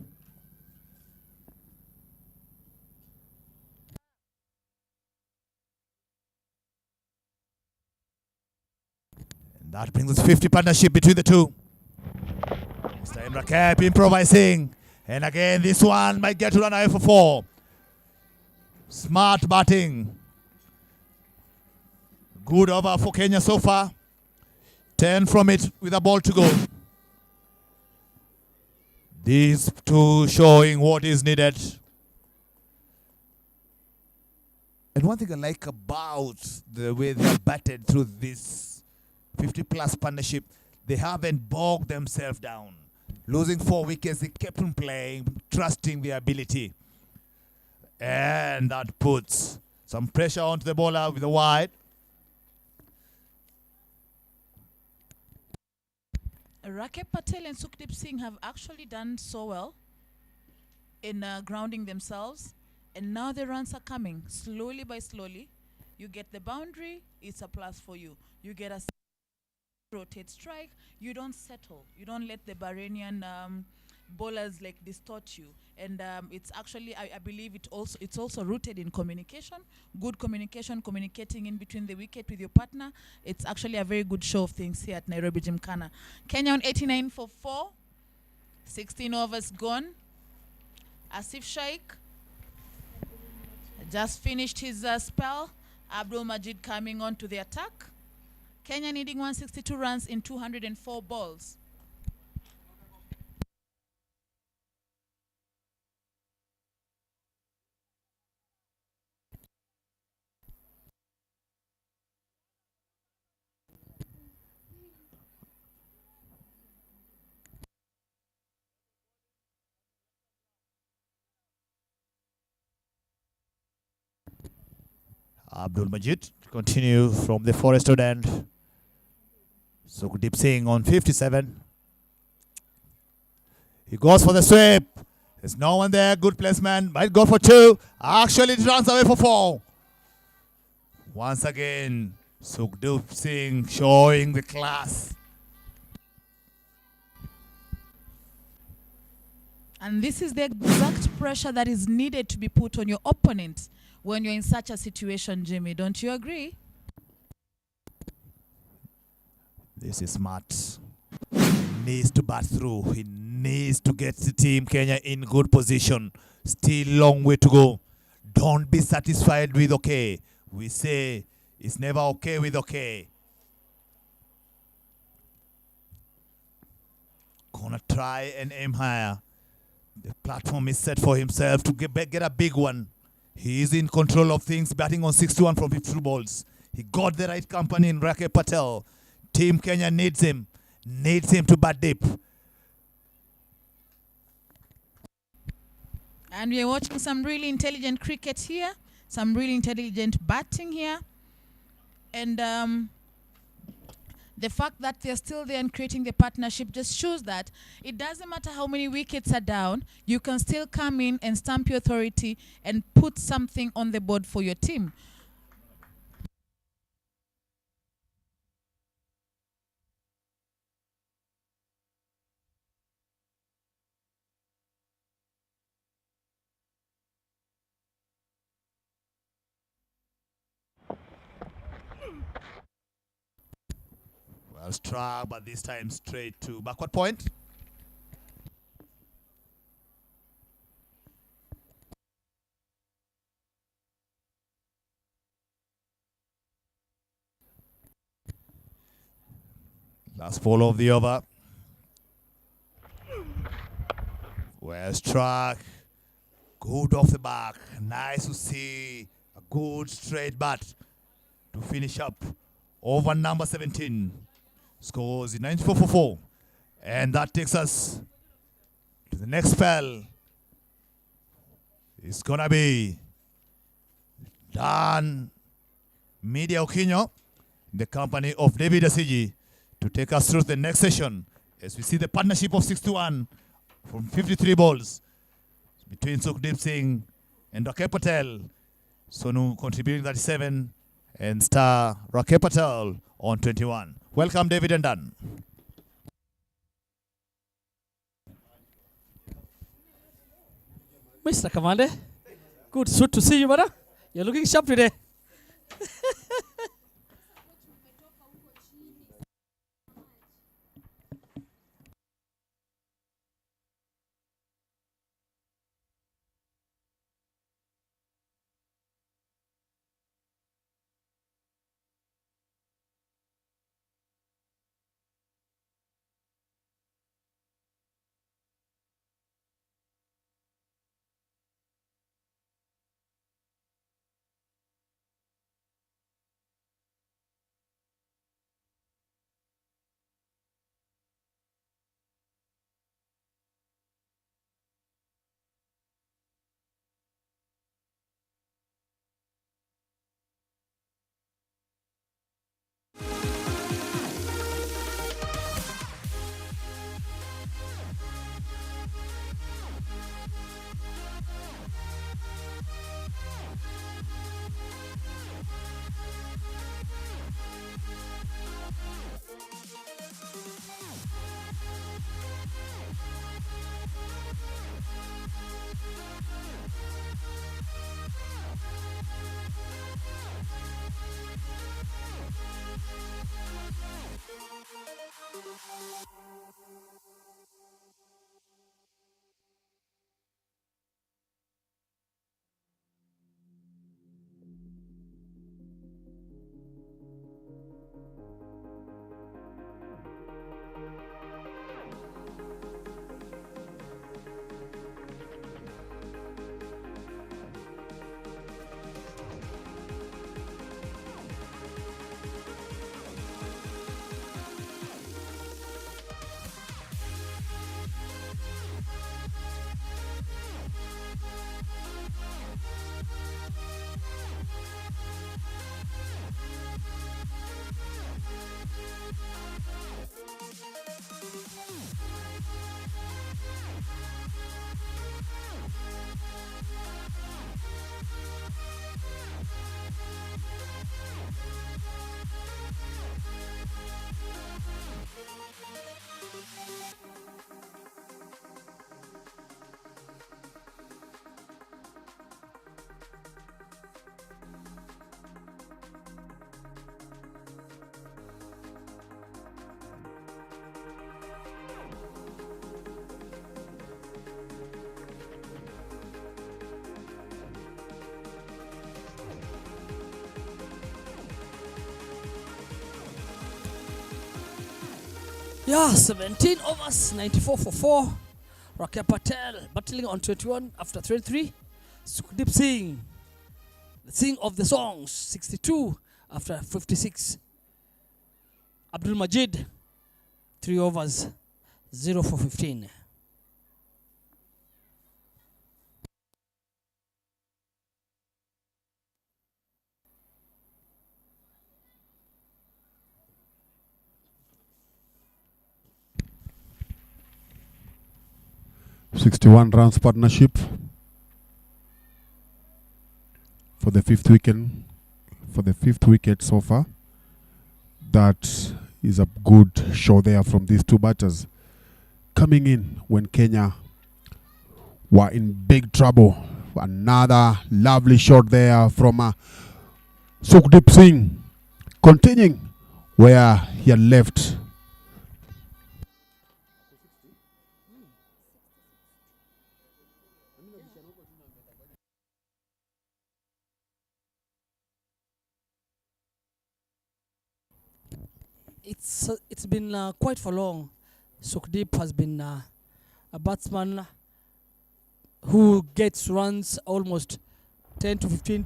And that brings us 50 partnership between the two. This time Rakep improvising. And again, this one might get to run away for 4. Smart batting. Good over for Kenya so far. 10 from it with a ball to go. These two showing what is needed. And one thing I like about the way they have batted through this 50-plus partnership, they haven't bogged themselves down. Losing 4 wickets, they kept on playing, trusting their ability. And that puts some pressure onto the bowler with the wide. Rakep Patel and Sukhdeep Singh have actually done so well in grounding themselves. And now the runs are coming slowly by slowly. You get the boundary, it's a plus for you. You get a rotate strike, you don't settle. You don't let the Bahrainian bowlers like distort you. And it's actually, I believe it's also rooted in communication. Good communication, communicating in between the wicket with your partner. It's actually a very good show of things here at Nairobi Gymkhana. Kenya on 89 for 4. 16 overs gone. Asif Sheikh just finished his spell. Abdul Majid coming on to the attack. Kenya needing 162 runs in 204 balls. Abdul Majid continue from the forested end. Sukhdeep Singh on 57. He goes for the sweep. There's no one there. Good placement. Might go for 2. Actually, it runs away for 4. Once again, Sukhdeep Singh showing the class. And this is the exact pressure that is needed to be put on your opponent when you're in such a situation, Jimmy. Don't you agree? This is smart. Needs to bat through. He needs to get the team Kenya in good position. Still long way to go. Don't be satisfied with okay. We say it's never okay with okay. Gonna try and aim higher. The platform is set for himself to get a big one. He is in control of things, batting on 61 from 52 balls. He got the right company in Rakesh Patel. Team Kenya needs him to bat deep. And we're watching some really intelligent cricket here, some really intelligent batting here. And the fact that they're still there and creating the partnership just shows that it doesn't matter how many wickets are down, you can still come in and stamp your authority and put something on the board for your team. Well struck, but this time straight to backward point. Last ball of the over. Well struck. Good off the back. Nice to see a good straight bat to finish up over number 17. Scores 94 for 4. And that takes us to the next spell. It's going to be Dan Media Okinyo, the company of David Asiji, to take us through the next session as we see the partnership of 61 from 53 balls between Sukhdeep Singh and Rakesh Patel. Sonu contributing 37 and star Rakesh Patel on 21. Welcome, David and Dan. Mr. Kamande, good suit to see you, brother. You're looking sharp today. Yeah, 17 overs, 94 for 4. Rakesh Patel battling on 21 after 33. Sukhdeep Singh, the sing of the songs, 62 after 56. Abdul Majid, 3 overs, 0 for 15. .61 runs partnership for the fifth wicket so far. That is a good show there from these two batters, coming in when Kenya were in big trouble. Another lovely shot there from Sukhdeep Singh, continuing where he had left. It's been quite for long. Sukhdeep has been a batsman who gets runs almost 10 to 15.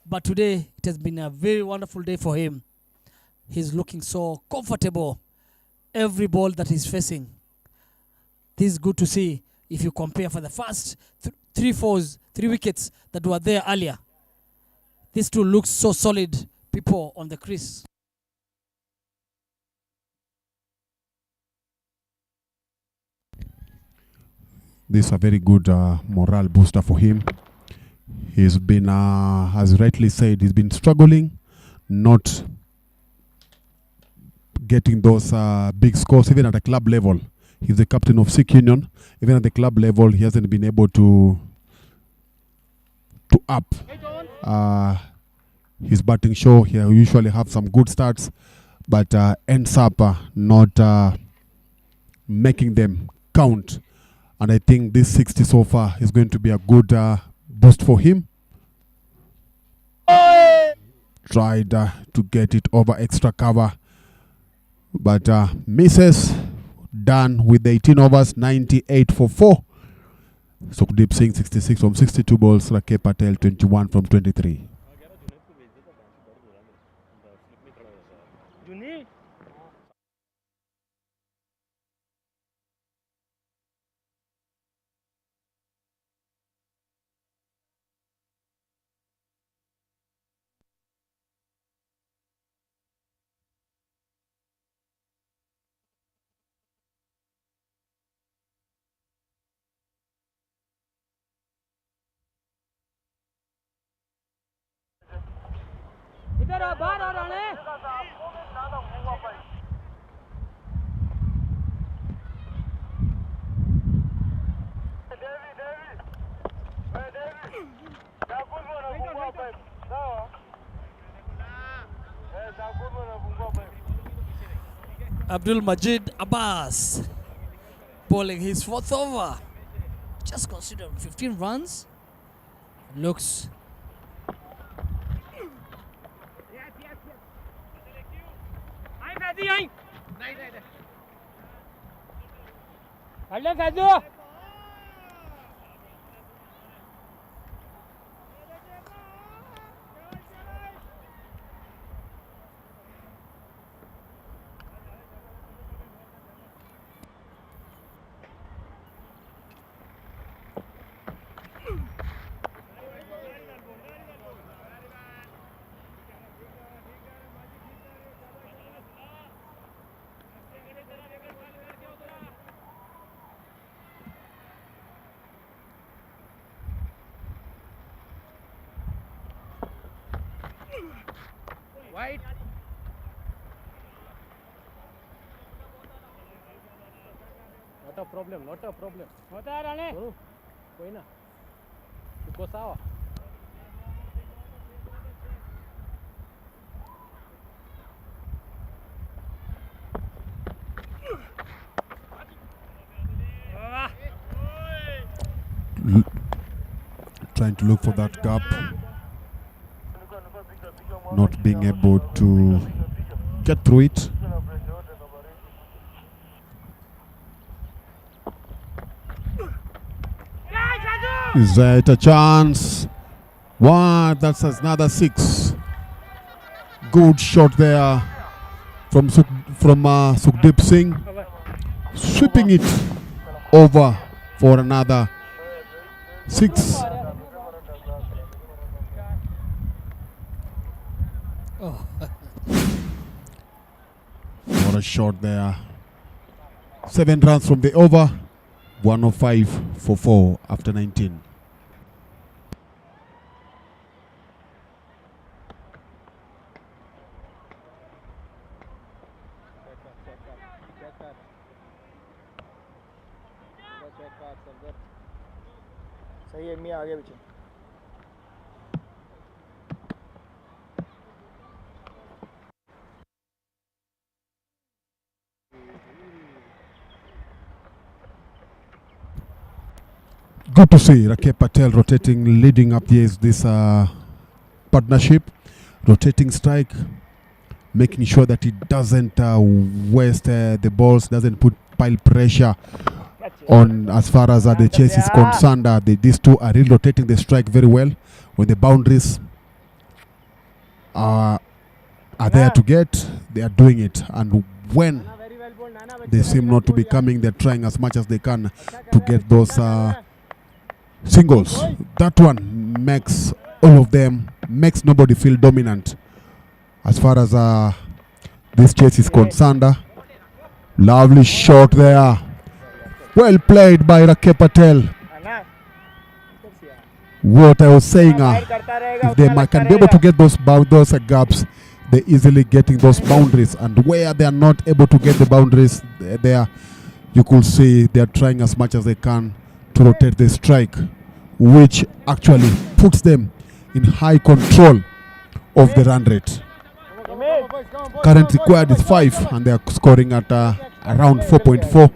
But today it has been a very wonderful day for him. He's looking so comfortable every ball that he's facing. This is good to see if you compare for the first 3 wickets that were there earlier. These two look so solid, people on the crease. This is a very good morale booster for him. He's been, as rightly said, he's been struggling, not getting those big scores, even at a club level. He's the captain of Sikh Union. Even at the club level, he hasn't been able to up his batting show. He usually have some good starts, but ends up not making them count. And I think this 60 so far is going to be a good boost for him. Tried to get it over extra cover, but misses. Done with the 18 overs, 98 for 4. Sukhdeep Singh 66 from 62 balls. Rakesh Patel 21 from 23. इधर आ बाहर आ Rane Abdul Majid Abbas bowling his 4th over. Just consider 15 runs. Looks हल्ले Faizu White. Not a problem, not a problem. होता है राणे कोई ना तुको सावा Trying to look for that gap, not being able to get through it. Is that a chance? One, that's another 6. Good shot there from Sukhdeep Singh, sweeping it over for another 6. Oh. What a shot there. 7 runs from the over. 105 for 4 after 19. सही है मियां आगे पीछे Good to see Rakesh Patel rotating, leading up this partnership, rotating strike, making sure that he doesn't waste the balls, doesn't put pile pressure on as far as the chase is concerned. These two are really rotating the strike very well when the boundaries are there to get. They are doing it, and when they seem not to be coming, they're trying as much as they can to get those singles. That one makes all of them, makes nobody feel dominant as far as this chase is concerned. Lovely shot there. Well played by Rakesh Patel. What I was saying, if they can be able to get those gaps, they're easily getting those boundaries. And where they are not able to get the boundaries, there you could see they are trying as much as they can to rotate the strike, which actually puts them in high control of the run rate. Current required is 5, and they are scoring at around 4.4,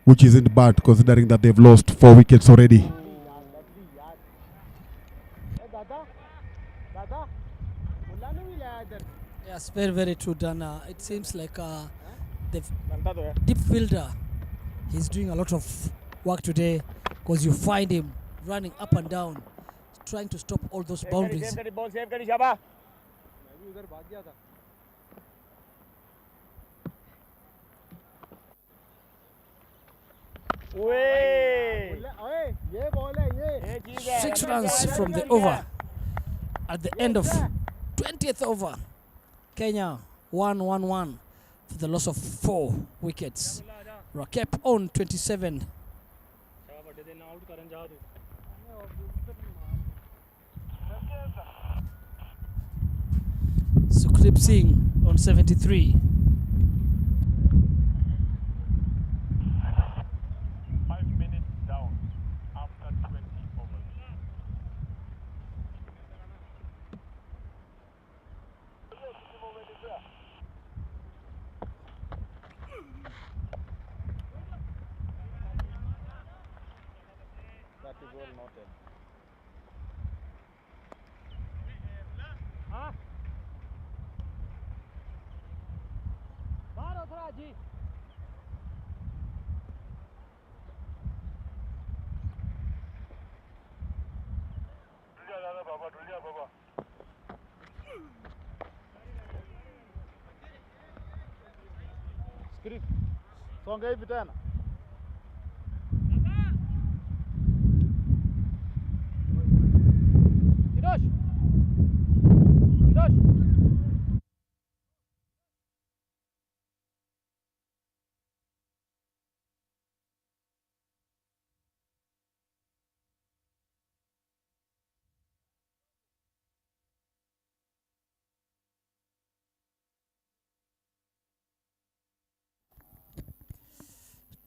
which isn't bad considering that they've lost 4 wickets already. Yes, very, very true, Dana. It seems like the deep fielder, he's doing a lot of work today, because you find him running up and down, trying to stop all those boundaries. Six runs from the over at the end of 20th over. Kenya 1-1-1 for the loss of 4 wickets. Rakep on 27. Sukhdeep Singh on 73. Songa hivi tena.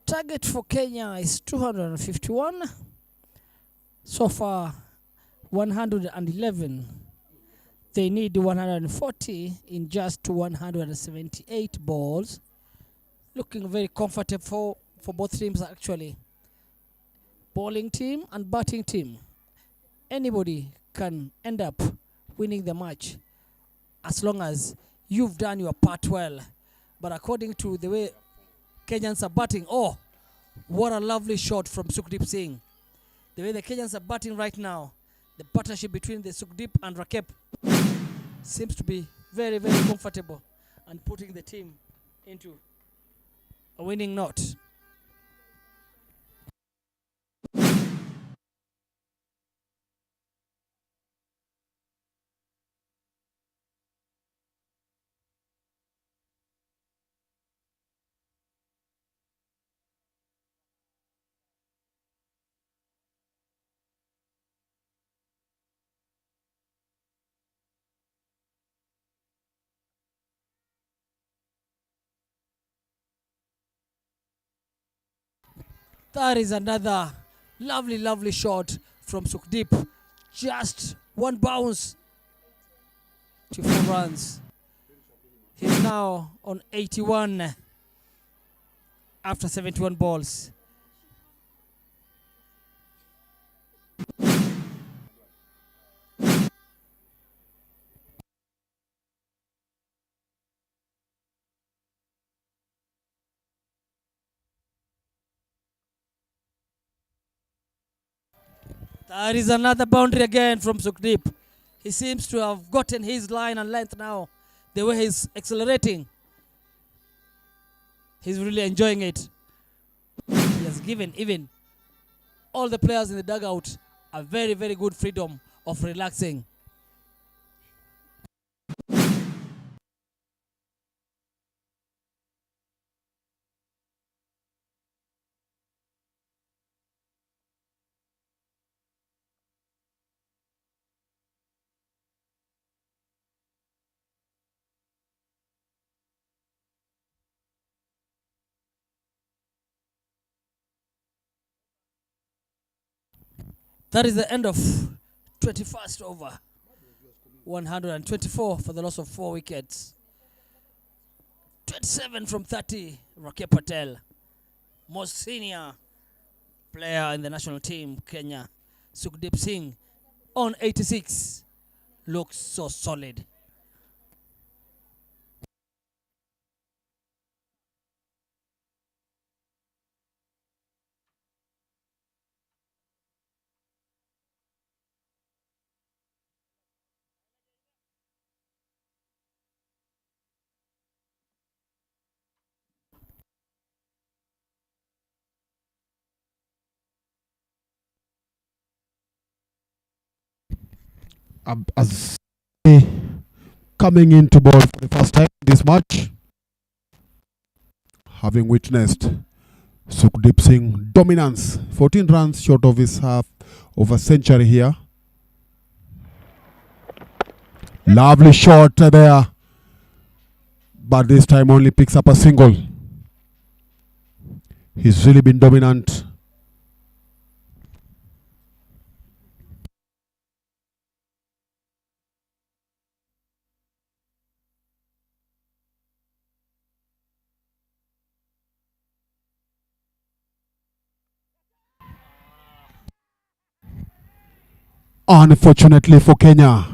Target for Kenya is 251. So far, 111. They need 140 in just 178 balls. Looking very comfortable for both teams, actually. Bowling team and batting team. Anybody can end up winning the match as long as you've done your part well. But according to the way Kenyans are batting, oh, what a lovely shot from Sukhdeep Singh. The way the Kenyans are batting right now, the partnership between the Sukdeep and Rakep seems to be very, very comfortable and putting the team into a winning note. That is another lovely, lovely shot from Sukdeep. Just one bounce to 4 runs. He's now on 81 after 71 balls. That is another boundary again from Sukdeep. He seems to have gotten his line and length now. The way he's accelerating, he's really enjoying it. He has given even all the players in the dugout a very, very good freedom of relaxing. That is the end of 21st over. 124 for the loss of 4 wickets. 27 from 30, Rakep Patel. Most senior player in the national team, Kenya. Sukdeep Singh on 86. Looks so solid. As coming into ball for the first time this match, having witnessed Sukdeep Singh dominance, 14 runs short of his half of a century here. Lovely shot there, but this time only picks up a single. He's really been dominant. Unfortunately for Kenya,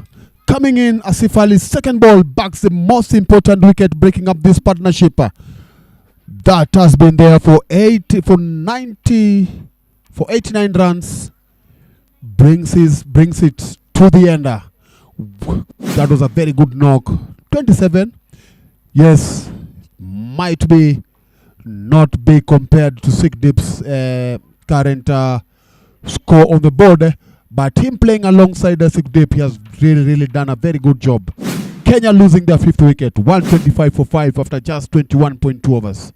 coming in, Asif Ali's second ball backs the most important wicket, breaking up this partnership. That has been there for 89 runs. Brings it to the end. That was a very good knock. 27, yes, might be not be compared to Sukdeep's current score on the board, but him playing alongside Sukdeep, he has really done a very good job. Kenya losing their 5th wicket, 125 for 5 after just 21.2 overs.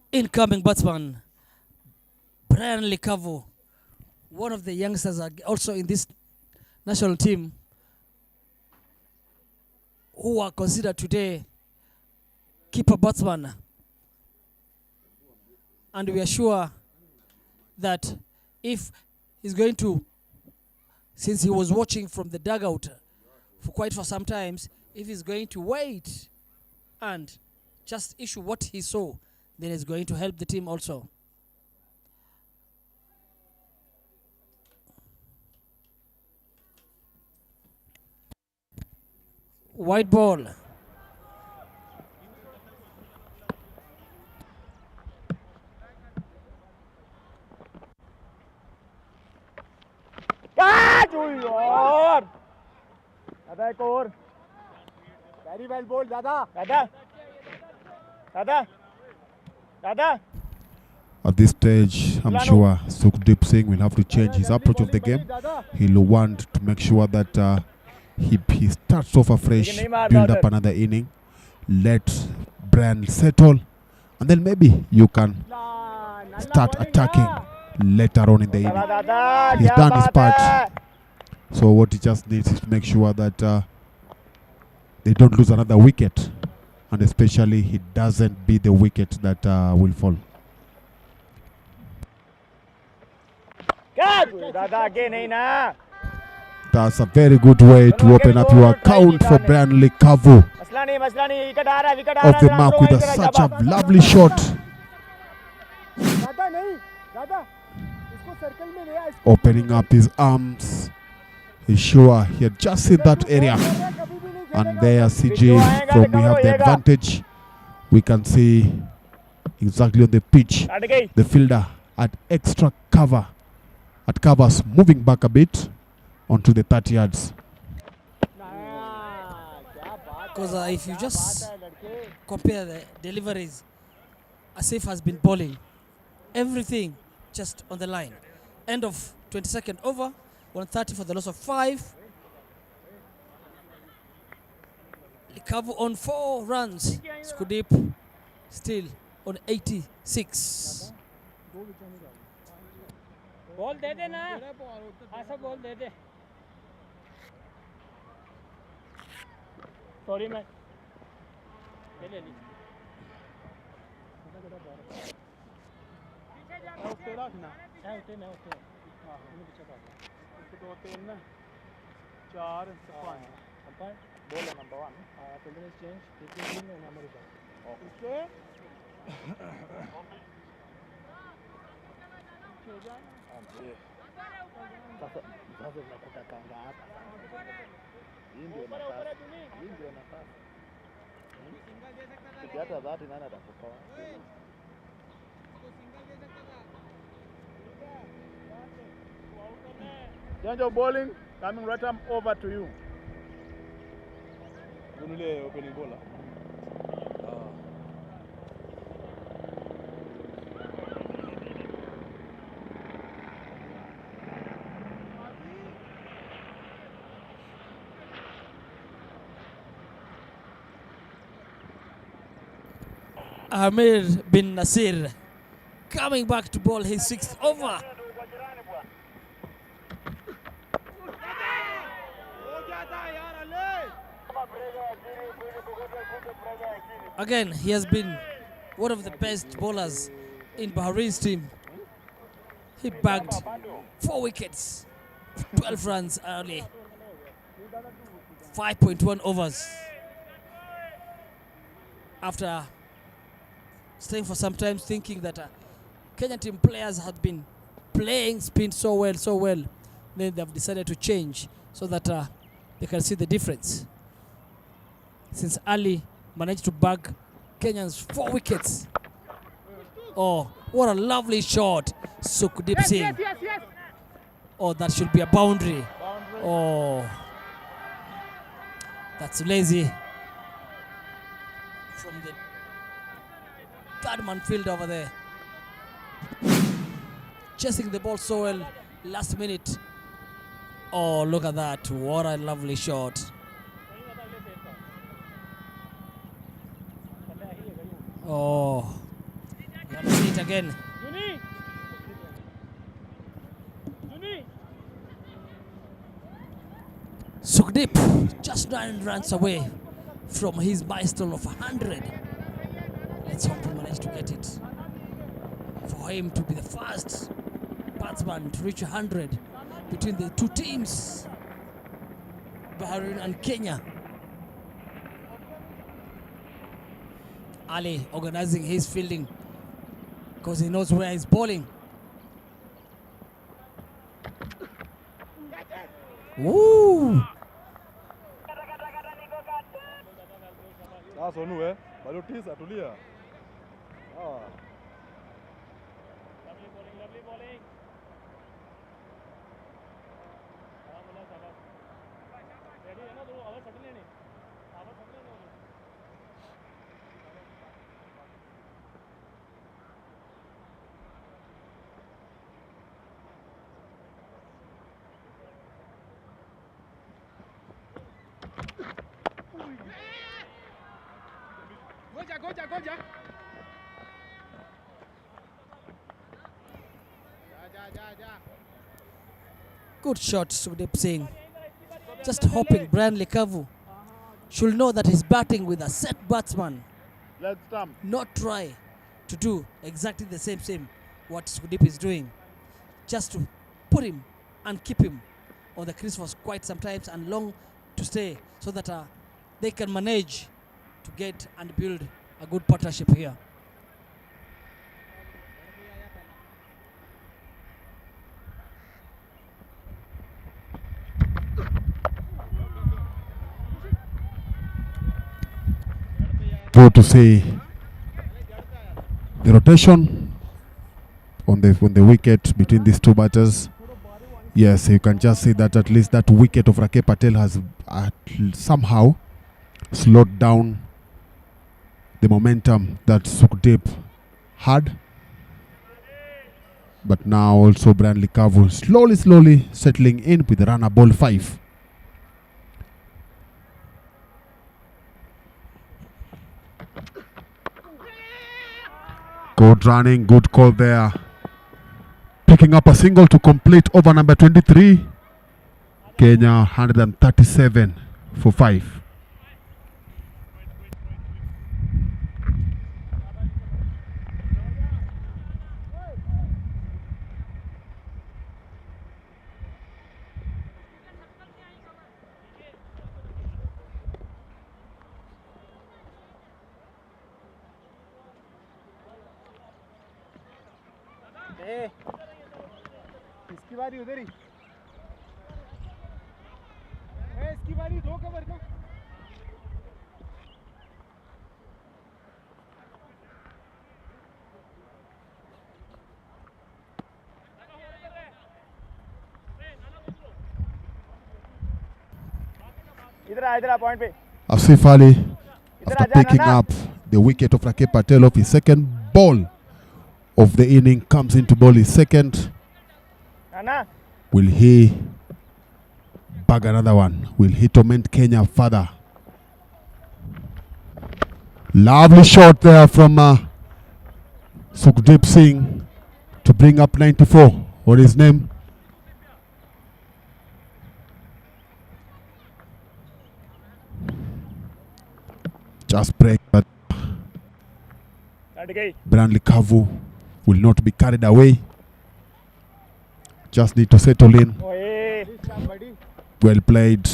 Incoming batsman, Brian Likavu, one of the youngsters are also in this national team who are considered today keeper batsman. and we are sure that if he's going to, since he was watching from the dugout for some times, if he's going to wait and just issue what he saw, then it's going to help the team also. White ball. Chui rồi. Dada एक और. Very well bowled, Dada. Dada. At this stage, I'm sure Sukhdeep Singh will have to change his approach of the game. He'll want to make sure that he starts off afresh, build up another inning, let Brian settle, and then maybe you can start attacking later on in the inning. He's done his part. So what he just needs is to make sure that they don't lose another wicket, and especially he doesn't be the wicket that will fall. That's a very good way to open up your account for Brian Likavu. Off the mark with such a lovely shot. Opening up his arms. He's sure he had just seen that area. And there, CJ, from we have the advantage. We can see exactly on the pitch the fielder at extra cover. At covers moving back a bit onto the 30 yards. Because if you just compare the deliveries, Asif has been bowling everything just on the line. End of 22nd over, 130 for the loss of 5. Likavu on 4 runs. Sukhdeep still on 86. Ball दे दे ना ऐसा ball दे दे sorry मैं ले ली उसके रखना है उते मैं उते हां उन्हें पीछे कर दो 2 3 4 5 umpire ball number 1 fielder is change keeping team number 1 okay Sasa nakutaka hapa. Hii ndio nafasi. Ukiata dhati nani atakutoa? Change of bowling coming right arm over to you. Gunule opening bowler. Amir bin Nasir coming back to bowl his 6th over. Again, he has been one of the best bowlers in Bahrain's team. He bagged 4 wickets, 12 runs early, 5.1 overs. After staying for some time thinking that Kenyan team players had been playing spin so well, then they've decided to change so that they can see the difference. Since Ali managed to bag Kenyans 4 wickets. Oh, what a lovely shot, Sukhdeep Singh. Yes. Oh, that should be a boundary. Oh, that's lazy. From the third man field over there. Chasing the ball so well last minute. Oh, look at that. What a lovely shot. Oh, gotta see it again. Sukhdeep just 9 runs away from his milestone of 100. Let's hope he managed to get it. for him to be the first batsman to reach 100 between the two teams, Bahrain and Kenya. Ali organizing his fielding because he knows where he's bowling. Woo! Sonu balo tisa tulia. Lovely bowling. Ready है ना तो आवाज पकड़ लेनी. आवाज पकड़ लेनी. Go ja. Ja. Good shot, Sukhdeep Singh. Just hoping Brian Lekavu should know that he's batting with a set batsman. Let's stump. Not try to do exactly the same what Sukhdeep is doing. Just to put him and keep him on the crease for quite some times and long to stay so that they can manage to get and build a good partnership here. Good to see the rotation on the wicket between these two batters. Yes, you can just see that at least that wicket of Rakhe Patel has somehow slowed down the momentum that Sukhdeep had. But now also Brian Lekavu slowly settling in with the runner ball 5. Good running, good call there. Picking up a single to complete over number 23. Kenya 137 for 5. इसकी बारी उधर ही. इसकी बारी दो cover का. इधर आ point पे. Asif Ali, after picking up the wicket of Rakhe Patel off his second ball of the inning, comes into ball his second. Will he bag another one? Will he torment Kenya further? Lovely shot there from Sukhdeep Singh to bring up 94. What is his name? Just break, but Brian Lekavu will not be carried away. Just need to settle in. Well played.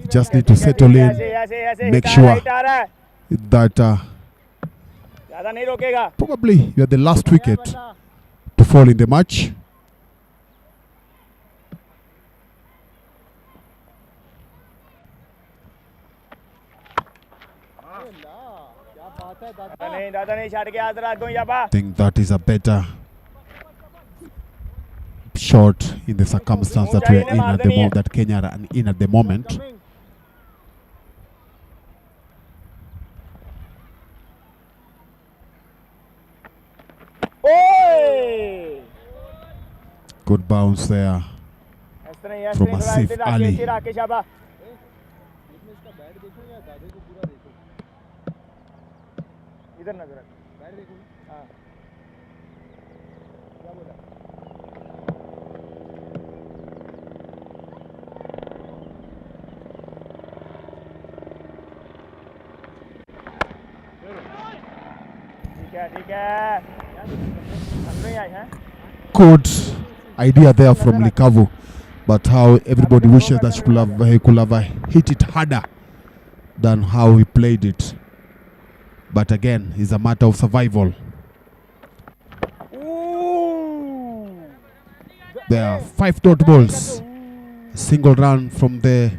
Just need to settle in. Make sure that probably you are the last wicket to fall in the match. I think that is a better shot in the circumstance that we are in at the moment, that Kenya are in at the moment. Good bounce there from Asif Ali. इधर नजर रख. Bat देखो. हाँ. क्या बोला? ठीक है. Good idea there from Likavu, but how everybody wishes that he could have hit it harder than how he played it. But again, it's a matter of survival. There are 5 dot balls. A single run from the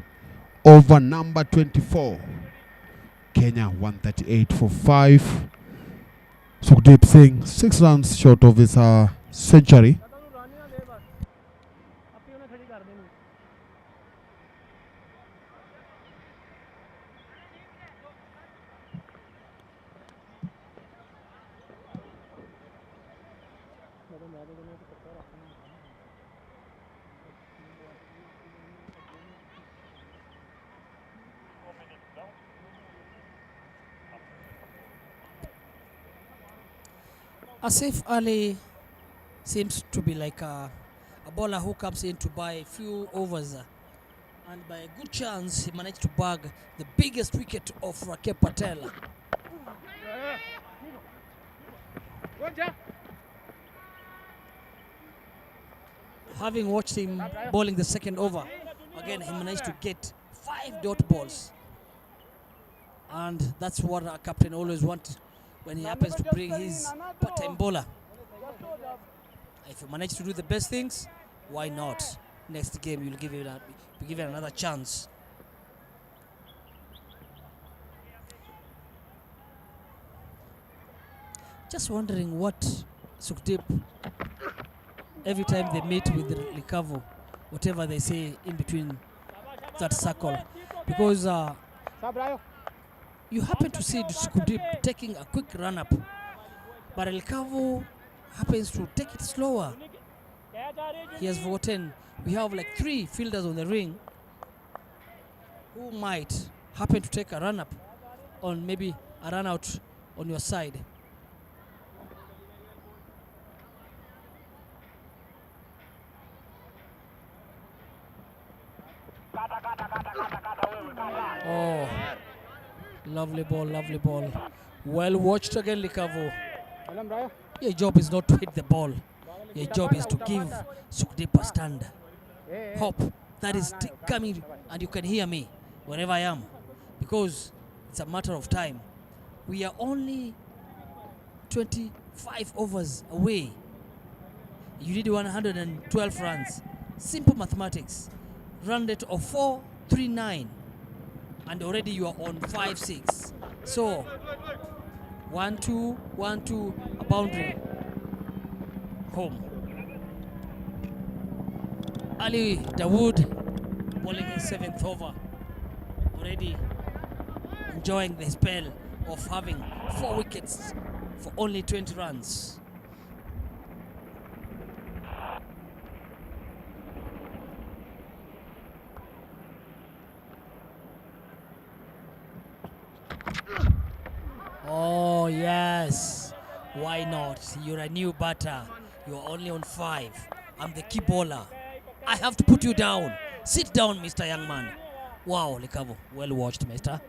over number 24. Kenya 138 for 5. Sukhdeep Singh 6 runs short of his century. Asif Ali seems to be like a bowler who comes in to buy a few overs, and by a good chance he managed to bag the biggest wicket of Rakep Patel. Having watched him bowling the second over, again he managed to get 5 dot balls, and that's what our captain always wants when he happens to bring his part-time bowler. If you manage to do the best things, why not? Next game you'll be given another chance. Just wondering what Sukhdeep, every time they meet with Likavu, whatever they say in between that circle, because you happen to see Sukhdeep taking a quick run up, but Likavu happens to take it slower. He has forgotten we have like 3 fielders on the ring who might happen to take a run up on maybe a run out on your side. Oh, lovely ball, lovely ball. Well watched again, Likavu. Your job is not to hit the ball. Your job is to give Sukhdeep a stand. Hope that is coming, and you can hear me wherever I am, because it's a matter of time. We are only 25 overs away. You need 112 runs. Simple mathematics. Run rate of 439, and already you are on 5-6. So 1-2, 1-2, a boundary. Home. Ali Dawood bowling his 7th over, already enjoying the spell of having 4 wickets for only 20 runs. Oh yes, why not? You're a new batter. You're only on 5. I'm the key bowler. I have to put you down. Sit down, Mr. Young Man. Wow, Likavu, well watched, mister.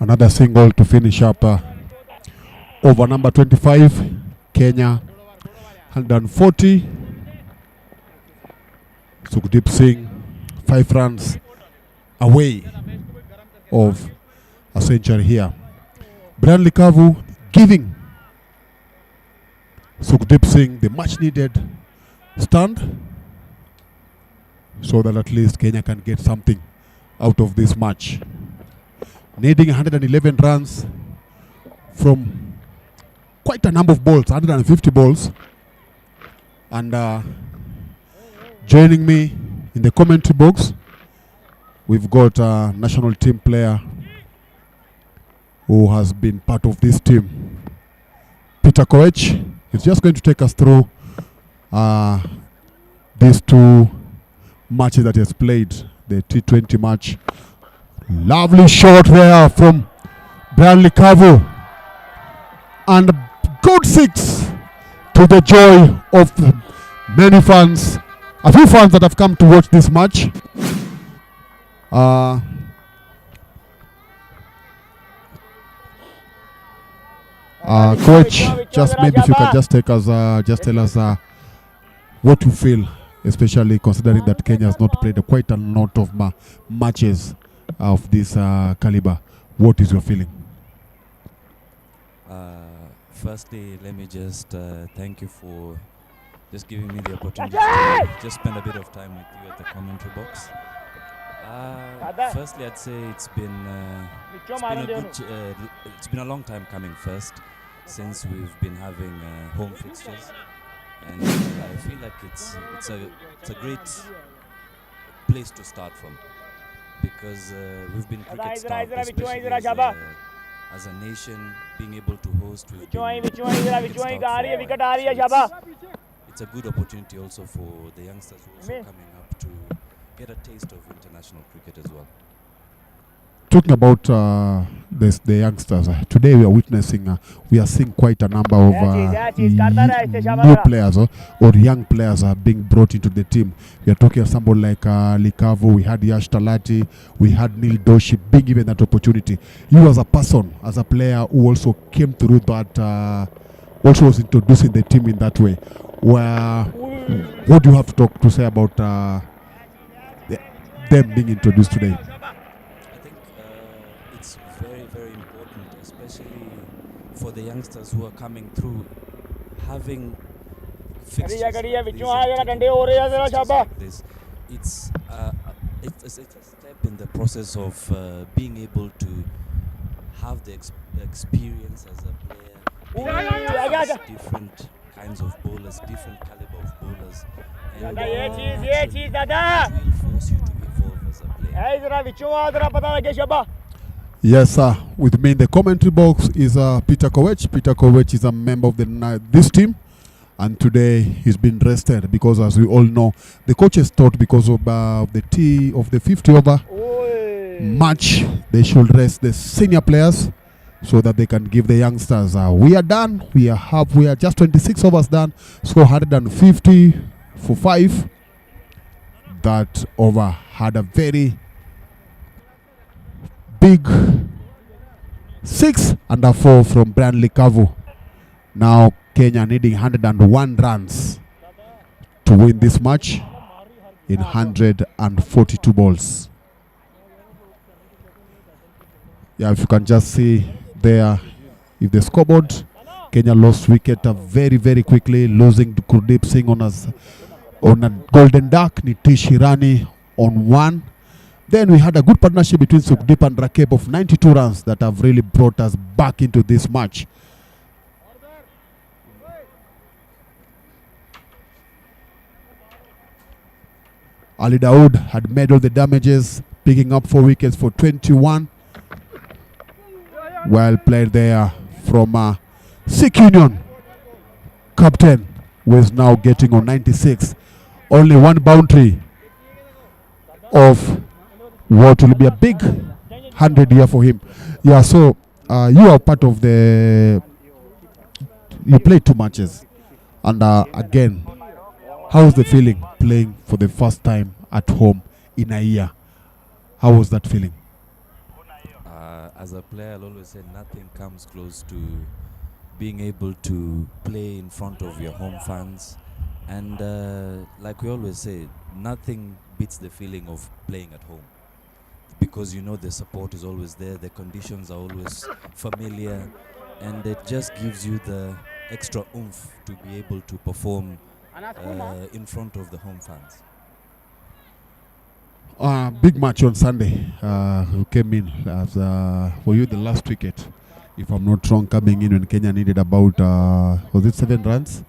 Another single to finish up over number 25. Kenya 140. Sukhdeep Singh 5 runs away of a century here. Brian Likavu giving Sukhdeep Singh the much needed stand, so that at least Kenya can get something out of this match. Needing 111 runs from quite a number of balls, 150 balls. And joining me in the commentary box, we've got a national team player who has been part of this team, Peter Koech. He's just going to take us through these 2 matches that he has played, the T20 match. Lovely shot there from Bradley Cavu. And good six to the joy of many fans. A few fans that have come to watch this match. Coach, just maybe if you can just take us, just tell us what you feel, especially considering that Kenya has not played quite a lot of matches of this caliber. What is your feeling? Firstly, let me just thank you for just giving me the opportunity to just spend a bit of time with you at the commentary box. Firstly, I'd say it's been a long time coming. First, since we've been having home fixtures, and I feel like it's a great place to start from, because we've been cricket starved, especially as a nation, being able to host. We've been it's a good opportunity also for the youngsters who are also coming up to get a taste of international cricket as well. Talking about the youngsters, today we are witnessing, we are seeing quite a number of new players or young players being brought into the team. We are talking of somebody like Likavu, we had Yash Talati, we had Neil Doshi being given that opportunity. You as a person, as a player who also came through that, also was introducing the team in that way. What do you have to say about them being introduced today? It's very, very important, especially for the youngsters who are coming through, having fixtures like this. It's a step in the process of being able to have the experience as a player, different kinds of bowlers, different caliber of bowlers, and it will force you to evolve as a player. Yes, sir. With me in the commentary box is Peter Kowech. Peter Kowech is a member of this team, and today he's been rested because, as we all know, the coaches thought because of the T50 over match, they should rest the senior players so that they can give the youngsters. We are done. We are just 26 overs done. Score 150 for 5. That over had a very big 6 and a 4 from Bradley Cavu. Now Kenya needing 101 runs to win this match in 142 balls. Yeah, if you can just see there, if the scoreboard, Kenya lost wicket very, very quickly, losing to Kuldeep Singh on a golden duck, Nitish Hirani on 1. Then we had a good partnership between Sukhdeep and Rakeb of 92 runs that have really brought us back into this match. Ali Dawood had made all the damages, picking up 4 wickets for 21. Well played there from Sikh Union. Captain was now getting on 96. Only 1 boundary of what will be a big 100 year for him. Yeah, so you are part of you played 2 matches. And again, how's the feeling playing for the first time at home in a year? How was that feeling? As a player, I'll always say nothing comes close to being able to play in front of your home fans. And like we always say, nothing beats the feeling of playing at home, because you know the support is always there, the conditions are always familiar, and it just gives you the extra oomph to be able to perform in front of the home fans. Big match on Sunday. Who came in as for you the last wicket, if I'm not wrong, coming in when Kenya needed about was it 7 runs?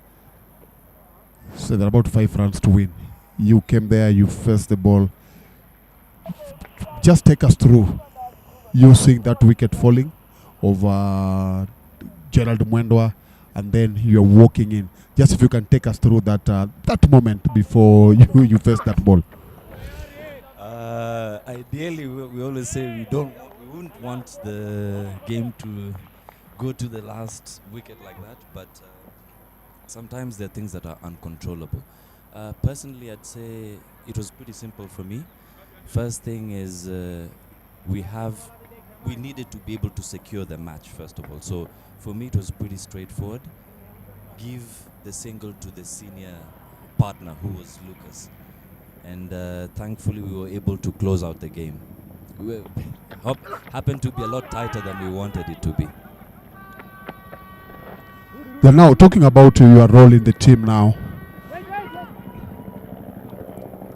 So there are about 5 runs to win. You came there, you faced the ball. Just take us through you seeing that wicket falling over Gerald Mwendwa, and then you're walking in. Just if you can take us through that that moment before you faced that ball. Ideally, we always say we wouldn't want the game to go to the last wicket like that, but sometimes there are things that are uncontrollable. Personally, I'd say it was pretty simple for me. First thing is we needed to be able to secure the match first of all. So for me, it was pretty straightforward. Give the single to the senior partner, who was Lucas, and thankfully we were able to close out the game. Happened to be a lot tighter than we wanted it to be. You're now talking about your role in the team now.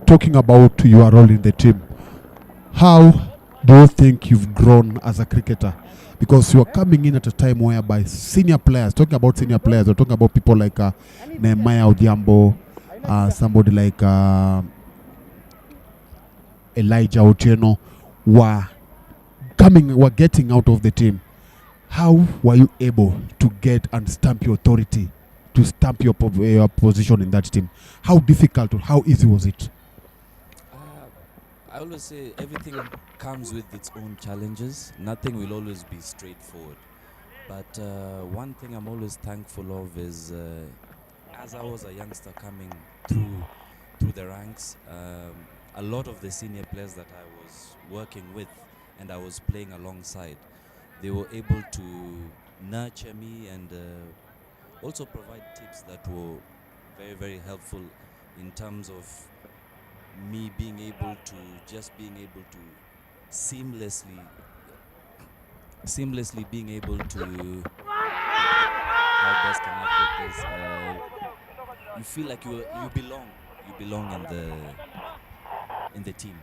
Talking about your role in the team, how do you think you've grown as a cricketer? Because you're coming in at a time whereby senior players, talking about senior players, we're talking about people like Nehemiah Odhiambo, somebody like Elijah Otieno, were getting out of the team. How were you able to get and stamp your authority, to stamp your position in that team? How difficult or how easy was it? I always say everything comes with its own challenges. Nothing will always be straightforward. But one thing I'm always thankful of is, as I was a youngster coming through the ranks, a lot of the senior players that I was working with and I was playing alongside, they were able to nurture me and also provide tips that were very, very helpful in terms of me being able to seamlessly being able to, how best can I put this, you feel like you belong in the team.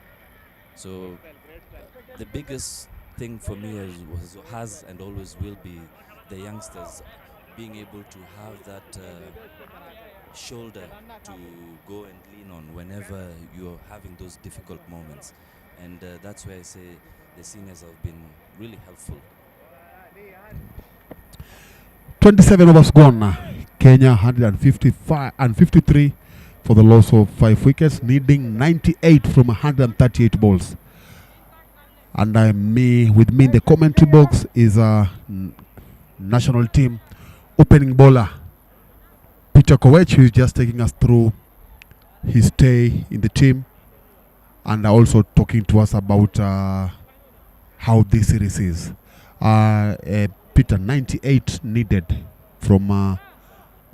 So the biggest thing for me has and always will be the youngsters being able to have that shoulder to go and lean on whenever you're having those difficult moments, and that's where I say the seniors have been really helpful. 27 overs gone. Kenya 155 and 53 for the loss of 5 wickets, needing 98 from 138 balls. And with me in the commentary box is a national team opening bowler Peter Kowech, who is just taking us through his stay in the team and also talking to us about how this series is. Peter, 98 needed from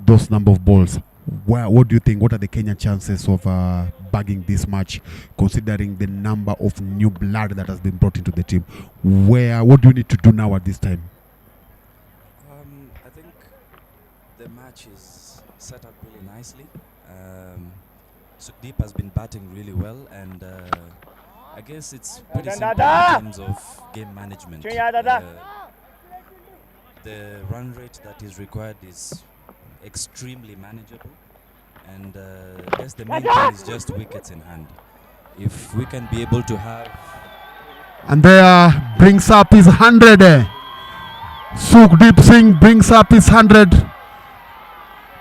those number of balls. What do you think? What are the Kenyan chances of bagging this match, considering the number of new blood that has been brought into the team? What do you need to do now at this time? I think the match is set up really nicely. Sukhdeep has been batting really well, and I guess it's pretty simple in terms of game management. The run rate that is required is extremely manageable, and I guess the main thing is just wickets in hand. If we can be able to have... And there brings up his 100. Sukhdeep Singh brings up his 100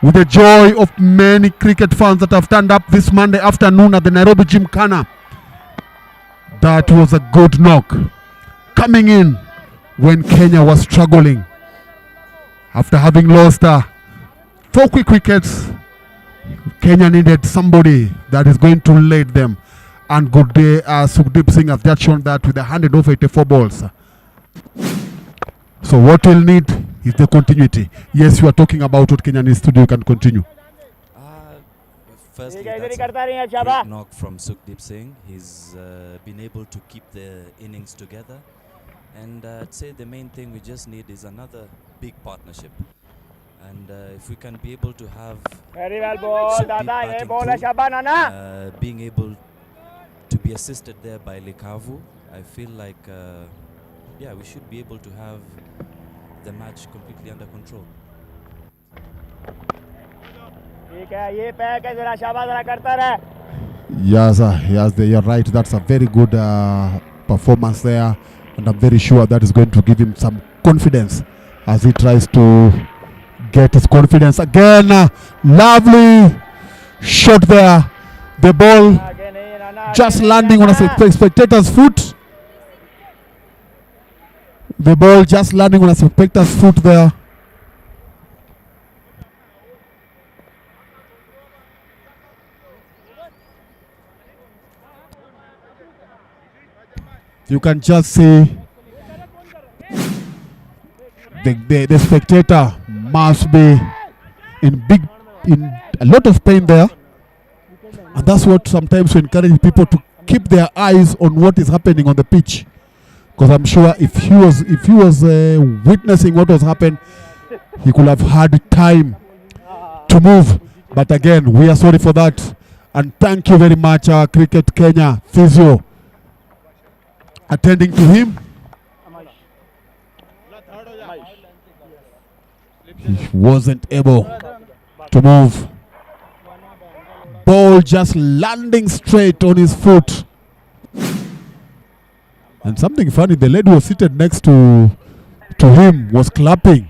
with the joy of many cricket fans that have turned up this Monday afternoon at the Nairobi Gymkhana. That was a good knock, coming in when Kenya was struggling after having lost 4 quick wickets. Kenya needed somebody that is going to lead them, and good day Sukhdeep Singh has just shown that with 100 over 84 balls. So what we'll need is the continuity. Yes, you are talking about what Kenya needs to do. You can continue. Firstly, that's a great knock from Sukhdeep Singh. He's been able to keep the innings together, and I'd say the main thing we just need is another big partnership. And if we can be able to have very well ball, being able to be assisted there by Likavu, I feel like we should be able to have the match completely under control. Yes, you're right. That's a very good performance there, and I'm very sure that is going to give him some confidence as he tries to get his confidence again. Lovely shot there. The ball just landing on a spectator's foot. The ball just landing on a spectator's foot there. You can just see the spectator must be in a lot of pain there, and that's what sometimes we encourage people to keep their eyes on what is happening on the pitch, because I'm sure if he was witnessing what was happening, he could have had time to move. But again, we are sorry for that, and thank you very much, Cricket Kenya physio, attending to him. He wasn't able to move. Ball just landing straight on his foot. And something funny, the lady who was seated next to him was clapping.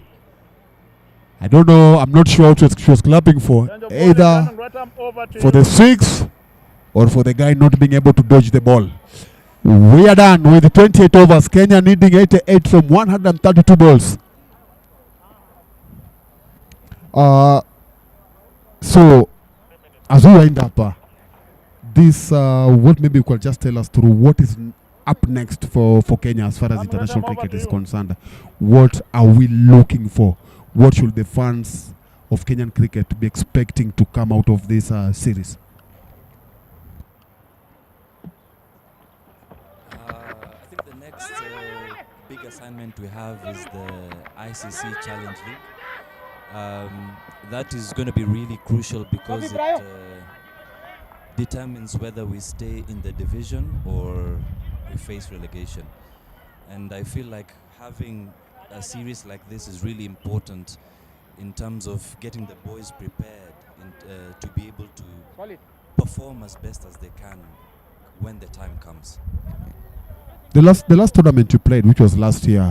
I don't know, I'm not sure what she was clapping for. Either for the six or for the guy not being able to dodge the ball. We are done with 28 overs. Kenya needing 88 from 132 balls. So, as we wind up, this, what maybe you could just tell us through what is up next for Kenya as far as international cricket is concerned. What are we looking for? What should the fans of Kenyan cricket be expecting to come out of this series? I think the next big assignment we have is the ICC Challenge League. That is going to be really crucial because it determines whether we stay in the division or we face relegation. And I feel like having a series like this is really important in terms of getting the boys prepared and, to be able to perform as best as they can when the time comes. The last tournament you played, which was last year,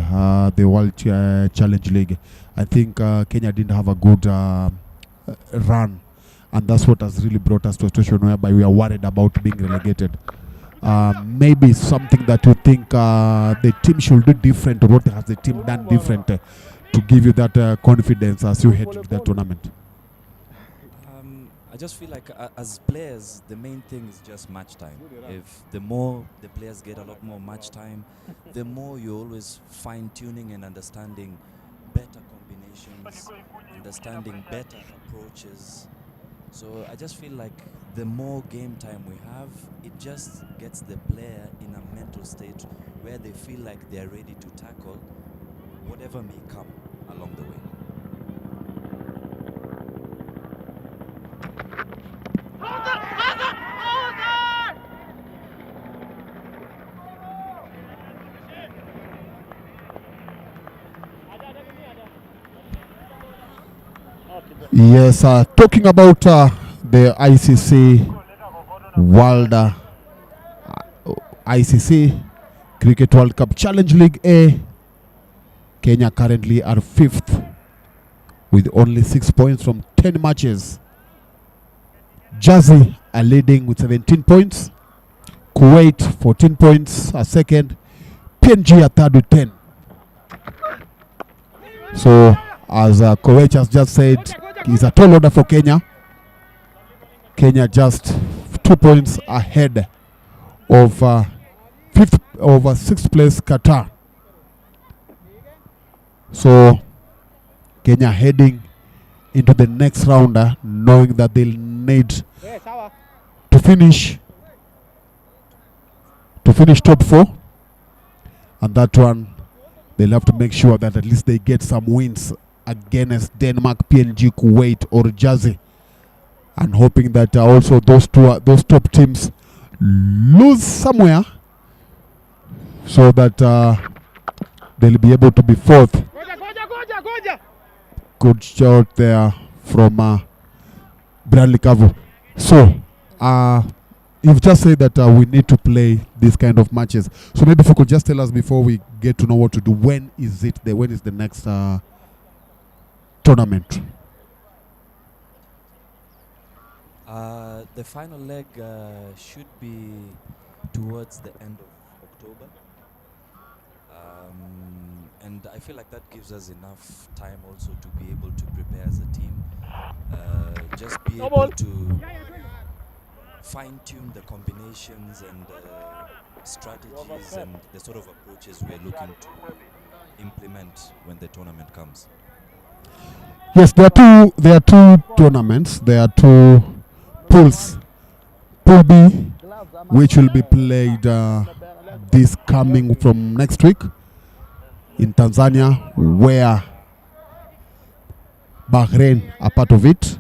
the World Challenge League, I think Kenya didn't have a good run, and that's what has really brought us to a situation whereby we are worried about being relegated. Maybe something that you think the team should do different, or what has the team done different to give you that confidence as you head into that tournament? I just feel like as players, the main thing is just match time. If the more the players get a lot more match time, the more you always fine-tuning and understanding better combinations, understanding better approaches. So I just feel like the more game time we have, it just gets the player in a mental state where they feel like they're ready to tackle whatever may come along the way. Yes, talking about the ICC World ICC Cricket World Cup Challenge League A, Kenya currently are 5th with only 6 points from 10 matches. Jersey are leading with 17 points. Kuwait 14 points are second. PNG are third with 10. So, as Kuwait has just said, it's a tall order for Kenya. Kenya just 2 points ahead of 6th place Qatar. So Kenya heading into the next round, knowing that they'll need to finish top 4, and that one they'll have to make sure that at least they get some wins against Denmark, PNG, Kuwait, or Jersey, and hoping that also those top teams lose somewhere, so that they'll be able to be 4th. Good shot there from Bradley Kavu. So you've just said that we need to play these kind of matches. So maybe if you could just tell us before we get to know what to do, when is the next tournament? The final leg should be towards the end of October. And I feel like that gives us enough time also to be able to prepare as a team. Just be able to fine-tune the combinations and strategies and the sort of approaches we're looking to implement when the tournament comes. Yes, there are two tournaments. There are two pools. Pool B, which will be played this coming from next week in Tanzania, where Bahrain are part of it.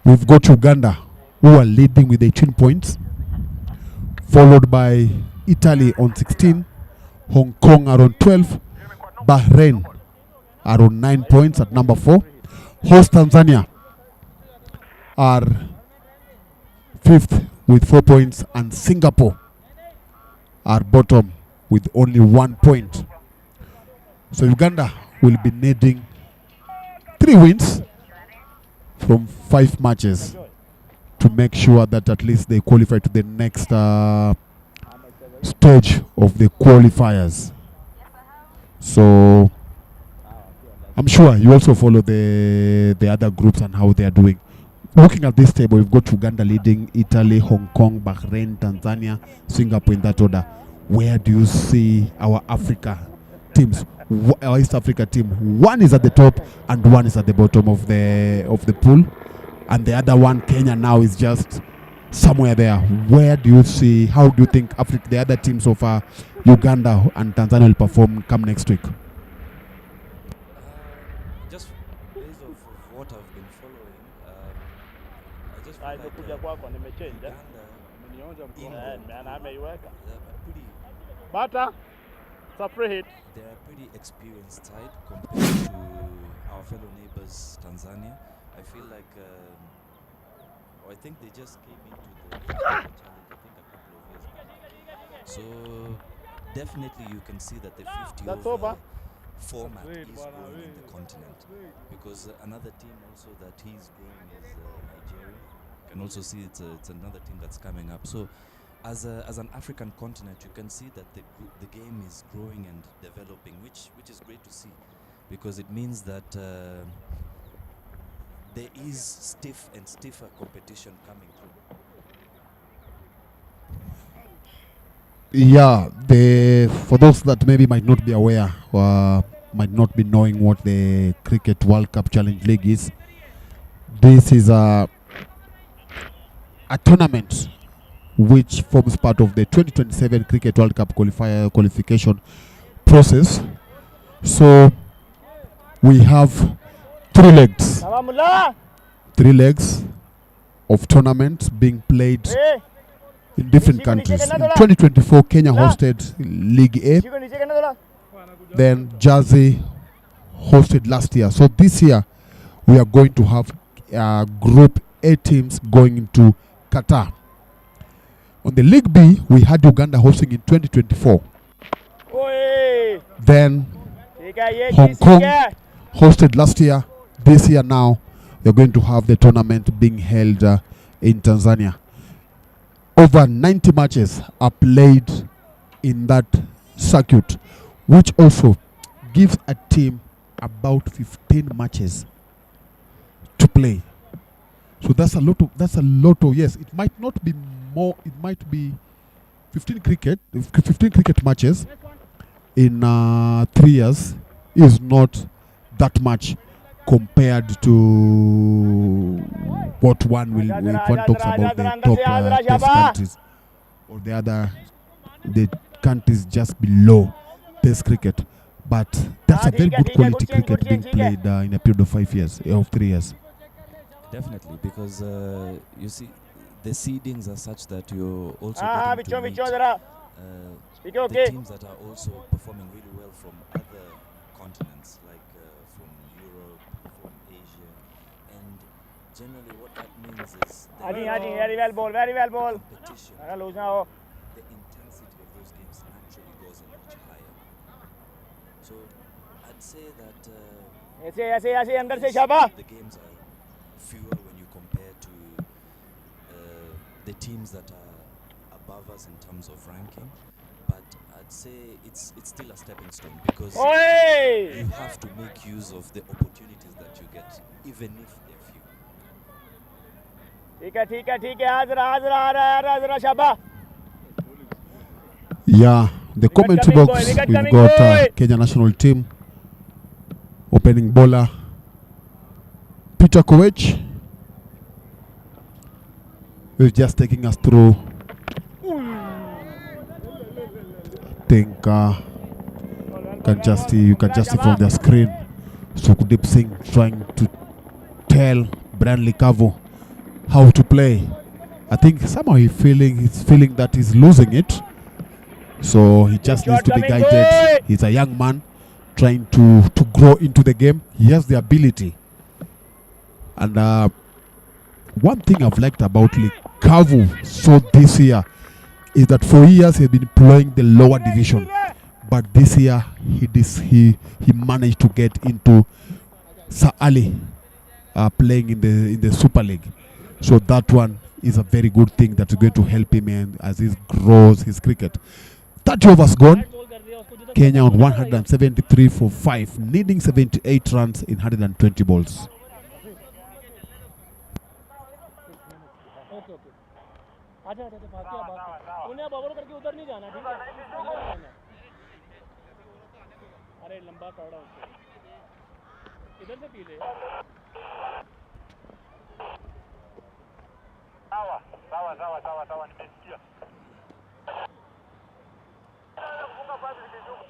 We've got Uganda, who are leading with 18 points, followed by Italy on 16, Hong Kong are on 12, Bahrain are on 9 points at number 4. Host Tanzania are 5th with 4 points, and Singapore are bottom with only 1 point. So Uganda will be needing 3 wins from 5 matches to make sure that at least they qualify to the next stage of the qualifiers. So I'm sure you also follow the other groups and how they are doing. Looking at this table, we've got Uganda leading, Italy, Hong Kong, Bahrain, Tanzania, Singapore in that order. Where do you see our Africa teams, our East Africa team? One is at the top and one is at the bottom of the pool, and the other one, Kenya, now is just somewhere there. Where do you see? How do you think the other teams of Uganda and Tanzania will perform come next week? Just based off of what I've been following, I just feel like Uganda Bata, it's a free hit. they're a pretty experienced side compared to our fellow neighbors, Tanzania. I feel like, I think they just came into the challenge, I think, a couple of years back. So definitely you can see that the 50 over format is growing in the continent, because another team also that he's growing is Nigeria. You can also see it's another team that's coming up. So as an African continent, you can see that the game is growing and developing, which is great to see, because it means that there is stiff and stiffer competition coming through. Yeah, for those that maybe might not be aware or might not be knowing what the Cricket World Cup Challenge League is, this is a tournament which forms part of the 2027 Cricket World Cup qualification process. So we have 3 legs. 3 legs of tournaments being played in different countries. In 2024, Kenya hosted League A. Then Jersey hosted last year. So this year, we are going to have Group A teams going into Qatar. On the League B, we had Uganda hosting in 2024. Then Hong Kong hosted last year. This year now, they're going to have the tournament being held in Tanzania. Over 90 matches are played in that circuit, which also gives a team about 15 matches to play. So that's a lot of yes, it might not be more, it might be 15 cricket matches in 3 years is not that much compared to what one will when one talks about the top test countries or the countries just below test cricket. But that's a very good quality cricket being played in a period of 5 years, of 3 years. Definitely, because you see, the seedings are such that you're also getting to meet the teams that are also performing really well from other continents, like from Europe, from Asia, and generally what that means is very well ball, competition, the intensity of those games naturally goes a much higher. So I'd say that the games are fewer when you compare to the teams that are above us in terms of ranking, but I'd say it's still a stepping stone because you have to make use of the opportunities that you get, even if they're few. Yeah, the commentary box, we've got Kenya national team opening bowler Peter Koech, who's just taking us through. Think you can just see from the screen Sukhdeep Singh trying to tell Branley Kavo how to play. I think somehow he's feeling that he's losing it, so he just needs to be guided. He's a young man trying to grow into the game. He has the ability, and one thing I've liked about Kavu so this year is that for years he's been playing the lower division, but this year he managed to get into Sir Ali playing in the Super League. So that one is a very good thing that's going to help him as he grows his cricket. 30 overs gone. Kenya on 173 for 5, needing 78 runs in 120 balls. अच्छा अच्छा भाग के बात उन्हें bubble करके उधर नहीं जाना ठीक है इधर जाना अरे लंबा पड़ा उसको इधर से पी ले sawa nimesikia funga pasi kidogo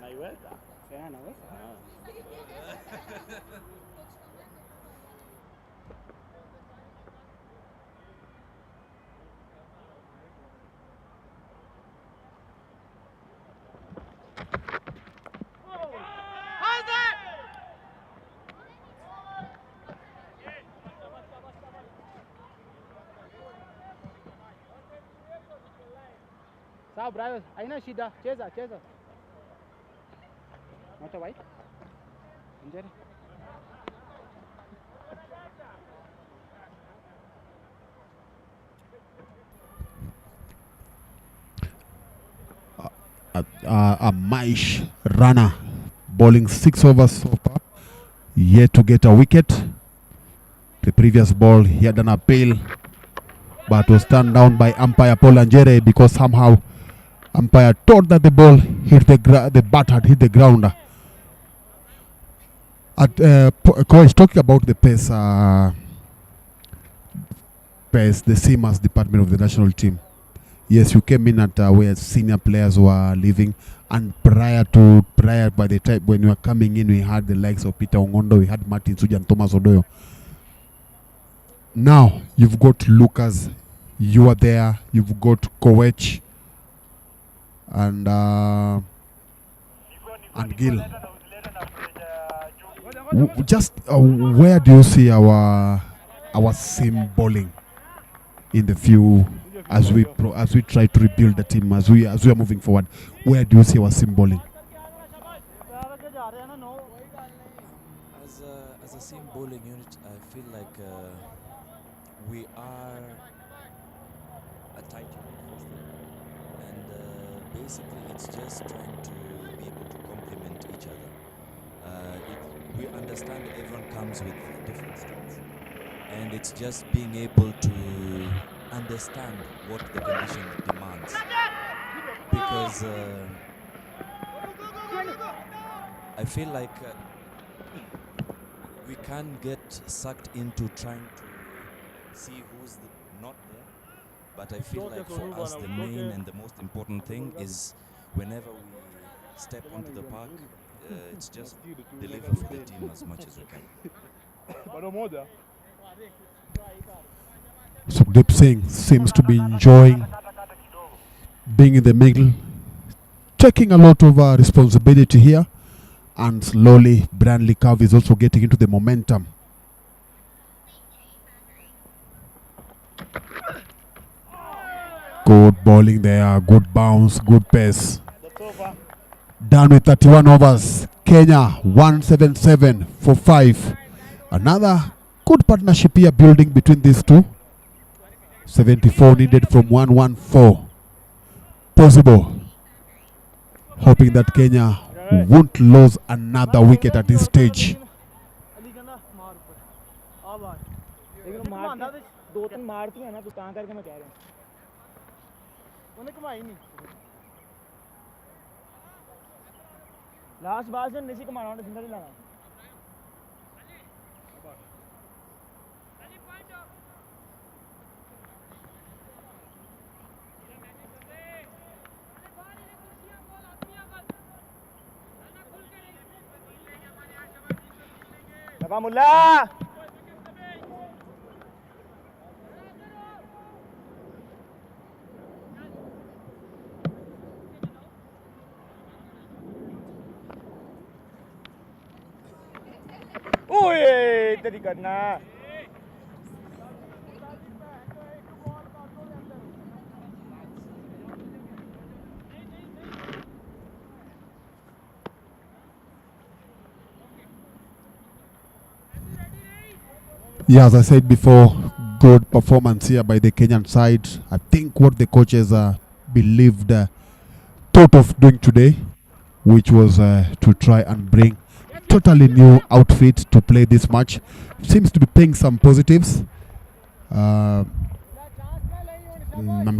naiweka sea naweka sawa bravo haina shida cheza Mata white? Injury? A Maish runner bowling 6 overs so far, yet to get a wicket. The previous ball he had an appeal, but was turned down by umpire Paul Anjere because somehow umpire thought that the ball hit the bat had hit the ground. Coach, talking about the pace, the Seamers department of the national team. Yes, you came in at where senior players were leaving, and prior by the time when you were coming in, we had the likes of Peter Ongondo, we had Martin Suja and Thomas Odoyo. Now you've got Lucas, you are there, you've got Koech and Gil. Just where do you see our seam bowling in the few as we try to rebuild the team as we are moving forward? Where do you see our seam bowling? As a seam bowling unit, I feel like we are a tight unit, and basically it's just trying to be able to complement each other. We understand that everyone comes with different strengths, and it's just being able to understand what the condition demands, because I feel like we can get sucked into trying to see who's not there, but I feel like for us the main and the most important thing is whenever we step onto the park, it's just deliver for the team as much as we can. Sukhdeep Singh seems to be enjoying being in the middle, taking a lot of responsibility here, and slowly Branley Curve is also getting into the momentum. Good bowling there, good bounce, good pace. Done with 31 overs. Kenya 177 for 5. Another good partnership here building between these two. 74 needed from 114. Possible. Hoping that Kenya won't lose another wicket at this stage. Last बार से नहीं कमाना उन्हें जिंदा नहीं लाना लगा मुल्ला तेरी करना Yeah, as I said before, good performance here by the Kenyan side. I think what the coaches believed, thought of doing today, which was to try and bring totally new outfit to play this match, seems to be paying some positives. I'm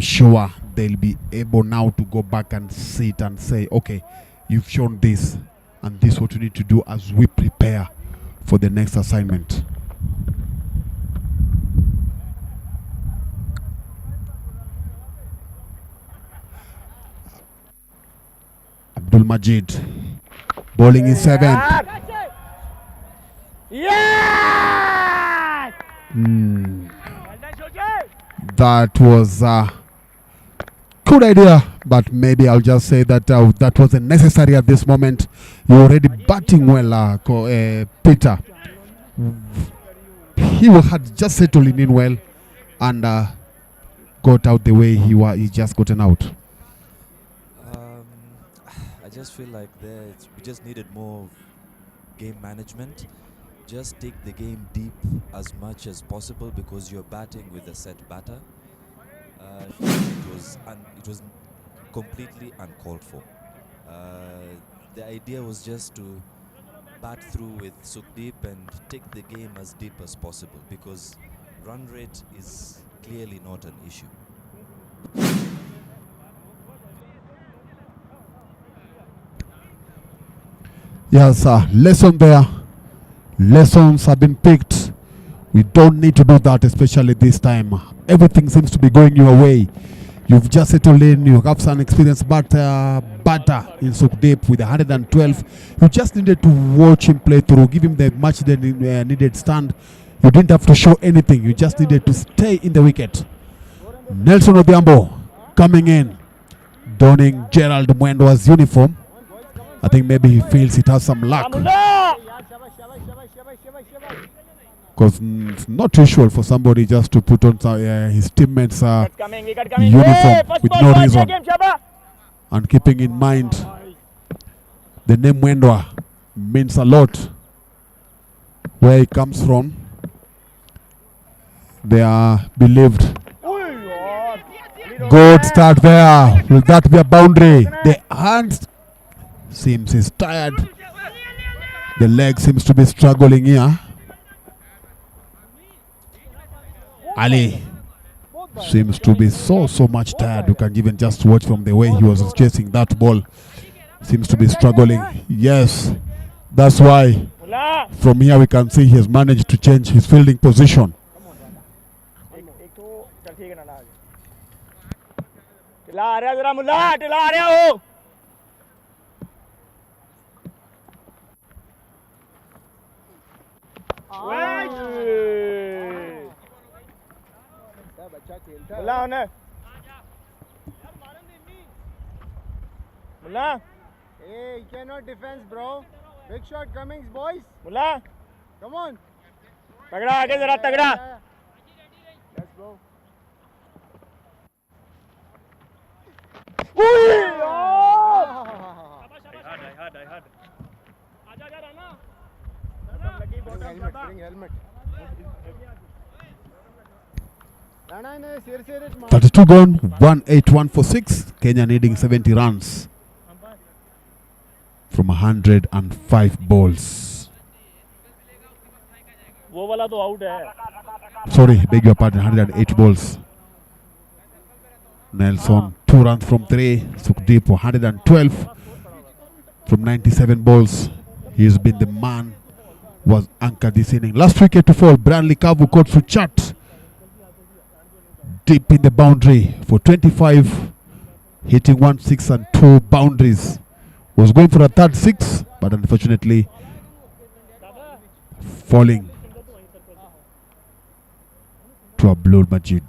sure they'll be able now to go back and sit and say, okay, you've shown this, and this is what we need to do as we prepare for the next assignment. Abdul Majid bowling in 7th. Yes! That was a good idea, but maybe I'll just say that that wasn't necessary at this moment. You're already batting well, Peter. He had just settled in well and got out the way he just gotten out. I just feel like we just needed more game management. Just take the game deep as much as possible because you're batting with a set batter. It was completely uncalled for. The idea was just to bat through with Sukhdeep and take the game as deep as possible because run rate is clearly not an issue. Yes, lesson there. Lessons have been picked. We don't need to do that, especially this time. Everything seems to be going your way. You've just settled in. You have some experience, batter in Sukhdeep with 112. You just needed to watch him play through, give him the much needed stand. You didn't have to show anything. You just needed to stay in the wicket. Nelson Odhiambo coming in, donning Gerald Mwendo's uniform. I think maybe he feels it has some luck. Because it's not usual for somebody just to put on his teammates' uniform with no reason. And keeping in mind the name Mwendwa means a lot. Where he comes from, they are believed. Good start there. Will that be a boundary? The hand seems he's tired. The leg seems to be struggling here. Ali seems to be so much tired. You can even just watch from the way he was chasing that ball. Seems to be struggling. Yes, that's why from here we can see he has managed to change his fielding position. Mullah ne? Mullah? Hey, you cannot defense, bro. Big shot coming, boys. Mullah? Come on. Tagda, aage zara tagda. Let's go. I had. Bring helmet. Rana ne sir 32 gone, 181 for 6. Kenya needing 70 runs from 105 balls. वो वाला तो out है. Sorry, beg your pardon, 108 balls. Nelson, 2 runs from 3. Sukhdeep, 112 from 97 balls. He's been the man, was anchored this inning. Last wicket to fall, Branley Kavu caught Suchat deep in the boundary for 25, hitting 1 6 and 2 boundaries. Was going for a third 6, but unfortunately falling to Abdul Majid.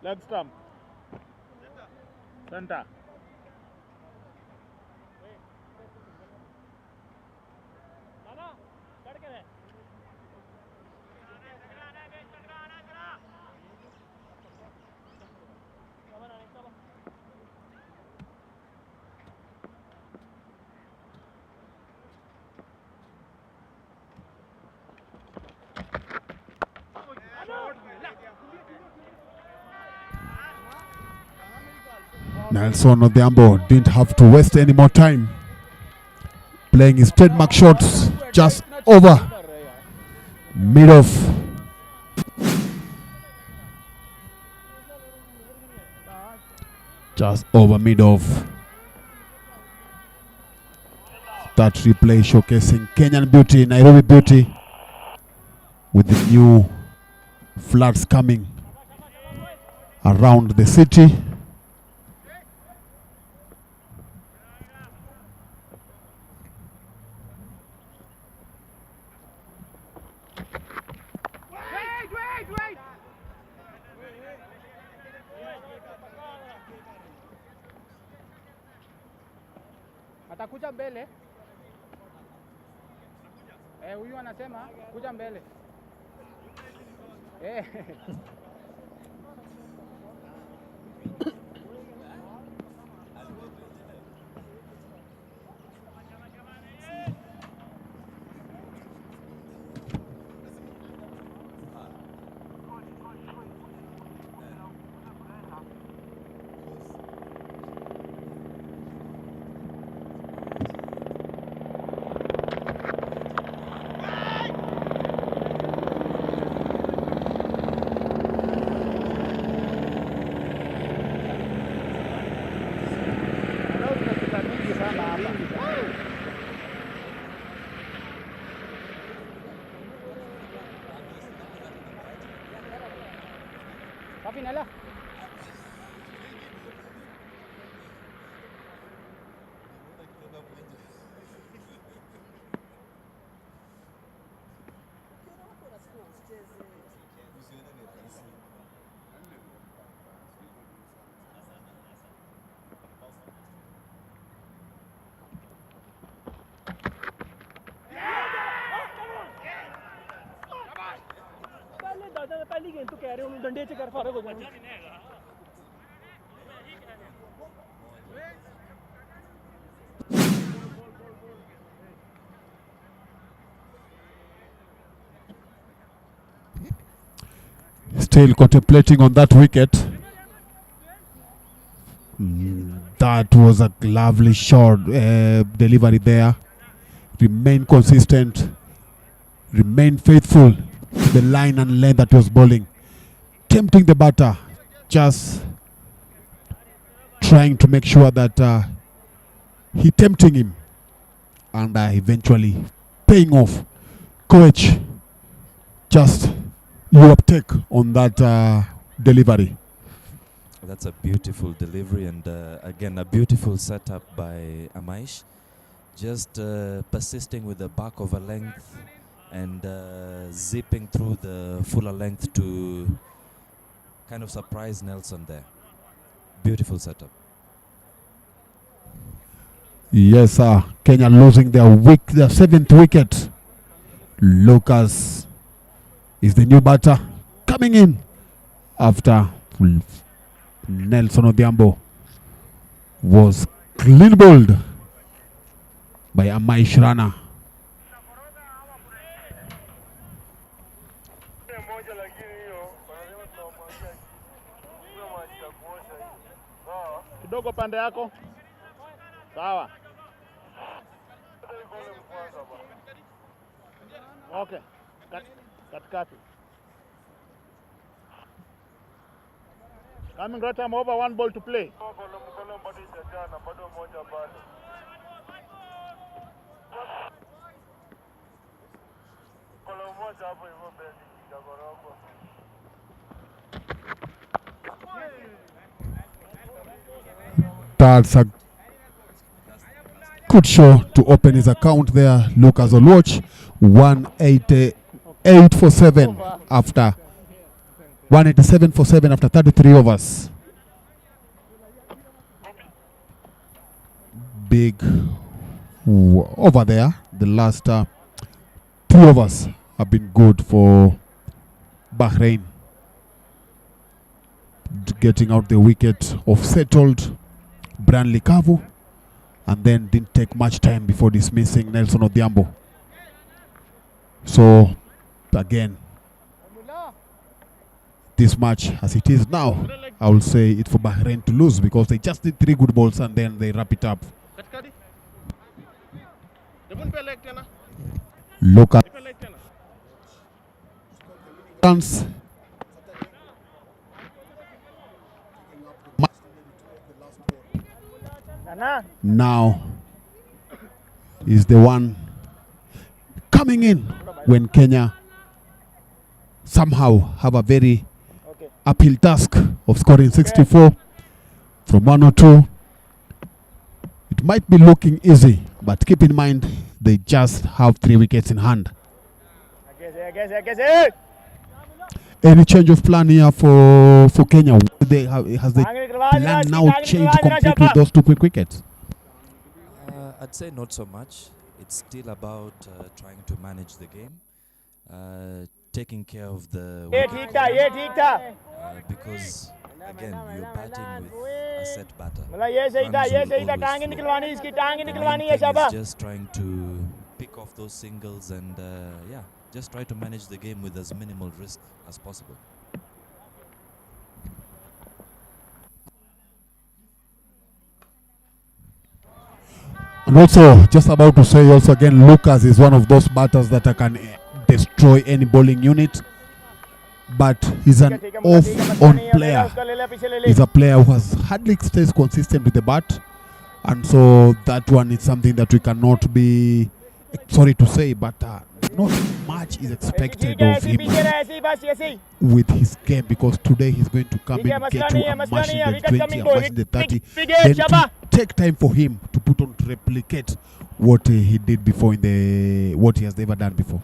Leg stump. Center. Nelson Odhiambo didn't have to waste any more time, playing his trademark shots just over mid-off. Just over mid-off. That replay showcasing Kenyan beauty, Nairobi beauty, with the new floods coming around the city. Atakuja mbele. Huyu anasema kuja mbele. Papi nala. पहली गेंद तो कह रहे हो डंडे से कर फर्क हो जाए still contemplating on that wicket. That was a lovely shot delivery there. Remain consistent. Remain faithful to the line and length that was bowling. Tempting the batter. Just trying to make sure that he tempting him. And eventually paying off. Coach, just your uptake on that delivery. That's a beautiful delivery, and again a beautiful setup by Amaish. Just persisting with the back of a length and zipping through the fuller length to kind of surprise Nelson there. Beautiful setup. Yes, sir. Kenya losing their 7th wicket. Lucas is the new batter coming in after Nelson Odhiambo was clean bowled by Amaish Rana. Kidogo pande yako. Sawa. Okay. Katikati. Coming right time over, 1 ball to play. That's a good show to open his account there. Lucas Oluoch, 188 for 7 after 187 for 7 after 33 overs. Big over there. The last 3 overs have been good for Bahrain. Getting out the wicket of settled Branley Kavu, and then didn't take much time before dismissing Nelson Odhiambo. So again, this match as it is now, I will say it's for Bahrain to lose because they just did 3 good balls and then they wrap it up. Look at now is the one coming in when Kenya somehow have a very uphill task of scoring 64 from 102. It might be looking easy, but keep in mind they just have 3 wickets in hand. Any change of plan here for Kenya? Has the plan now changed completely with those 2 quick wickets? I'd say not so much. It's still about trying to manage the game, taking care of the because again you're batting with a set batter. Runs will always flow. The main thing is just trying to pick off those singles and just try to manage the game with as minimal risk as possible. And also, just about to say also again, Lucas is one of those batters that can destroy any bowling unit. But he's an off-on player. He's a player who has hardly stays consistent with the bat. And so that one is something that we cannot be, sorry to say, but not much is expected of him with his game, because today he's going to come in, get you a match in the 20, a match in the 30. Then to take time for him to put on to replicate what he did before in the what he has ever done before.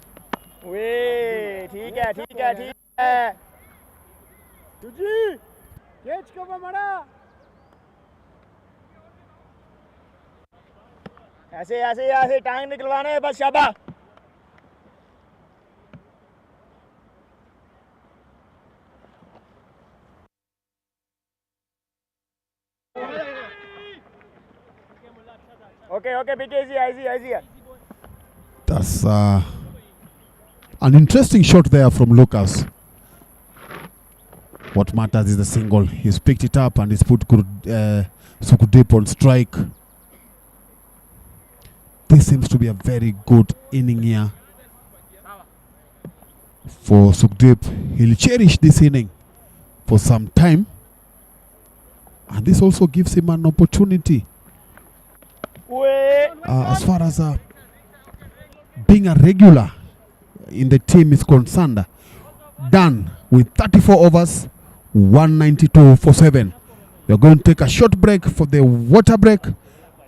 ऐसे टांग निकलवाना है बस शाबाश okay big easy That's an interesting shot there from Lucas. What matters is the single. He's picked it up and he's put Sukhdeep on strike. This seems to be a very good inning here for Sukhdeep. He'll cherish this inning for some time. And this also gives him an opportunity as far as being a regular in the team is concerned. Done with 34 overs, 192 for 7. We're going to take a short break for the water break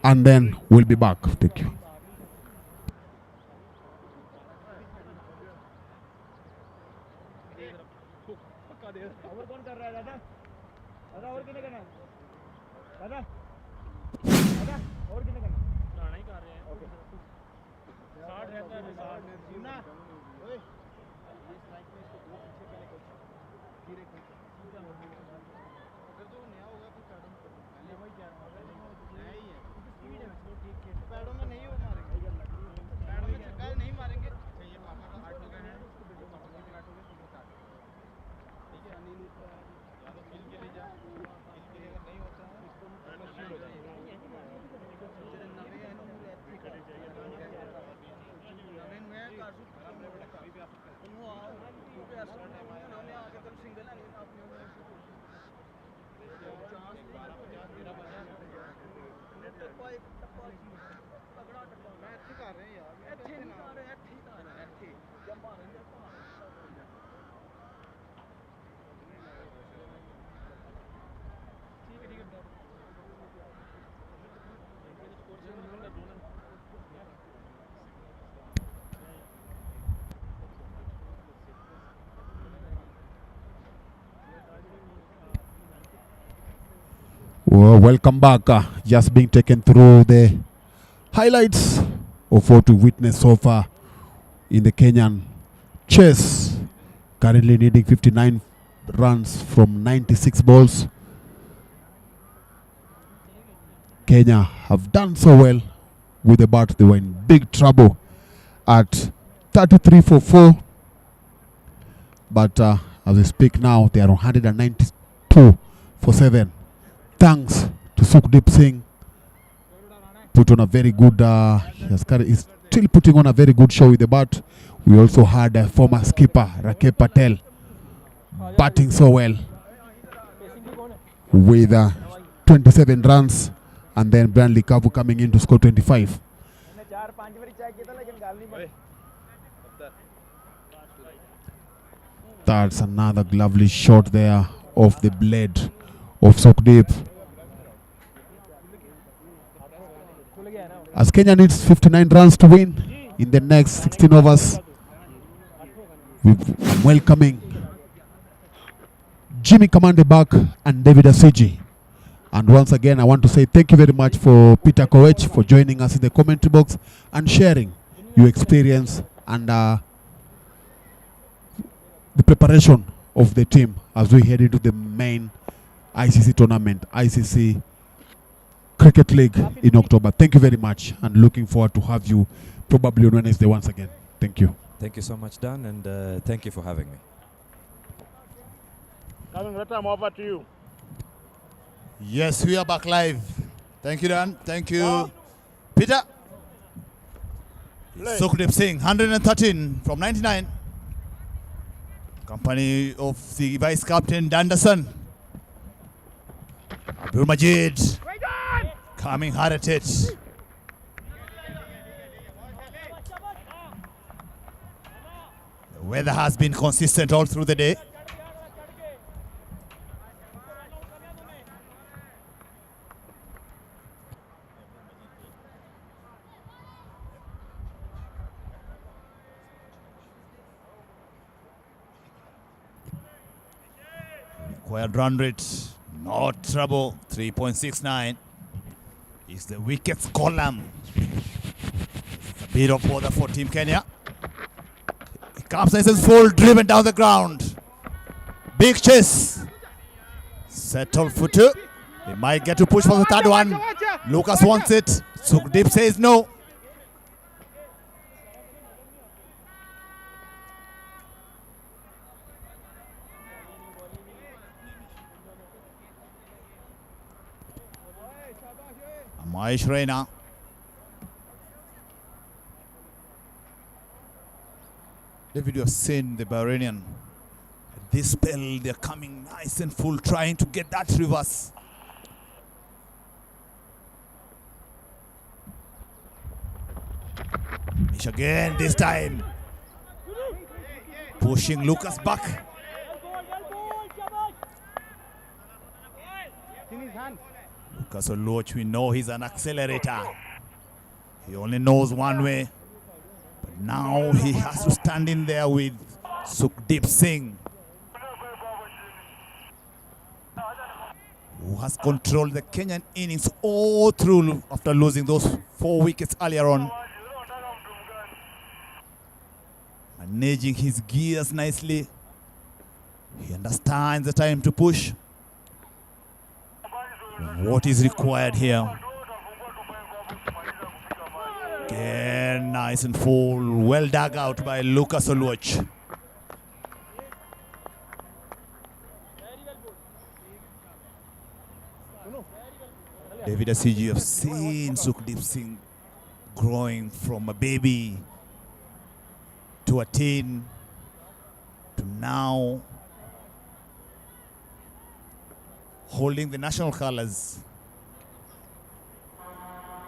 and then we'll be back. Thank you. Well, welcome back. Just being taken through the highlights of what we witnessed so far in the Kenyan chase. Currently needing 59 runs from 96 balls. Kenya have done so well with the bat. They were in big trouble at 33 for 4. But as we speak now, they are 192 for 7. Thanks to Sukhdeep Singh. Put on a very good, he's still putting on a very good show with the bat. We also had former skipper Rakep Patel batting so well with 27 runs, and then Branley Kavu coming in to score 25. That's another lovely shot there off the blade of Sukhdeep. As Kenya needs 59 runs to win in the next 16 overs, we're welcoming Jimmy Kamande back and David Asiji. And once again, I want to say thank you very much for Peter Koech for joining us in the commentary box and sharing your experience and the preparation of the team as we head into the main ICC tournament, ICC Cricket League in October. Thank you very much, and looking forward to have you probably on Wednesday once again. Thank you. Thank you so much, Dan, and thank you for having me. Coming right time over to you. Yes, we are back live. Thank you, Dan. Thank you, Peter. Sukhdeep Singh, 113 from 99. Company of the vice captain, Danderson. Abdul Majid coming hard at it. The weather has been consistent all through the day. Required run rate, no trouble, 3.69 is the wickets column. It's a bit of bother for Team Kenya. It comes nice and full, driven down the ground. Big chase. Settle for 2. They might get to push for the third one. Lucas wants it. Sukhdeep says no. Amayish Reina. David, you have seen the Bahrainian. At this spell, they're coming nice and full, trying to get that reverse. Mish again this time. Pushing Lucas back. Lucas Oluoch, we know he's an accelerator. He only knows one way. But now he has to stand in there with Sukhdeep Singh, who has controlled the Kenyan innings all through after losing those 4 wickets earlier on. Managing his gears nicely. He understands the time to push. What is required here? Again, nice and full. Well dug out by Lucas Oluoch. David Asiji, you have seen Sukhdeep Singh growing from a baby to a teen to now holding the national colors.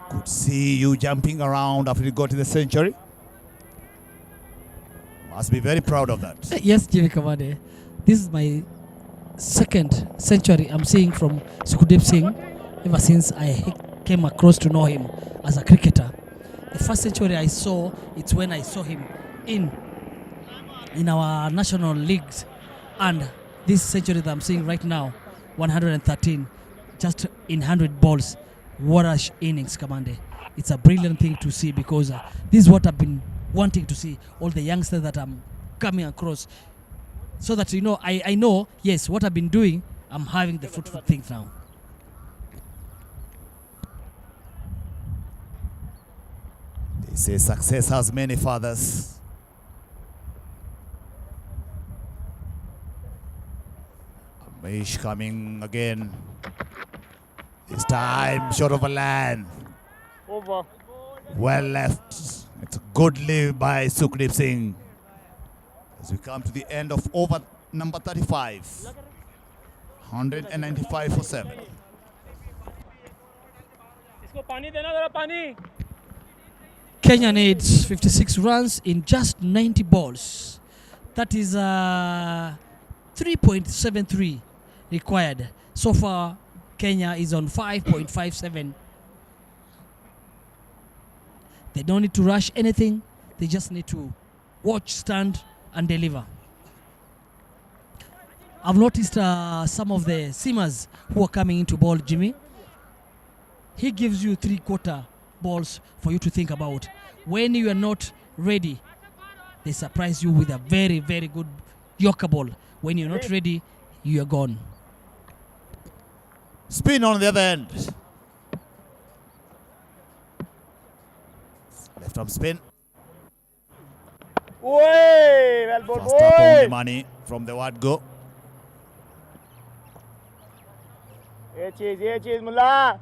Could see you jumping around after you got to the century. Must be very proud of that. Yes, Jimmy Kamade. This is my second century I'm seeing from Sukhdeep Singh ever since I came across to know him as a cricketer. The first century I saw, it's when I saw him in our national leagues, and this century that I'm seeing right now, 113, just in 100 balls. What a innings, Kamande. It's a brilliant thing to see, because this is what I've been wanting to see, all the youngsters that I'm coming across, so that, you know, I know, yes, what I've been doing, I'm having the fruitful things now. They say success has many fathers. Amish coming again. This time short of a land. Over. Well left. It's a good leave by Sukhdeep Singh. As we come to the end of over number 35. 195 for 7. Kenya needs 56 runs in just 90 balls. That is 3.73 required. So far, Kenya is on 5.57. They don't need to rush anything. They just need to watch, stand, and deliver. I've noticed some of the seamers who are coming into ball, Jimmy. He gives you 3/4 balls for you to think about. When you are not ready, they surprise you with a very, very good Yorker ball. When you're not ready, you are gone. Spin on the other end. Left arm spin. Oi, well ball, First up on the money from the word go. ये चीज मुल्ला.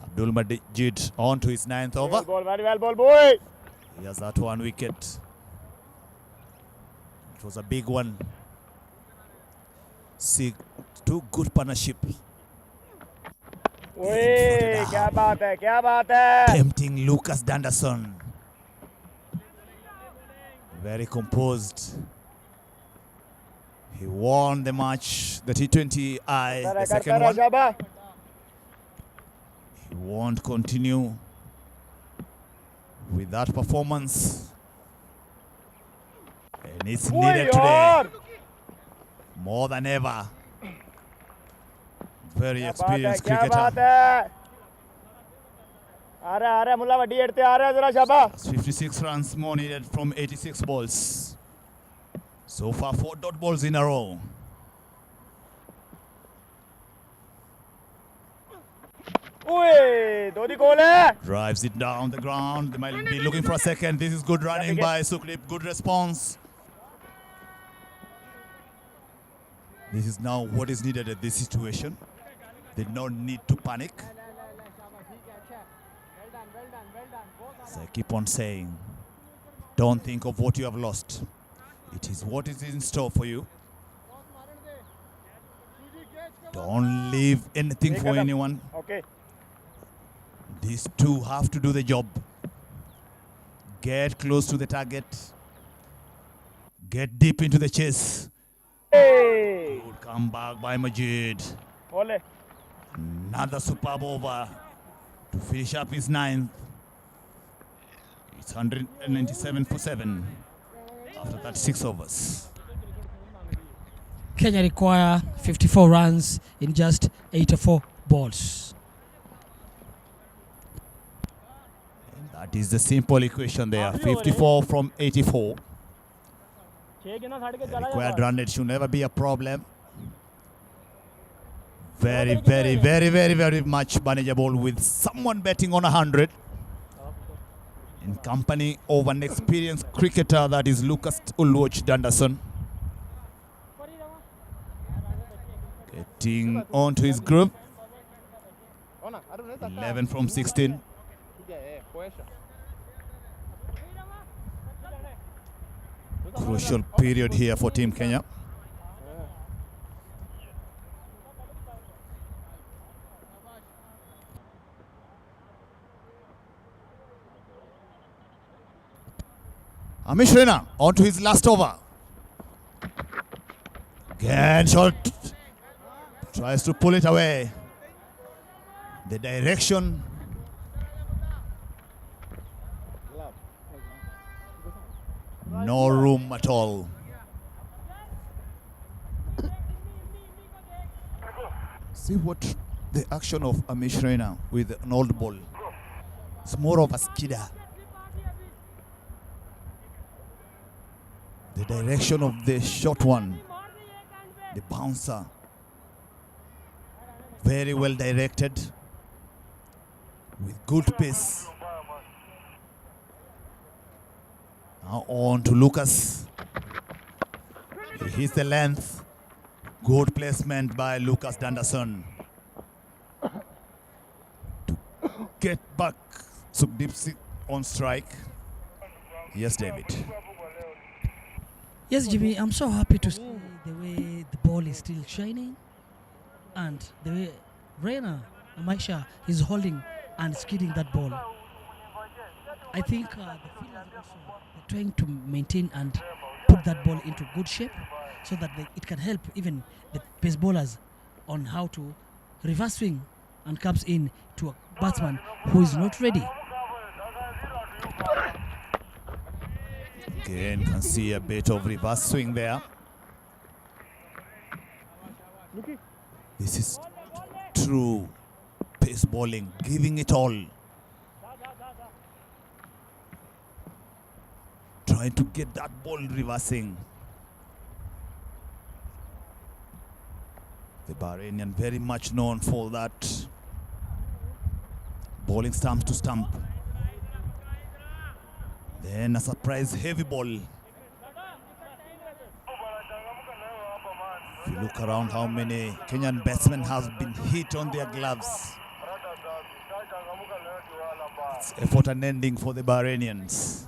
Abdul Majid on to his 9th over. Ball, very well ball, boy. He has that 1 wicket. It was a big one. See, two good partnership. Oi, क्या बात है. Tempting Lucas Danderson. Very composed. He won the match, the T20I, the second one. He won't continue with that performance. And it's needed today. More than ever. Very experienced cricketer. 56 runs more needed from 86 balls. So far, 4 dot balls in a row. Ui, Dodi Gole. Drives it down the ground. They might be looking for a second. This is good running by Suklip. Good response. This is now what is needed at this situation. They don't need to panic. So I keep on saying, don't think of what you have lost. It is what is in store for you. Don't leave anything for anyone. Okay. These two have to do the job. Get close to the target. Get deep into the chase. Hey. Good comeback by Majid. Ole. Another superb over to finish up his ninth. It's 197 for 7 after that 6 overs. Kenya require 54 runs in just 84 balls. And that is the simple equation there. 54 from 84. Required run rate should never be a problem. Very, very, very, very, very much manageable with someone betting on 100. In company of an experienced cricketer that is Lucas Ulwoch Danderson. Getting onto his group. 11 from 16. Crucial period here for Team Kenya. Amish Raina onto his last over. Again shot. Tries to pull it away. The direction. No room at all. See what the action of Amish Raina with an old ball. It's more of a skidder. The direction of the short one, the bouncer, very well directed with good pace. Now on to Lucas. He hits the length. Good placement by Lucas Danderson. To get back Subdipsi on strike. Yes, David. Yes, Jimmy, I'm so happy to see the way the ball is still shining and the way Raina Maisha is holding and skidding that ball. I think the fielders also are trying to maintain and put that ball into good shape so that it can help even the pace bowlers on how to reverse swing and comes in to a batsman who is not ready. Again, can see a bit of reverse swing there. This is true pace bowling, giving it all. Trying to get that ball reversing. The Bahrainian very much known for that. Bowling stump to stump. Then a surprise heavy ball. If you look around how many Kenyan batsmen have been hit on their gloves. It's effort unending for the Bahrainians.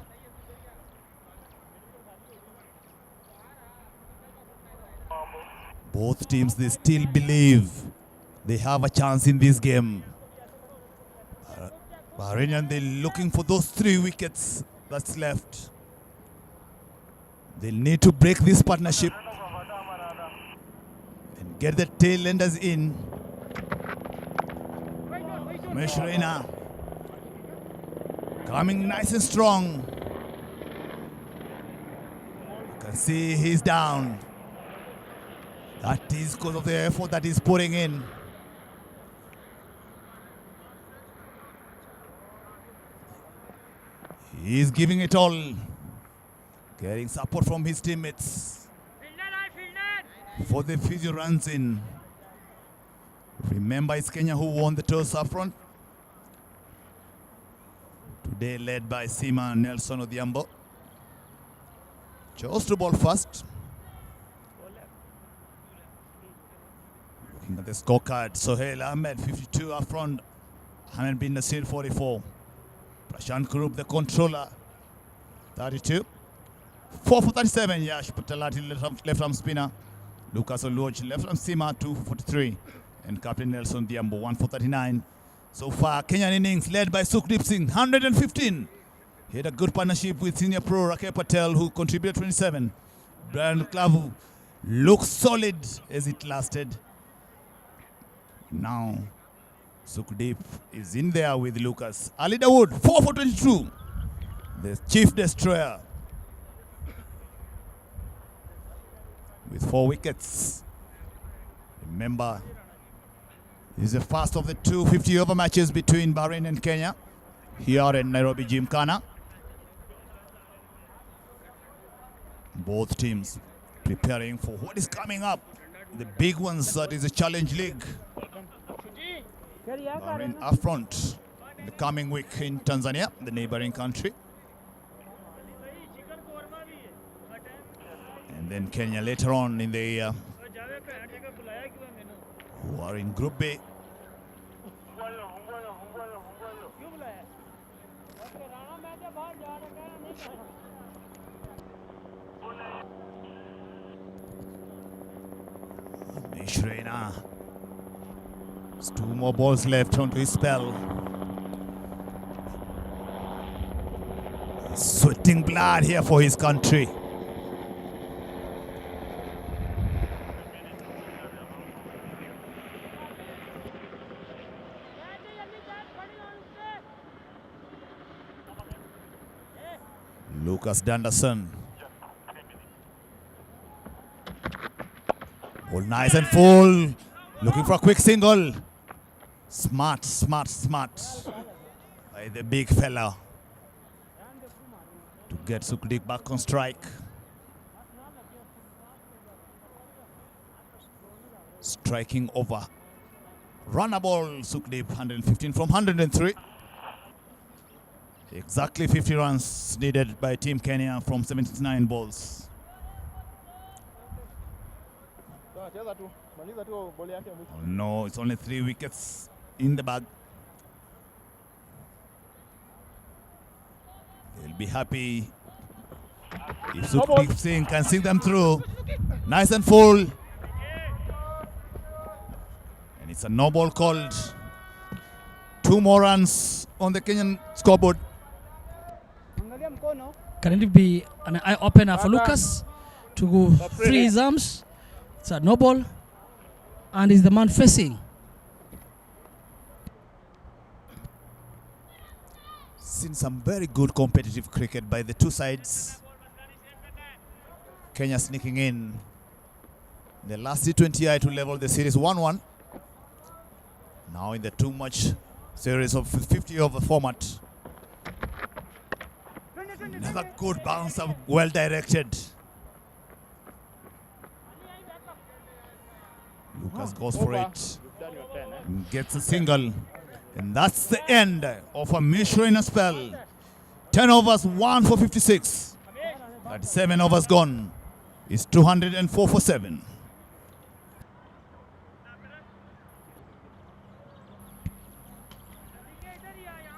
Both teams, they still believe they have a chance in this game. Bahrainian, they're looking for those 3 wickets that's left. They'll need to break this partnership and get the tail enders in. Mesh Raina coming nice and strong. You can see he's down. That is because of the effort that he's putting in. He's giving it all. Getting support from his teammates. For the Fiji runs in. Remember, it's Kenya who won the toss up front. Today led by Sima Nelson Odhiambo. Chose to ball first. Looking at the scorecard, Sohail Ahmed 52 up front, Hanan bin Nasir 44. Prashant Kurup, the controller, 32. 4 for 37, Yash Patalati left arm spinner. Lucas Oluoch left arm seamer 2 for 43. And Captain Nelson Diambo 1 for 39. So far, Kenyan innings led by Sukhdeep Singh 115. He had a good partnership with senior pro Rakesh Patel, who contributed 27. Brian Klavu looks solid as it lasted. Now, Sukhdeep is in there with Lucas. Ali Dawood, 4 for 22. The chief destroyer with 4 wickets. Remember, this is the first of the 250 over matches between Bahrain and Kenya here in Nairobi Gymkhana. Both teams preparing for what is coming up. The big ones, that is the Challenge League. Bahrain up front in the coming week in Tanzania, the neighboring country. And then Kenya later on in the who are in Group B. Mishraina. There's 2 more balls left onto his spell. He's sweating blood here for his country. Lucas Danderson. All nice and full. Looking for a quick single. Smart, smart, smart by the big fella to get Sukhdeep back on strike. Striking over. Run a ball, Sukhdeep, 115 from 103. Exactly 50 runs needed by Team Kenya from 79 balls. Oh no, it's only 3 wickets in the bag. They'll be happy if Sukhdeep Singh can sing them through. Nice and full. And it's a no ball called. 2 more runs on the Kenyan scoreboard. Can it be an eye opener for Lucas to go free his arms? It's a no ball, and is the man facing. Seen some very good competitive cricket by the two sides. Kenya sneaking in. The last T20I to level the series 1-1. Now in the too much series of 50 over format. Another good bounce up, well directed. Lucas goes for it. And gets a single. And that's the end of a Mishraina spell. 10 overs, 1 for 56. 37 overs gone. It's 204 for 7.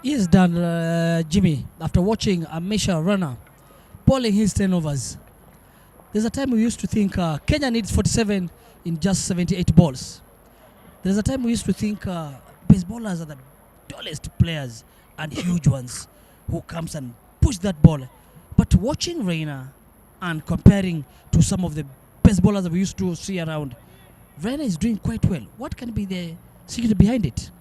Yes, done, Jimmy, after watching a Misha runner bowling his 10 overs. There's a time we used to think Kenya needs 47 in just 78 balls. There's a time we used to think base bowlers are the tallest players and huge ones who comes and push that ball. But watching Raina and comparing to some of the best bowlers that we used to see around, Raina is doing quite well. What can be the secret behind it?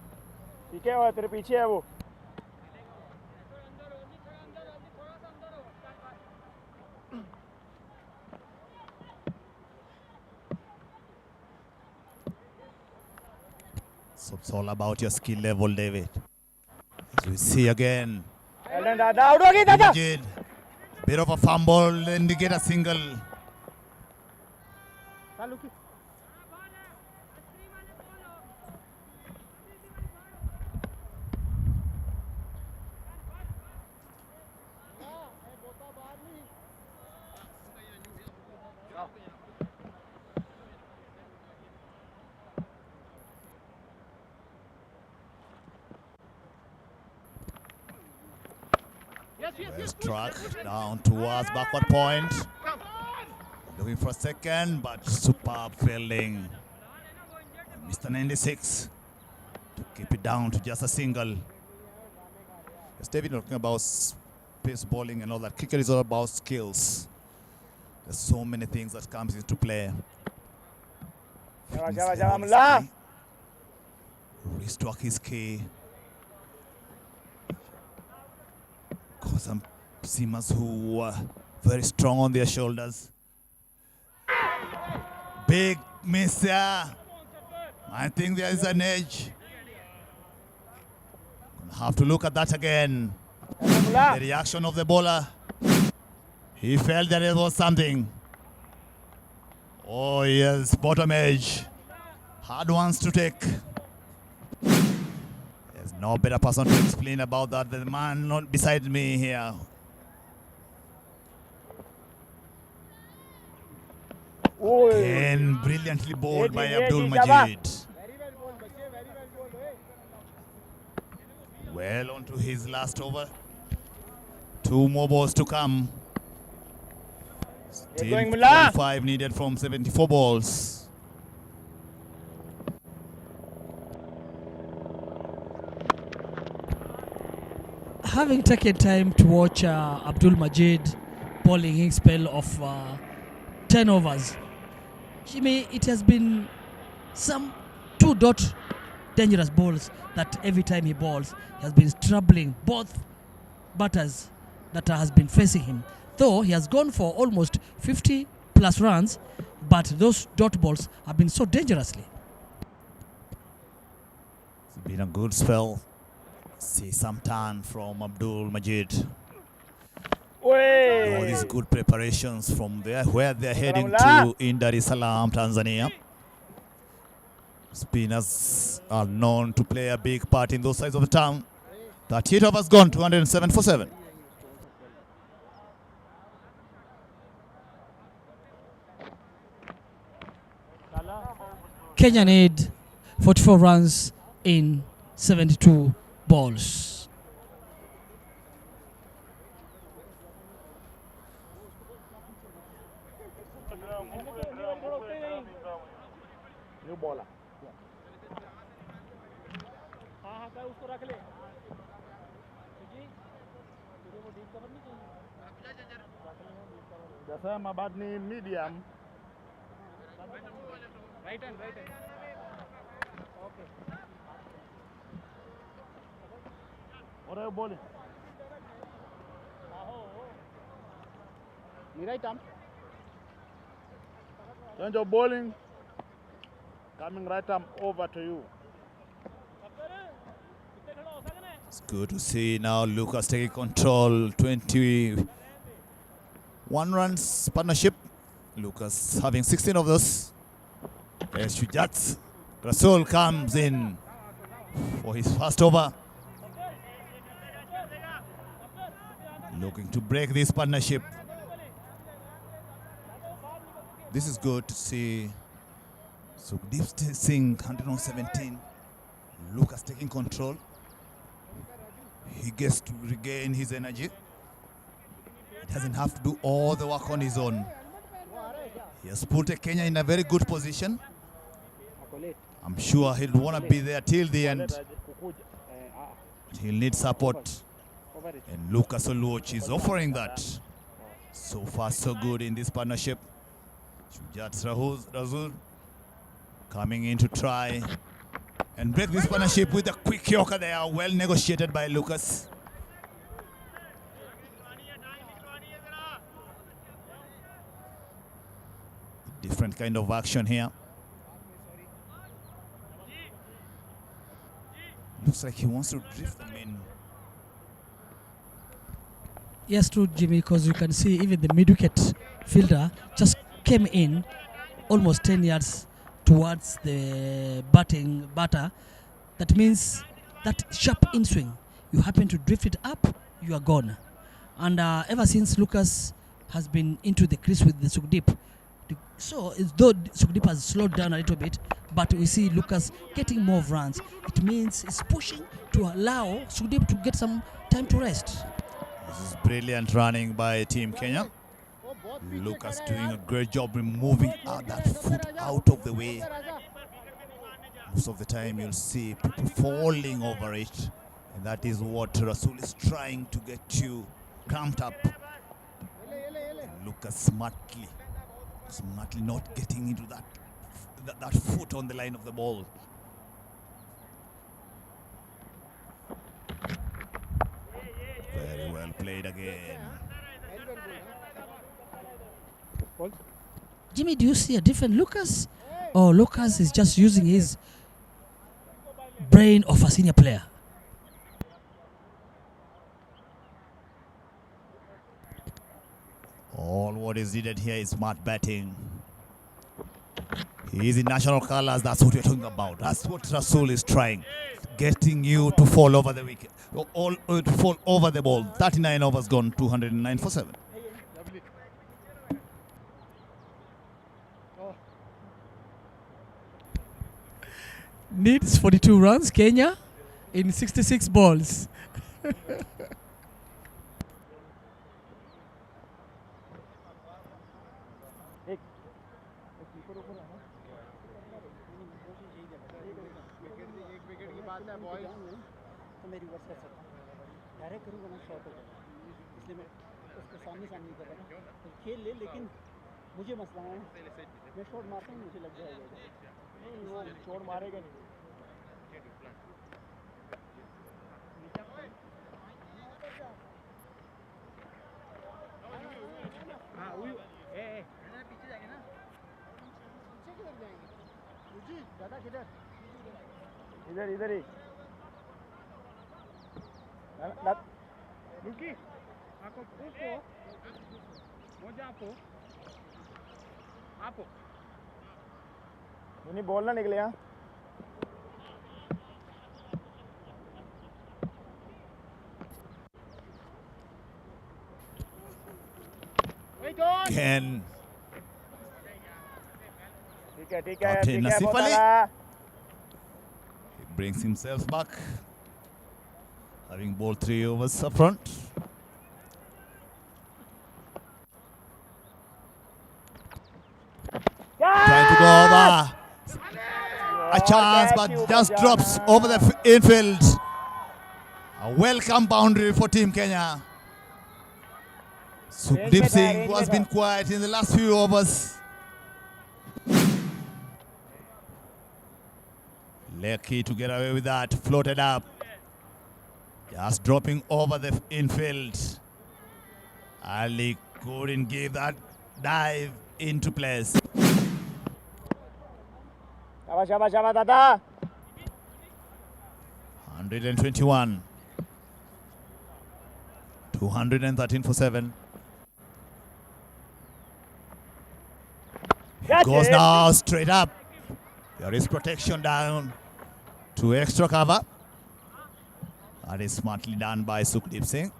So it's all about your skill level, David. As we see again. Rigid. Bit of a fumble, then they get a single. Well struck down towards backward point. Looking for a second, but superb fielding. Mr. 96 to keep it down to just a single. As David talking about pace bowling and all that, cricket is all about skills. There's so many things that comes into play. Restock is key. Cause some seamers who are very strong on their shoulders. Big miss here. I think there is an edge. Gonna have to look at that again. The reaction of the bowler. He felt that it was something. Oh yes, bottom edge. Hard ones to take. There's no better person to explain about that than the man not beside me here. Again, brilliantly bowled by Abdul Majid. Well on to his last over. 2 more balls to come. Still 45 needed from 74 balls. Having taken time to watch Abdul Majid bowling his spell of 10 overs, Jimmy, it has been some 2 dangerous balls that every time he bowls, he has been troubling both batters that has been facing him. Though he has gone for almost 50 plus runs, but those dot balls have been so dangerously. It's been a good spell. See some turn from Abdul Majid. All these good preparations from there where they're heading to in Dar es Salaam, Tanzania. Spinners are known to play a big part in those sides of the town. 38 overs gone, 207 for 7. Kenya need 44 runs in 72 balls. New bowler. Jasema bad ni medium. Right hand. Okay. What are you bowling? You right arm. Change of bowling. Coming right arm over to you. It's good to see now Lucas taking control. 21 runs partnership. Lucas having 16 of those. As Shujat Rasul comes in for his first over. Looking to break this partnership. This is good to see. So Deep Singh 117. Lucas taking control. He gets to regain his energy. He doesn't have to do all the work on his own. He has put Kenya in a very good position. I'm sure he'll want to be there till the end. He'll need support. And Lucas Oluoch is offering that. So far, so good in this partnership. Shujat Razul coming in to try and break this partnership with a quick yorker there. Well negotiated by Lucas. Different kind of action here. Looks like he wants to drift them in. Yes, true, Jimmy, because you can see even the mid-wicket fielder just came in almost 10 yards towards the batter. That means that sharp in-swing, you happen to drift it up, you are gone. And ever since Lucas has been into the crease with the Sukdeep, so though Sukdeep has slowed down a little bit, but we see Lucas getting more runs. It means it's pushing to allow Sukdeep to get some time to rest. This is brilliant running by Team Kenya. Lucas doing a great job removing that foot out of the way. Most of the time you'll see people falling over it, and that is what Rasul is trying to get you cramped up. And Lucas smartly not getting into that foot on the line of the ball. Very well played again. Jimmy, do you see a different Lucas? Or Lucas is just using his brain of a senior player? All what is needed here is smart batting. He is in national colors. That's what we're talking about. That's what Rasul is trying. Getting you to fall over the wicket. To fall over the ball. 39 overs gone, 209 for 7. Needs 42 runs, Kenya, in 66 balls. तो मैं reverse कर सकता हूँ direct करूँगा ना short हो जाएगा इसलिए मैं उसके सामने सामने कर रहा हूँ तो खेल ले लेकिन मुझे मसला है मैं शॉट मारता हूँ मुझे लग जाएगा नहीं वो शॉट मारेगा नहीं हाँ वही पीछे जाएंगे ना पीछे किधर जाएंगे ज़्यादा किधर इधर इधर ही Luki, aku upo, moja apo. Ini ball ना निकले यहाँ. Again. ठीक है Captain Nasif Ali. He brings himself back. Having bowled 3 overs up front. Trying to go over. A chance, but just drops over the infield. A welcome boundary for Team Kenya. Sukhdeep Singh, who has been quiet in the last few overs. Lucky to get away with that. Floated up. Just dropping over the infield. Ali couldn't give that dive into place. Shabash, Dada. 121. 213 for 7. Goes now straight up. There is protection down to extra cover. That is smartly done by Sukhdeep Singh.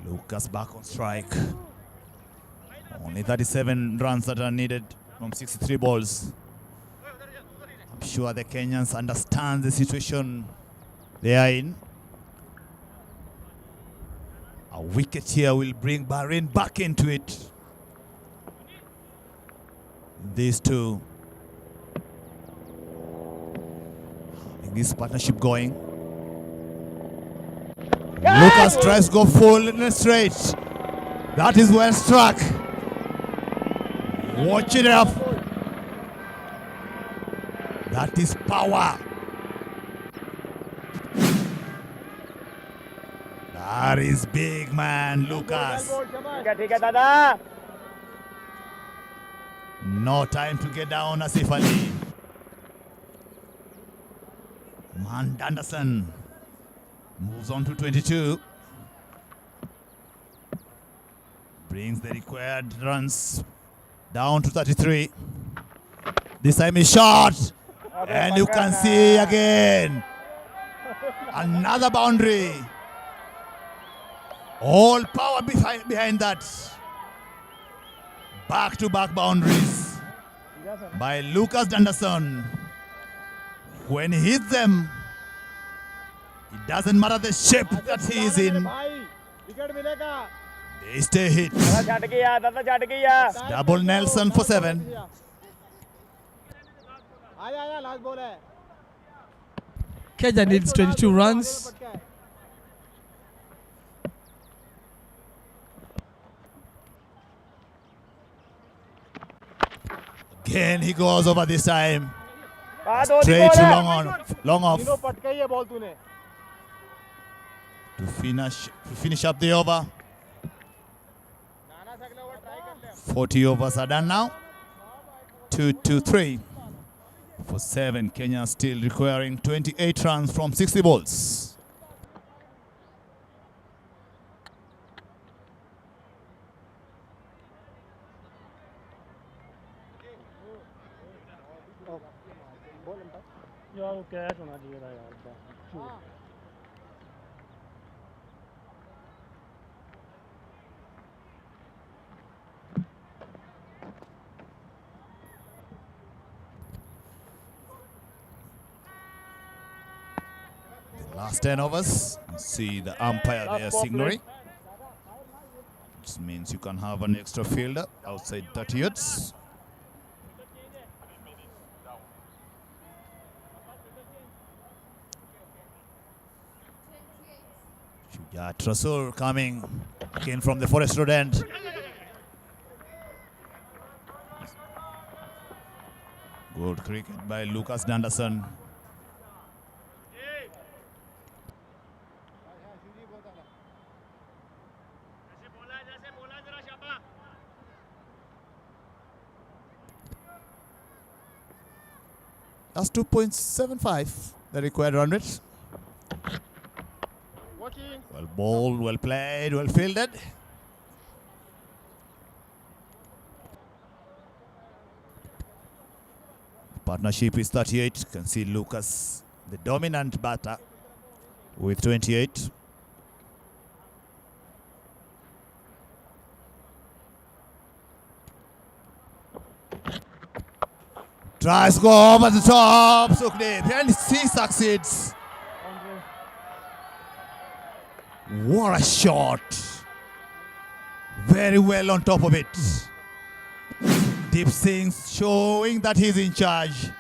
Lucas back on strike. Only 37 runs that are needed from 63 balls. I'm sure the Kenyans understand the situation they are in. A wicket here will bring Bahrain back into it. These two having this partnership going. Lucas tries to go full and straight. That is well struck. Watch it up. That is power. That is big man, Lucas. No time to get down, Asif Ali. Man Anderson moves on to 22. Brings the required runs down to 33. This time is shot. And you can see again. Another boundary. All power behind that. Back-to-back boundaries by Lucas Anderson. When he hits them, it doesn't matter the shape that he is in. Wicket मिलेगा They stay hit. दादा छट गया Double Nelson for 7. आया last ball है Kenya needs 22 runs. Again he goes over this time. Straight to long off तीनों पटका ही है ball तूने to finish up the over. 40 overs are done now. 2-3 for 7. Kenya still requiring 28 runs from 60 balls. यार वो catch होना चाहिए था यार Last 10 overs. See the umpire there signaling. Which means you can have an extra fielder outside 30 yards. Shujat Rasul coming again from the Forest Road end. Good cricket by Lucas Danderson. That's 2.75, the required run rate. Well bowled, well played, well fielded. Partnership is 38. You can see Lucas, the dominant batter, with 28. Tries to go over the top, Sukhdeep, and he succeeds. What a shot. Very well on top of it. Deep Singh showing that he's in charge.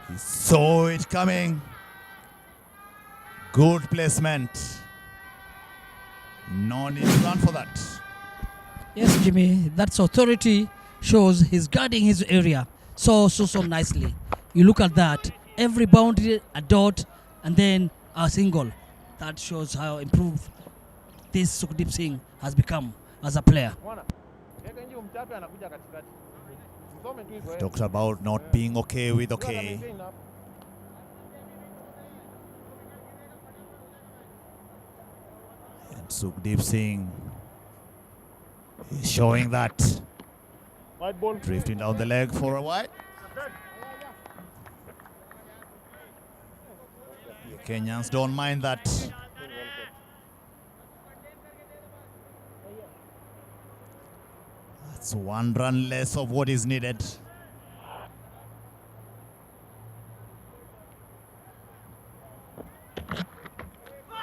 He saw it coming. Good placement. No need to run for that. Yes, Jimmy, that's authority shows he's guarding his area so nicely. You look at that, every boundary a dot and then a single. That shows how improved this Sukhdeep Singh has become as a player. Talked about not being okay with okay. And Sukhdeep Singh is showing that. Drifting down the leg for a while. Kenyans don't mind that. That's one run less of what is needed.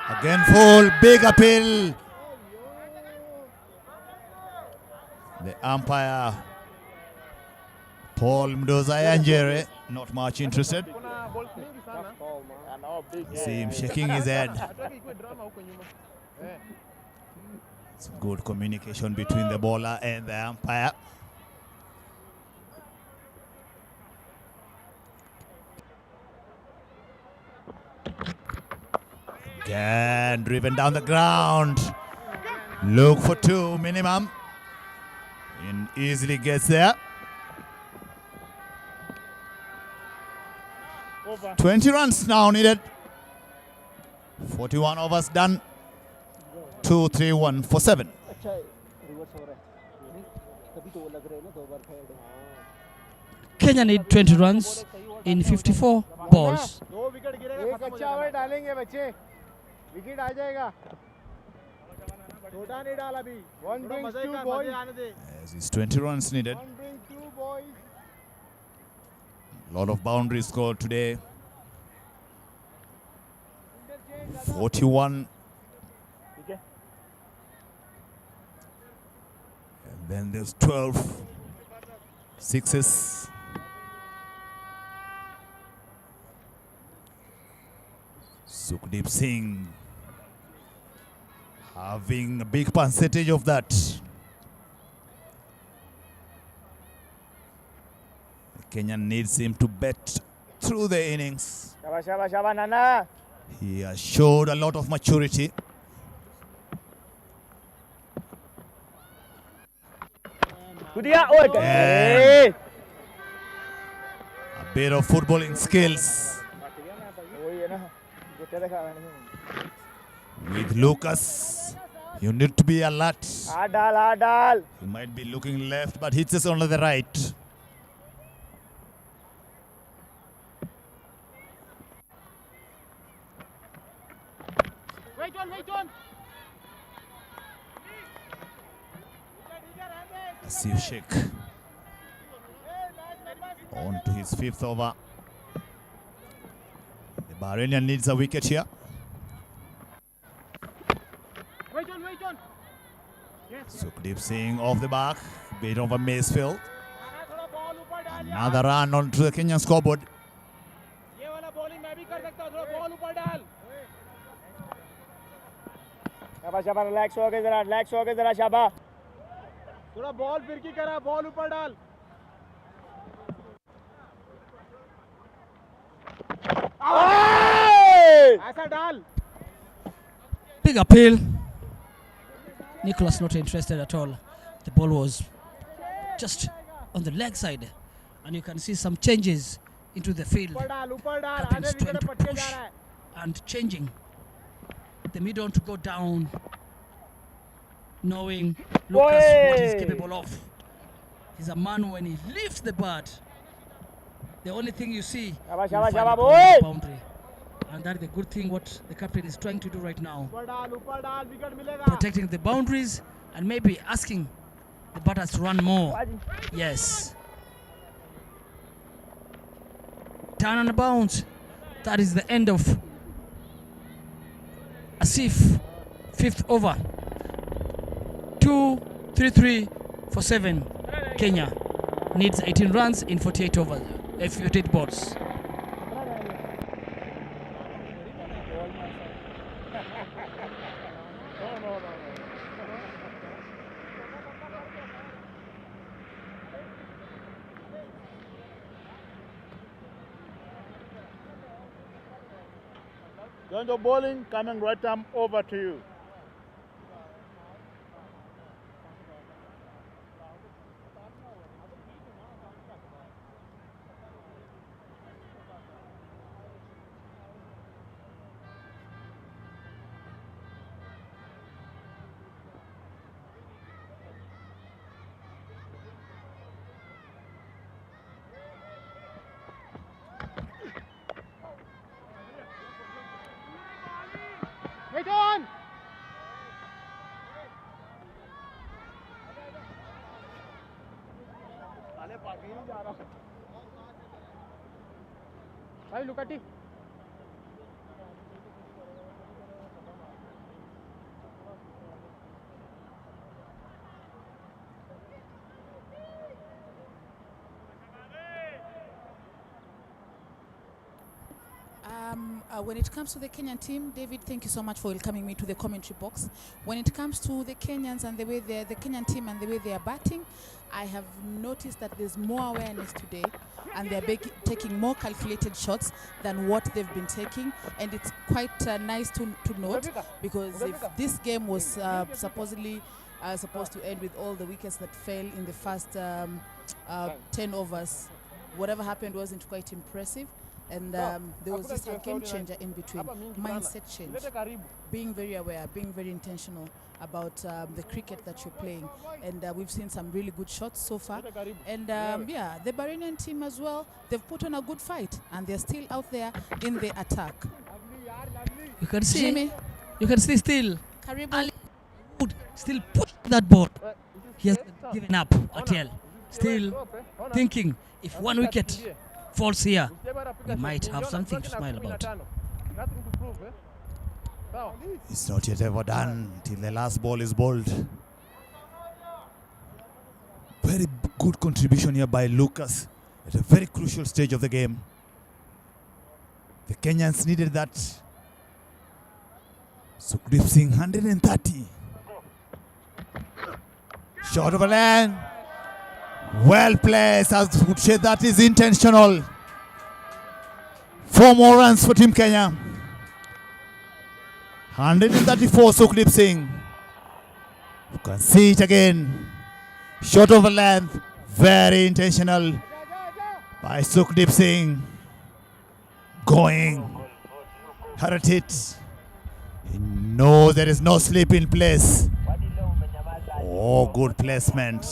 Again full, big appeal. The umpire, Paul Mdoza-Yanjere, not much interested. See him shaking his head. It's good communication between the bowler and the umpire. Again, driven down the ground. Look for 2 minimum. And easily gets there. 20 runs now needed. 41 overs done. 2-3-1 for 7. Kenya need 20 runs in 54 balls. As is 20 runs needed. A lot of boundaries scored today. 41 Then there's 12 sixes. Sukhdeep Singh having a big percentage of that. Kenyan needs him to bet through the innings. He has showed a lot of maturity. And a bit of footballing skills with Lucas. You need to be alert. He might be looking left, but hits us on the right. Asif Sheikh on to his 5th over. The Bahrainian needs a wicket here. Sukhdeep Singh off the back, bit of a Macefield. Another run onto the Kenyan scoreboard. Relax हो गए जरा शाबा थोड़ा ball फिर की करा ball ऊपर डाल ऐसा डाल Big appeal. Nicholas not interested at all. The ball was just on the leg side, and you can see some changes into the field. Captain's trying to push and changing the middle to go down, knowing Lucas what he's capable of. He's a man when he lifts the bat. The only thing you see, you find the boundary. And that's the good thing what the captain is trying to do right now. Protecting the boundaries and maybe asking the batters to run more. Yes. Turn and bounce. That is the end of Asif, 5th over. 2-3-3 for 7. Kenya needs 18 runs in 48 overs, 48 balls. Going to bowling, coming right arm over to you. Wait on! Hey, look at it. When it comes to the Kenyan team, David, thank you so much for welcoming me to the commentary box. When it comes to the Kenyans and the way the Kenyan team and the way they are batting, I have noticed that there's more awareness today, and they're taking more calculated shots than what they've been taking, and it's quite nice to note, because if this game was supposedly supposed to end with all the wickets that fell in the first 10 overs, whatever happened wasn't quite impressive. And there was just a game changer in between, mindset change, being very aware, being very intentional about the cricket that you're playing. And we've seen some really good shots so far. And yeah, the Bahrainian team as well, they've put on a good fight, and they're still out there in the attack. You can see, Jimmy, you can see still, Karibu would still push that ball. He has given up at L. Still thinking if one wicket falls here, we might have something to smile about. It's not yet ever done till the last ball is bowled. good contribution here by Lucas at a very crucial stage of the game. The Kenyans needed that. Sukhdeep Singh, 130. Short of a land. Well placed. I would say that is intentional. 4 more runs for Team Kenya. 134, Sukhdeep Singh. You can see it again. Short of a length. Very intentional by Sukhdeep Singh. Going. Hurt it. No, there is no sleep in place. Oh, good placement.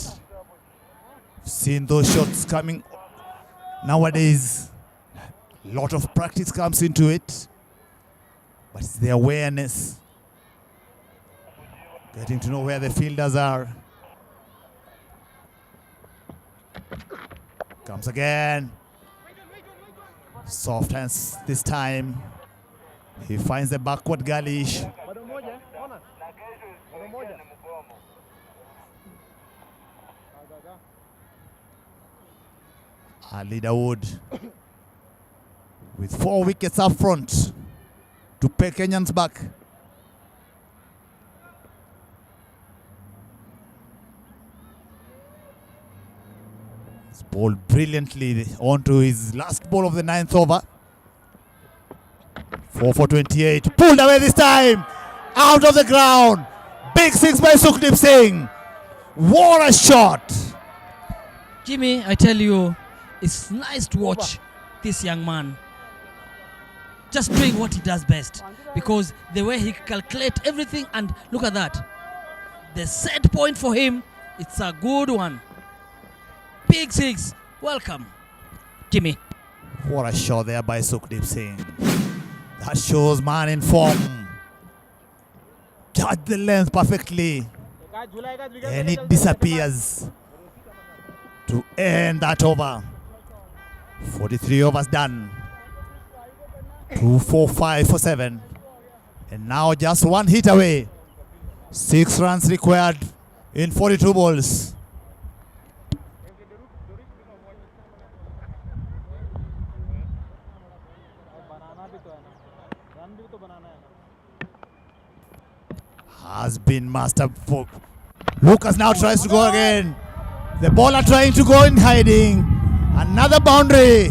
Seen those shots coming nowadays. A lot of practice comes into it, but it's the awareness, getting to know where the fielders are. Comes again. Soft hands this time. He finds the backward gullish. Ali Dawood with 4 wickets up front to pay Kenyans back. He's bowled brilliantly onto his last ball of the 9th over. 4 for 28. Pulled away this time. Out of the ground. Big 6 by Sukhdeep Singh. What a shot. Jimmy, I tell you, it's nice to watch this young man just doing what he does best, because the way he calculates everything, and look at that. The set point for him, it's a good one. Big 6. Welcome, Jimmy. What a shot there by Sukhdeep Singh. That shows man in form. Judge the length perfectly. And it disappears to end that over. 43 overs done. 2, 4, 5 for 7. And now just 1 hit away. 6 runs required in 42 balls. Has been mastered for Lucas. Now tries to go again. The bowler trying to go in hiding. Another boundary.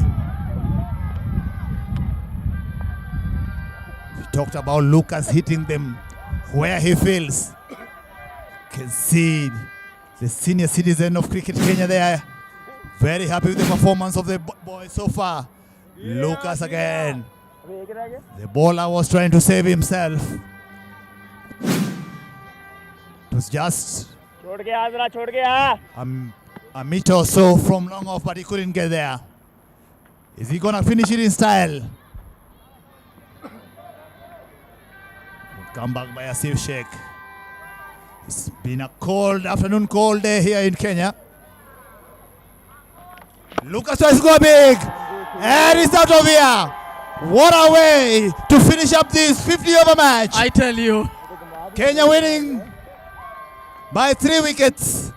We talked about Lucas hitting them where he feels. Can see the senior citizen of cricket Kenya there. Very happy with the performance of the boys so far. Lucas again. The bowler was trying to save himself. It was just a meter or so from long off, but he couldn't get there. Is he gonna finish it in style? Come back by Asif Sheikh. It's been a cold afternoon, cold day here in Kenya. Lucas tries to go big, and he's out of here. What a way to finish up this 50-over match. I tell you. Kenya winning by 3 wickets.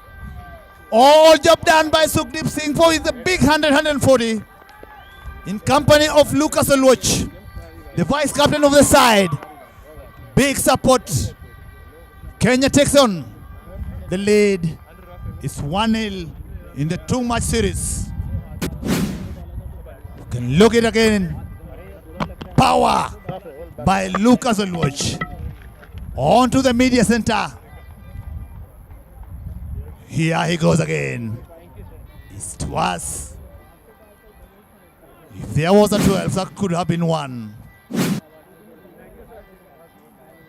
All job done by Sukhdeep Singh for the big 140 in company of Lucas Oluoch, the vice captain of the side. Big support. Kenya takes on the lead. It's 1-0 in the 2-match series. You can look it again. Power by Lucas Oluoch. On to the media center. Here he goes again. It's to us. If there was a 12, that could have been 1.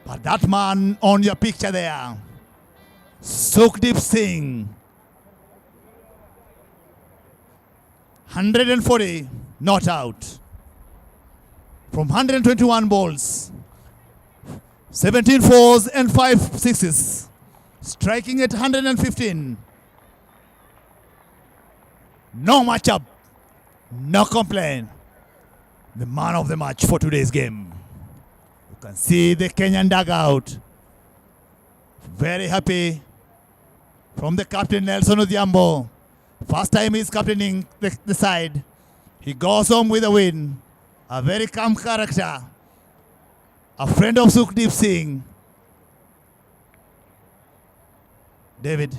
But that man on your picture there, Sukhdeep Singh, 140 not out from 121 balls, 17 fours and 5 sixes, striking at 115. No matchup, no complaint. The man of the match for today's game. You can see the Kenyan dugout. Very happy from the captain Nelson Odhiambo. First time he's captaining the side. He goes home with a win. A very calm character. A friend of Sukhdeep Singh. David,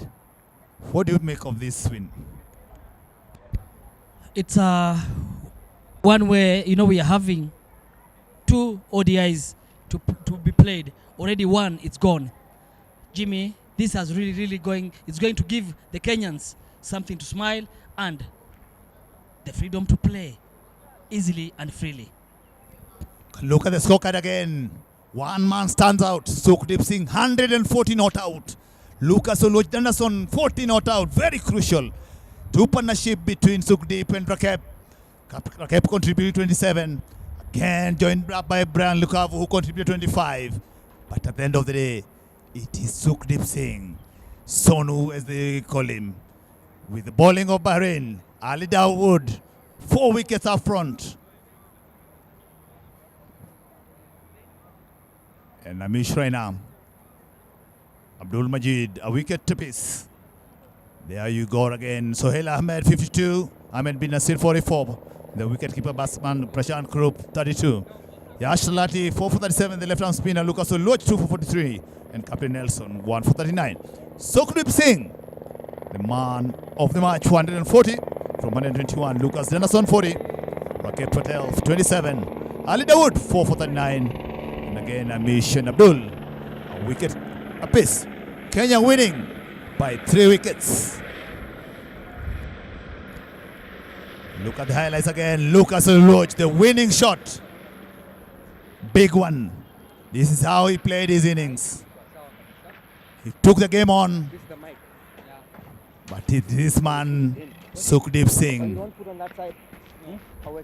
what do you make of this win? It's one where, you know, we are having 2 ODIs to be played. Already one, it's gone. Jimmy, this has really it's going to give the Kenyans something to smile and the freedom to play easily and freely. Look at the scorecard again. One man stands out. Sukhdeep Singh, 140 not out. Lucas Oluoch-Anderson, 40 not out. Very crucial. 2 partnership between Sukhdeep and Rakep. Rakep contributed 27. Again joined up by Brian Lukavu, who contributed 25. But at the end of the day, it is Sukhdeep Singh, Sonu as they call him, with the bowling of Bahrain. Ali Dawood, 4 wickets up front. And Amish Raina, Abdul Majid, a wicket apiece. There you go again. Sohail Ahmed, 52. Ahmed bin Nasir, 44. The wicketkeeper batsman Prashant Krupp, 32. Yash Talati, 4 for 37. The left-arm spinner Lucas Oluoch, 2 for 43. And Captain Nelson, 1 for 39. Sukhdeep Singh, the man of the match, 140 from 121. Lucas Denison, 40. Rakep Patel, 27. Ali Dawood, 4 for 39. And again, Amish and Abdul, a wicket apiece. Kenya winning by 3 wickets. Look at the highlights again. Lucas Oluoch, the winning shot. Big one. This is how he played his innings. He took the game on. But this man, Sukhdeep Singh,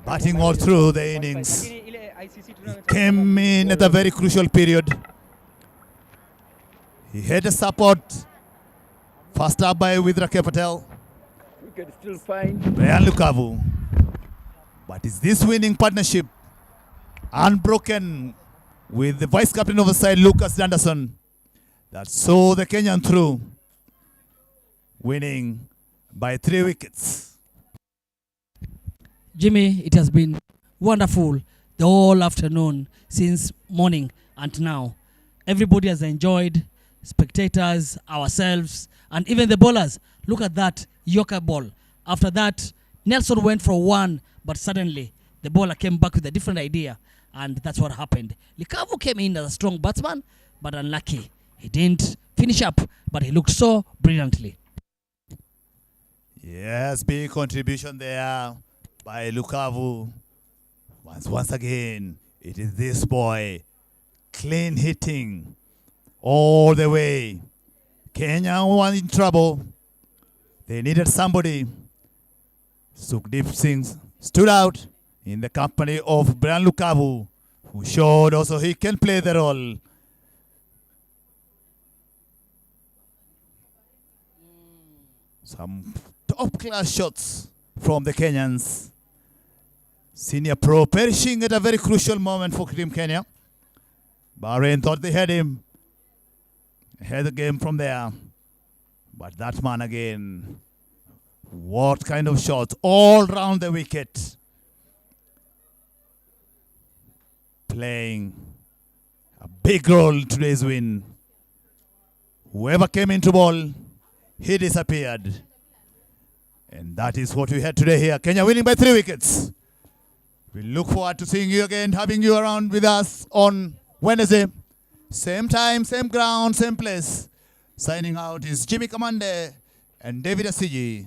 batting all through the innings. He came in at a very crucial period. He had a support. First up by with Rakep Patel. Wicket still fine. Brian Lukavu. But is this winning partnership unbroken with the vice captain of the side, Lucas Anderson, that saw the Kenyan through, winning by 3 wickets. Jimmy, it has been wonderful the whole afternoon since morning and now. Everybody has enjoyed, spectators, ourselves, and even the bowlers. Look at that Yorker ball. After that, Nelson went for 1, but suddenly the bowler came back with a different idea, and that's what happened. Lukavu came in as a strong batsman, but unlucky. He didn't finish up, but he looked so brilliantly. Yes, big contribution there by Lukavu. Once again, it is this boy, clean hitting all the way. Kenya were in trouble. They needed somebody. Sukhdeep Singh stood out in the company of Brian Lukavu, who showed also he can play the role. Some top-class shots from the Kenyans. Senior pro perishing at a very crucial moment for Team Kenya. Bahrain thought they had him. Had the game from there. But that man again, what kind of shots all round the wicket. Playing a big role in today's win. Whoever came into ball, he disappeared. And that is what we had today here. Kenya winning by 3 wickets. We look forward to seeing you again, having you around with us on Wednesday. Same time, same ground, same place. Signing out is Jimmy Kamande and David Asiji.